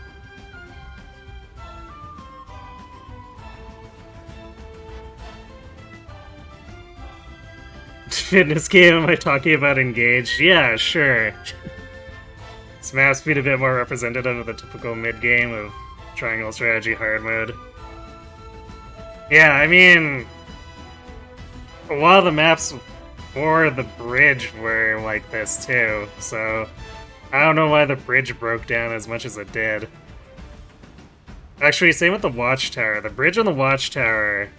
Fitness game, am I talking about Engaged? Yeah, sure. This map's been a bit more representative of the typical mid-game of Triangle Strategy hard mode. Yeah, I mean, a lot of the maps for the bridge were like this too, so I don't know why the bridge broke down as much as it did. Actually, same with the Watchtower. The bridge on the Watchtower,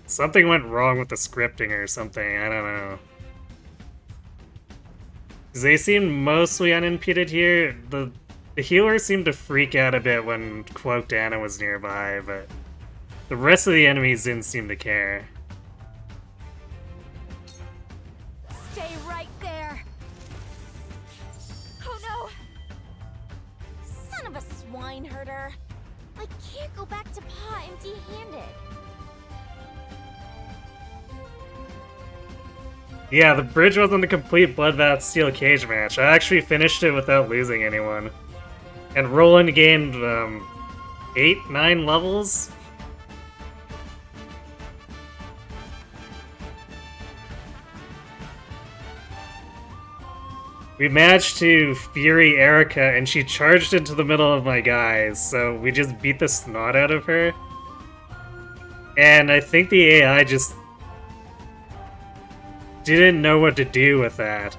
something went wrong with the scripting or something, I don't know. Because they seem mostly unimpeded here. The healer seemed to freak out a bit when Cloaked Anna was nearby, but the rest of the enemies didn't seem to care. Stay right there. Oh no! Son of a swine herder. I can't go back to Pa empty-handed. Yeah, the bridge wasn't a complete Bloodbath Steel Cage match. I actually finished it without losing anyone. And Roland gained, 8, 9 levels? We managed to Fury Erica, and she charged into the middle of my guys, so we just beat the snot out of her. And I think the AI just didn't know what to do with that.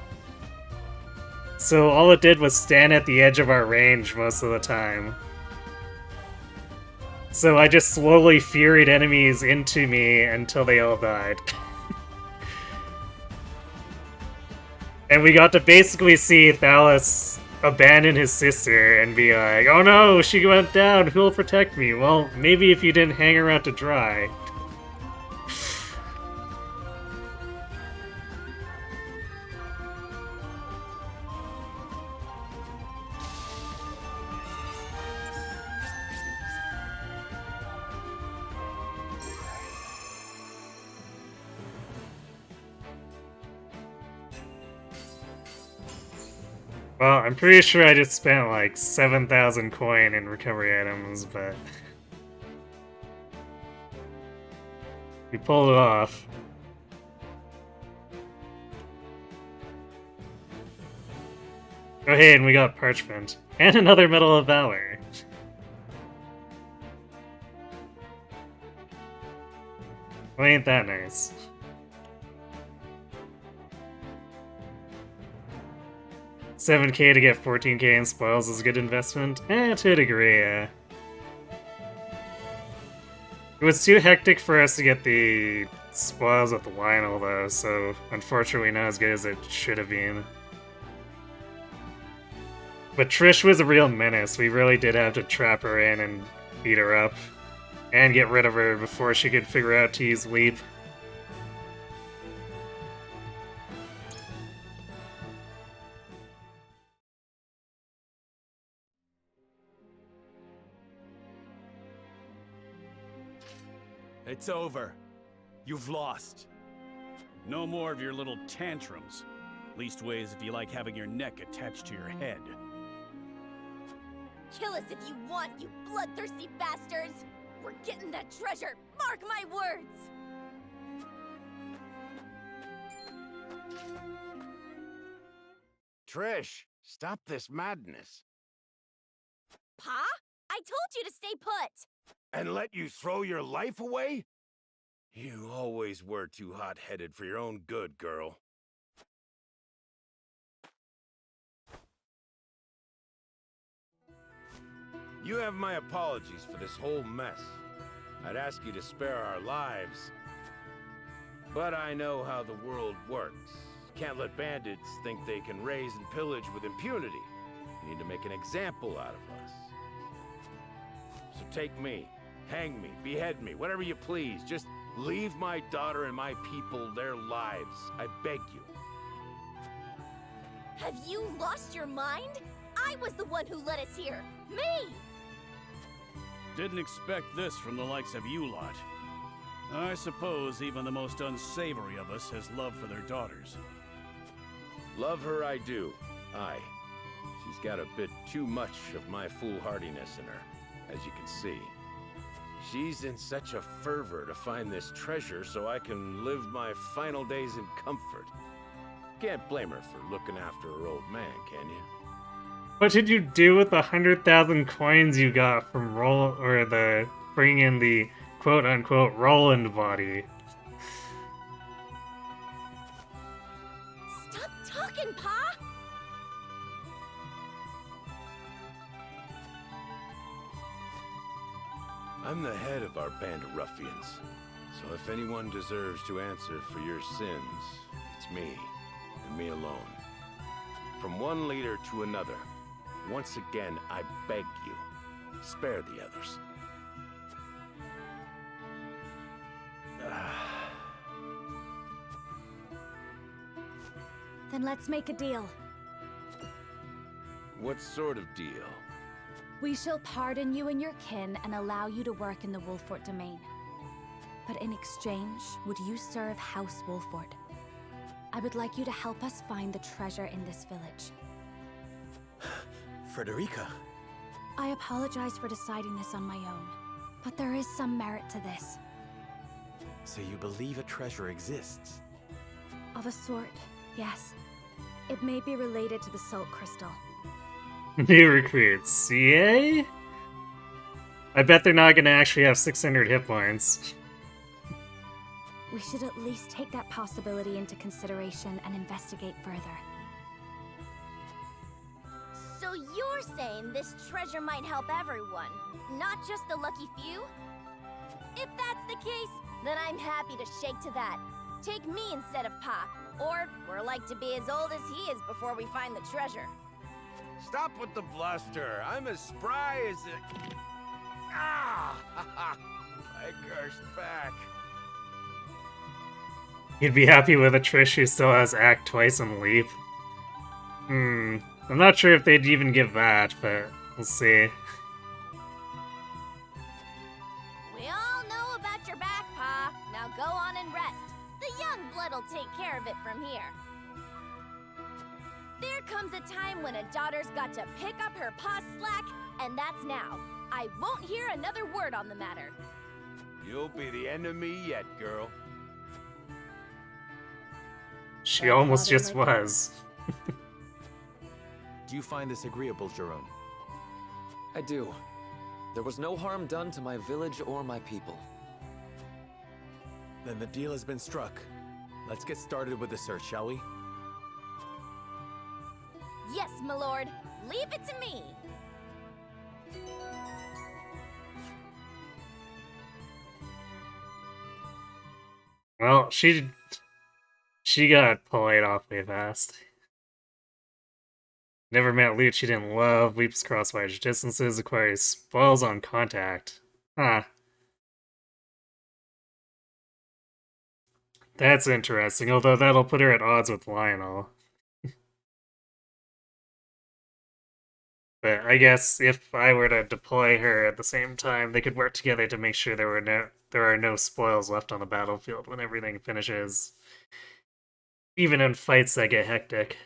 So all it did was stand at the edge of our range most of the time. So I just slowly Furied enemies into me until they all died. And we got to basically see Thalos abandon his sister and be like, oh no, she went down, who'll protect me? Well, maybe if you didn't hang her out to dry. Well, I'm pretty sure I just spent like 7,000 coin in recovery items, but we pulled it off. Oh hey, and we got Parchment. And another Medal of Valor. Well, ain't that nice. $7K to get 14K in spoils is a good investment? To a degree, yeah. It was too hectic for us to get the spoils at the Lionel, though, so unfortunately not as good as it should have been. But Trish was a real menace. We really did have to trap her in and beat her up. And get rid of her before she could figure out to use Leap. It's over. You've lost. No more of your little tantrums. Leastways if you like having your neck attached to your head. Kill us if you want, you bloodthirsty bastards! We're getting that treasure! Mark my words! Trish, stop this madness. Pa? I told you to stay put! And let you throw your life away? You always were too hot-headed for your own good, girl. You have my apologies for this whole mess. I'd ask you to spare our lives. But I know how the world works. Can't let bandits think they can raise and pillage with impunity. You need to make an example out of us. So take me. Hang me, behead me, whatever you please. Just leave my daughter and my people their lives. I beg you. Have you lost your mind? I was the one who led us here. Me! Didn't expect this from the likes of you lot. I suppose even the most unsavory of us has love for their daughters. Love her I do. Aye. She's got a bit too much of my foolhardiness in her, as you can see. She's in such a fervor to find this treasure so I can live my final days in comfort. Can't blame her for looking after her old man, can you? What did you do with the 100,000 coins you got from bringing in the quote-unquote Roland body? Stop talking, Pa! I'm the head of our band of ruffians, so if anyone deserves to answer for your sins, it's me, and me alone. From one leader to another, once again, I beg you, spare the others. Then let's make a deal. What sort of deal? We shall pardon you and your kin and allow you to work in the Wolfort domain. But in exchange, would you serve House Wolfort? I would like you to help us find the treasure in this village. Frederica. I apologize for deciding this on my own, but there is some merit to this. So you believe a treasure exists? Of a sort, yes. It may be related to the Salt Crystal. New recruits, CA? I bet they're not gonna actually have 600 hit points. We should at least take that possibility into consideration and investigate further. So you're saying this treasure might help everyone, not just the lucky few? If that's the case, then I'm happy to shake to that. Take me instead of Pa, or we're like to be as old as he is before we find the treasure. Stop with the bluster. I'm as spry as a... Ah! I cursed back. You'd be happy with a Trish who still has Act twice and Leap. I'm not sure if they'd even give that, but we'll see. We all know about your back, Pa. Now go on and rest. The young blood'll take care of it from here. There comes a time when a daughter's got to pick up her pa's slack, and that's now. I won't hear another word on the matter. You'll be the end of me yet, girl. She almost just was. Do you find this agreeable, Jerome? I do. There was no harm done to my village or my people. Then the deal has been struck. Let's get started with the search, shall we? Yes, my lord. Leave it to me. Well, she got polite awfully fast. Never met Loot she didn't love, leaps across large distances, acquires spoils on contact. Huh. That's interesting, although that'll put her at odds with Lionel. But I guess if I were to deploy her at the same time, they could work together to make sure there are no spoils left on the battlefield when everything finishes. Even in fights that get hectic.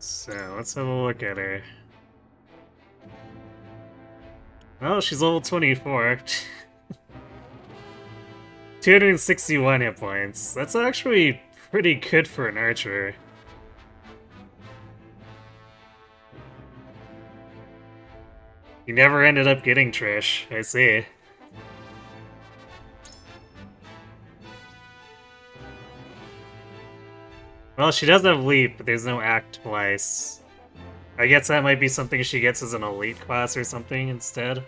So, let's have a look at her. Well, she's level 24. 261 hit points. That's actually pretty good for an archer. You never ended up getting Trish, I see. Well, she does have Leap, but there's no Act twice. I guess that might be something she gets as an elite class or something instead.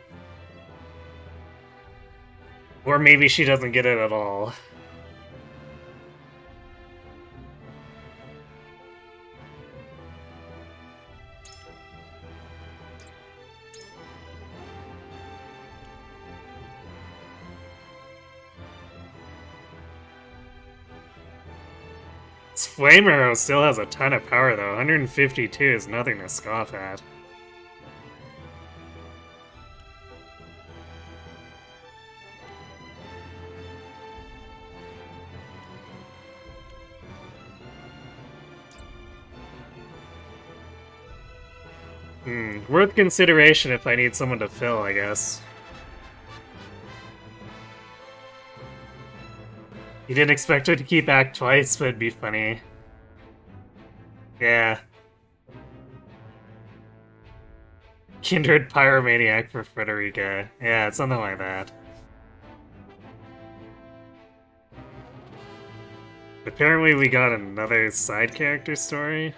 Or maybe she doesn't get it at all. Its flame arrow still has a ton of power though. 152 is nothing to scoff at. Worth consideration if I need someone to fill, I guess. You didn't expect her to keep back twice, but it'd be funny. Yeah. Kindred Pyromaniac for Frederica. Yeah, it's something like that. Apparently we got another side character story.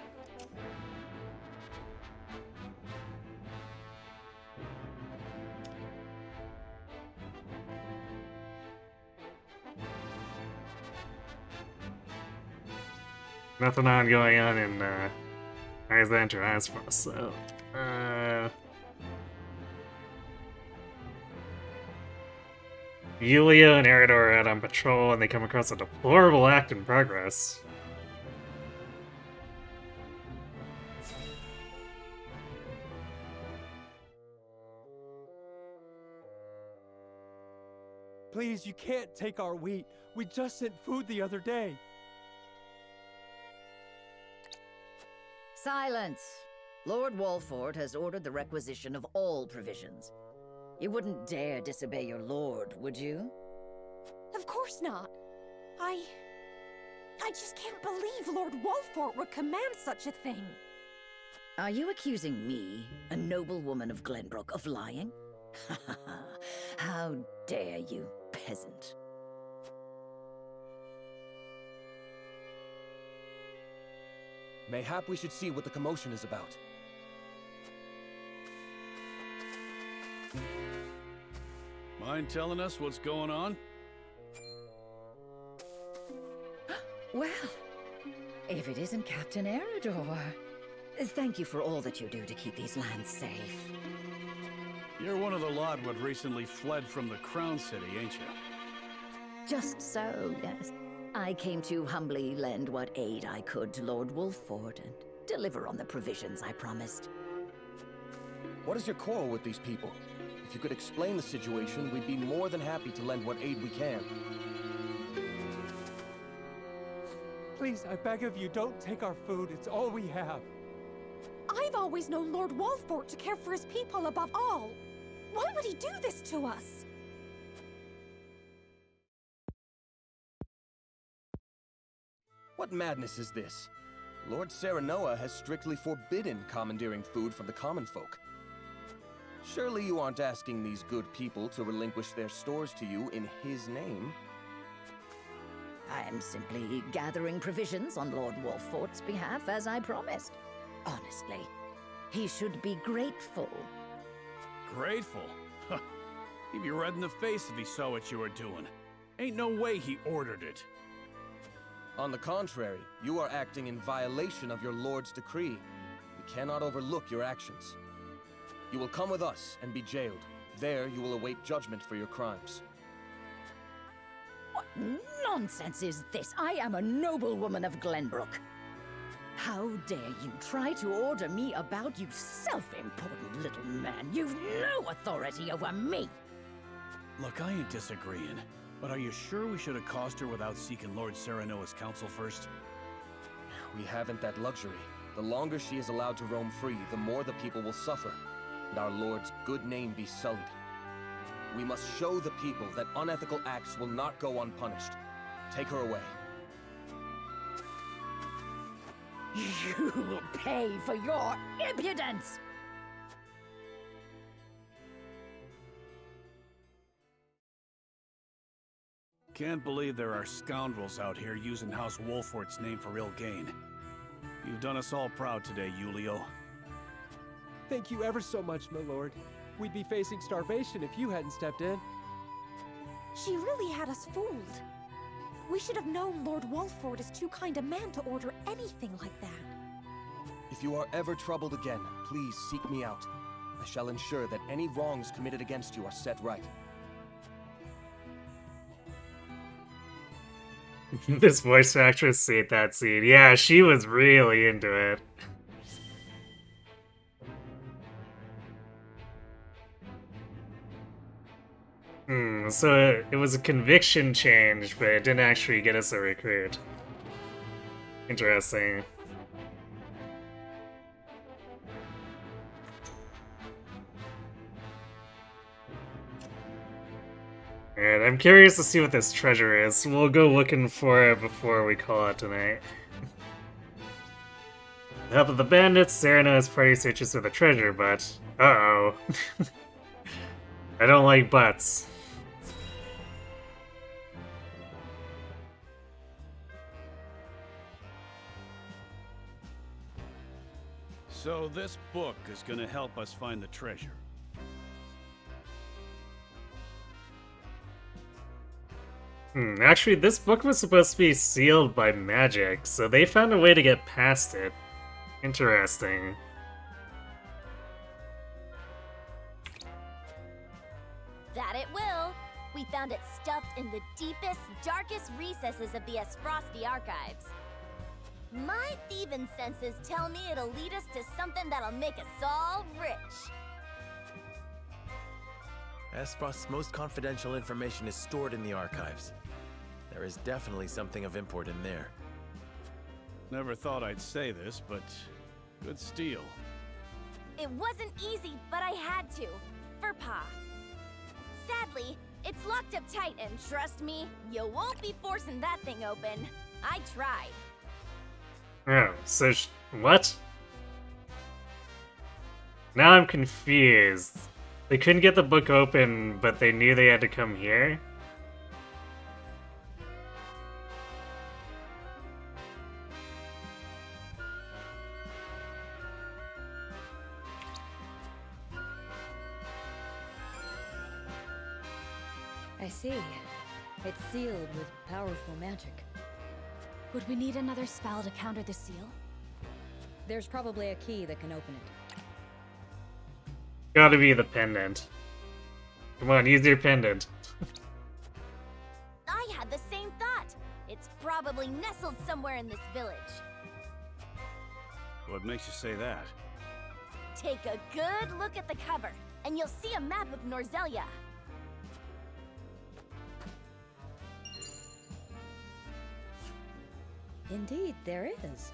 Nothing going on in Island or Asphalt, so Yulia and Eridor are out on patrol and they come across a deplorable act in progress. Please, you can't take our wheat. We just sent food the other day. Silence! Lord Walford has ordered the requisition of all provisions. You wouldn't dare disobey your lord, would you? Of course not. I just can't believe Lord Walford would command such a thing. Are you accusing me, a noble woman of Glenbrook, of lying? How dare you, peasant. Mayhap we should see what the commotion is about. Mind telling us what's going on? Well, if it isn't Captain Eridor. Thank you for all that you do to keep these lands safe. You're one of the lot what recently fled from the Crown City, ain't you? Just so, yes. I came to humbly lend what aid I could to Lord Wolford and deliver on the provisions I promised. What is your quarrel with these people? If you could explain the situation, we'd be more than happy to lend what aid we can. Please, I beg of you, don't take our food. It's all we have. I've always known Lord Walford to care for his people above all. Why would he do this to us? What madness is this? Lord Serenoa has strictly forbidden commandeering food from the common folk. Surely you aren't asking these good people to relinquish their stores to you in his name? I am simply gathering provisions on Lord Walford's behalf, as I promised. Honestly, he should be grateful. Grateful? Huh. He'd be red in the face if he saw what you were doing. Ain't no way he ordered it. On the contrary, you are acting in violation of your lord's decree. We cannot overlook your actions. You will come with us and be jailed. There you will await judgment for your crimes. What nonsense is this? I am a noblewoman of Glenbrook. How dare you try to order me about, you self-important little man? You've no authority over me! Look, I ain't disagreeing, but are you sure we should accost her without seeking Lord Serenoa's counsel first? We haven't that luxury. The longer she is allowed to roam free, the more the people will suffer, and our lord's good name be sullied. We must show the people that unethical acts will not go unpunished. Take her away. You will pay for your impudence! Can't believe there are scoundrels out here using House Wolford's name for ill gain. You've done us all proud today, Yulio. Thank you ever so much, my lord. We'd be facing starvation if you hadn't stepped in. She really had us fooled. We should have known Lord Walford is too kind a man to order anything like that. If you are ever troubled again, please seek me out. I shall ensure that any wrongs committed against you are set right. This voice actress saved that scene. Yeah, she was really into it. So it was a conviction change, but it didn't actually get us a recruit. Interesting. Alright, I'm curious to see what this treasure is. We'll go looking for it before we call it tonight. With the help of the bandits, Cyrano's party searches for the treasure, but... Uh-oh. I don't like butts. So this book is gonna help us find the treasure. Actually, this book was supposed to be sealed by magic, so they found a way to get past it. Interesting. That it will. We found it stuffed in the deepest, darkest recesses of the Esfrosti archives. My thieving senses tell me it'll lead us to something that'll make us all rich. Esfrost's most confidential information is stored in the archives. There is definitely something of import in there. Never thought I'd say this, but good steal. It wasn't easy, but I had to. For Pa. Sadly, it's locked up tight, and trust me, you won't be forcing that thing open. I tried. Oh, so what? Now I'm confused. They couldn't get the book open, but they knew they had to come here? I see. It's sealed with powerful magic. Would we need another spell to counter the seal? There's probably a key that can open it. Gotta be the pendant. Come on, use your pendant. I had the same thought. It's probably nestled somewhere in this village. What makes you say that? Take a good look at the cover, and you'll see a map of Norzelia. Indeed, there is.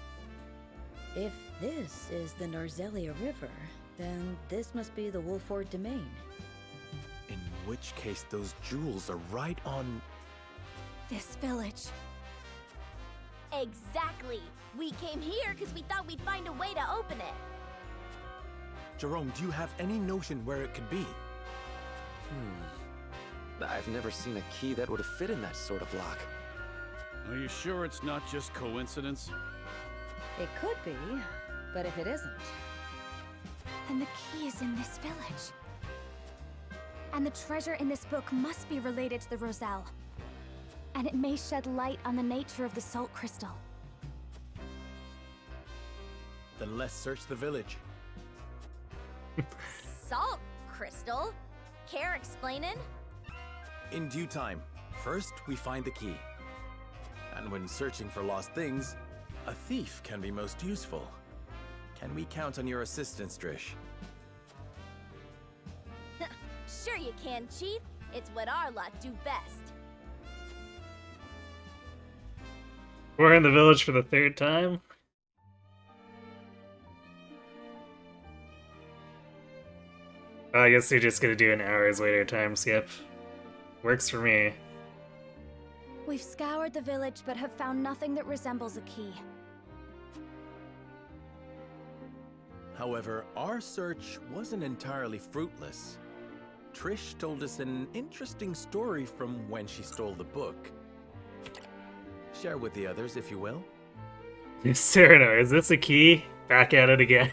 If this is the Norzelia River, then this must be the Wolford Domain. In which case, those jewels are right on... This village. Exactly. We came here because we thought we'd find a way to open it. Jerome, do you have any notion where it could be? I've never seen a key that would fit in that sort of lock. Are you sure it's not just coincidence? It could be, but if it isn't... Then the key is in this village. And the treasure in this book must be related to the Roselle. And it may shed light on the nature of the salt crystal. Then let's search the village. Salt crystal? Care explaining? In due time. First, we find the key. And when searching for lost things, a thief can be most useful. Can we count on your assistance, Drish? Sure you can, Chief. It's what our lot do best. We're in the village for the third time? I guess you're just gonna do an hours later time skip. Works for me. We've scoured the village but have found nothing that resembles a key. However, our search wasn't entirely fruitless. Trish told us an interesting story from when she stole the book. Share with the others, if you will. Cyrano, is this a key? Back at it again.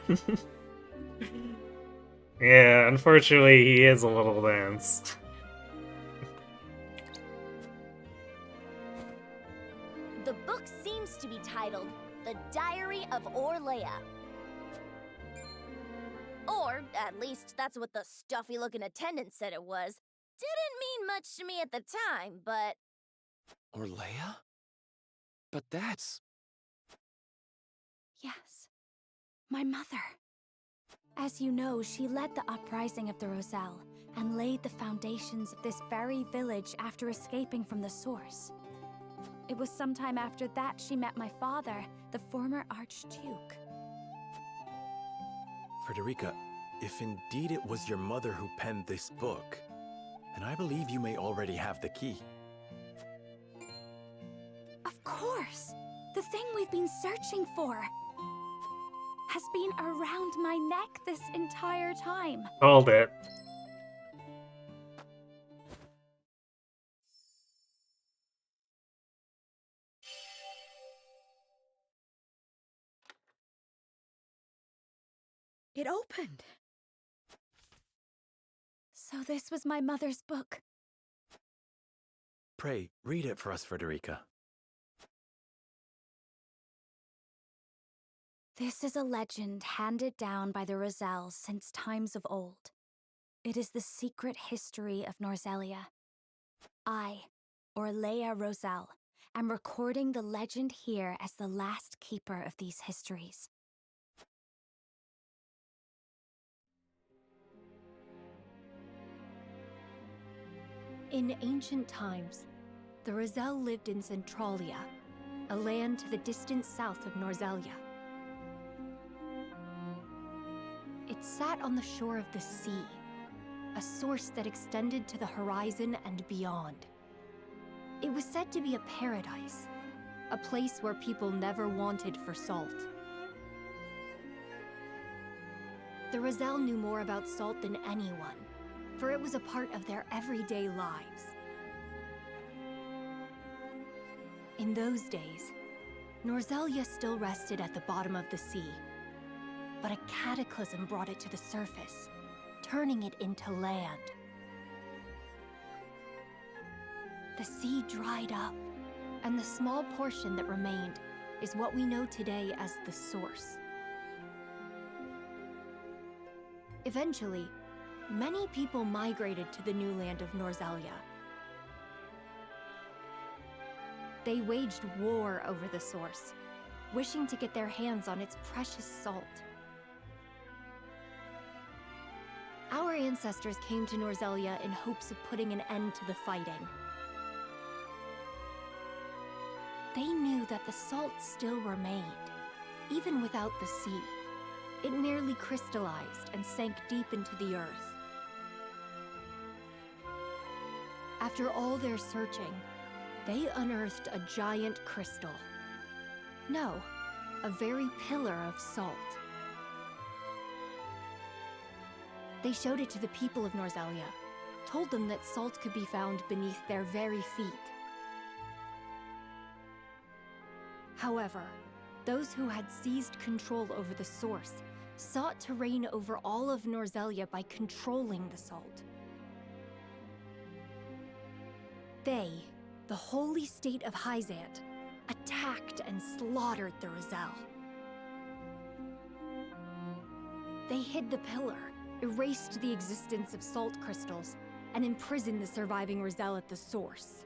Yeah, unfortunately, he is a little dense. The book seems to be titled The Diary of Orlea. Or, at least, that's what the stuffy-looking attendant said it was. Didn't mean much to me at the time, but... Orlea? But that's... Yes. My mother. As you know, she led the uprising of the Roselle and laid the foundations of this very village after escaping from the Source. It was sometime after that she met my father, the former Archduke. Frederica, if indeed it was your mother who penned this book, then I believe you may already have the key. Of course! The thing we've been searching for has been around my neck this entire time. Hold it. It opened. So this was my mother's book. Pray, read it for us, Frederica. This is a legend handed down by the Roselles since times of old. It is the secret history of Norzelia. I, Orlea Roselle, am recording the legend here as the last keeper of these histories. In ancient times, the Roselle lived in Centralia, a land to the distant south of Norzelia. It sat on the shore of the sea, a source that extended to the horizon and beyond. It was said to be a paradise, a place where people never wanted for salt. The Roselle knew more about salt than anyone, for it was a part of their everyday lives. In those days, Norzelia still rested at the bottom of the sea, but a cataclysm brought it to the surface, turning it into land. The sea dried up, and the small portion that remained is what we know today as the Source. Eventually, many people migrated to the new land of Norzelia. They waged war over the Source, wishing to get their hands on its precious salt. Our ancestors came to Norzelia in hopes of putting an end to the fighting. They knew that the salt still remained, even without the sea. It merely crystallized and sank deep into the earth. After all their searching, they unearthed a giant crystal. No, a very pillar of salt. They showed it to the people of Norzelia, told them that salt could be found beneath their very feet. However, those who had seized control over the Source sought to reign over all of Norzelia by controlling the salt. They, the holy state of Hyzant, attacked and slaughtered the Roselle. They hid the pillar, erased the existence of salt crystals, and imprisoned the surviving Roselle at the Source.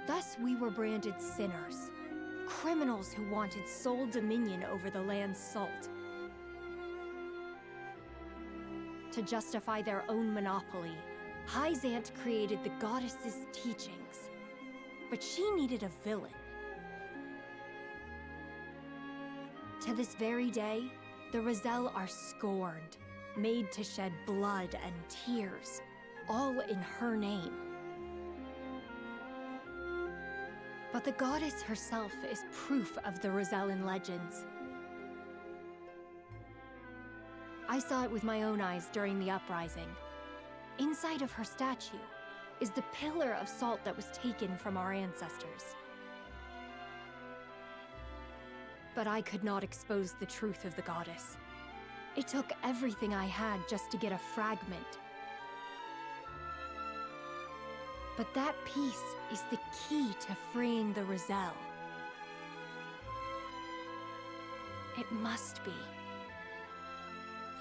Thus we were branded sinners, criminals who wanted sole dominion over the land's salt. To justify their own monopoly, Hyzant created the goddess's teachings, but she needed a villain. To this very day, the Roselle are scorned, made to shed blood and tears, all in her name. But the goddess herself is proof of the Rosellan legends. I saw it with my own eyes during the uprising. Inside of her statue is the pillar of salt that was taken from our ancestors. But I could not expose the truth of the goddess. It took everything I had just to get a fragment. But that piece is the key to freeing the Roselle. It must be.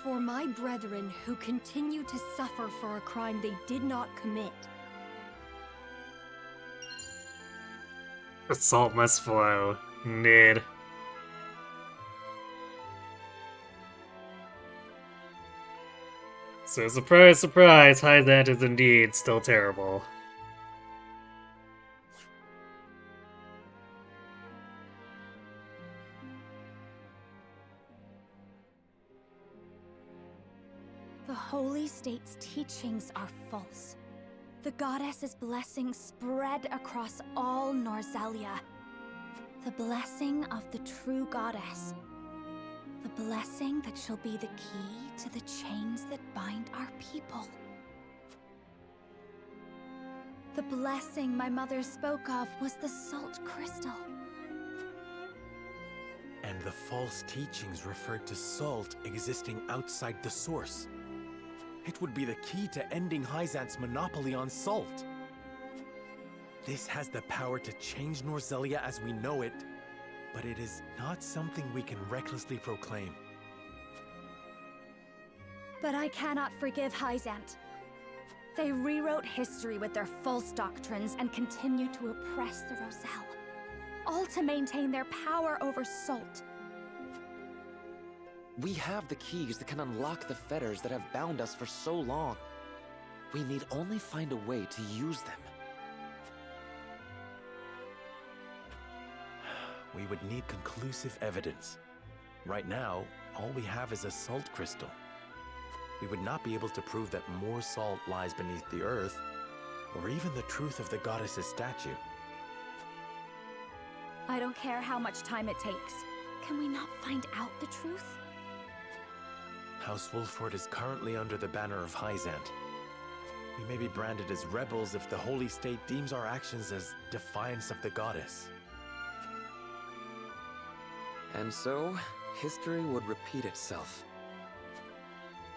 For my brethren who continue to suffer for a crime they did not commit. The salt must flow. Indeed. So surprise, surprise, Hyzant is indeed still terrible. The Holy State's teachings are false. The goddess's blessing spread across all Norzelia. The blessing of the true goddess. The blessing that shall be the key to the chains that bind our people. The blessing my mother spoke of was the salt crystal. And the false teachings referred to salt existing outside the source. It would be the key to ending Hyzant's monopoly on salt. This has the power to change Norzelia as we know it, but it is not something we can recklessly proclaim. But I cannot forgive Hyzant. They rewrote history with their false doctrines and continue to oppress the Roselle, all to maintain their power over salt. We have the keys that can unlock the fetters that have bound us for so long. We need only find a way to use them. We would need conclusive evidence. Right now, all we have is a salt crystal. We would not be able to prove that more salt lies beneath the earth, or even the truth of the goddess's statue. I don't care how much time it takes. Can we not find out the truth? House Wolfford is currently under the banner of Hyzant. We may be branded as rebels if the Holy State deems our actions as defiance of the goddess. And so, history would repeat itself.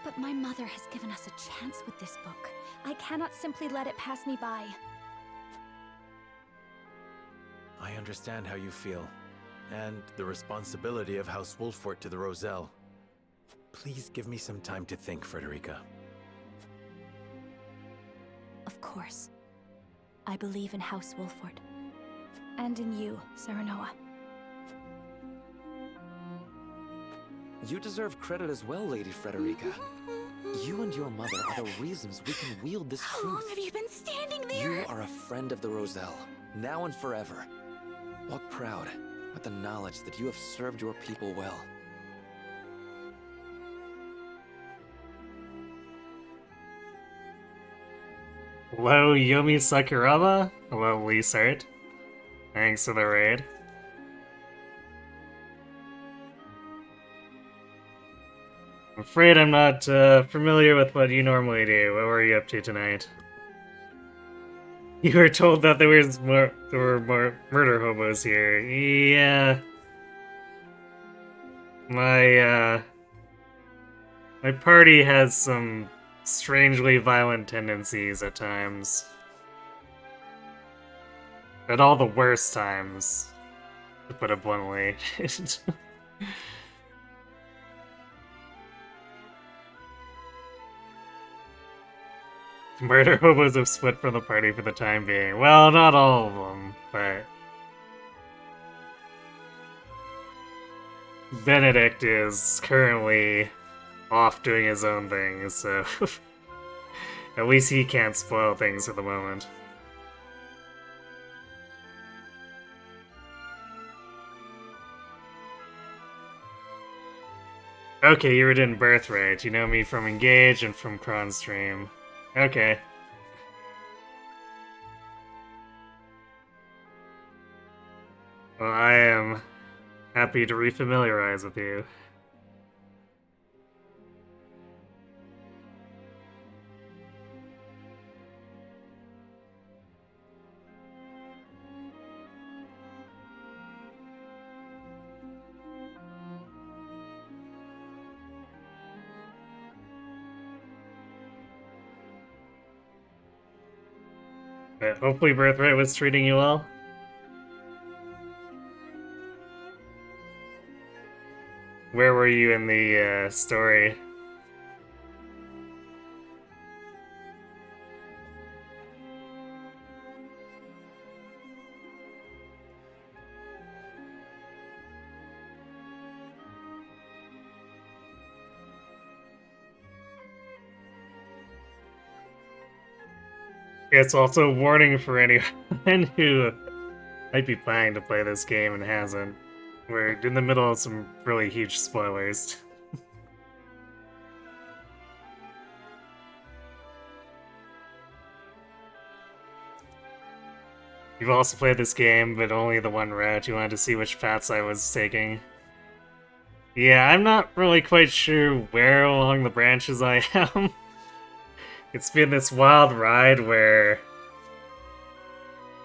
But my mother has given us a chance with this book. I cannot simply let it pass me by. I understand how you feel, and the responsibility of House Wolfford to the Roselle. Please give me some time to think, Frederica. Of course. I believe in House Wolfford. And in you, Serenoa. You deserve credit as well, Lady Frederica. You and your mother are the reasons we can wield this truth. How long have you been standing there? You are a friend of the Roselle, now and forever. Walk proud with the knowledge that you have served your people well. Hello, Yomi Sakuraba. Hello, Lysart. Thanks for the raid. I'm afraid I'm not familiar with what you normally do. What were you up to tonight? You were told that there were more murder hobos here. Yeah. My party has some strangely violent tendencies at times. At all the worst times, to put it bluntly. Murder hobos have split from the party for the time being. Well, not all of them, but Benedict is currently off doing his own thing, so at least he can't spoil things at the moment. Okay, you were doing Birthright. You know me from Engage and from Cronstream. Okay. Well, I am happy to refamiliarize with you. But hopefully Birthright was treating you well. Where were you in the story? It's also a warning for anyone who might be planning to play this game and hasn't. We're in the middle of some really huge spoilers. You've also played this game, but only the one route. You wanted to see which paths I was taking. Yeah, I'm not really quite sure where along the branches I am. It's been this wild ride where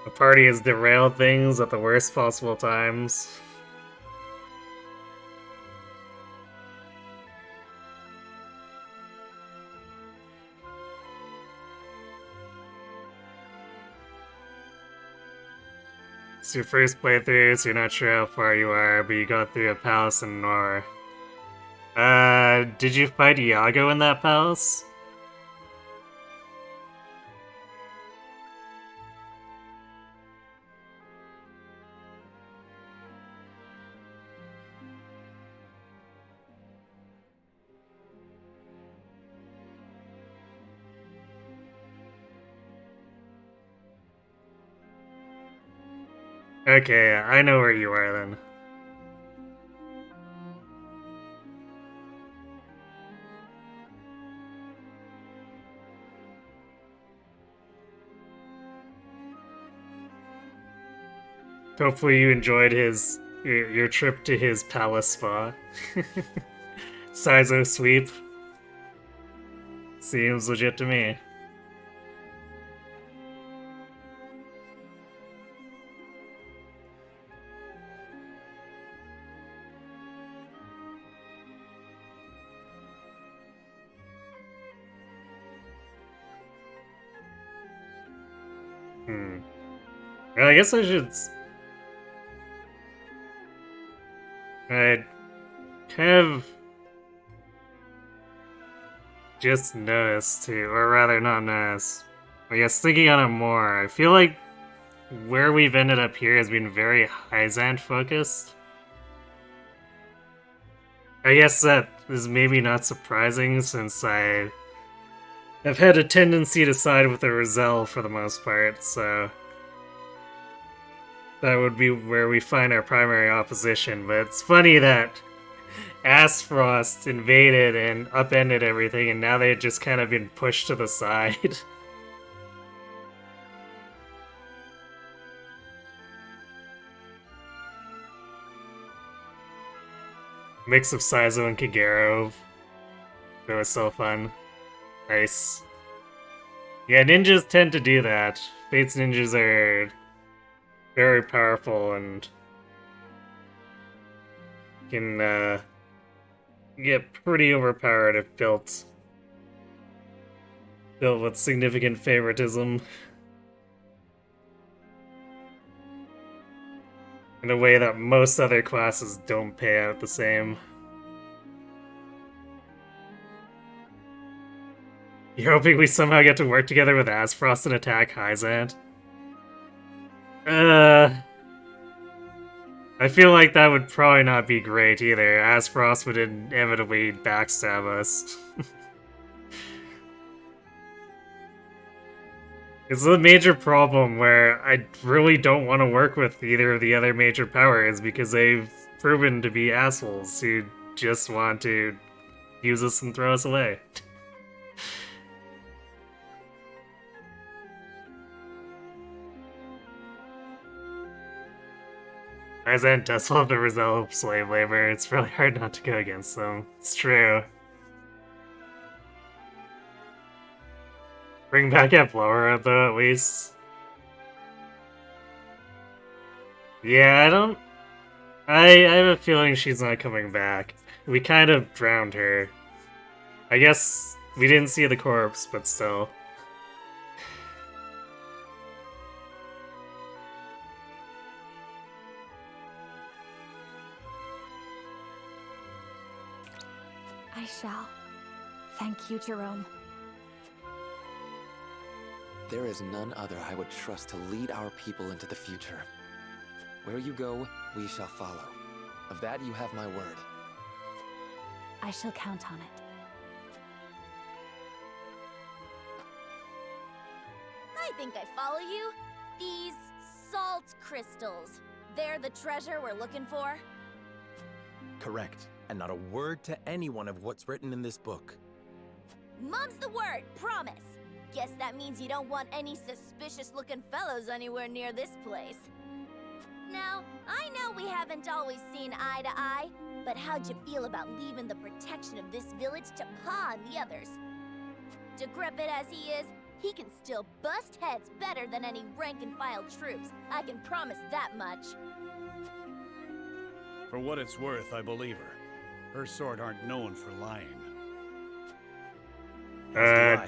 the party has derailed things at the worst possible times. It's your first playthrough, so you're not sure how far you are, but you got through a palace in Nor. Did you fight Iago in that palace? Okay, I know where you are then. Hopefully you enjoyed your trip to his palace spa. Sizo sweep. Seems legit to me. Well, I guess I should... I kind of just noticed too, or rather not noticed. I guess thinking on it more, I feel like where we've ended up here has been very Hyzant focused. I guess that is maybe not surprising since I've had a tendency to side with the Roselle for the most part, so that would be where we find our primary opposition. But it's funny that Aspfrost invaded and upended everything, and now they've just kind of been pushed to the side. Mix of Sizo and Kagero. That was so fun. Nice. Yeah, ninjas tend to do that. Fate's ninjas are very powerful and can get pretty overpowered if built with significant favoritism. In a way that most other classes don't pay out the same. You're hoping we somehow get to work together with Aspfrost and attack Hyzant? I feel like that would probably not be great either. Aspfrost would inevitably backstab us. It's a major problem where I really don't want to work with either of the other major powers because they've proven to be assholes who just want to use us and throw us away. Hyzant does love the Roselle slave labor. It's really hard not to go against them. It's true. Bring back Ablora, though, at least. Yeah, I have a feeling she's not coming back. We kind of drowned her. I guess we didn't see the corpse, but still. I shall. Thank you, Jerome. There is none other I would trust to lead our people into the future. Where you go, we shall follow. Of that you have my word. I shall count on it. My think I follow you. These salt crystals, they're the treasure we're looking for? Correct. And not a word to anyone of what's written in this book. Mum's the word, promise. Guess that means you don't want any suspicious-looking fellows anywhere near this place. Now, I know we haven't always seen eye to eye, but how'd you feel about leaving the protection of this village to Pa and the others? Decrepit as he is, he can still bust heads better than any rank-and-file troops. I can promise that much. For what it's worth, I believe her. Her sort aren't known for lying.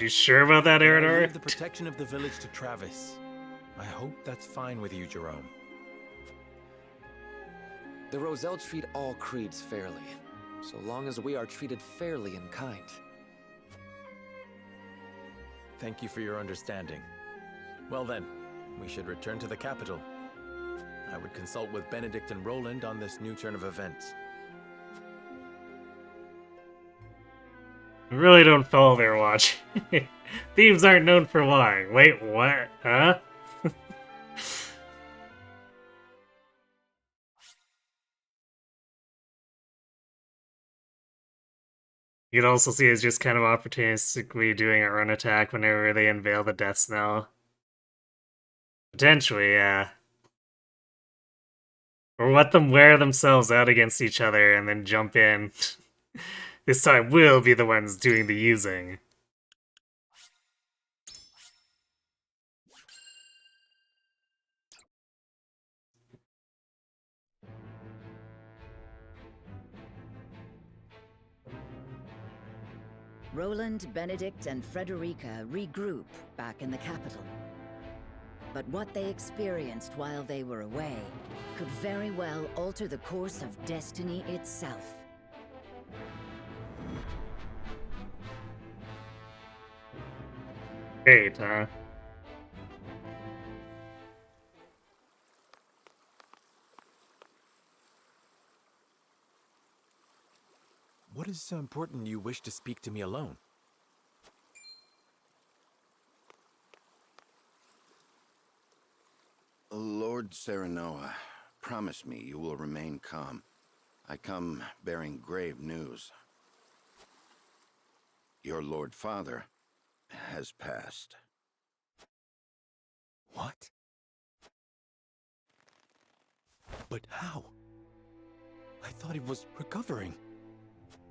You sure about that, I Eridor? leave the protection of the village to Travis. I hope that's fine with you, Jerome. The Roselle treat all creeds fairly, so long as we are treated fairly and kind. Thank you for your understanding. Well then, we should return to the capital. I would consult with Benedict and Roland on this new turn of events. I really don't follow their watch. Thieves aren't known for lying. Wait, what? Huh? You can also see it's just kind of opportunistically doing a run attack whenever they unveil the death knell. Potentially, yeah. Or let them wear themselves out against each other and then jump in. This time we'll be the ones doing the using. Roland, Benedict, and Frederica regroup back in the capital. But what they experienced while they were away could very well alter the course of destiny itself. Fate, huh? What is so important you wish to speak to me alone? Lord Serenoa, promise me you will remain calm. I come bearing grave news. Your Lord Father has passed. What? But how? I thought he was recovering.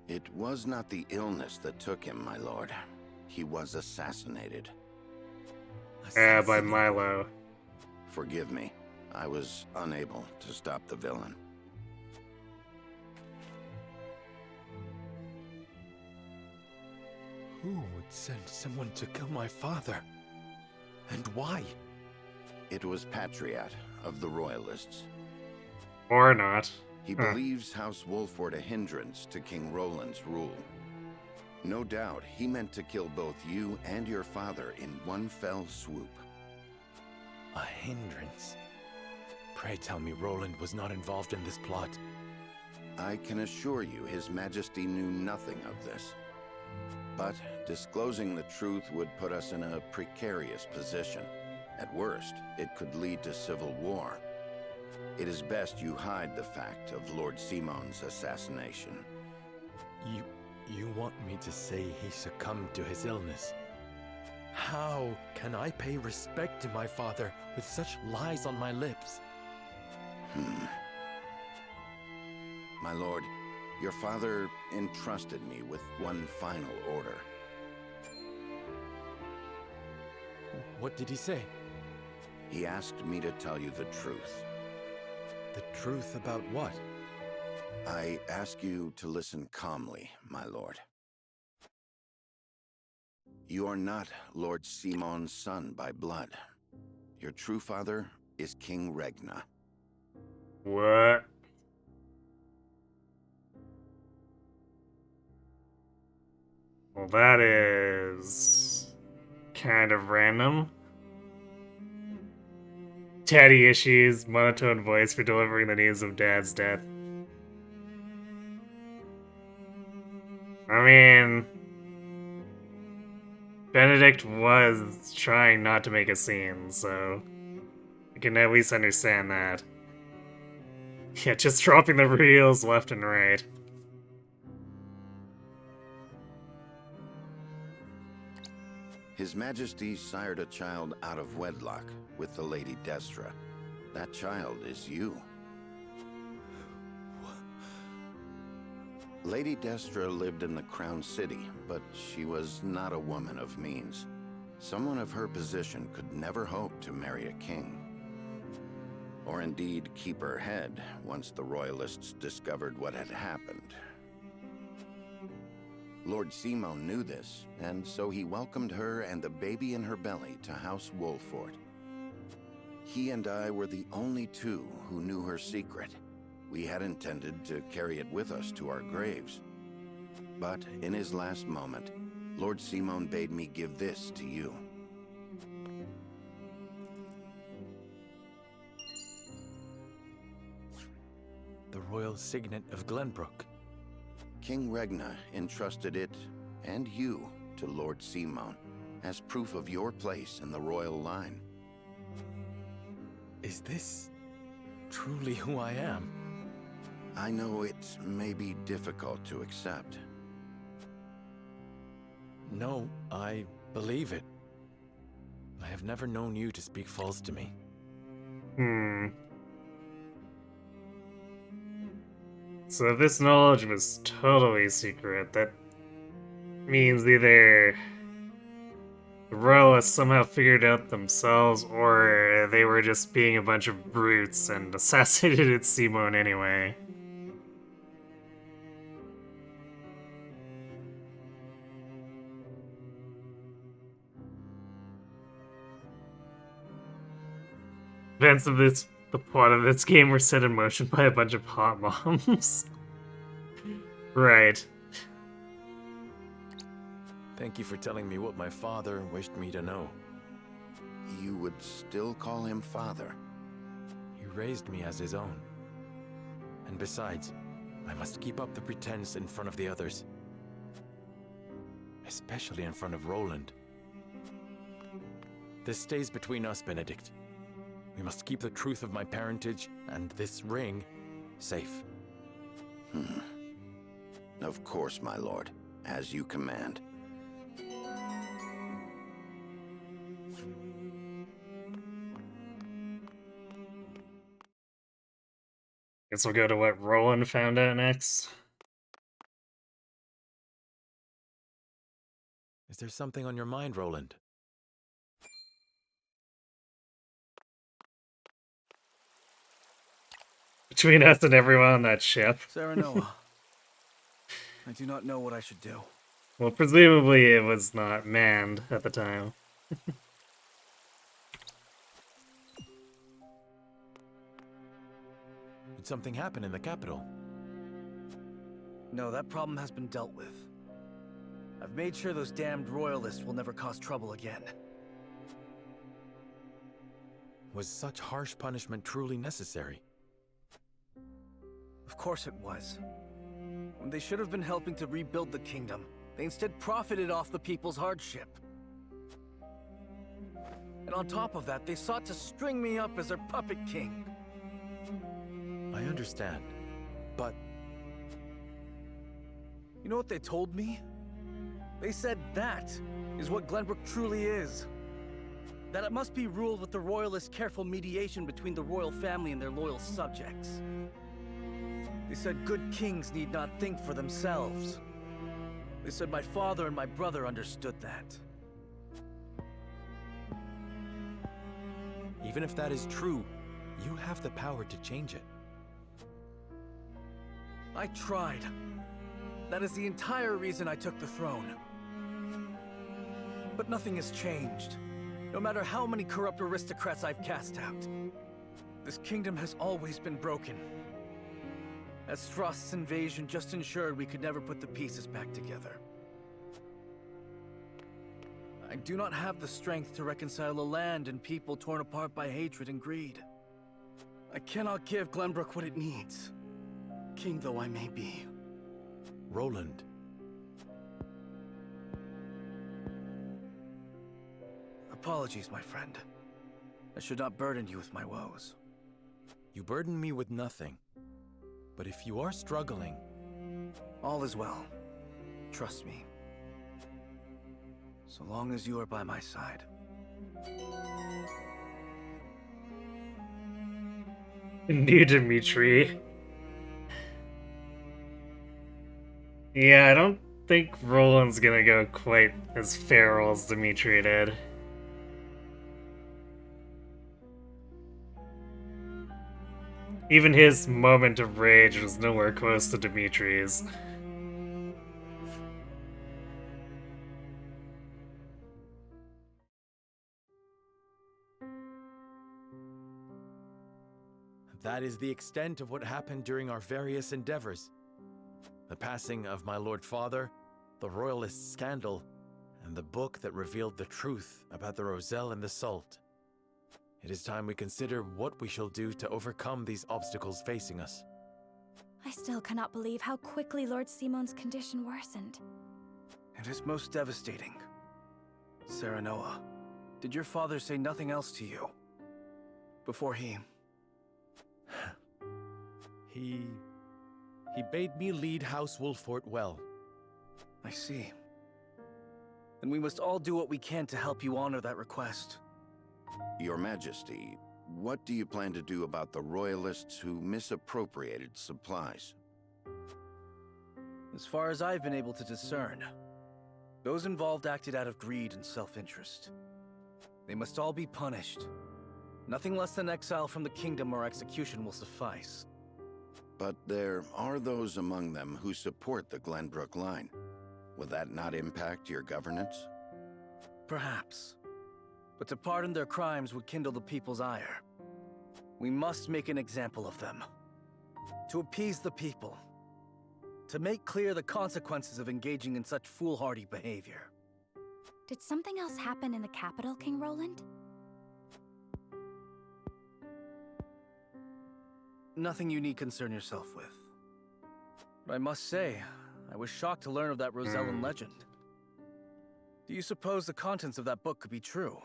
It was not the illness that took him, my lord. He was assassinated. Yeah, by Milo. Forgive me. I was unable to stop the villain. Who would send someone to kill my father? And why? It was Patriat of the Royalists. Or not. He believes House Wolford a hindrance to King Roland's rule. No doubt he meant to kill both you and your father in one fell swoop. A hindrance? Pray tell me Roland was not involved in this plot. I can assure you His Majesty knew nothing of this. But disclosing the truth would put us in a precarious position. At worst, it could lead to civil war. It is best you hide the fact of Lord Simon's assassination. You want me to say he succumbed to his illness? How can I pay respect to my father with such lies on my lips? My lord, your father entrusted me with one final order. What did he say? He asked me to tell you the truth. The truth about what? I ask you to listen calmly, my lord. You are not Lord Simon's son by blood. Your true father is King Regna. What? Well, that is kind of random. Daddy issues, monotone voice for delivering the news of Dad's death. I mean, Benedict was trying not to make a scene, so I can at least understand that. Yeah, just dropping the reels left and right. His Majesty sired a child out of wedlock with the Lady Destra. That child is you. Lady Destra lived in the Crown City, but she was not a woman of means. Someone of her position could never hope to marry a king. Or indeed keep her head once the Royalists discovered what had happened. Lord Simon knew this, and so he welcomed her and the baby in her belly to House Wolford. He and I were the only two who knew her secret. We had intended to carry it with us to our graves. But in his last moment, Lord Simon bade me give this to you. The royal signet of Glenbrook. King Regna entrusted it, and you, to Lord Simon, as proof of your place in the royal line. Is this truly who I am? I know it may be difficult to accept. No, I believe it. I have never known you to speak false to me. So if this knowledge was totally secret, that means either the Royalists somehow figured it out themselves, or they were just being a bunch of brutes and assassinated Simon anyway. Events of the plot of this game were set in motion by a bunch of hot moms. Right. Thank you for telling me what my father wished me to know. You would still call him father? He raised me as his own. And besides, I must keep up the pretense in front of the others. Especially in front of Roland. This stays between us, Benedict. We must keep the truth of my parentage and this ring safe. Of course, my lord. As you command. Guess we'll go to what Roland found out next. Is there something on your mind, Roland? Between us and everyone on that ship. Serenoa, I do not know what I should do. Well, presumably it was not manned at the time. Did something happen in the capital? No, that problem has been dealt with. I've made sure those damned royalists will never cause trouble again. Was such harsh punishment truly necessary? Of course it was. When they should have been helping to rebuild the kingdom, they instead profited off the people's hardship. And on top of that, they sought to string me up as their puppet king. I understand, but... You know what they told me? They said that is what Glenbrook truly is. That it must be ruled with the royalists' careful mediation between the royal family and their loyal subjects. They said good kings need not think for themselves. They said my father and my brother understood that. Even if that is true, you have the power to change it. I tried. That is the entire reason I took the throne. But nothing has changed. No matter how many corrupt aristocrats I've cast out. This kingdom has always been broken. Frost's invasion just ensured we could never put the pieces back together. I do not have the strength to reconcile a land and people torn apart by hatred and greed. I cannot give Glenbrook what it needs, king though I may be. Roland. apologies, my friend. I should not burden you with my woes. You burden me with nothing. But if you are struggling... All is well. Trust me. So long as you are by my side. New Dimitri. Yeah, I don't think Roland's gonna go quite as feral as Dimitri did. Even his moment of rage was nowhere close to Dimitri's. That is the extent of what happened during our various endeavors. The passing of my Lord Father, the Royalist scandal, and the book that revealed the truth about the Roselle and the Salt. It is time we consider what we shall do to overcome these obstacles facing us. I still cannot believe how quickly Lord Simon's condition worsened. It is most devastating. Serenoa, did your father say nothing else to you? Before he... He bade me lead House Wolffort well. I see. Then we must all do what we can to help you honor that request. Your Majesty, what do you plan to do about the Royalists who misappropriated supplies? As far as I've been able to discern, those involved acted out of greed and self-interest. They must all be punished. Nothing less than exile from the kingdom or execution will suffice. But there are those among them who support the Glenbrook line. Will that not impact your governance? Perhaps. But to pardon their crimes would kindle the people's ire. We must make an example of them. To appease the people. To make clear the consequences of engaging in such foolhardy behavior. Did something else happen in the capital, King Roland? Nothing you need concern yourself with. But I must say, I was shocked to learn of that Rosellan legend. Do you suppose the contents of that book could be true?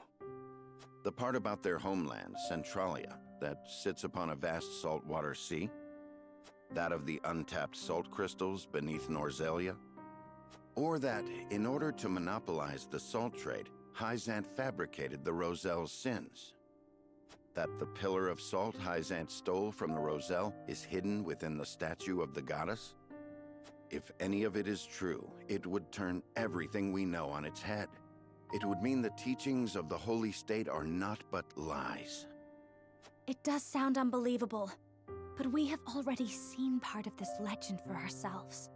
The part about their homeland, Centralia, that sits upon a vast saltwater sea? That of the untapped salt crystals beneath Norzelia? Or that, in order to monopolize the salt trade, Hyzant fabricated the Roselle's sins? That the pillar of salt Hyzant stole from the Roselle is hidden within the statue of the goddess? If any of it is true, it would turn everything we know on its head. It would mean the teachings of the Holy State are not but lies. It does sound unbelievable, but we have already seen part of this legend for ourselves.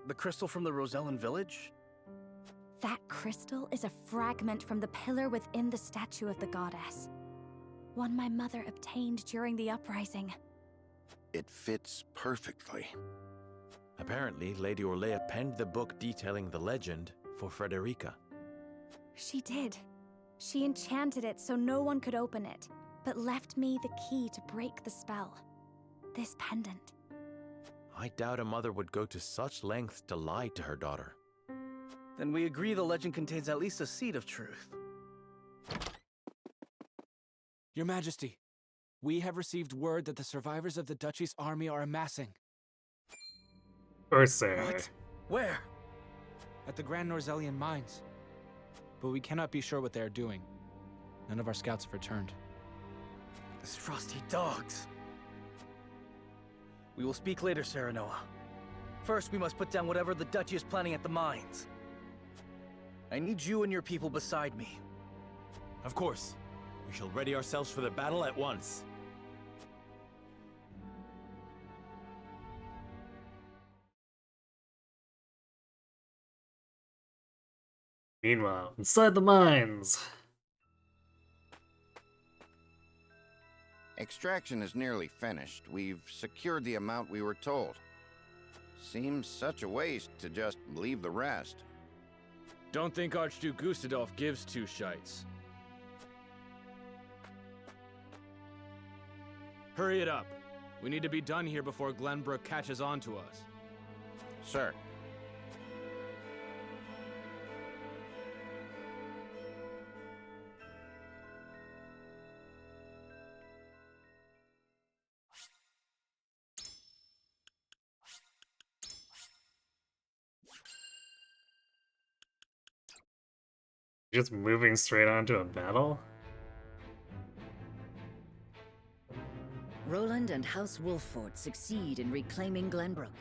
The crystal from the Rosellan village? That crystal is a fragment from the pillar within the statue of the goddess. One my mother obtained during the uprising. It fits perfectly. Apparently, Lady Orlea penned the book detailing the legend for Frederica. She did. She enchanted it so no one could open it, but left me the key to break the spell. This pendant. I doubt a mother would go to such lengths to lie to her daughter. Then we agree the legend contains at least a seed of truth. Your Majesty, we have received word that the survivors of the Duchy's army are amassing. What? Where? At the Grand Norzellian mines. But we cannot be sure what they are doing. None of our scouts have returned. These frosty dogs. We will speak later, Serenoa. First, we must put down whatever the Duchy is planning at the mines. I need you and your people beside me. Of course. We shall ready ourselves for the battle at once. Meanwhile, inside the mines. Extraction is nearly finished. We've secured the amount we were told. Seems such a waste to just leave the rest. Don't think Archduke Gustadolf gives two shites. Hurry it up. We need to be done here before Glenbrook catches on to us. Sir. Just moving straight onto a battle? Roland and House Wolffort succeed in reclaiming Glenbrook,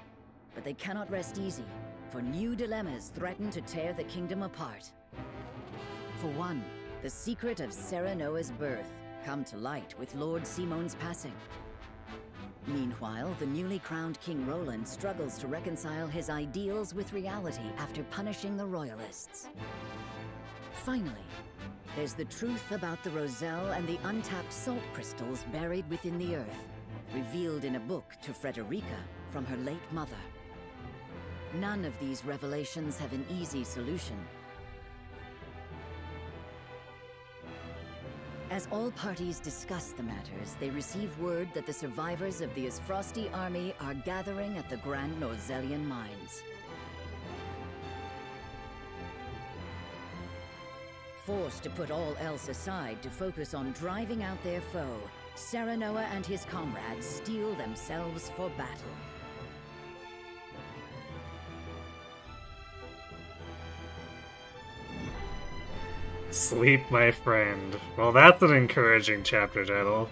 but they cannot rest easy, for new dilemmas threaten to tear the kingdom apart. For one, the secret of Serenoa's birth come to light with Lord Simon's passing. Meanwhile, the newly crowned King Roland struggles to reconcile his ideals with reality after punishing the Royalists. Finally, there's the truth about the Roselle and the untapped salt crystals buried within the earth, revealed in a book to Frederica from her late mother. None of these revelations have an easy solution. As all parties discuss the matters, they receive word that the survivors of the Ysfrosti army are gathering at the Grand Norzellian Mines. Forced to put all else aside to focus on driving out their foe, Serenoa and his comrades steel themselves for battle. Sleep, my friend. Well, that's an encouraging chapter title.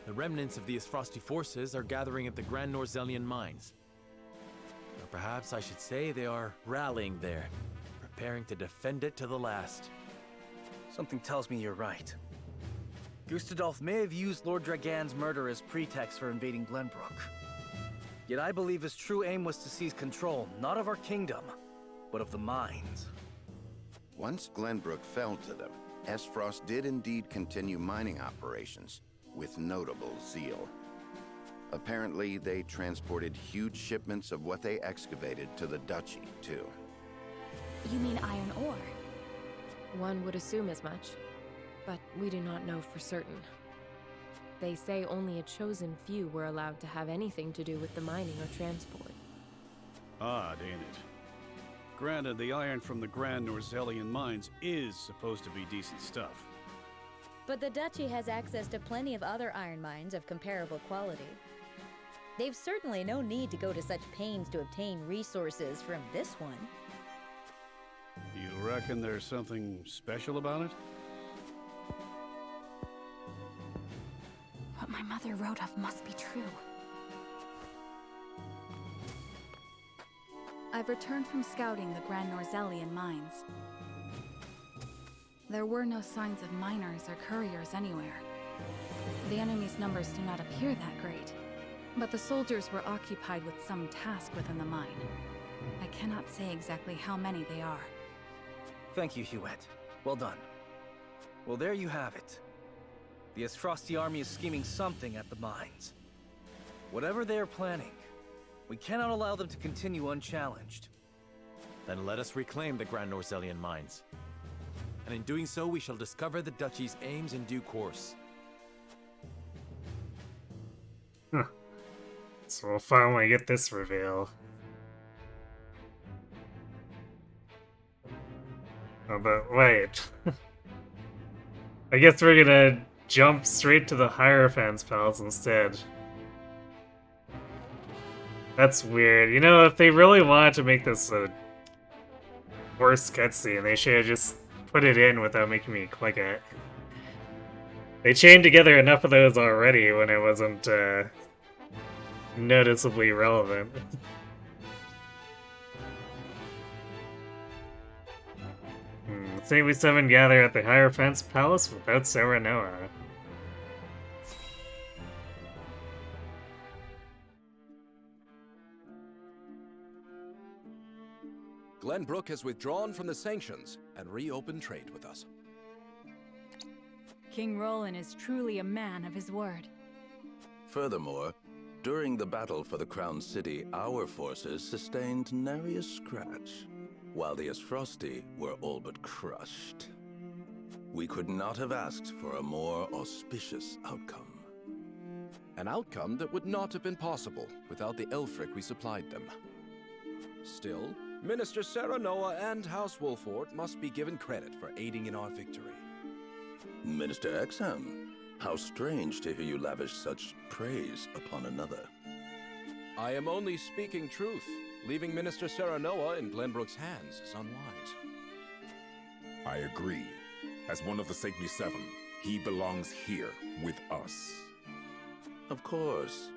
The remnants of the Ysfrosti forces are gathering at the Grand Norzellian Mines. Or perhaps I should say they are rallying there, preparing to defend it to the last. Something tells me you're right. Gustadolf may have used Lord Dragan's murder as pretext for invading Glenbrook. Yet I believe his true aim was to seize control, not of our kingdom, but of the mines. Once Glenbrook fell to them, Esfrost did indeed continue mining operations, with notable zeal. Apparently, they transported huge shipments of what they excavated to the Duchy, too. You mean iron ore? One would assume as much, but we do not know for certain. They say only a chosen few were allowed to have anything to do with the mining or transport. Odd, ain't it? Granted, the iron from the Grand Norzellian mines is supposed to be decent stuff. But the Duchy has access to plenty of other iron mines of comparable quality. They've certainly no need to go to such pains to obtain resources from this one. You reckon there's something special about it? What my mother wrote of must be true. I've returned from scouting the Grand Norzellian mines. There were no signs of miners or couriers anywhere. The enemy's numbers do not appear that great, but the soldiers were occupied with some task within the mine. I cannot say exactly how many they are. Thank you, Huet. Well done. Well, there you have it. The Ysfrosti army is scheming something at the mines. Whatever they are planning, we cannot allow them to continue unchallenged. Then let us reclaim the Grand Norzellian Mines. And in doing so, we shall discover the Duchy's aims in due course. Huh. So we'll finally get this reveal. Oh, but wait. I guess we're gonna jump straight to the Hierophant's Palace instead. That's weird. You know, if they really wanted to make this a worse cutscene, they should have just put it in without making me click it. They chained together enough of those already when it wasn't noticeably relevant. Say we seven gather at the Hierophant's Palace without Serenoa. Glenbrook has withdrawn from the sanctions and reopened trade with us. King Roland is truly a man of his word. Furthermore, during the battle for the Crown City, our forces sustained nary a scratch, while the Ysfrosti were all but crushed. We could not have asked for a more auspicious outcome. An outcome that would not have been possible without the Elfric we supplied them. Still, Minister Serenoa and House Wolffort must be given credit for aiding in our victory. Minister Exham, how strange to hear you lavish such praise upon another. I am only speaking truth. Leaving Minister Serenoa in Glenbrook's hands is unwise. I agree. As one of the Saintly Seven, he belongs here with us. Of course.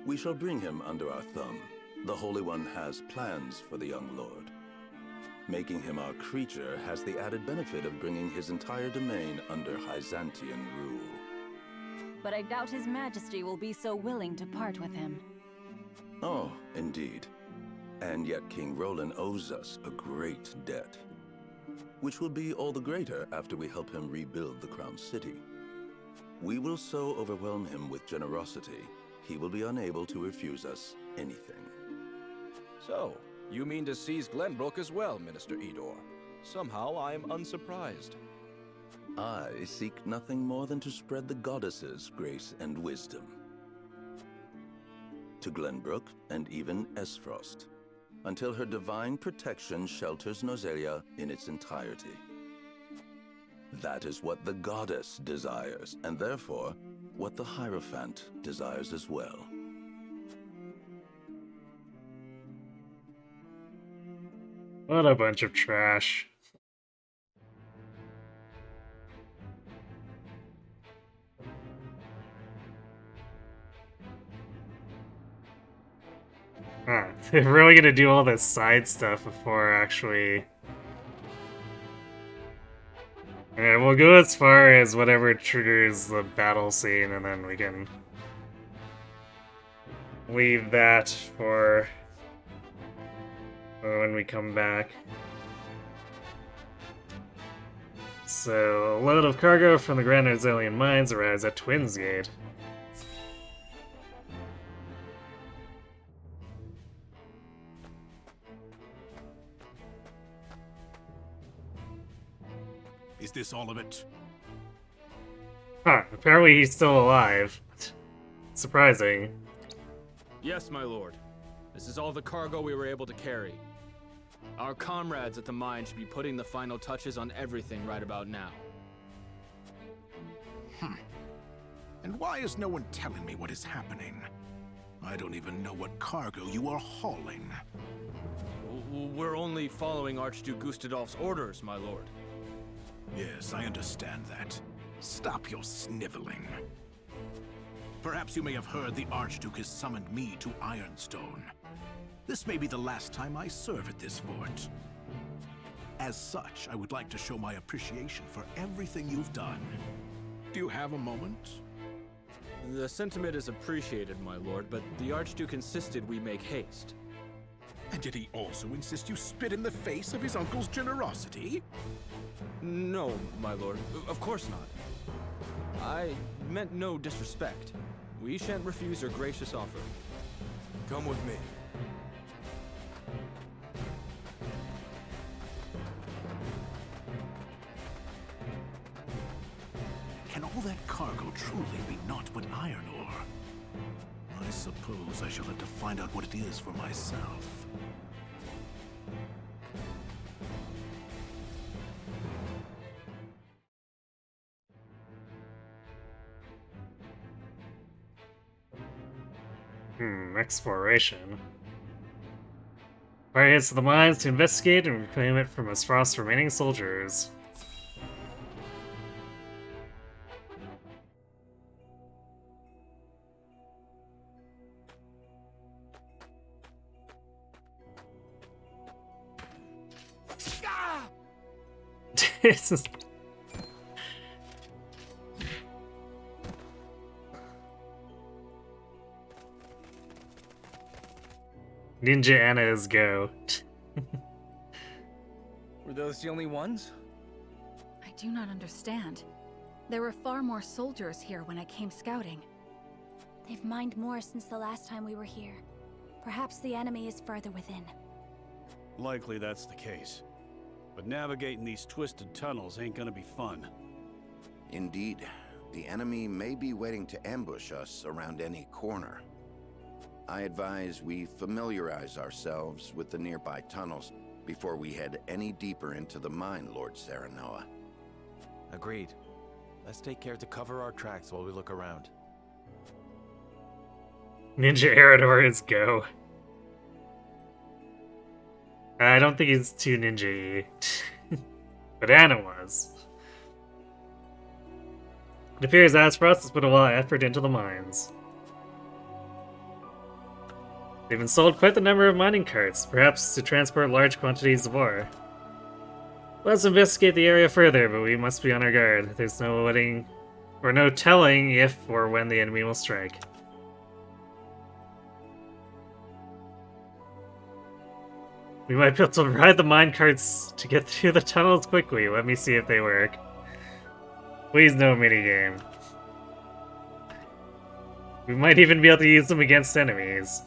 We shall bring him under our thumb. The Holy One has plans for the young lord. Making him our creature has the added benefit of bringing his entire domain under Hyzantian rule. But I doubt His Majesty will be so willing to part with him. Oh, indeed. And yet King Roland owes us a great debt, which will be all the greater after we help him rebuild the Crown City. We will so overwhelm him with generosity, he will be unable to refuse us anything. So, you mean to seize Glenbrook as well, Minister Edor? Somehow I am unsurprised. I seek nothing more than to spread the goddess's grace and wisdom to Glenbrook and even Esfrost, until her divine protection shelters Nozelia in its entirety. That is what the goddess desires, and therefore, what the Hierophant desires as well. What a bunch of trash. Huh. They're really gonna do all this side stuff before actually... Yeah, we'll go as far as whatever triggers the battle scene, and then we can leave that for when we come back. So, a load of cargo from the Grand Norzelian mines arrives at Twins Gate. Is this all of it? Huh, apparently he's still alive. Surprising. Yes, my lord. This is all the cargo we were able to carry. Our comrades at the mine should be putting the final touches on everything right about now. And why is no one telling me what is happening? I don't even know what cargo you are hauling. We're only following Archduke Gustadolf's orders, my lord. Yes, I understand that. Stop your sniveling. Perhaps you may have heard the Archduke has summoned me to Ironstone. This may be the last time I serve at this fort. As such, I would like to show my appreciation for everything you've done. Do you have a moment? The sentiment is appreciated, my lord, but the Archduke insisted we make haste. And did he also insist you spit in the face of his uncle's generosity? No, my lord. Of course not. I meant no disrespect. We shan't refuse your gracious offer. Come with me. Can all that cargo truly be naught but iron ore? I suppose I shall have to find out what it is for myself. Exploration. Fire heads to the mines to investigate and reclaim it from Esfrost's remaining soldiers. This is... Ninja Anna's go. Were those the only ones? I do not understand. There were far more soldiers here when I came scouting. They've mined more since the last time we were here. Perhaps the enemy is further within. Likely that's the case. But navigating these twisted tunnels ain't gonna be fun. Indeed. The enemy may be waiting to ambush us around any corner. I advise we familiarize ourselves with the nearby tunnels before we head any deeper into the mine, Lord Serenoa. Agreed. Let's take care to cover our tracks while we look around. Ninja Eridor is go. I don't think he's too ninja-y. But Anna was. It appears Aspros has put a lot of effort into the mines. They've installed quite the number of mining carts, perhaps to transport large quantities of ore. Let's investigate the area further, but we must be on our guard. There's no letting, or no telling if or when the enemy will strike. We might be able to ride the mine carts to get through the tunnels quickly. Let me see if they work. Please no minigame. We might even be able to use them against enemies.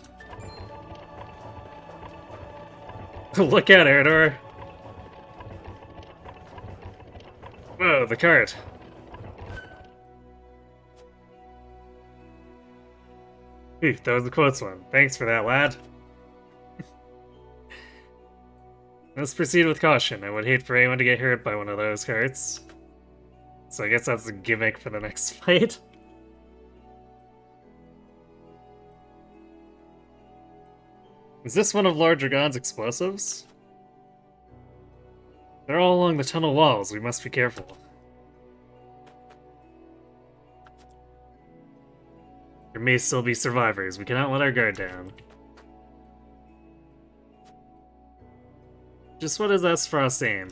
Look out, Erdor! Whoa, the cart! Ooh, that was a close one. Thanks for that, lad. Let's proceed with caution. I would hate for anyone to get hurt by one of those carts. So I guess that's the gimmick for the next fight. Is this one of Lord Dragon's explosives? They're all along the tunnel walls. We must be careful. There may still be survivors. We cannot let our guard down. Just what is Aspros aim?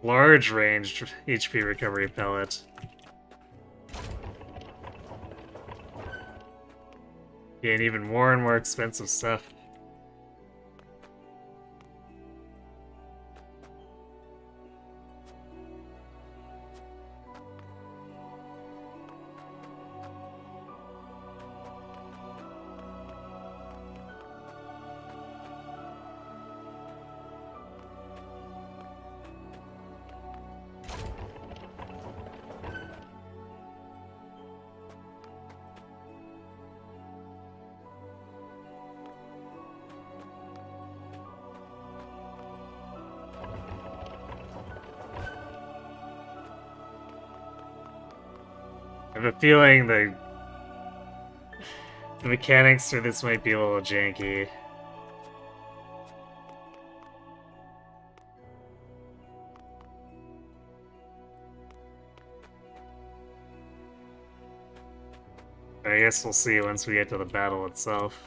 Large range HP recovery pellet. Gain even more and more expensive stuff. I have a feeling the mechanics for this might be a little janky. I guess we'll see once we get to the battle itself.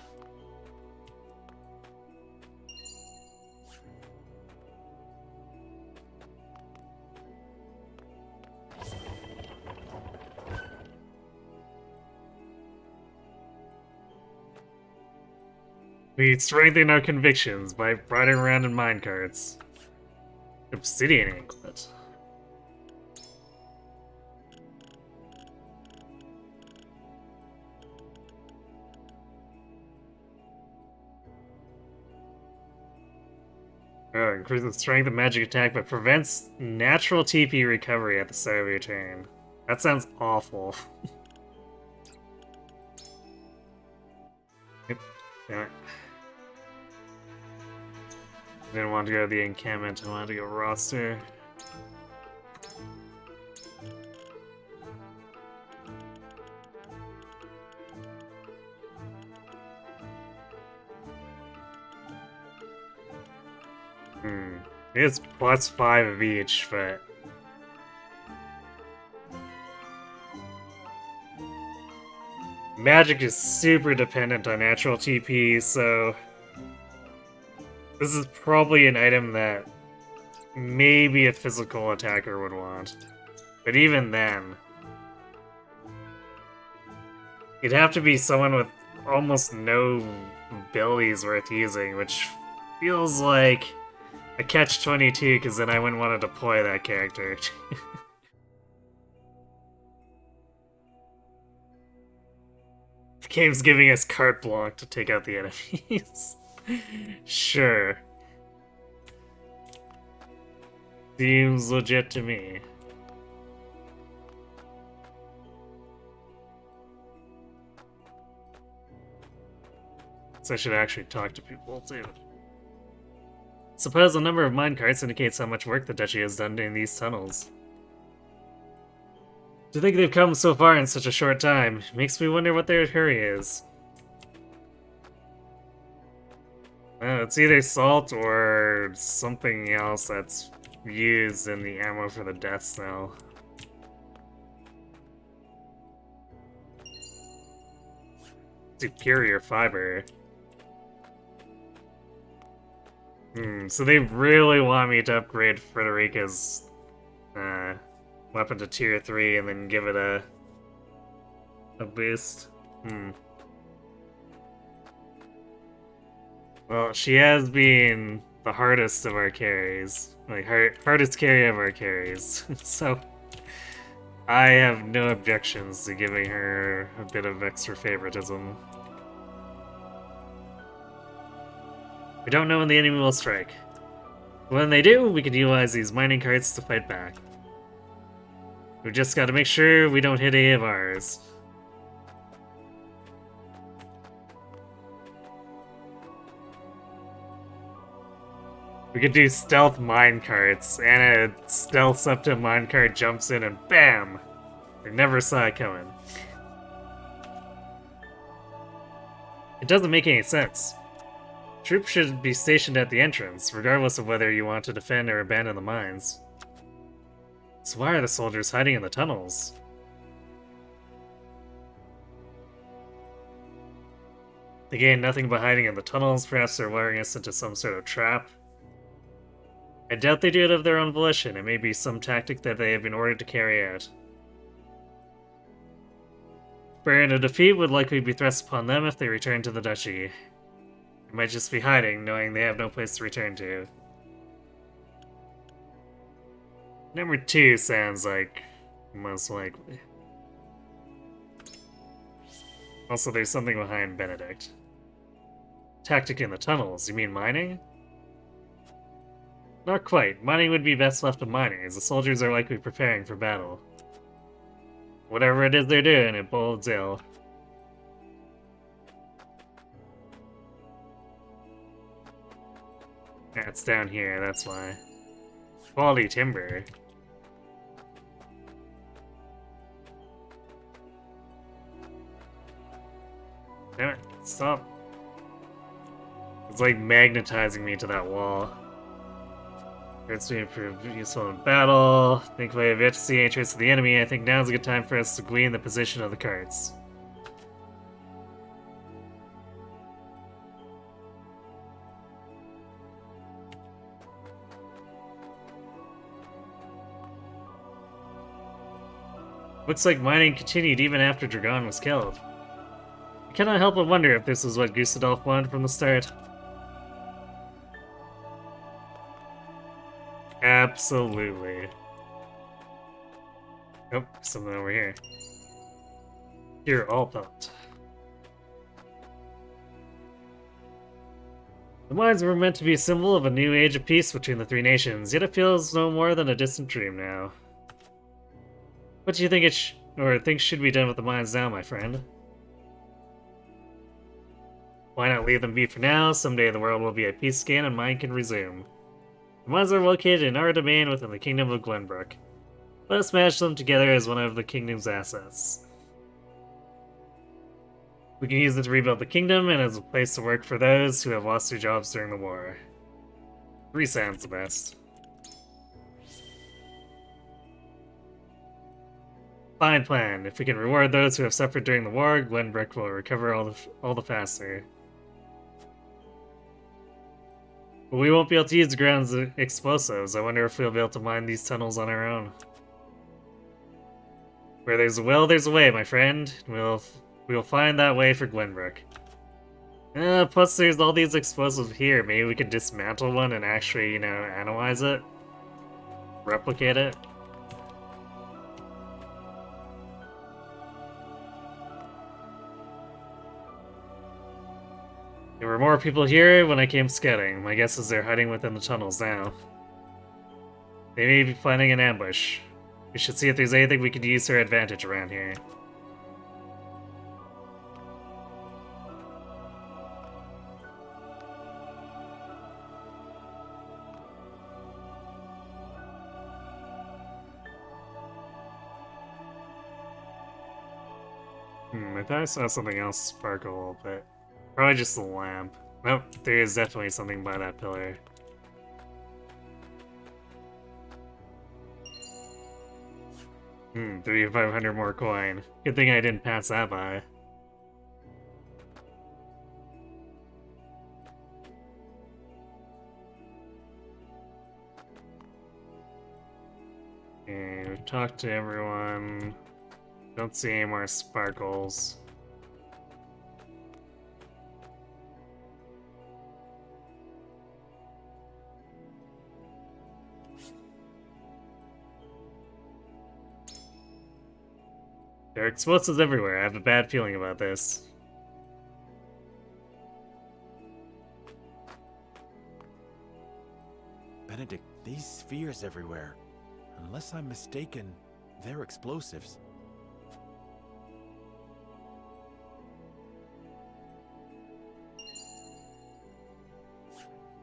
We strengthen our convictions by riding around in minecarts. Obsidian anklet. Oh, increases strength and magic attack, but prevents natural TP recovery at the start of your turn. That sounds awful. Yep. Damn it. I didn't want to go to the encampment, I wanted to go roster. It's +5 of each, but magic is super dependent on natural TP, so this is probably an item that maybe a physical attacker would want. But even then, you'd have to be someone with almost no abilities worth using, which feels like a catch-22, because then I wouldn't want to deploy that character. The game's giving us carte blanche to take out the enemies. Sure. Seems legit to me. So I should actually talk to people too. Suppose the number of minecarts indicates how much work the Duchy has done in these tunnels. To think they've come so far in such a short time makes me wonder what their hurry is. It's either salt or something else that's used in the ammo for the death cell. Superior fiber. So they really want me to upgrade Frederica's weapon to tier 3 and then give it a boost. Well, she has been the hardest of our carries. Like, hardest carry of our carries. So, I have no objections to giving her a bit of extra favoritism. We don't know when the enemy will strike. When they do, we can utilize these mining carts to fight back. We've just got to make sure we don't hit any of ours. We could do stealth mine carts, and a stealth septum mine cart jumps in and BAM! They never saw it coming. It doesn't make any sense. Troops should be stationed at the entrance, regardless of whether you want to defend or abandon the mines. So why are the soldiers hiding in the tunnels? They gain nothing by hiding in the tunnels, perhaps they're wiring us into some sort of trap. I doubt they do it of their own volition. It may be some tactic that they have been ordered to carry out. Bearing a defeat would likely be thrust upon them if they return to the duchy. They might just be hiding, knowing they have no place to return to. Number 2 sounds like most likely. Also, there's something behind Benedict. Tactic in the tunnels, you mean mining? Not quite. Mining would be best left to miners. The soldiers are likely preparing for battle. Whatever it is they're doing, it bodes ill. It's down here, that's why. Quality timber. Damn it, stop. It's like magnetizing me to that wall. It's being useful in battle. Thankfully, I've yet to see any trace of the enemy. I think now's a good time for us to glean the position of the carts. Looks like mining continued even after Dragon was killed. I cannot help but wonder if this is what Gustadolf wanted from the start. Absolutely. Oh, something over here. You're all pumped. The mines were meant to be a symbol of a new age of peace between the three nations, yet it feels no more than a distant dream now. What do you think think should be done with the mines now, my friend? Why not leave them be for now? Someday the world will be at peace again and mine can resume. The mines are located in our domain within the Kingdom of Glenbrook. Let us manage them together as one of the kingdom's assets. We can use it to rebuild the kingdom and as a place to work for those who have lost their jobs during the war. 3 sounds the best. Fine plan. If we can reward those who have suffered during the war, Glenbrook will recover all the faster. But we won't be able to use the ground's explosives. I wonder if we'll be able to mine these tunnels on our own. Where there's a will, there's a way, my friend. We'll find that way for Glenbrook. Plus there's all these explosives here. Maybe we could dismantle one and actually, analyze it. Replicate it. There were more people here when I came scouting. My guess is they're hiding within the tunnels now. They may be planning an ambush. We should see if there's anything we can use to our advantage around here. I thought I saw something else sparkle, but probably just the lamp. Nope, there is definitely something by that pillar. 3,500 more coin. Good thing I didn't pass that by. Okay, we've talked to everyone. Don't see any more sparkles. There are explosives everywhere. I have a bad feeling about this. Benedict, these spheres everywhere. Unless I'm mistaken, they're explosives.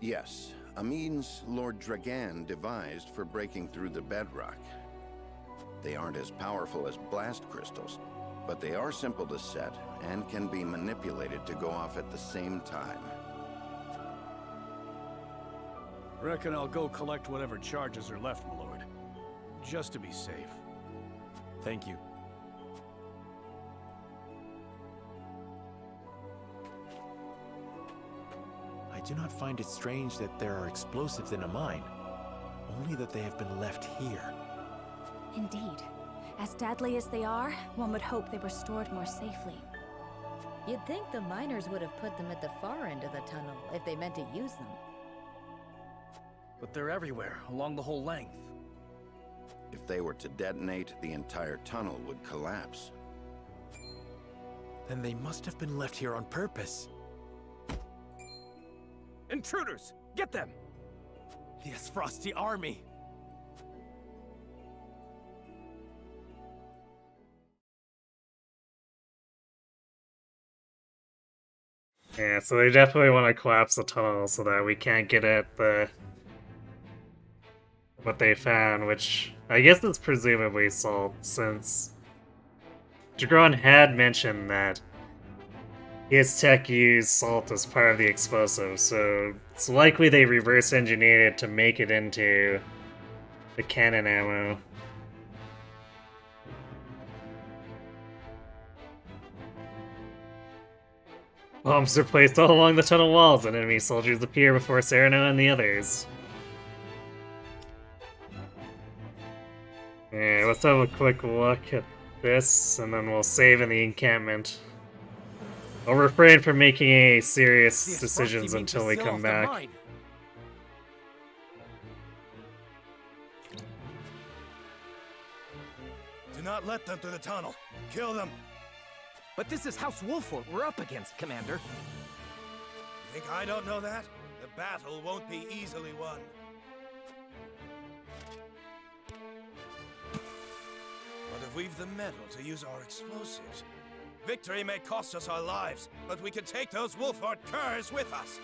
Yes, a means Lord Dragan devised for breaking through the bedrock. They aren't as powerful as blast crystals, but they are simple to set and can be manipulated to go off at the same time. Reckon I'll go collect whatever charges are left, my lord. Just to be safe. Thank you. I do not find it strange that there are explosives in a mine, only that they have been left here. Indeed. As deadly as they are, one would hope they were stored more safely. You'd think the miners would have put them at the far end of the tunnel if they meant to use them. But they're everywhere, along the whole length. If they were to detonate, the entire tunnel would collapse. Then they must have been left here on purpose. Intruders! Get them! The Aesfrosti army! Yeah, so they definitely want to collapse the tunnel so that we can't get at what they found, which I guess is presumably salt, since Jagron had mentioned that his tech used salt as part of the explosive, so it's likely they reverse engineered it to make it into the cannon ammo. Bombs are placed all along the tunnel walls, and enemy soldiers appear before Sereno and the others. Yeah, let's have a quick look at this, and then we'll save in the encampment. I'll refrain from making any serious decisions until we come back. Do not let them through the tunnel. Kill them. But this is House Wolfort we're up against, Commander. You think I don't know that? The battle won't be easily won. But if we've the metal to use our explosives, victory may cost us our lives, but we can take those Wolfort curs with us.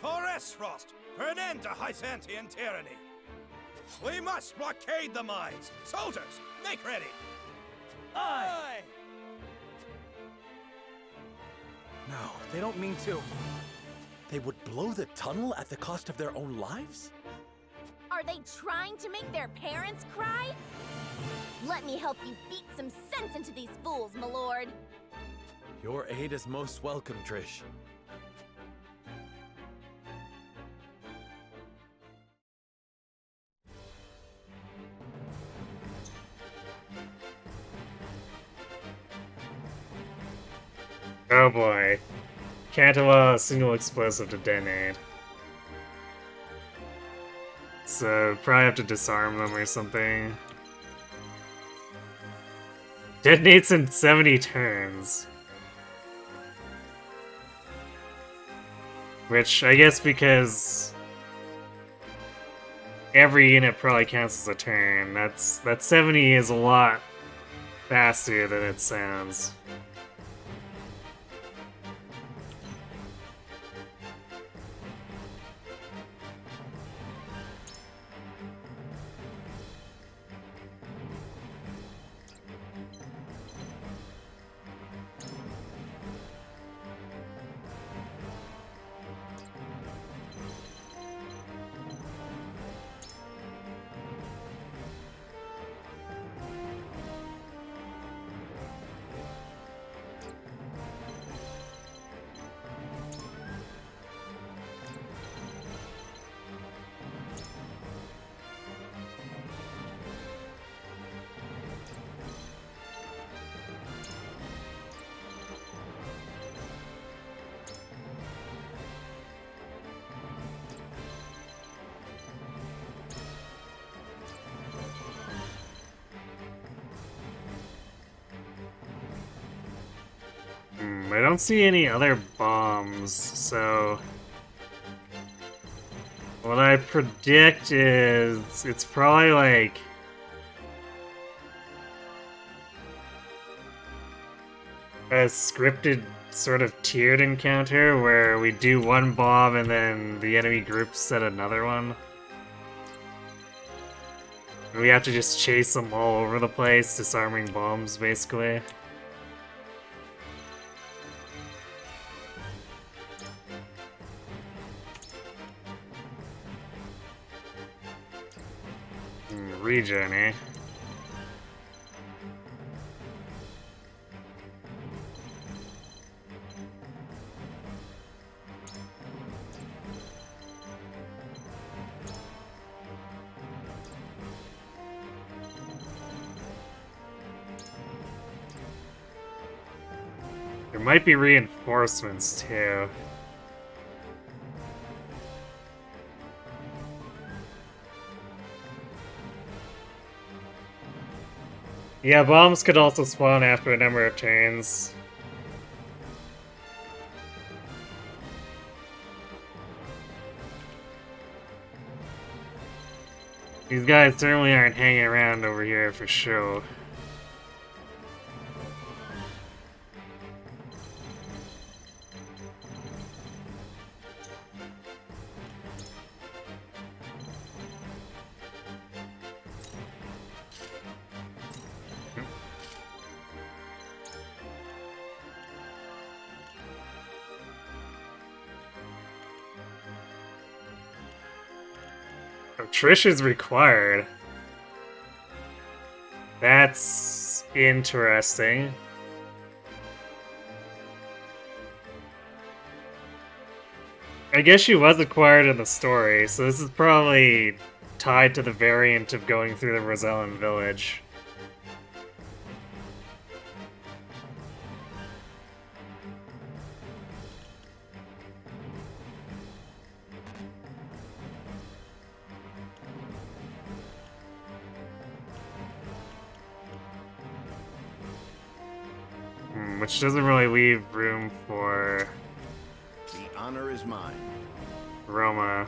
For Aesfrost, for an end to Hysantian tyranny. We must blockade the mines. Soldiers, make ready. Aye! No, they don't mean to. They would blow the tunnel at the cost of their own lives? Are they trying to make their parents cry? Let me help you beat some sense into these fools, my lord. Your aid is most welcome, Trish. Oh boy. Can't allow a single explosive to detonate. So, probably have to disarm them or something. Detonates in 70 turns. Which, I guess because every unit probably counts as a turn. That 70 is a lot faster than it sounds. I don't see any other bombs, so... What I predict is... It's probably like... a scripted sort of tiered encounter where we do one bomb and then the enemy group set another one. We have to just chase them all over the place, disarming bombs, basically. Regen, eh? There might be reinforcements, too. Yeah, bombs could also spawn after a number of turns. These guys certainly aren't hanging around over here for sure. Trish is required. That's interesting. I guess she was acquired in the story, so this is probably tied to the variant of going through the Rosellan village. Which doesn't really leave room for... The honor is mine. Roma.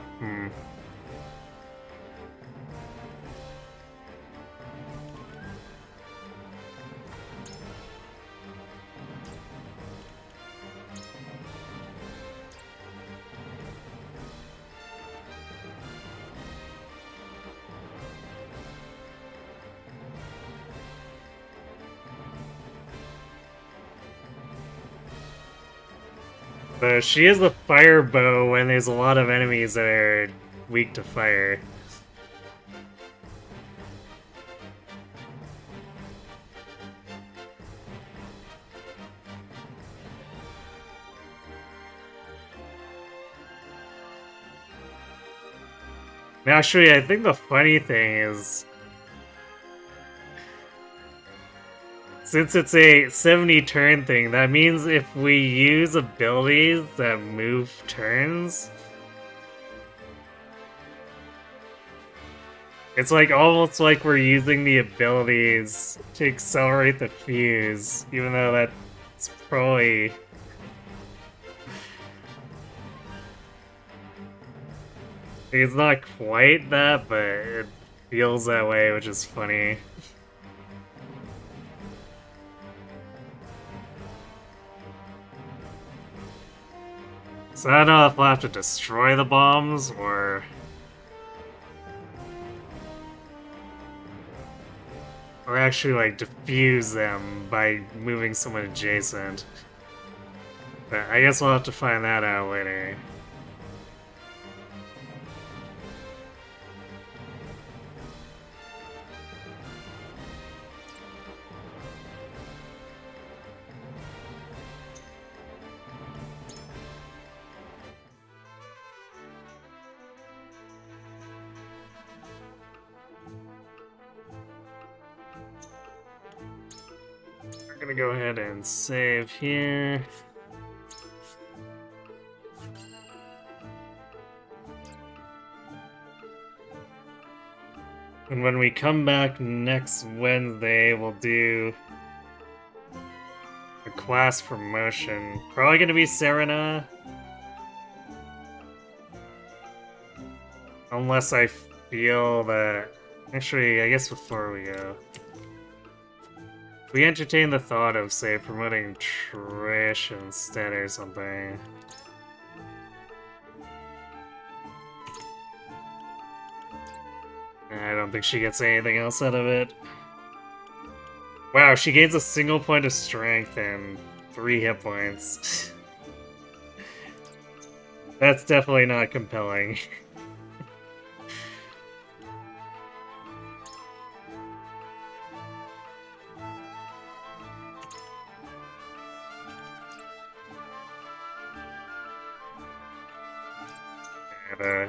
She is a fire bow when there's a lot of enemies that are weak to fire. Actually, I think the funny thing is, since it's a 70 turn thing, that means if we use abilities that move turns, it's like almost like we're using the abilities to accelerate the fuse, even though that's probably... It's not quite that, but it feels that way, which is funny. So I don't know if we'll have to destroy the bombs, or actually, like, defuse them by moving someone adjacent. But I guess we'll have to find that out later. I'm gonna go ahead and save here. And when we come back next Wednesday, we'll do a class promotion. Probably gonna be Serena. Unless I feel that... Actually, I guess before we go... We entertain the thought of, say, promoting Trish instead or something. I don't think she gets anything else out of it. Wow, she gains a single point of strength and 3 hit points. That's definitely not compelling.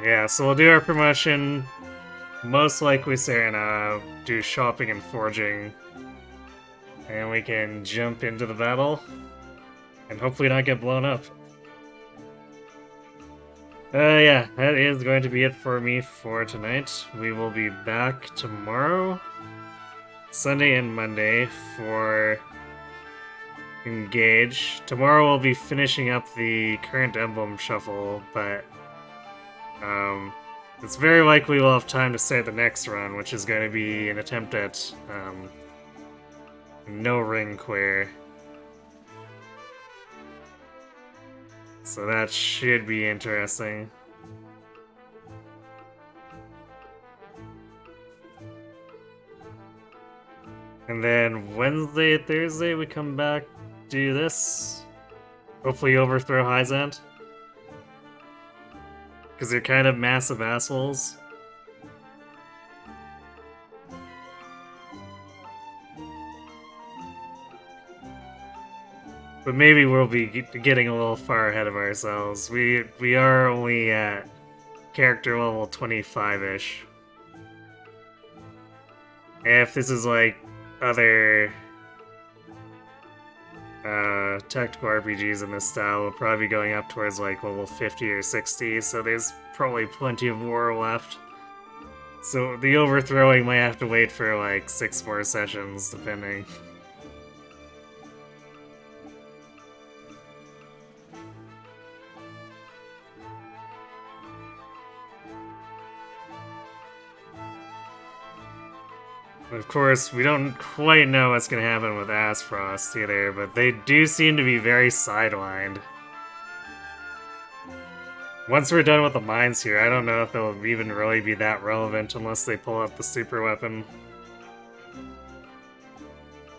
Yeah, so we'll do our promotion. Most likely Serena, do shopping and forging. And we can jump into the battle. And hopefully not get blown up. Yeah, that is going to be it for me for tonight. We will be back tomorrow, Sunday and Monday, for Engage. Tomorrow we'll be finishing up the current emblem shuffle, but it's very likely we'll have time to start the next run, which is going to be an attempt at no ring queer. So that should be interesting. And then Wednesday, Thursday, we come back, do this. Hopefully overthrow Hyzant. Because they're kind of massive assholes. But maybe we'll be getting a little far ahead of ourselves. We are only at character level 25-ish. If this is like other tactical RPGs in this style, we'll probably be going up towards like level 50 or 60, so there's probably plenty of war left. So the overthrowing might have to wait for like 6 more sessions, depending. Of course, we don't quite know what's going to happen with Asfrost either, but they do seem to be very sidelined. Once we're done with the mines here, I don't know if they'll even really be that relevant unless they pull out the super weapon.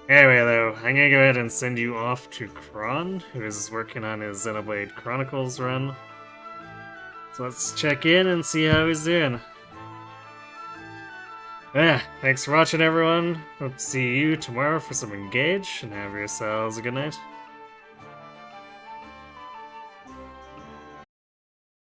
Anyway, though, I'm going to go ahead and send you off to Kron, who is working on his Xenoblade Chronicles run. So let's check in and see how he's doing. Yeah, thanks for watching, everyone. Hope to see you tomorrow for some Engage, and have yourselves a good night.